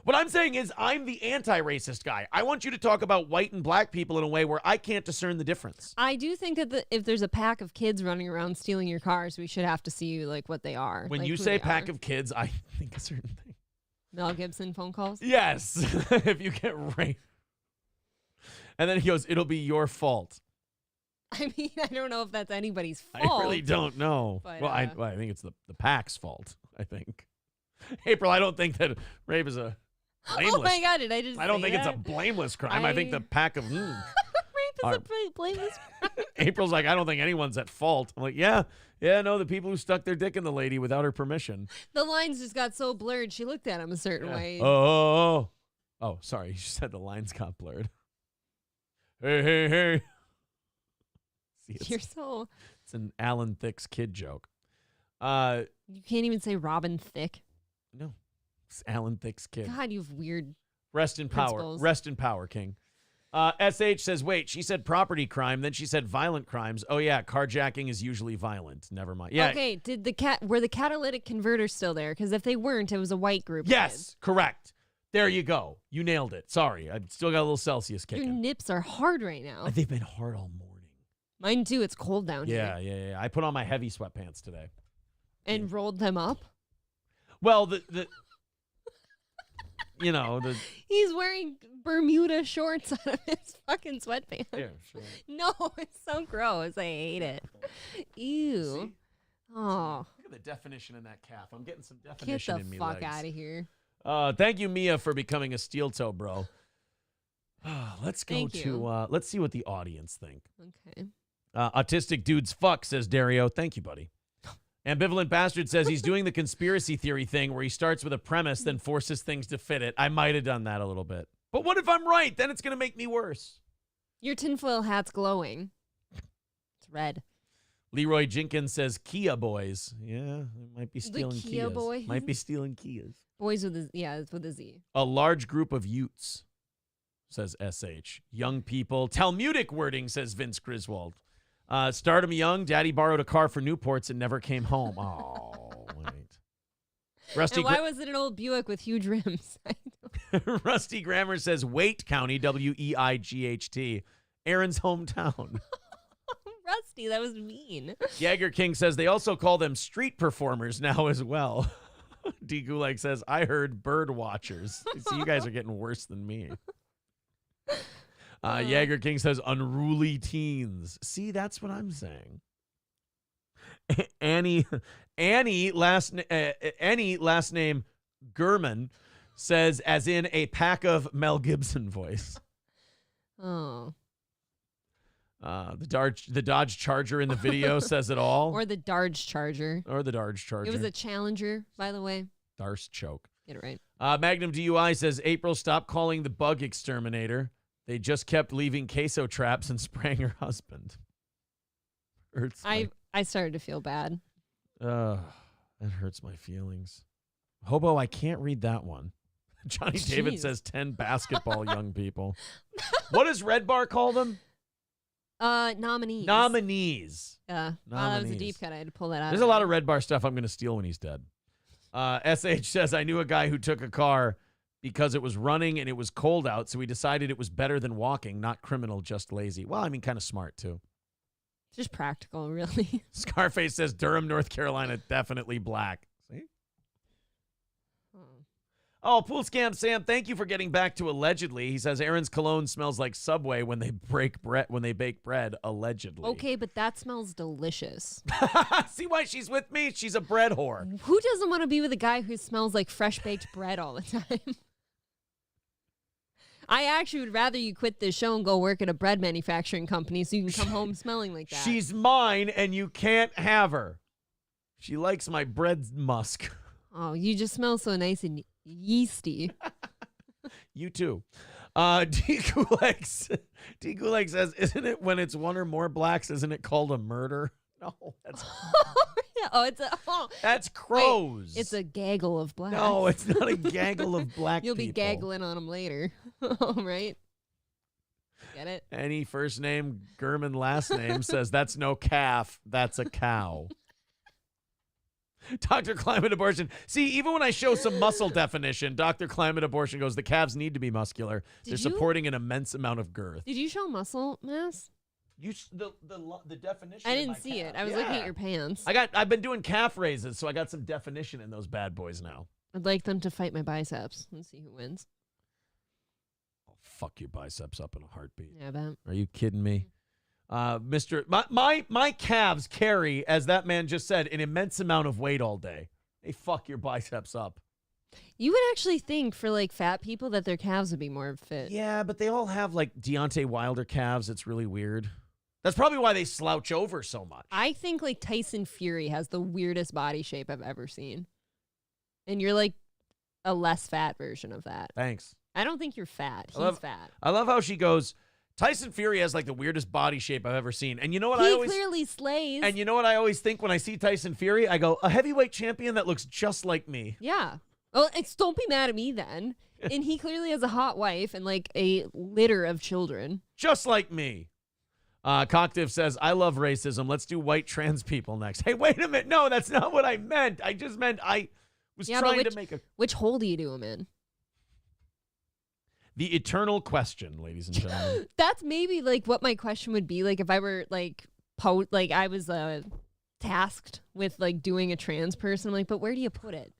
What I'm saying is I'm the anti-racist guy. I want you to talk about white and black people in a way where I can't discern the difference. I do think that if there's a pack of kids running around stealing your cars, we should have to see like what they are. When like, you who say they pack are. of kids, I think a certain thing. Mel Gibson phone calls? Yes. If you get raped. And then he goes, it'll be your fault. I mean, I don't know if that's anybody's fault. I really don't know. But, I think it's the pack's fault, I think. April, I don't think that rape is a blameless. Oh my God, did I just I don't say think it's that? a blameless crime. I think the pack of... Rape is are- a blameless crime. April's like, I don't think anyone's at fault. I'm like, yeah, no, the people who stuck their dick in the lady without her permission. The lines just got so blurred, she looked at him a certain way. Oh, sorry. You said the lines got blurred. Hey. See, You're so... It's an Alan Thicke's kid joke. You can't even say Robin Thicke. No. It's Alan Thicke's kid. God, you have weird Rest in power. principles. Rest in power, King. SH says, wait, she said property crime, then she said violent crimes. Oh, yeah, carjacking is usually violent. Never mind. Yeah. Okay, were the catalytic converters still there? Because if they weren't, it was a white group. of Yes, kids. correct. There you go. You nailed it. Sorry. I've still got a little Celsius Your kicking. nips are hard right now. They've been hard all morning. Mine too. It's cold down here. Yeah. I put on my heavy sweatpants today. And rolled them up. Well, the He's wearing Bermuda shorts out of his fucking sweatpants. Yeah, sure. No, it's so gross. I hate it. Ew. See? Oh. Look at the definition in that calf. I'm getting some Get definition the in me fuck legs. out of here. Thank you, Mia, for becoming a steel toe bro. Let's go Thank you. let's see what the audience think. Okay. Autistic dudes fuck, says Dario. Thank you, buddy. Ambivalent Bastard says he's doing the conspiracy theory thing where he starts with a premise, then forces things to fit it. I might have done that a little bit. But what if I'm right? Then it's going to make me worse. Your tinfoil hat's glowing. It's red. Leroy Jenkins says Kia boys. Yeah, might be stealing Kia Kias. boys? Might be stealing Kias. Boys with a, yeah, it's with a Z. A large group of Utes, says SH. Young people. Talmudic wording, says Vince Griswold. Stardom young. Daddy borrowed a car for Newports and never came home. Oh, wait. Rusty. And why was it an old Buick with huge rims? Rusty Grammar says Wait County, Weight. Aaron's hometown. Rusty, that was mean. Jagger King says they also call them street performers now as well. D. Gulag says, I heard bird watchers. See, you guys are getting worse than me. Jagger King says unruly teens. See, that's what I'm saying. Annie last name Gurman says as in a pack of Mel Gibson voice. Oh. The Dodge Charger in the video says it all. Or the Dodge Charger. Or the Dodge Charger. It was a Challenger, by the way. Darce choke. Get it right. Magnum DUI says April, stop calling the bug exterminator. They just kept leaving queso traps and spraying her husband. Hurts. I started to feel bad. That hurts my feelings. Hobo, I can't read that one. Johnny David says 10 basketball young people. What does Red Bar call them? Nominees. Nominees. That was a deep cut. I had to pull that out. There's a lot of Red Bar stuff I'm going to steal when he's dead. SH says, I knew a guy who took a car because it was running and it was cold out, so we decided it was better than walking. Not criminal, just lazy. Well, I mean, kind of smart, too. Just practical, really. Scarface says Durham, North Carolina, definitely black. See? Oh, Pool Scam Sam, thank you for getting back to allegedly. He says Aaron's cologne smells like Subway when they bake bread, allegedly. Okay, but that smells delicious. See why she's with me? She's a bread whore. Who doesn't want to be with a guy who smells like fresh baked bread all the time? I actually would rather you quit this show and go work at a bread manufacturing company so you can come home smelling like that. She's mine and you can't have her. She likes my bread musk. Oh, you just smell so nice and yeasty. You too. D. Gulag says, isn't it when it's one or more blacks, isn't it called a murder? No, that's that's crows. Wait, it's a gaggle of blacks. No, it's not a gaggle of black You'll people. be gaggling on them later. Right? Get it? Any first name, Gurman last name says that's no calf, that's a cow. Dr. Climate Abortion. See, even when I show some muscle definition, Dr. Climate Abortion goes, the calves need to be muscular. They're supporting an immense amount of girth. Did you show muscle mass? The definition. I didn't see it. I was looking at your pants. I've been doing calf raises, so I got some definition in those bad boys now. I'd like them to fight my biceps. Let's see who wins. I'll fuck your biceps up in a heartbeat. Yeah, I bet. Are you kidding me? My calves carry, as that man just said, an immense amount of weight all day. They fuck your biceps up. You would actually think for like fat people that their calves would be more fit. Yeah, but they all have like Deontay Wilder calves. It's really weird. That's probably why they slouch over so much. I think like Tyson Fury has the weirdest body shape I've ever seen. And you're like a less fat version of that. Thanks. I don't think you're fat. He's fat. I love how she goes, Tyson Fury has like the weirdest body shape I've ever seen. And you know what He clearly slays. And you know what I always think when I see Tyson Fury? I go, a heavyweight champion that looks just like me. Yeah. Well, don't be mad at me then. And he clearly has a hot wife and like a litter of children. Just like me. Cocktiff says, I love racism. Let's do white trans people next. Hey, wait a minute. No, that's not what I meant. I just meant I was trying to make a... Which hole do you do him in? The eternal question, ladies and gentlemen. That's maybe like what my question would be. Like if I were like, I was tasked with like doing a trans person. I'm like, but where do you put it?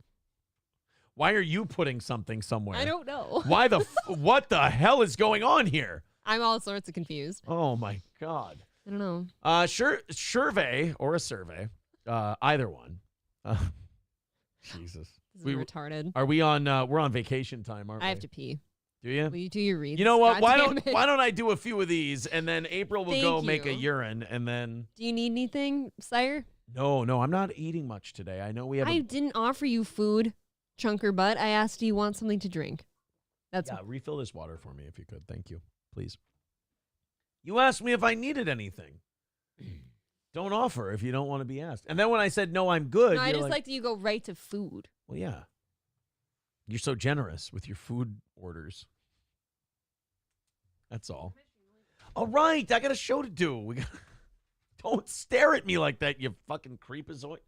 Why are you putting something somewhere? I don't know. Why what the hell is going on here? I'm all sorts of confused. Oh my God. I don't know. Survey or a survey, either one. Jesus. This is retarded. Are we on? We're on vacation time, aren't we? I have to pee. Do you? Will you do your reads? You know what? God damn it. Why don't I do a few of these, and then April will Thank go make a you. urine, and then. Do you need anything, sire? No, I'm not eating much today. I know we have. I didn't offer you food, chunker butt. I asked, do you want something to drink? That's refill this water for me if you could. Thank you, please. You asked me if I needed anything. Don't offer if you don't want to be asked. And then when I said no, I'm good. No, I you're just like that you go right to food. Well, yeah. You're so generous with your food orders. That's all. All right, I got a show to do. Don't stare at me like that, you fucking creepazoid.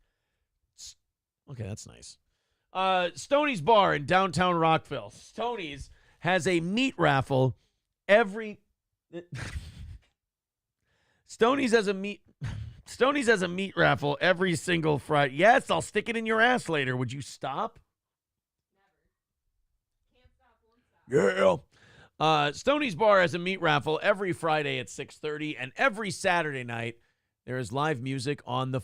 Okay, that's nice. Stoney's Bar in downtown Rockville. Stoney's has a meat raffle every... Stoney's has a meat raffle every single Friday. Yes, I'll stick it in your ass later. Would you stop? Yeah. Stoney's Bar has a meat raffle every Friday at 6:30, and every Saturday night there is live music on the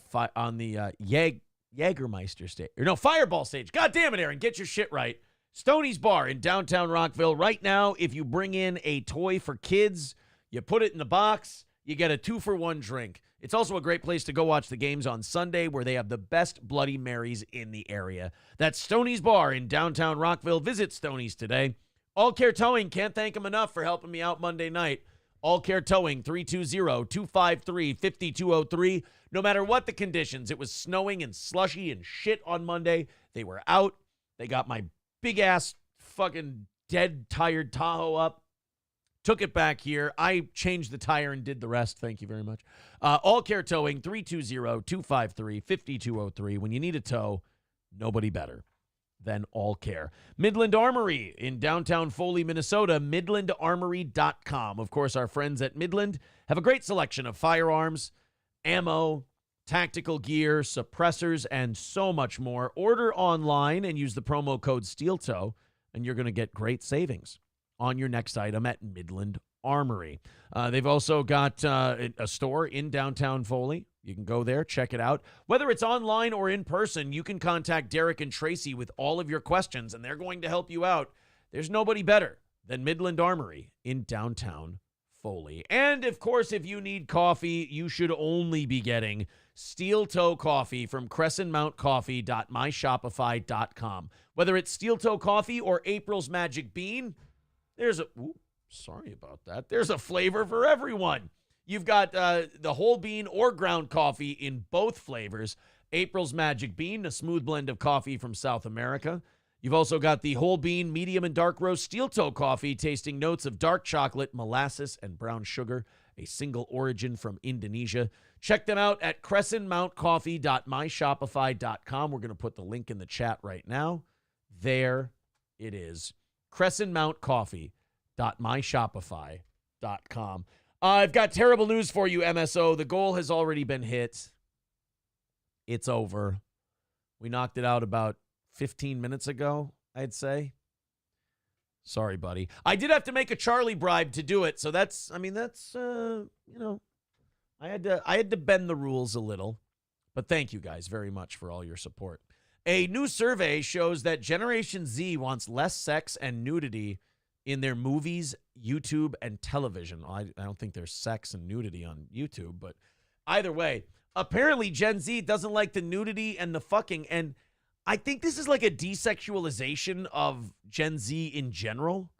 Jägermeister stage. Or no, Fireball stage. God damn it, Aaron, get your shit right. Stoney's Bar in downtown Rockville. Right now, if you bring in a toy for kids, you put it in the box, you get a 2-for-1 drink. It's also a great place to go watch the games on Sunday, where they have the best Bloody Marys in the area. That's Stoney's Bar in downtown Rockville. Visit Stoney's today. All Care Towing, can't thank them enough for helping me out Monday night. All Care Towing, 320-253-5203. No matter what the conditions, it was snowing and slushy and shit on Monday. They were out. They got my big-ass fucking dead, tired Tahoe up. Took it back here. I changed the tire and did the rest. Thank you very much. All Care Towing, 320-253-5203. When you need a tow, nobody better than All Care. Midland Armory in downtown Foley, Minnesota, midlandarmory.com. Of course, our friends at Midland have a great selection of firearms, ammo, tactical gear, suppressors, and so much more. Order online and use the promo code SteelToe, and you're going to get great savings on your next item at Midland Armory. They've also got a store in downtown Foley. You can go there, check it out. Whether it's online or in person, you can contact Derek and Tracy with all of your questions, and they're going to help you out. There's nobody better than Midland Armory in downtown Foley. And, of course, if you need coffee, you should only be getting Steel Toe Coffee from crescentmountcoffee.myshopify.com. Whether it's Steel Toe Coffee or April's Magic Bean, there's a... Ooh, sorry about that. There's a flavor for everyone. You've got the whole bean or ground coffee in both flavors. April's Magic Bean, a smooth blend of coffee from South America. You've also got the whole bean, medium, and dark roast Steel Toe coffee, tasting notes of dark chocolate, molasses, and brown sugar, a single origin from Indonesia. Check them out at crescentmountcoffee.myshopify.com. We're going to put the link in the chat right now. There it is. crescentmountcoffee.myshopify.com. I've got terrible news for you, MSO. The goal has already been hit. It's over. We knocked it out about 15 minutes ago, I'd say. Sorry, buddy. I did have to make a Charlie bribe to do it, so I had to bend the rules a little. But thank you guys very much for all your support. A new survey shows that Generation Z wants less sex and nudity in their movies, YouTube, and television. I don't think there's sex and nudity on YouTube, but either way, apparently Gen Z doesn't like the nudity and the fucking, and I think this is like a desexualization of Gen Z in general,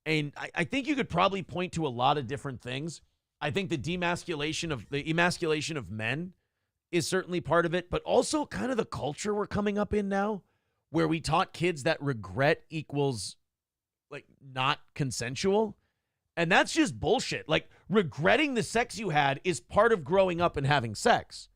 and I think you could probably point to a lot of different things. I think the emasculation of men is certainly part of it, but also kind of the culture we're coming up in now, where we taught kids that regret equals like not consensual. And that's just bullshit. Like, regretting the sex you had is part of growing up and having sex.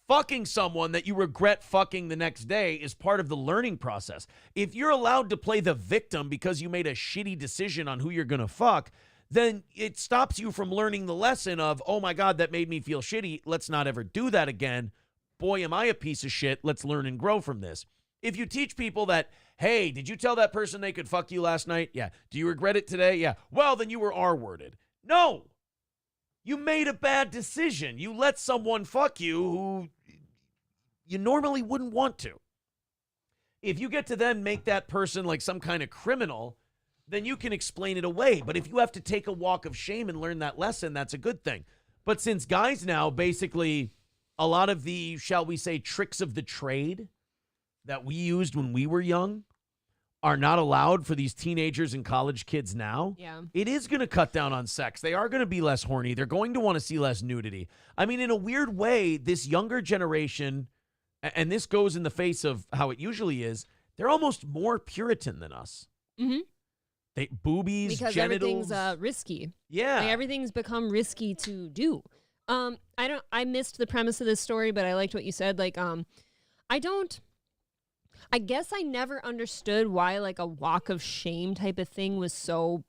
Fucking someone that you regret fucking the next day is part of the learning process. If you're allowed to play the victim because you made a shitty decision on who you're going to fuck, then it stops you from learning the lesson of, oh my God, that made me feel shitty. Let's not ever do that again. Boy, am I a piece of shit. Let's learn and grow from this. If you teach people that, hey, did you tell that person they could fuck you last night? Yeah. Do you regret it today? Yeah. Well, then you were R-worded. No. You made a bad decision. You let someone fuck you who you normally wouldn't want to. if you get to then make that person like some kind of criminal, then you can explain it away. But if you have to take a walk of shame and learn that lesson, that's a good thing. But since guys now, basically, a lot of the, shall we say, tricks of the trade that we used when we were young are not allowed for these teenagers and college kids now, it is going to cut down on sex. They are going to be less horny. They're going to want to see less nudity. I mean, in a weird way, this younger generation, and this goes in the face of how it usually is, they're almost more Puritan than us. Mm-hmm. They boobies, because genitals. everything's risky. Yeah. Like, everything's become risky to do. I missed the premise of this story, but I liked what you said. Like, I guess I never understood why like a walk of shame type of thing was so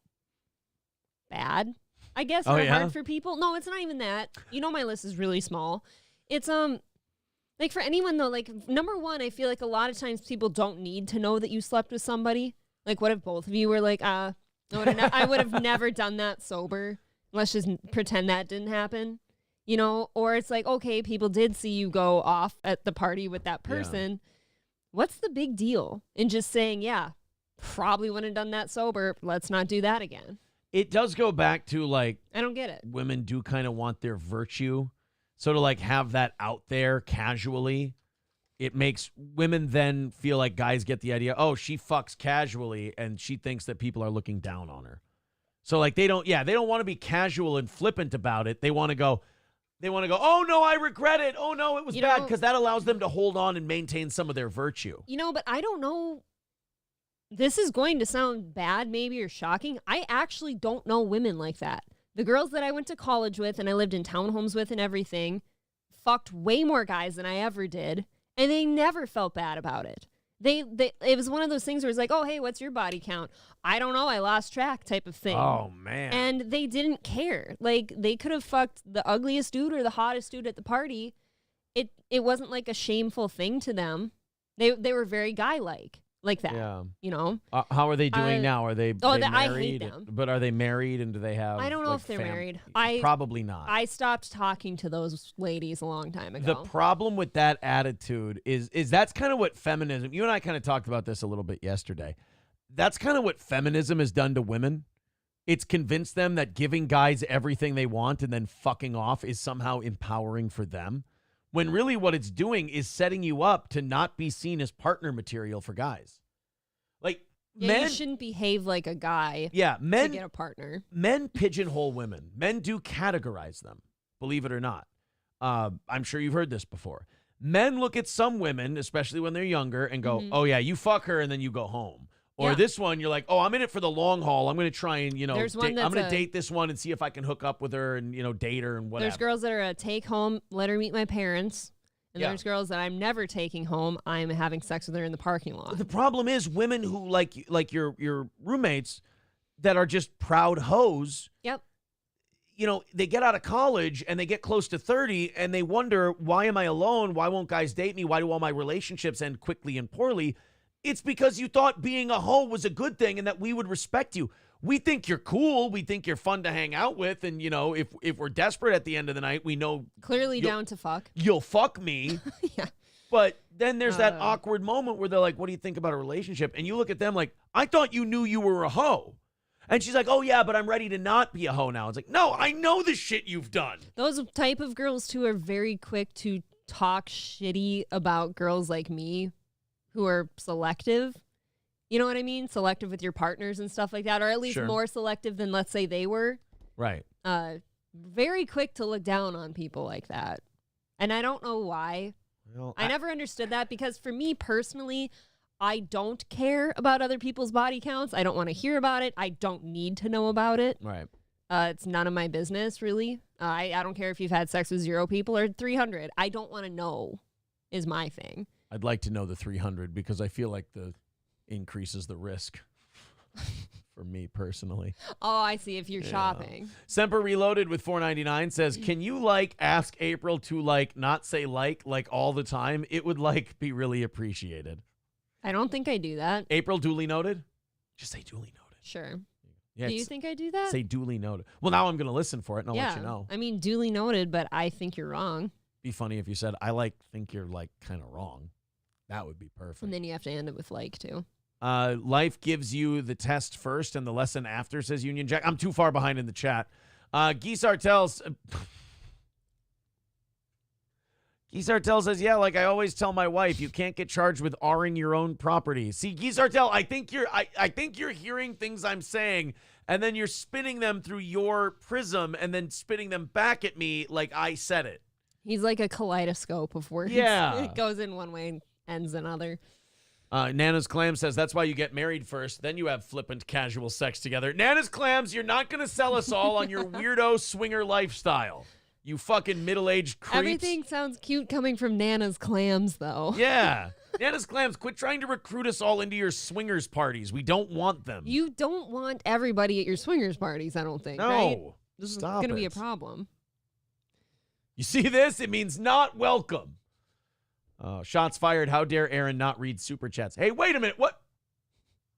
bad. I guess or hard for people. No, it's not even that. You know, my list is really small. It's like for anyone though, like number one, I feel like a lot of times people don't need to know that you slept with somebody. Like, what if both of you were like, I would have never done that sober. Let's just pretend that didn't happen. You know, or it's like, okay, people did see you go off at the party with that person. Yeah. What's the big deal in just saying, yeah, probably wouldn't have done that sober. Let's not do that again. It does go back to like, I don't get it. Women do kind of want their virtue. So to like have that out there casually, it makes women then feel like guys get the idea, oh, she fucks casually and she thinks that people are looking down on her. So like they don't want to be casual and flippant about it. They want to go, oh, no, I regret it. Oh, no, it was bad, because that allows them to hold on and maintain some of their virtue. You know, but I don't know. This is going to sound bad maybe or shocking. I actually don't know women like that. The girls that I went to college with and I lived in townhomes with and everything fucked way more guys than I ever did, and they never felt bad about it. It was one of those things where it's like, oh, hey, what's your body count? I don't know. I lost track type of thing. Oh, man. And they didn't care. Like, they could have fucked the ugliest dude or the hottest dude at the party. It wasn't like a shameful thing to them. They were very guy-like that. Yeah. You know? How are they doing now? Are they married? I hate them. But are they married and do they have I don't know if they're married. Probably not. I stopped talking to those ladies a long time ago. The problem with that attitude is that's kind of what feminism, you and I kind of talked about this a little bit yesterday. That's kind of what feminism has done to women. It's convinced them that giving guys everything they want and then fucking off is somehow empowering for them. When really what it's doing is setting you up to not be seen as partner material for guys. Like, men, you shouldn't behave like a guy to get a partner. Men pigeonhole women. Men do categorize them, believe it or not. I'm sure you've heard this before. Men look at some women, especially when they're younger, and go, oh, yeah, you fuck her and then you go home. Or this one, you're like, oh, I'm in it for the long haul. I'm going to try and, I'm going to date this one and see if I can hook up with her and, date her and whatever. There's girls that are a take home, let her meet my parents. And there's girls that I'm never taking home. I'm having sex with her in the parking lot. The problem is women who, like your roommates that are just proud hoes. Yep. They get out of college and they get close to 30 and they wonder, why am I alone? Why won't guys date me? Why do all my relationships end quickly and poorly? It's because you thought being a hoe was a good thing and that we would respect you. We think you're cool. We think you're fun to hang out with. And, if we're desperate at the end of the night, we know. Clearly down to fuck. You'll fuck me. Yeah. But then there's that awkward moment where they're like, what do you think about a relationship? And you look at them like, I thought you knew you were a hoe. And she's like, oh, yeah, but I'm ready to not be a hoe now. It's like, no, I know the shit you've done. Those type of girls, too, are very quick to talk shitty about girls like me who are selective. You know what I mean? Selective with your partners and stuff like that, or at least more selective than, let's say, they were. Right. Very quick to look down on people like that. And I don't know why. Well, I never understood that, because for me personally, I don't care about other people's body counts. I don't want to hear about it. I don't need to know about it. Right. It's none of my business, really. I don't care if you've had sex with 0 people or 300. I don't want to know is my thing. I'd like to know the 300 because I feel like the increases the risk for me personally. Oh, I see. If you're shopping. Semper Reloaded with $4.99 says, can you ask April to not say like all the time? It would be really appreciated. I don't think I do that. April duly noted? Just say duly noted. Sure. Yeah, do you think I do that? Say duly noted. Well, now I'm going to listen for it and I'll let you know. I mean, duly noted, but I think you're wrong. Be funny if you said, think you're kind of wrong. That would be perfect. And then you have to end it with like, too. Life gives you the test first and the lesson after, says Union Jack. I'm too far behind in the chat. Geese Artels says, yeah, like I always tell my wife, you can't get charged with R-ing your own property. See, Geese Artel, I think you're hearing things I'm saying, and then you're spinning them through your prism and then spinning them back at me like I said it. He's like a kaleidoscope of words. Yeah. It goes in one way and ends another. Nana's Clam says, that's why you get married first, then you have flippant casual sex together. Nana's Clams, you're not going to sell us all on your weirdo swinger lifestyle. You fucking middle-aged creeps. Everything sounds cute coming from Nana's Clams, though. Yeah. Nana's Clams, quit trying to recruit us all into your swingers parties. We don't want them. You don't want everybody at your swingers parties, I don't think, No. right? This is Stop going to be a it. problem. You see this? It means not welcome. Shots fired. How dare Aaron not read super chats? Hey, wait a minute. What?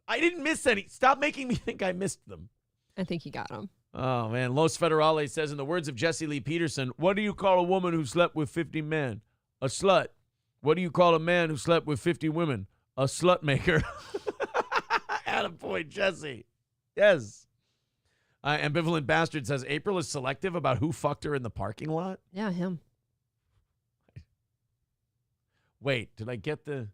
I didn't miss any. Stop making me think I missed them. I think you got them. Oh, man. Los Federales says, in the words of Jesse Lee Peterson, what do you call a woman who slept with 50 men? A slut. What do you call a man who slept with 50 women? A slut maker. Attaboy, Jesse. Yes. Ambivalent Bastard says, April is selective about who fucked her in the parking lot? Yeah, him. Wait, did I get the...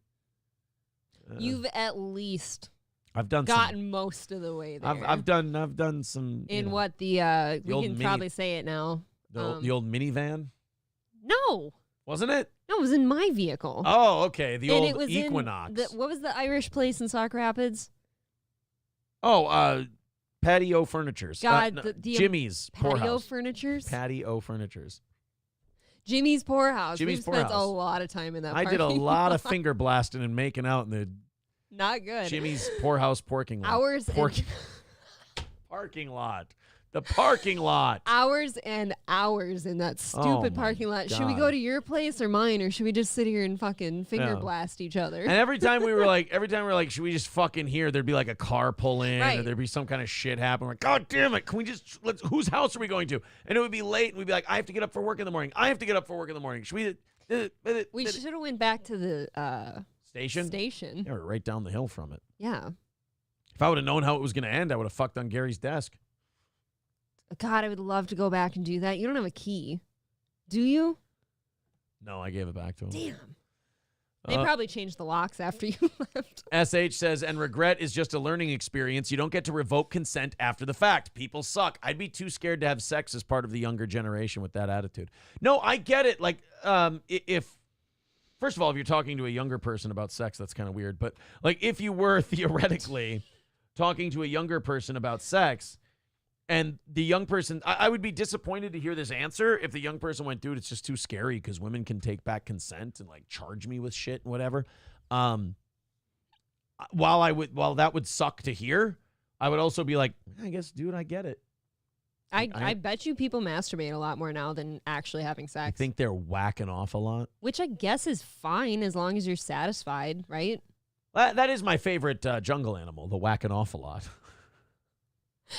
You've at least I've done gotten most of the way there. I've done some... In know, what we old can probably say it now. The old minivan? No. Wasn't it? No, it was in my vehicle. Oh, okay. The and old it was Equinox. What was the Irish place in Sauk Rapids? Oh, Patio Furnitures. God, Jimmy's Patio Poorhouse. Furnitures? Patio Furnitures. Jimmy's Poorhouse. Jimmy's We've spent a Poorhouse. lot of time in that I did a parking lot of lot. finger blasting and making out in the Not good. Jimmy's Poorhouse parking lot. Parking lot. The parking lot. Hours and hours in that stupid my parking lot. Should we God. go to your place or mine, or should we just sit here and fucking finger Yeah. blast each other? And every time we were like, should we just fucking here? There'd be like a car pull in, or Right. there'd be some kind of shit happen. We're like, God damn it! Can we just whose house are we going to? And it would be late, and we'd be like, I have to get up for work in the morning. I have to get up for work in the morning. Should we? We should have went back to the Station. Station. Yeah, we're right down the hill from it. Yeah. If I would have known how it was going to end, I would have fucked on Gary's desk. God, I would love to go back and do that. You don't have a key, do you? No, I gave it back to him. Damn. They probably changed the locks after you left. SH says, and regret is just a learning experience. You don't get to revoke consent after the fact. People suck. I'd be too scared to have sex as part of the younger generation with that attitude. No, I get it. Like, if first of all, if you're talking to a younger person about sex, that's kind of weird. But like, if you were theoretically talking to a younger person about sex, and the young person, I would be disappointed to hear this answer if the young person went, dude, it's just too scary because women can take back consent and like charge me with shit and whatever. While that would suck to hear, I would also be like, I guess, dude, I get it. I bet you people masturbate a lot more now than actually having I sex. think they're whacking off a lot. Which I guess is fine as long as you're satisfied, right? That is my favorite jungle animal, the whacking off a lot.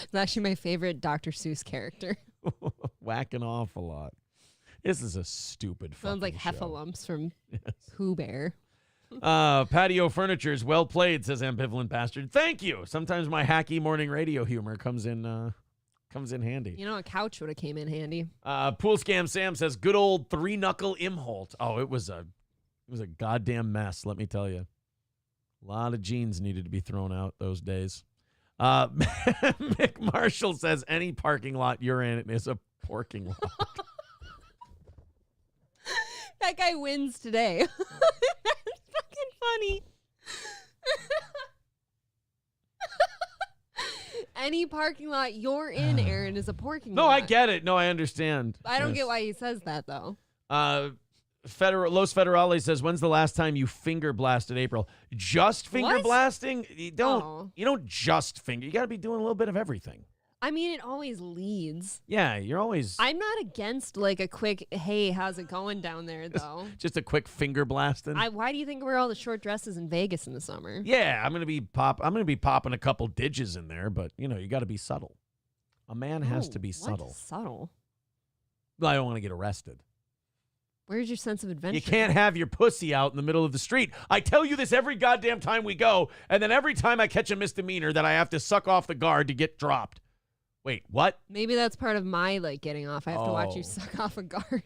It's actually my favorite Dr. Seuss character. Whacking off a lot. This is a stupid fucking Sounds like show. Heffalumps from Pooh Bear. Patio Furniture's well played, says Ambivalent Bastard. Thank you. Sometimes my hacky morning radio humor comes in handy. You know, a couch would have came in handy. Pool Scam Sam says, good old three-knuckle Imholt. Oh, it was a goddamn mess, let me tell you. A lot of jeans needed to be thrown out those days. Mick Marshall says, any parking lot you're in is a parking lot. That guy wins today. That's fucking funny. Any parking lot you're in, Aaron, is a parking lot. No, I get it. No, I understand. I don't Yes. get why he says that, though. Los Federales says, when's the last time you finger blasted April? Just finger What? blasting? You don't Oh. you don't just finger. You got to be doing a little bit of everything. I mean, it always leads. Yeah, you're always I'm not against like a quick, hey, how's it going down there, though? just a quick finger blasting. Why do you think wear all the short dresses in Vegas in the summer? Yeah, I'm gonna be popping a couple ditches in there, but you know, you got to be subtle. A man has to be subtle. Subtle. Well, I don't want to get arrested. Where's your sense of adventure? You can't have your pussy out in the middle of the street. I tell you this every goddamn time we go, and then every time I catch a misdemeanor that I have to suck off the guard to get dropped. Wait, what? Maybe that's part of my getting off. I have to watch you Oh. suck off a guard.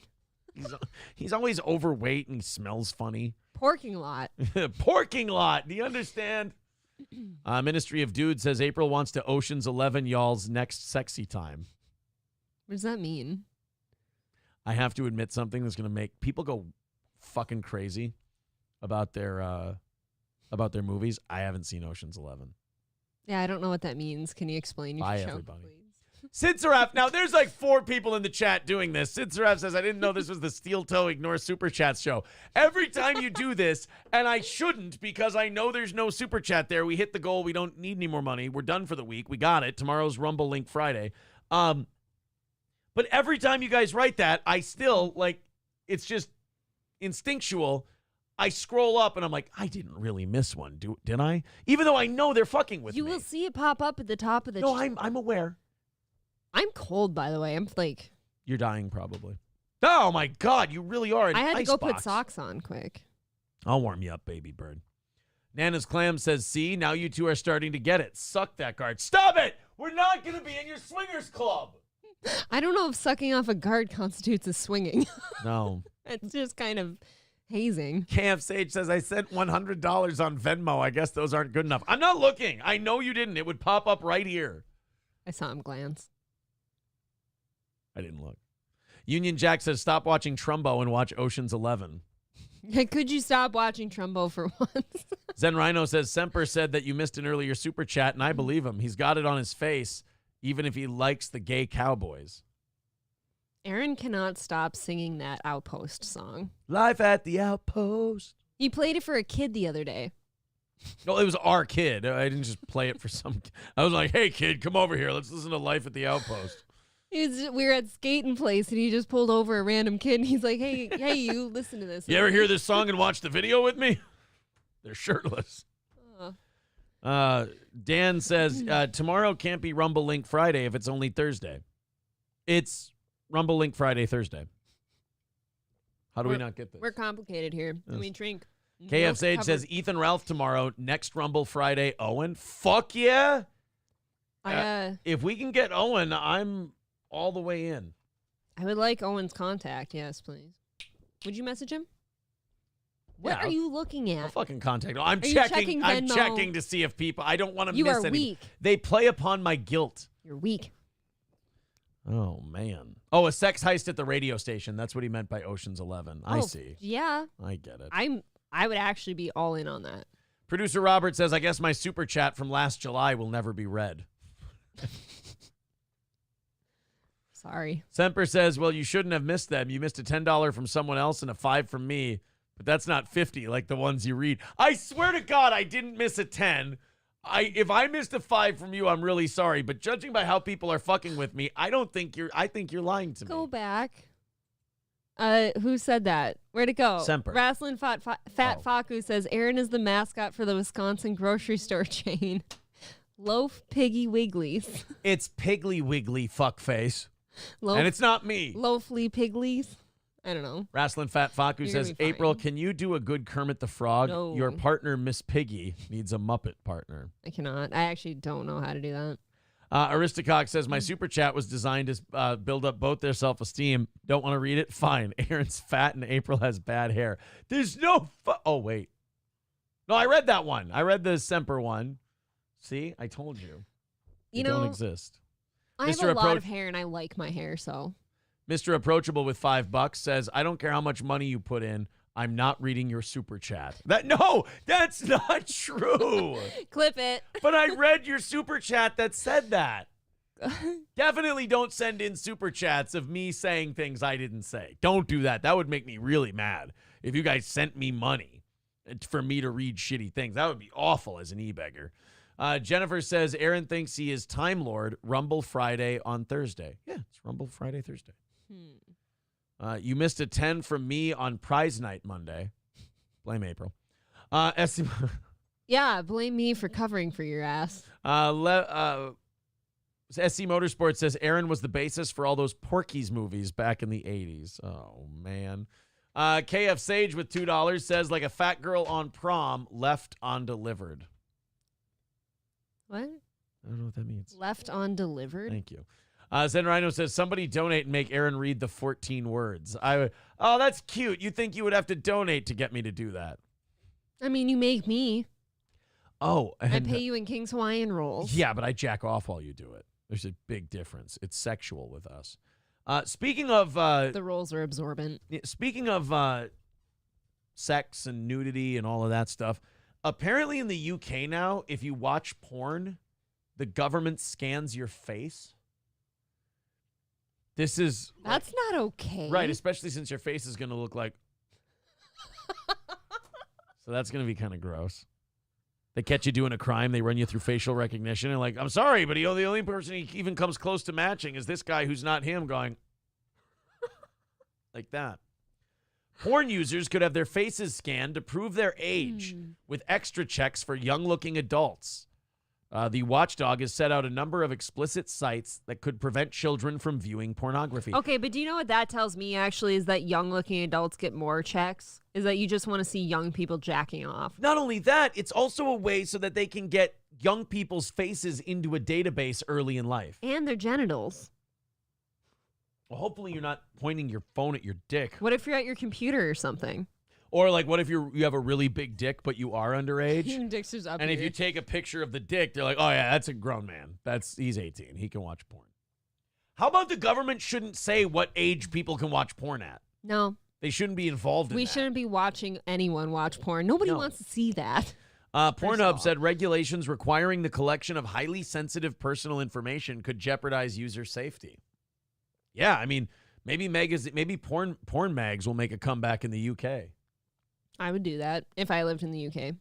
He's always overweight and he smells funny. Porking lot. Porking lot. Do you understand? Ministry of Dude says April wants to Ocean's 11 y'all's next sexy time. What does that mean? I have to admit something that's going to make people go fucking crazy about their movies. I haven't seen Ocean's 11. Yeah, I don't know what that means. Can you explain your Bye, show, everybody. please? Sid Seraph, now there's like 4 people in the chat doing this. Sid Seraph says, I didn't know this was the Steel Toe Ignore Super Chats show. Every time you do this, and I shouldn't because I know there's no Super Chat there. We hit the goal. We don't need any more money. We're done for the week. We got it. Tomorrow's Rumble Link Friday. But every time you guys write that, I still, it's just instinctual. I scroll up and I'm like, I didn't really miss one, did I? Even though I know they're fucking with me. You will see it pop up at the top of the No, I'm aware. I'm cold, by the way. I'm like... You're dying, probably. Oh, my God. You really are an I had to go icebox. put socks on quick. I'll warm you up, baby bird. Nana's Clam says, see, now you two are starting to get it. Suck that guard. Stop it! We're not going to be in your swingers club. I don't know if sucking off a guard constitutes as swinging. No. It's just kind of hazing. KF Sage says, I sent $100 on Venmo. I guess those aren't good enough. I'm not looking. I know you didn't. It would pop up right here. I saw him glance. I didn't look. Union Jack says, stop watching Trumbo and watch Ocean's 11. Could you stop watching Trumbo for once? Zen Rhino says, Semper said that you missed an earlier super chat, and I believe him. He's got it on his face, even if he likes the gay cowboys. Aaron cannot stop singing that Outpost song. Life at the Outpost. He played it for a kid the other day. No, it was our kid. I didn't just play it for some. I was like, hey, kid, come over here. Let's listen to Life at the Outpost. We were at skating place, and he just pulled over a random kid, and he's like, hey, you listen to this. You ever hear this song and watch the video with me? They're shirtless. Dan says, tomorrow can't be Rumble Link Friday if it's only Thursday. It's Rumble Link Friday, Thursday. How do we not get this? We're complicated here. Yes. I mean, drink. KF Sage says, Ethan Ralph tomorrow, next Rumble Friday, Owen. Fuck yeah. If we can get Owen, I'm all the way in. I would like Owen's contact. Yes, please. Would you message him? What are you looking at? I'll fucking contact him. I'm Are you checking. I'm Venmo? checking to see if people. I don't want to You miss are any. weak. They play upon my guilt. You're weak. Oh man. Oh, a sex heist at the radio station. That's what he meant by Ocean's 11. I see. Yeah. I get it. I would actually be all in on that. Producer Robert says, I guess my super chat from last July will never be read. Sorry. Semper says, well, you shouldn't have missed them. You missed a $10 from someone else and a $5 from me, but that's not 50 like the ones you read. I swear to God, I didn't miss a 10. If I missed a 5 from you, I'm really sorry. But judging by how people are fucking with me, I think you're lying to me. Go back. Who said that? Where'd it go? Semper. Wrestling Fat Faku says Aaron is the mascot for the Wisconsin grocery store chain. Loaf Piggy Wigglies. It's Piggly Wiggly fuckface. Loaf, and it's not me. Loafly Pigglies. I don't know. Wrestling Fat Faku You're says, gonna be fine. April, can you do a good Kermit the Frog? No. Your partner, Miss Piggy, needs a Muppet partner. I cannot. I actually don't know how to do that. Aristocock says, my super chat was designed to build up both their self-esteem. Don't want to read it? Fine. Aaron's fat and April has bad hair. There's no... Oh, wait. No, I read that one. I read the Semper one. See? I told you. You They know, don't exist. I have a lot of hair, and I like my hair, so... Mr. Approachable with $5 says, I don't care how much money you put in. I'm not reading your super chat. No, that's not true. Clip it. But I read your super chat that said that. Definitely don't send in super chats of me saying things I didn't say. Don't do that. That would make me really mad if you guys sent me money for me to read shitty things. That would be awful as an e-beggar. Jennifer says, Aaron thinks he is Time Lord. Rumble Friday on Thursday. Yeah, it's Rumble Friday, Thursday. You missed a 10 from me on prize night Monday. Blame April. Yeah, blame me for covering for your ass. SC Motorsports says Aaron was the basis for all those Porky's movies back in the 80s. Oh, man. KF Sage with $2 says, like a fat girl on prom, left undelivered. What? I don't know what that means. Left undelivered? Thank you. Zen Rhino says, somebody donate and make Aaron read the 14 words. Oh, that's cute. You think you would have to donate to get me to do that? I mean, you make me. Oh. And, I pay you in King's Hawaiian rolls. Yeah, but I jack off while you do it. There's a big difference. It's sexual with us. Speaking of... the rolls are absorbent. Speaking of sex and nudity and all of that stuff, apparently in the UK now, if you watch porn, the government scans your face. This is... That's not okay. Right, especially since your face is going to look like... So that's going to be kind of gross. They catch you doing a crime. They run you through facial recognition. And like, I'm sorry, but the only person he even comes close to matching is this guy who's not him going like that. Porn users could have their faces scanned to prove their age with extra checks for young-looking adults. The watchdog has set out a number of explicit sites that could prevent children from viewing pornography. Okay, but do you know what that tells me, actually, is that young-looking adults get more checks? Is that you just want to see young people jacking off? Not only that, it's also a way so that they can get young people's faces into a database early in life. And their genitals. Well, hopefully you're not pointing your phone at your dick. What if you're at your computer or something? Or like, what if you have a really big dick, but you are underage? Your dick's just up and here. if you take a picture of the dick, they're like, oh yeah, that's a grown man. He's 18. He can watch porn. How about the government shouldn't say what age people can watch porn at? No. They shouldn't be involved in that. We shouldn't be watching anyone watch porn. Nobody wants to see that. Pornhub said regulations requiring the collection of highly sensitive personal information could jeopardize user safety. Yeah, I mean, maybe porn mags will make a comeback in the UK. I would do that if I lived in the UK.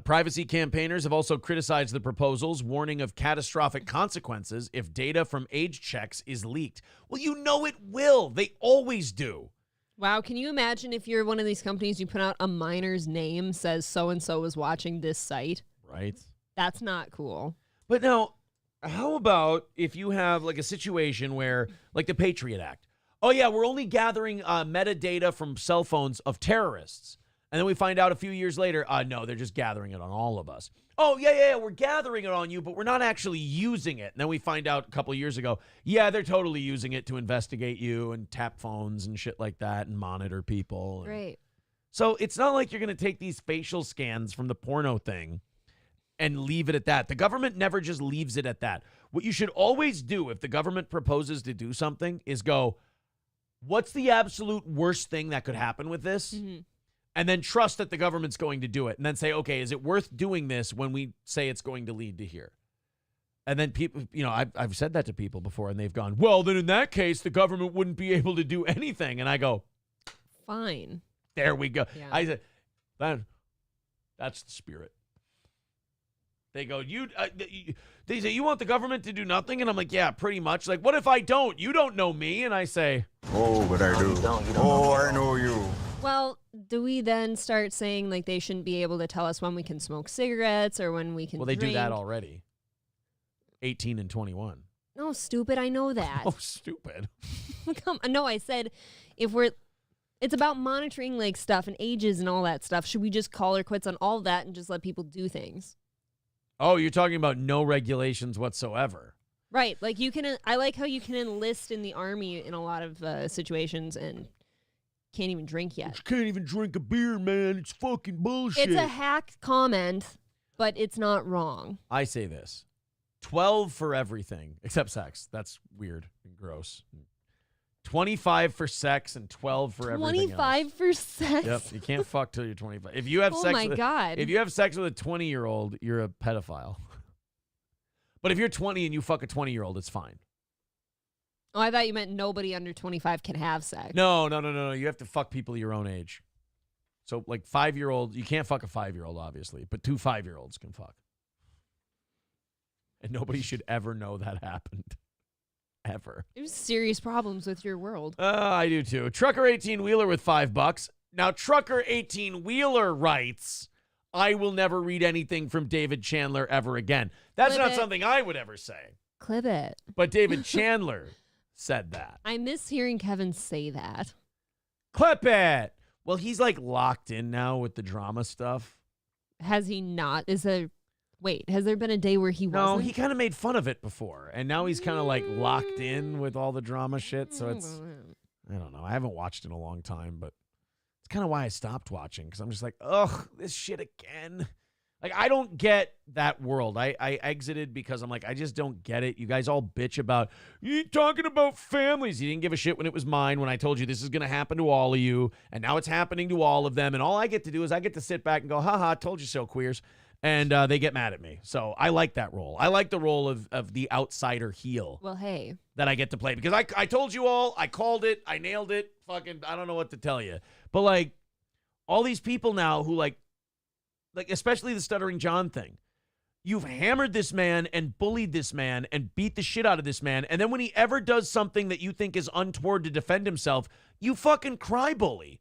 Privacy campaigners have also criticized the proposals, warning of catastrophic consequences if data from age checks is leaked. Well, you know it will. They always do. Wow, can you imagine if you're one of these companies, you put out a minor's name, says so-and-so is watching this site? Right. That's not cool. But now, how about if you have like a situation where, like the Patriot Act, oh yeah, we're only gathering metadata from cell phones of terrorists. And then we find out a few years later, no, they're just gathering it on all of us. Oh, yeah, we're gathering it on you, but we're not actually using it. And then we find out a couple of years ago, yeah, they're totally using it to investigate you and tap phones and shit like that and monitor people. Right. So it's not like you're going to take these facial scans from the porno thing and leave it at that. The government never just leaves it at that. What you should always do if the government proposes to do something is go, what's the absolute worst thing that could happen with this? Mm-hmm. And then trust that the government's going to do it. And then say, okay, is it worth doing this when we say it's going to lead to here? And then people, I've said that to people before, and they've gone, well, then in that case, the government wouldn't be able to do anything. And I go, fine. There we go. Yeah. I said, that's the spirit. They go, they say, you want the government to do nothing? And I'm like, yeah, pretty much. Like, what if I don't? You don't know me. And I say, oh, but I do. I know you. Well, do we then start saying like they shouldn't be able to tell us when we can smoke cigarettes or when we can they drink? Do that already. 18 and 21. No, stupid. I know that. Oh, stupid. Come on. No, I said it's about monitoring like stuff and ages and all that stuff. Should we just call or quits on all that and just let people do things? Oh, you're talking about no regulations whatsoever. Right. Like I like how you can enlist in the army in a lot of situations and can't even drink yet. You can't even drink a beer, man. It's fucking bullshit. It's a hack comment, but it's not wrong. I say this. 12 for everything except sex. That's weird and gross. 25 for sex and 12 for everything 25 else. For sex? Yep. You can't fuck till you're 25. If you have God. If you have sex with a 20-year-old, you're a pedophile. But if you're 20 and you fuck a 20-year-old, it's fine. Oh, I thought you meant nobody under 25 can have sex. No. You have to fuck people your own age. So, like, 5-year-old, you can't fuck a 5-year-old, obviously, but 2 5-year-olds can fuck. And nobody should ever know that happened. Ever. There's serious problems with your world. I do, too. Trucker 18-Wheeler with $5. Now, Trucker 18-Wheeler writes, I will never read anything from David Chandler ever again. That's not something I would ever say. Clip it. But David Chandler said that. I miss hearing Kevin say that. Clip it. Well, he's like locked in now with the drama stuff. Has he not? Has there been a day where he wasn't? No, he kind of made fun of it before, and now he's kind of like locked in with all the drama shit. So it's, I don't know. I haven't watched in a long time, but it's kind of why I stopped watching, because I'm just like, ugh, this shit again. Like, I don't get that world. I exited because I'm like, I just don't get it. You guys all bitch about, you talking about families. You didn't give a shit when it was mine, when I told you this is going to happen to all of you, and now it's happening to all of them, and all I get to do is I get to sit back and go, haha, told you so, queers. And they get mad at me. So I like that role. I like the role of the outsider heel. Well, hey. That I get to play. Because I told you all, I called it, I nailed it. Fucking, I don't know what to tell you. But, like, all these people now who, like, especially the Stuttering John thing. You've hammered this man and bullied this man and beat the shit out of this man. And then when he ever does something that you think is untoward to defend himself, you fucking cry bully.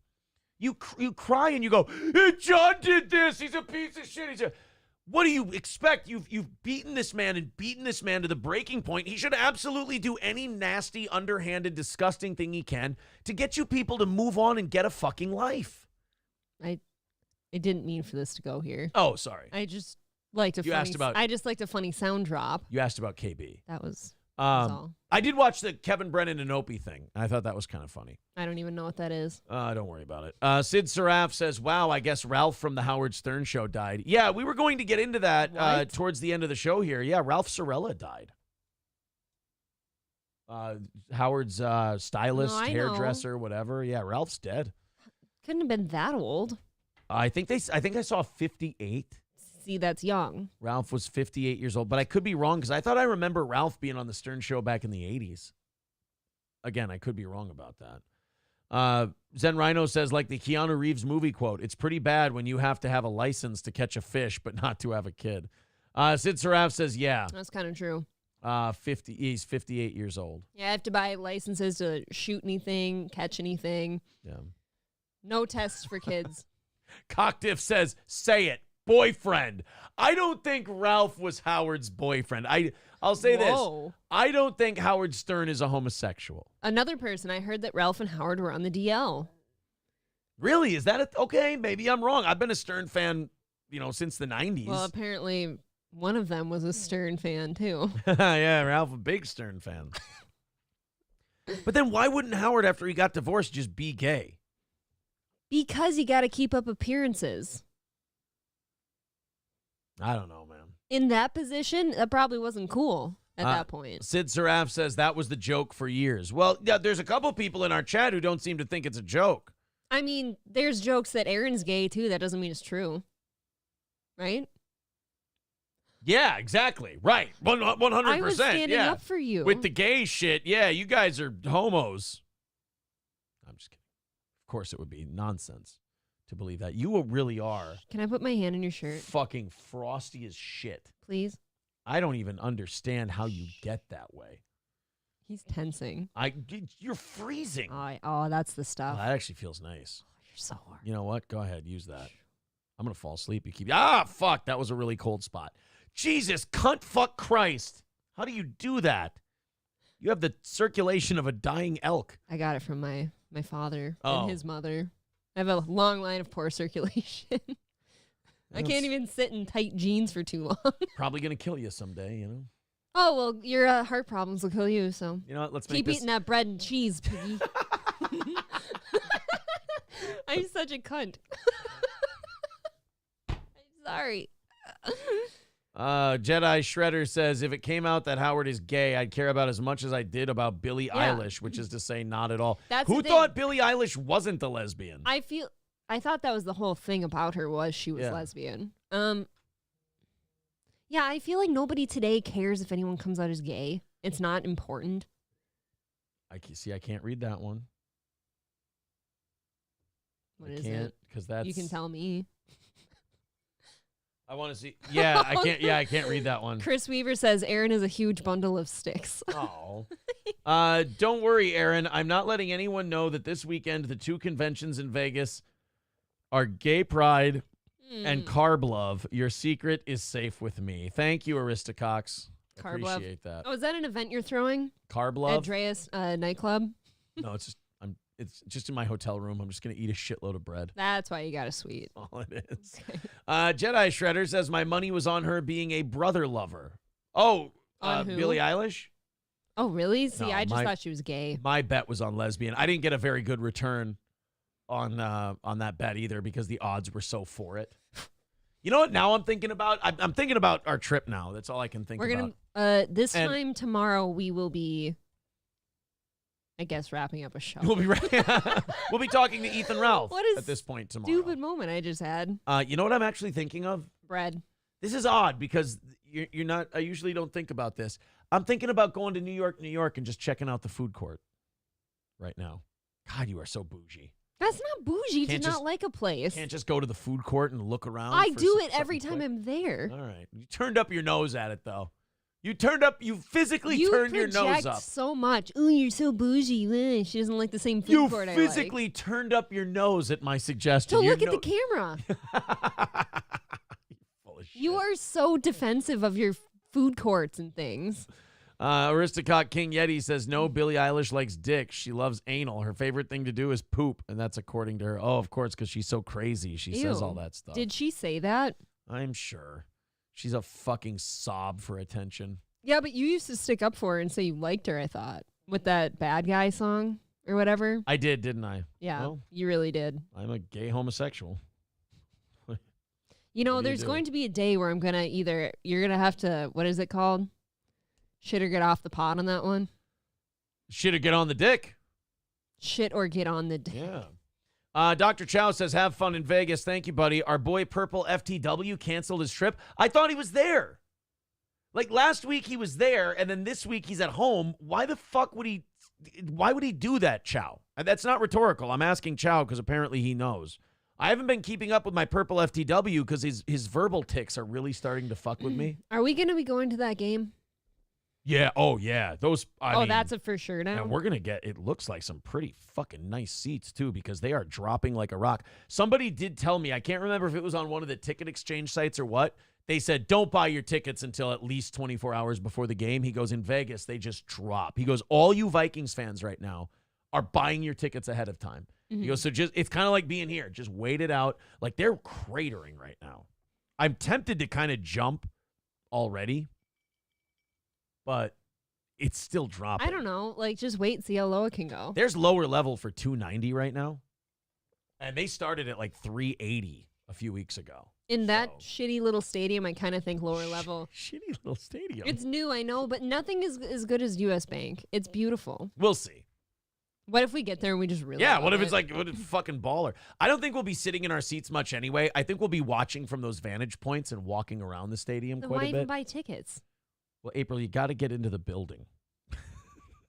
You cry and you go, hey, John did this. He's a piece of shit. What do you expect? You've beaten this man and beaten this man to the breaking point. He should absolutely do any nasty, underhanded, disgusting thing he can to get you people to move on and get a fucking life. I didn't mean for this to go here. Oh, sorry. I just liked a funny sound drop. You asked about KB. That was all. I did watch the Kevin Brennan and Opie thing. I thought that was kind of funny. I don't even know what that is. Don't worry about it. Sid Saraf says, wow, I guess Ralph from the Howard Stern show died. Yeah, we were going to get into that towards the end of the show here. Yeah, Ralph Sorella died. Howard's stylist, hairdresser, whatever. Yeah, Ralph's dead. Couldn't have been that old. I think I saw 58. See, that's young. Ralph was 58 years old, but I could be wrong because I thought I remember Ralph being on the Stern show back in the 80s. Again, I could be wrong about that. Zen Rhino says, like the Keanu Reeves movie quote, it's pretty bad when you have to have a license to catch a fish, but not to have a kid. Sid Saraf says, yeah. That's kind of true. He's 58 years old. Yeah, I have to buy licenses to shoot anything, catch anything. Yeah. No tests for kids. Cockdiff says, say it, boyfriend. I don't think Ralph was Howard's boyfriend. I'll say this. I don't think Howard Stern is a homosexual. Another person, I heard that Ralph and Howard were on the DL. Really? Is that okay? Maybe I'm wrong. I've been a Stern fan, since the 90s. Well, apparently one of them was a Stern fan, too. Yeah, Ralph, a big Stern fan. But then why wouldn't Howard, after he got divorced, just be gay? Because you got to keep up appearances. I don't know, man. In that position, that probably wasn't cool at that point. Sid Saraf says that was the joke for years. Well, yeah, there's a couple people in our chat who don't seem to think it's a joke. I mean, there's jokes that Aaron's gay, too. That doesn't mean it's true. Right? Yeah, exactly. Right. 100%. I was standing up for you. With the gay shit, yeah, you guys are homos. I'm just kidding. Of course, it would be nonsense to believe that. You really are. Can I put my hand in your shirt? Fucking frosty as shit. Please? I don't even understand how you get that way. He's tensing. You're freezing. Oh, that's the stuff. Oh, that actually feels nice. Oh, you're so warm. You know what? Go ahead. Use that. I'm going to fall asleep. You keep... fuck. That was a really cold spot. Jesus, cunt, fuck Christ. How do you do that? You have the circulation of a dying elk. I got it from my father and his mother. I have a long line of poor circulation. I can't even sit in tight jeans for too long. Probably going to kill you someday, Oh, well, your heart problems will kill you, so. You know what? Let's keep eating that bread and cheese, piggy. I'm such a cunt. I'm sorry. Jedi Shredder says, if it came out that Howard is gay, I'd care about as much as I did about Billie Eilish, which is to say not at all. Who thought Billie Eilish wasn't the lesbian? I thought that was the whole thing about her was she was lesbian. Yeah, I feel like nobody today cares if anyone comes out as gay. It's not important. I can't read that one. What is it? Because that's... You can tell me. I want to see. Yeah, I can't. Yeah, I can't read that one. Chris Weaver says Aaron is a huge bundle of sticks. Oh. Don't worry, Aaron. I'm not letting anyone know that this weekend the two conventions in Vegas are Gay Pride and Carb Love. Your secret is safe with me. Thank you, Aristocox. Appreciate that. Oh, is that an event you're throwing? Carb Love? Andreas nightclub? No, it's just It's just in my hotel room. I'm just going to eat a shitload of bread. That's why you got a sweet. All it is. Jedi Shredder says my money was on her being a brother lover. Oh, On who? Billie Eilish? Oh, really? See, No, I just thought she was gay. My bet was on lesbian. I didn't get a very good return on that bet either because the odds were so for it. You know what? Now I'm thinking about. I'm thinking about our trip now. That's all I can think We're about. gonna time tomorrow we will be, I guess, wrapping up a show. We'll be talking to Ethan Ralph What is at this point tomorrow. Stupid moment I just had. You know what I'm actually thinking of? Bread. This is odd because you're not. I usually don't think about this. I'm thinking about going to New York, and just checking out the food court right now. God, you are so bougie. That's not bougie Can't to just- not like a place. Can't just go to the food court and look around. I for do it something every time quick? I'm there. All right. You turned up your nose at it, though. You physically You turned your nose project up. so much. Oh, you're so bougie. She doesn't like the same food You court physically turned up your nose at my suggestion. So Your look at the camera. You are so defensive of your food courts and things. Aristocrat King Yeti says, no, Billie Eilish likes dick. She loves anal. Her favorite thing to do is poop. And that's according to her. Oh, of course, because she's so crazy. She says Ew. all that stuff. Did she say that? I'm sure. She's a fucking sob for attention. Yeah, but you used to stick up for her and say you liked her, I thought, with that Bad Guy song or whatever. I did, didn't I? Yeah, Well, you really did. I'm a gay homosexual. You know, What do you there's do? going to be a day where I'm going to you're going to have to, what is it called? Shit or get off the pot on that one? Shit or get on the dick. Shit or get on the dick. Yeah. Dr. Chow says, have fun in Vegas. Thank you, buddy. Our boy Purple FTW canceled his trip. I thought he was there. Like last week he was there, and then this week he's at home. Why the fuck would he do that, Chow? And that's not rhetorical. I'm asking Chow because apparently he knows. I haven't been keeping up with my Purple FTW because his verbal tics are really starting to fuck with me. Are we going to be going to that game? Yeah. Oh, yeah. Those. I mean, that's a for sure now. and we're going to get, it looks like some pretty fucking nice seats, too, because they are dropping like a rock. Somebody did tell me, I can't remember if it was on one of the ticket exchange sites or what. They said, don't buy your tickets until at least 24 hours before the game. He goes, in Vegas, they just drop. He goes, all you Vikings fans right now are buying your tickets ahead of time. Mm-hmm. He goes, so just, it's kind of like being here. Just wait it out. Like, they're cratering right now. I'm tempted to kind of jump already, but it's still dropping. I don't know. Like, just wait and see how low it can go. There's lower level for 290 right now. And they started at like 380 a few weeks ago. In that shitty little stadium, I kind of think lower level. Shitty little stadium. It's new, I know, but nothing is as good as US Bank. It's beautiful. We'll see. What if we get there and we just really Yeah, love what if it's it? like, what a fucking baller? I don't think we'll be sitting in our seats much anyway. I think we'll be watching from those vantage points and walking around the stadium Then quite why a even bit. buy tickets? Well, April, you got to get into the building.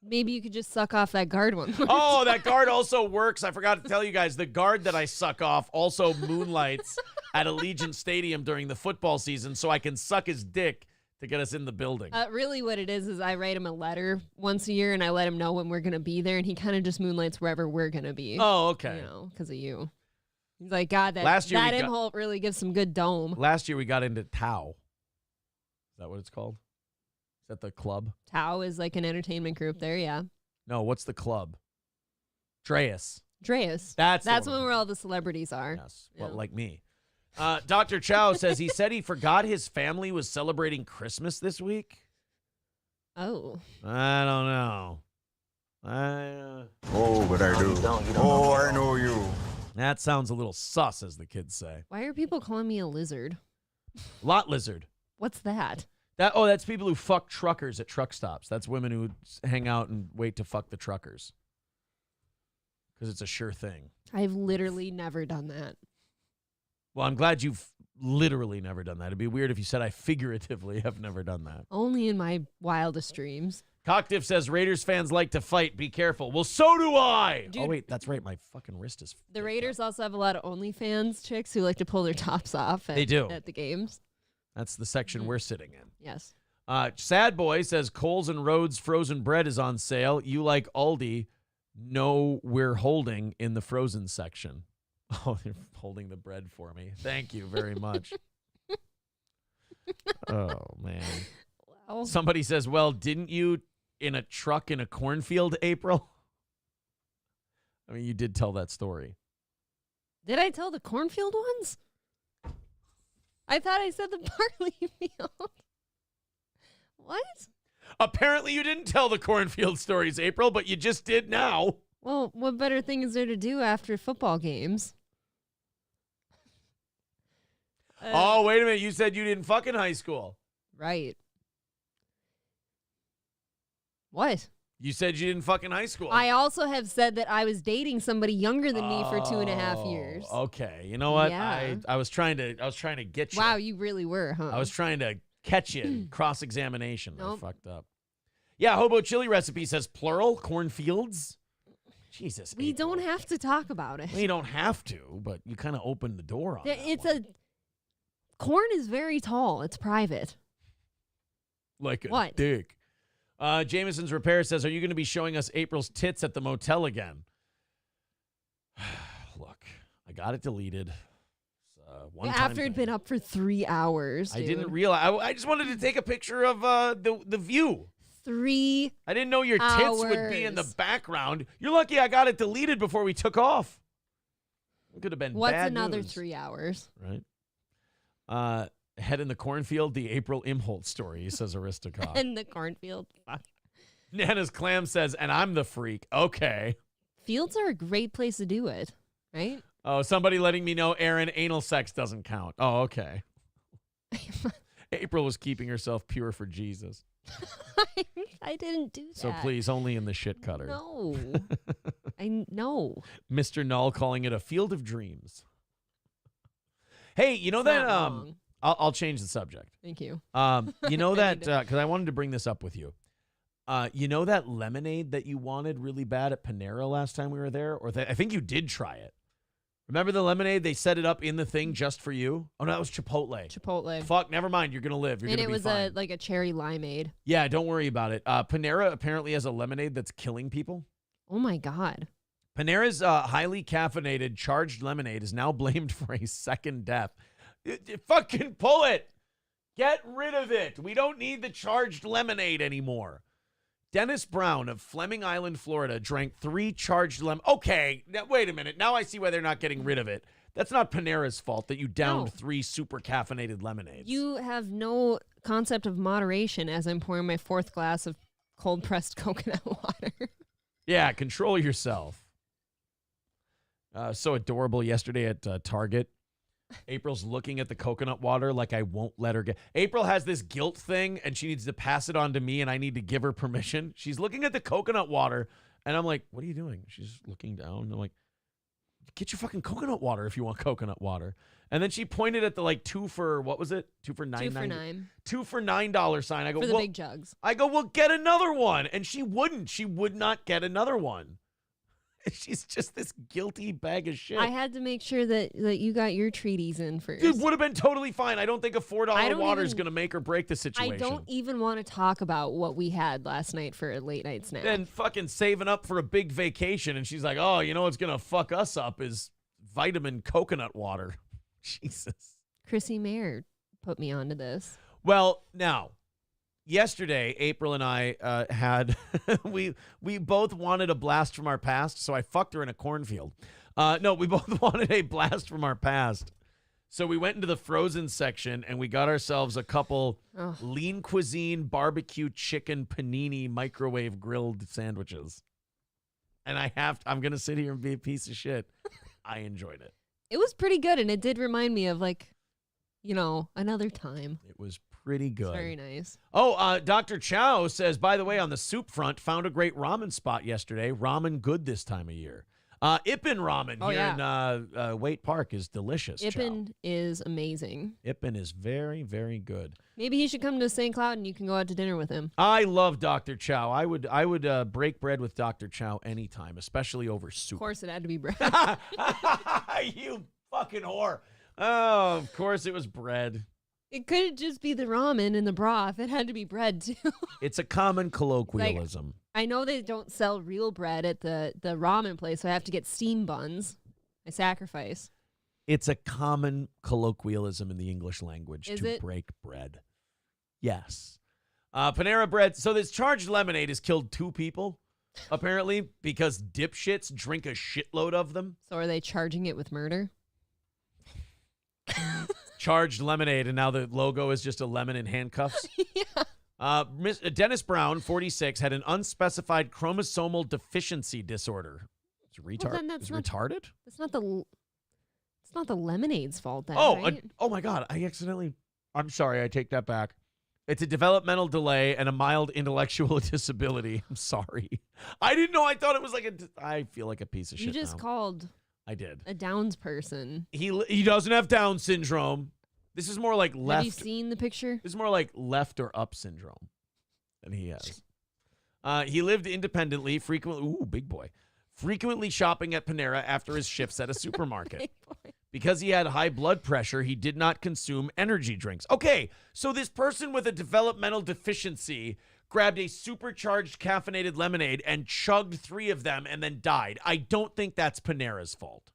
Maybe you could just suck off that guard one. Oh, that guard also works. I forgot to tell you guys, the guard that I suck off also moonlights at Allegiant Stadium during the football season so I can suck his dick to get us in the building. Really what it is I write him a letter once a year and I let him know when we're going to be there and he kind of just moonlights wherever we're going to be. Oh, okay. You know, because of you. He's like, God, that Last year we got- Imholt really gives some good dome. Last year we got into Tau. Is that what it's called? Is that the club? Tao is like an entertainment group there, yeah. No, what's the club? Dreas. Dreas. That's the That's one. when where all the celebrities are. Yes. Well, like me. Dr. Chow says he said he forgot his family was celebrating Christmas this week. Oh. I don't know. Oh, but I do. Oh, I know you. That sounds a little sus, as the kids say. Why are people calling me a lizard? Lot lizard. What's that? That's people who fuck truckers at truck stops. That's women who hang out and wait to fuck the truckers. Because it's a sure thing. I've literally never done that. Well, I'm glad you've literally never done that. It'd be weird if you said I figuratively have never done that. Only in my wildest dreams. Cockdiff says Raiders fans like to fight. Be careful. Well, so do I. Dude. Oh, wait. That's right. My fucking wrist is... The Raiders also have a lot of OnlyFans chicks who like to pull their tops off They do. at the games. That's the section we're sitting in. Yes. Sad Boy says Coles and Rhodes frozen bread is on sale. You like Aldi. No, we're holding in the frozen section. Oh, they're holding the bread for me. Thank you very much. Oh, man. Wow. Somebody says, well, didn't you in a truck in a cornfield, April? I mean, you did tell that story. Did I tell the cornfield ones? I thought I said the barley field. What? Apparently you didn't tell the cornfield stories, April, but you just did now. Well, what better thing is there to do after football games? Oh, wait a minute. You said you didn't fuck in high school. Right. What? You said you didn't fuck in high school. I also have said that I was dating somebody younger than me for 2.5 years. Okay. You know what? Yeah. I was trying to get you. Wow, you really were, huh? I was trying to catch you in cross-examination. Nope. I fucked up. Yeah, Hobo Chili Recipe says plural, cornfields. Jesus. We don't have to talk about it. We don't have to, but you kind of opened the door on that. Corn is very tall. It's private. Like a What? dick. Jameson's Repair says, are you going to be showing us April's tits at the motel again? Look, I got it deleted. After it'd been up for 3 hours. I dude. didn't realize. I just wanted to take a picture of the view. 3 I didn't know your tits would be in the background. You're lucky I got it deleted before we took off. It could have been What's bad another news. 3 hours? Right. Head in the cornfield, the April Imholt story, says Aristocock. In the cornfield. Fuck. Nana's Clam says, and I'm the freak. Okay. Fields are a great place to do it, right? Oh, somebody letting me know, Aaron, anal sex doesn't count. Oh, okay. April was keeping herself pure for Jesus. I didn't do that. So please, only in the shit cutter. No. I know. Mr. Null calling it a field of dreams. Hey, you know It's that not wrong. I'll change the subject. Thank you. You know that because I wanted to bring this up with you. You know that lemonade that you wanted really bad at Panera last time we were there, or I think you did try it. Remember the lemonade? They set it up in the thing just for you. Oh no, that was Chipotle. Chipotle. Fuck, never mind. You're gonna live. You're And gonna it be was fine. like a cherry limeade. Yeah, don't worry about it. Panera apparently has a lemonade that's killing people. Oh my God. Panera's highly caffeinated charged lemonade is now blamed for a second death. Fucking pull it. Get rid of it. We don't need the charged lemonade anymore. Dennis Brown of Fleming Island, Florida, drank 3 charged lemon. Okay, now, wait a minute. Now I see why they're not getting rid of it. That's not Panera's fault that you downed No. 3 super caffeinated lemonades. You have no concept of moderation as I'm pouring my 4th glass of cold pressed coconut water. Yeah, control yourself. So adorable yesterday at Target. April's looking at the coconut water like I won't let her get. April has this guilt thing and she needs to pass it on to me and I need to give her permission. She's looking at the coconut water and I'm like, what are you doing? She's looking down and I'm like, get your fucking coconut water if you want coconut water. And then she pointed at the like 2 for, what was it? 2 for $9. 2 for $9. $2 for $9 sign. I go, For the well, big jugs. I go, well, get another one. And she wouldn't. She would not get another one. She's just this guilty bag of shit. I had to make sure that you got your treaties in first. It would have been totally fine. I don't think a $4 water is even- going to make or break the situation. I don't even want to talk about what we had last night for a late night snack. Then fucking saving up for a big vacation, and she's like, oh, you know what's going to fuck us up is vitamin coconut water. Jesus. Chrissy Mayer put me onto this. Well, now, yesterday, April and I had, we both wanted a blast from our past, so I fucked her in a cornfield. No, we both wanted a blast from our past. So we went into the frozen section, and we got ourselves a couple lean cuisine barbecue chicken panini microwave grilled sandwiches. And I'm going to sit here and be a piece of shit. I enjoyed it. It was pretty good, and it did remind me of, like, you know, another time. It was pretty good. It's very nice. Oh, Dr. Chow says, by the way, on the soup front, found a great ramen spot yesterday. Ramen good this time of year. Ippin Ramen here in Waite Park is delicious. Ippin is amazing. Ippin is very, very good. Maybe he should come to St. Cloud and you can go out to dinner with him. I love Dr. Chow. I would break bread with Dr. Chow anytime, especially over soup. Of course it had to be bread. You fucking whore. Oh, of course it was bread. It couldn't just be the ramen and the broth. It had to be bread, too. It's a common colloquialism. I know they don't sell real bread at the ramen place, so I have to get steam buns. I sacrifice. It's a common colloquialism in the English language Is to it? break bread. Yes. Panera Bread. So this charged lemonade has killed 2 people. apparently, because dipshits drink a shitload of them. So are they charging it with murder? Charged lemonade, and now the logo is just a lemon in handcuffs. Dennis Brown, 46, had an unspecified chromosomal deficiency disorder. It's retarded. Well, then that's not retarded. It's not the lemonade's fault. Then, Oh, right? oh my God! I'm sorry. I take that back. It's a developmental delay and a mild intellectual disability. I'm sorry. I didn't know. I thought it was I feel like a piece of shit. You just now. called. I did. A Downs person. He doesn't have Down syndrome. This is more like left. Have you seen the picture? This is more like left or up syndrome than he has. He lived independently, frequently shopping at Panera after his shifts at a supermarket. Because he had high blood pressure, he did not consume energy drinks. Okay, so this person with a developmental deficiency grabbed a supercharged caffeinated lemonade and chugged 3 of them and then died. I don't think that's Panera's fault.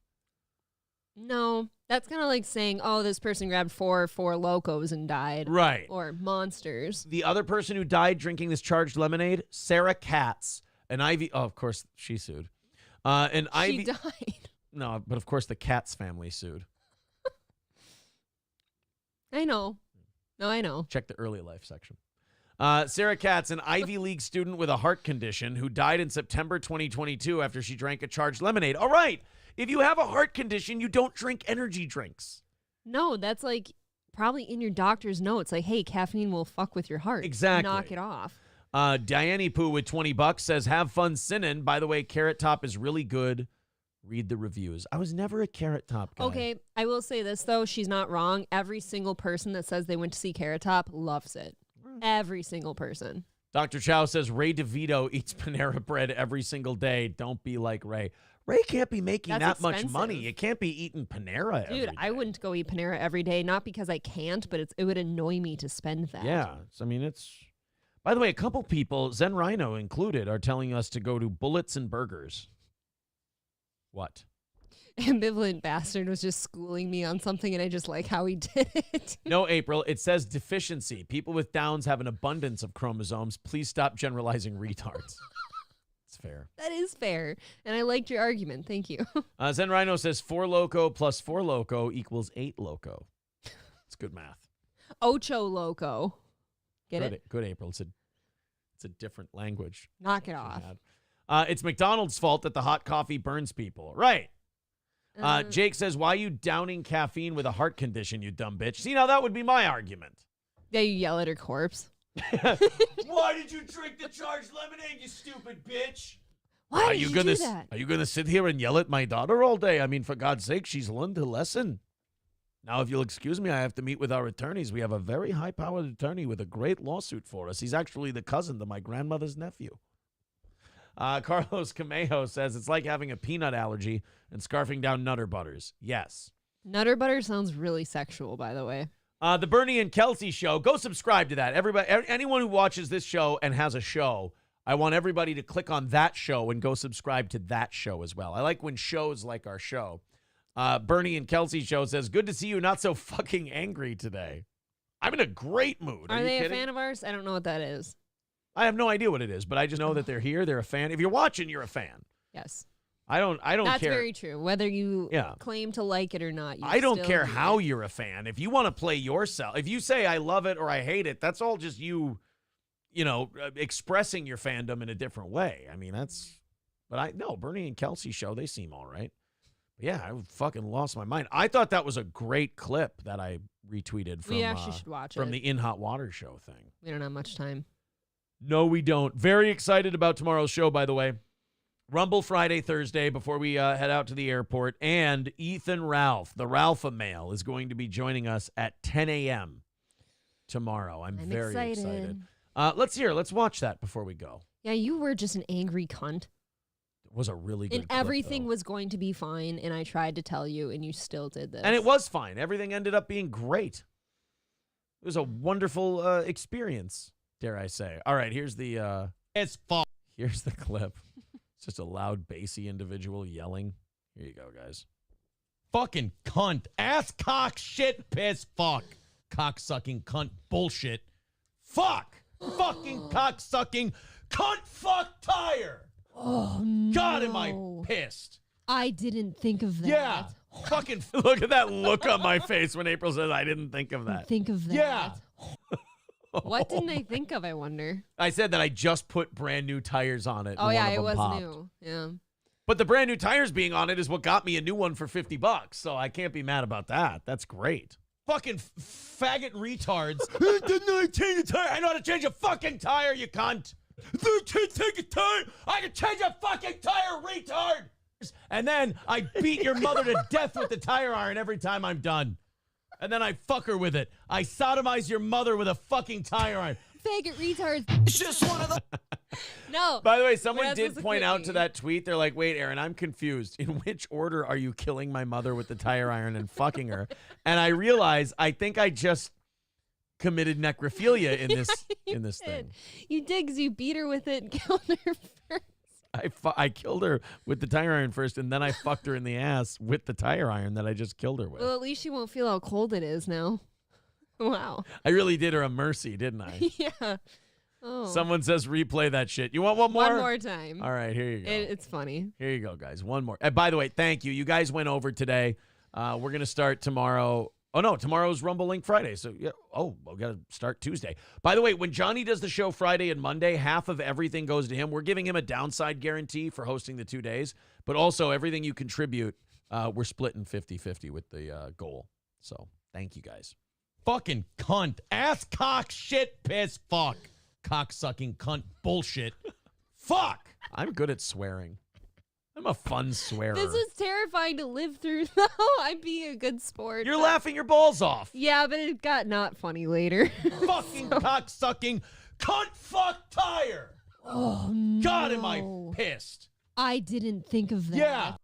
No, that's kind of like saying, oh, this person grabbed 4 Locos and died. Right. Or Monsters. The other person who died drinking this charged lemonade, Sarah Katz, an Ivy. Oh, of course, she sued. She died. No, but of course the Katz family sued. I know. No, I know. Check the early life section. Sarah Katz, an Ivy League student with a heart condition who died in September 2022 after she drank a charged lemonade. All right. If you have a heart condition, you don't drink energy drinks. No, that's like probably in your doctor's notes. Like, hey, caffeine will fuck with your heart. Exactly. Knock it off. Diane Poo with $20 says, have fun sinning. By the way, Carrot Top is really good. Read the reviews. I was never a Carrot Top guy. Okay, I will say this, though. She's not wrong. Every single person that says they went to see Carrot Top loves it. Every single person. Dr. Chow says, Ray DeVito eats Panera bread every single day. Don't be like Ray. Ray can't be making That's that much expensive. money. You can't be eating Panera every Dude, day. I wouldn't go eat Panera every day, not because I can't, but it would annoy me to spend that. Yeah. It's... By the way, a couple people, Zen Rhino included, are telling us to go to Bullets and Burgers. What? Ambivalent bastard was just schooling me on something, and I just like how he did it. No, April, it says deficiency. People with Downs have an abundance of chromosomes. Please stop generalizing retards. It's fair. That is fair, and I liked your argument. Thank you. Zen Rhino says 4 Loco plus 4 Loco equals 8 Loco. It's good math. Ocho Loco. Get it? Good, April. It's a different language. Knock it off. It's McDonald's fault that the hot coffee burns people. Right. Jake says, why are you downing caffeine with a heart condition, you dumb bitch? See, now that would be my argument. Yeah, you yell at her corpse. Why did you drink the charged lemonade, you stupid bitch? Why did you do that? Are you going to sit here and yell at my daughter all day? I mean, for God's sake, she's learned her lesson. Now, if you'll excuse me, I have to meet with our attorneys. We have a very high-powered attorney with a great lawsuit for us. He's actually the cousin to my grandmother's nephew. Carlos Camejo says it's like having a peanut allergy and scarfing down Nutter Butters. Yes. Nutter Butter sounds really sexual, by the way. The Bernie and Kelsey show. Go subscribe to that. Everybody, anyone who watches this show and has a show, I want everybody to click on that show and go subscribe to that show as well. I like when shows like our show. Bernie and Kelsey show says, good to see you not so fucking angry today. I'm in a great mood. Are they kidding? a fan of ours? I don't know what that is. I have no idea what it is, but I just know that they're here. They're a fan. If you're watching, you're a fan. Yes. I don't That's care. very true. Whether you claim to like it or not. I don't care how you're a fan. If you want to play yourself, if you say I love it or I hate it, that's all just you expressing your fandom in a different way. I mean, Bernie and Kelsey show, they seem all right. But yeah, I fucking lost my mind. I thought that was a great clip that I retweeted from, we actually should watch from it. the In Hot Water show thing. We don't have much time. No, we don't. Very excited about tomorrow's show, by the way. Rumble Friday, Thursday, before we head out to the airport. And Ethan Ralph, the Ralpha male, is going to be joining us at 10 a.m. tomorrow. I'm very excited. Let's watch that before we go. Yeah, you were just an angry cunt. It was a really good And clip, everything though. was going to be fine, and I tried to tell you, and you still did this. And it was fine. Everything ended up being great. It was a wonderful experience, dare I say. All right, here's the... Here's the clip. It's just a loud, bassy individual yelling. Here you go, guys. Fucking cunt. Ass, cock, shit, piss, fuck. Cock-sucking cunt bullshit. Fuck. Fucking cock-sucking cunt fuck tire. Oh, God, am I pissed. I didn't think of that. Yeah. Fucking look at that look on my face when April says I didn't think of that. Think of that. Yeah. What didn't I think of, I wonder? I said that I just put brand new tires on it. Oh, and yeah, one of it them was popped. new. Yeah. But the brand new tires being on it is what got me a new one for $50. So I can't be mad about that. That's great. Fucking faggot retards. Didn't I change a tire? I know how to change a fucking tire, you cunt. Take a tire. I can change a fucking tire, retard. And then I beat your mother to death with the tire iron every time I'm done. And then I fuck her with it. I sodomize your mother with a fucking tire iron. Faggot retards. It's just one of the... No. By the way, we're someone not did supposed to point clip out me. to that tweet, they're like, wait, Aaron, I'm confused. In which order are you killing my mother with the tire iron and fucking her? And I realize I think I just committed necrophilia in this thing. You did, 'cause you beat her with it and killed her first. I killed her with the tire iron first, and then I fucked her in the ass with the tire iron that I just killed her with. Well, at least you won't feel how cold it is now. Wow. I really did her a mercy, didn't I? Yeah. Oh. Someone says replay that shit. You want one more? One more time. All right, here you go. It's funny. Here you go, guys. One more. And by the way, thank you. You guys went over today. We're going to start tomorrow. Oh, no, tomorrow's Rumble Link Friday. So, yeah. Oh, we got to start Tuesday. By the way, when Johnny does the show Friday and Monday, half of everything goes to him. We're giving him a downside guarantee for hosting the 2 days. But also, everything you contribute, we're splitting 50-50 with the goal. So, thank you, guys. Fucking cunt. Ass cock shit piss fuck. Cock-sucking cunt bullshit. Fuck! I'm good at swearing. I'm a fun swearer. This is terrifying to live through, though. I'm being a good sport. You're laughing your balls off. Yeah, but it got not funny later. Fucking cock-sucking cunt fuck tire. Oh, God, am I pissed. I didn't think of that. Yeah.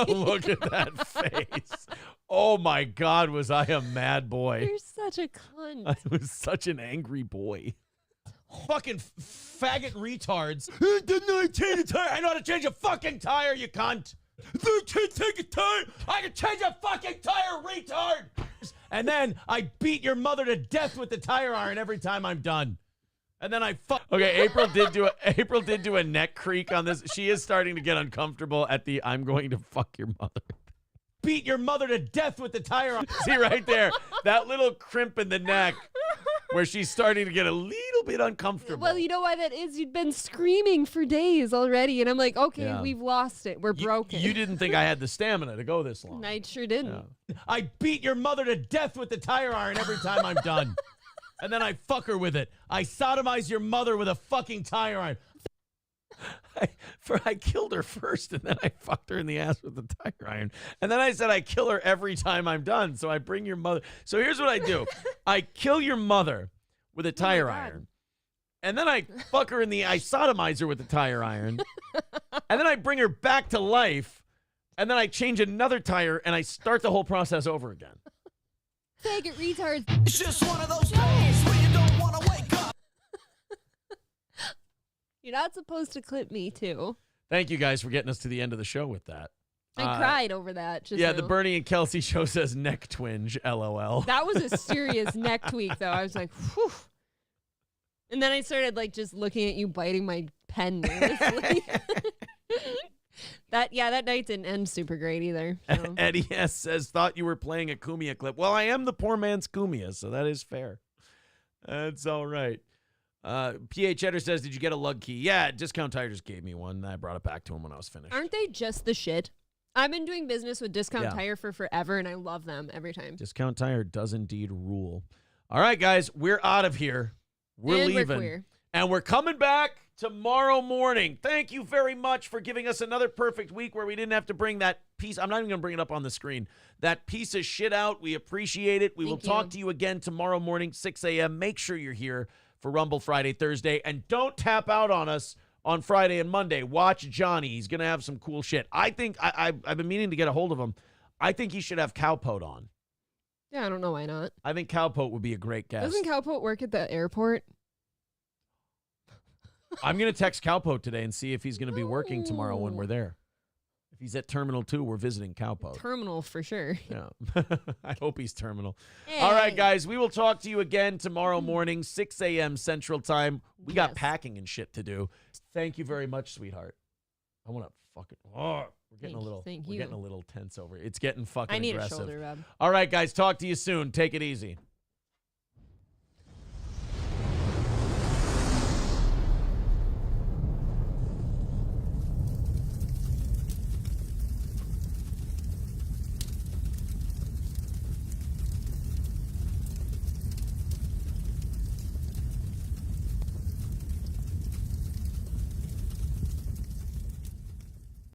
Look at that face. Oh, my God, was I a mad boy. You're such a cunt. I was such an angry boy. Fucking faggot retards. Didn't I change a tire? I know how to change a fucking tire, you cunt. Take a tire. I can change a fucking tire, retard. And then I beat your mother to death with the tire iron every time I'm done. And then I fuck. Okay, April did do a neck creak on this. She is starting to get uncomfortable at the I'm going to fuck your mother. Beat your mother to death with the tire iron. See right there, that little crimp in the neck where she's starting to get a little bit uncomfortable. Well, you know why that is? You'd been screaming for days already, and I'm like, okay, Yeah. we've lost it. We're broken. You didn't think I had the stamina to go this long. I sure didn't. I beat your mother to death with the tire iron every time I'm done. And then I fuck her with it. I sodomize your mother with a fucking tire iron. I killed her first, and then I fucked her in the ass with the tire iron. And then I said I kill her every time I'm done. So I bring your mother. So here's what I do. I kill your mother with a tire iron. And then I fuck her I sodomize her with the tire iron. And then I bring her back to life. And then I change another tire, and I start the whole process over again. Faggot retards. It's just one of those days where you don't want to wake up. You're not supposed to clip me, too. Thank you guys for getting us to the end of the show with that. I cried over that. Just yeah, now. the Bernie and Kelsey show says neck twinge, LOL. That was a serious neck tweak, though. I was like, whew. And then I started, just looking at you biting my pen nervously. That night didn't end super great either. So. Eddie S. says, thought you were playing a Kumia clip. Well, I am the poor man's Kumia, so that is fair. That's all right. PH Eder says, did you get a lug key? Yeah, Discount Tire just gave me one. I brought it back to him when I was finished. Aren't they just the shit? I've been doing business with Discount Yeah. Tire for forever, and I love them every time. Discount Tire does indeed rule. All right, guys, we're out of here. We're And we're leaving. queer. And we're coming back tomorrow morning. Thank you very much for giving us another perfect week where we didn't have to bring that piece. I'm not even going to bring it up on the screen. That piece of shit out. We appreciate it. We will talk to you again tomorrow morning, 6 a.m. Make sure you're here for Rumble Friday, Thursday. And don't tap out on us on Friday and Monday. Watch Johnny. He's going to have some cool shit. I think I've been meaning to get a hold of him. I think he should have Cowpote on. Yeah, I don't know why not. I think Cowpote would be a great guest. Doesn't Cowpote work at the airport? I'm going to text Cowpote today and see if he's going to be working tomorrow when we're there. If he's at Terminal 2, we're visiting Cowpoke. Terminal for sure. Yeah. I hope he's terminal. All right, guys. We will talk to you again tomorrow morning, 6 a.m. Central Time. We got packing and shit to do. Thank you very much, sweetheart. I want to fucking... Oh, we're getting getting a little tense over it. It's getting fucking aggressive. I need a shoulder rub. All right, guys. Talk to you soon. Take it easy.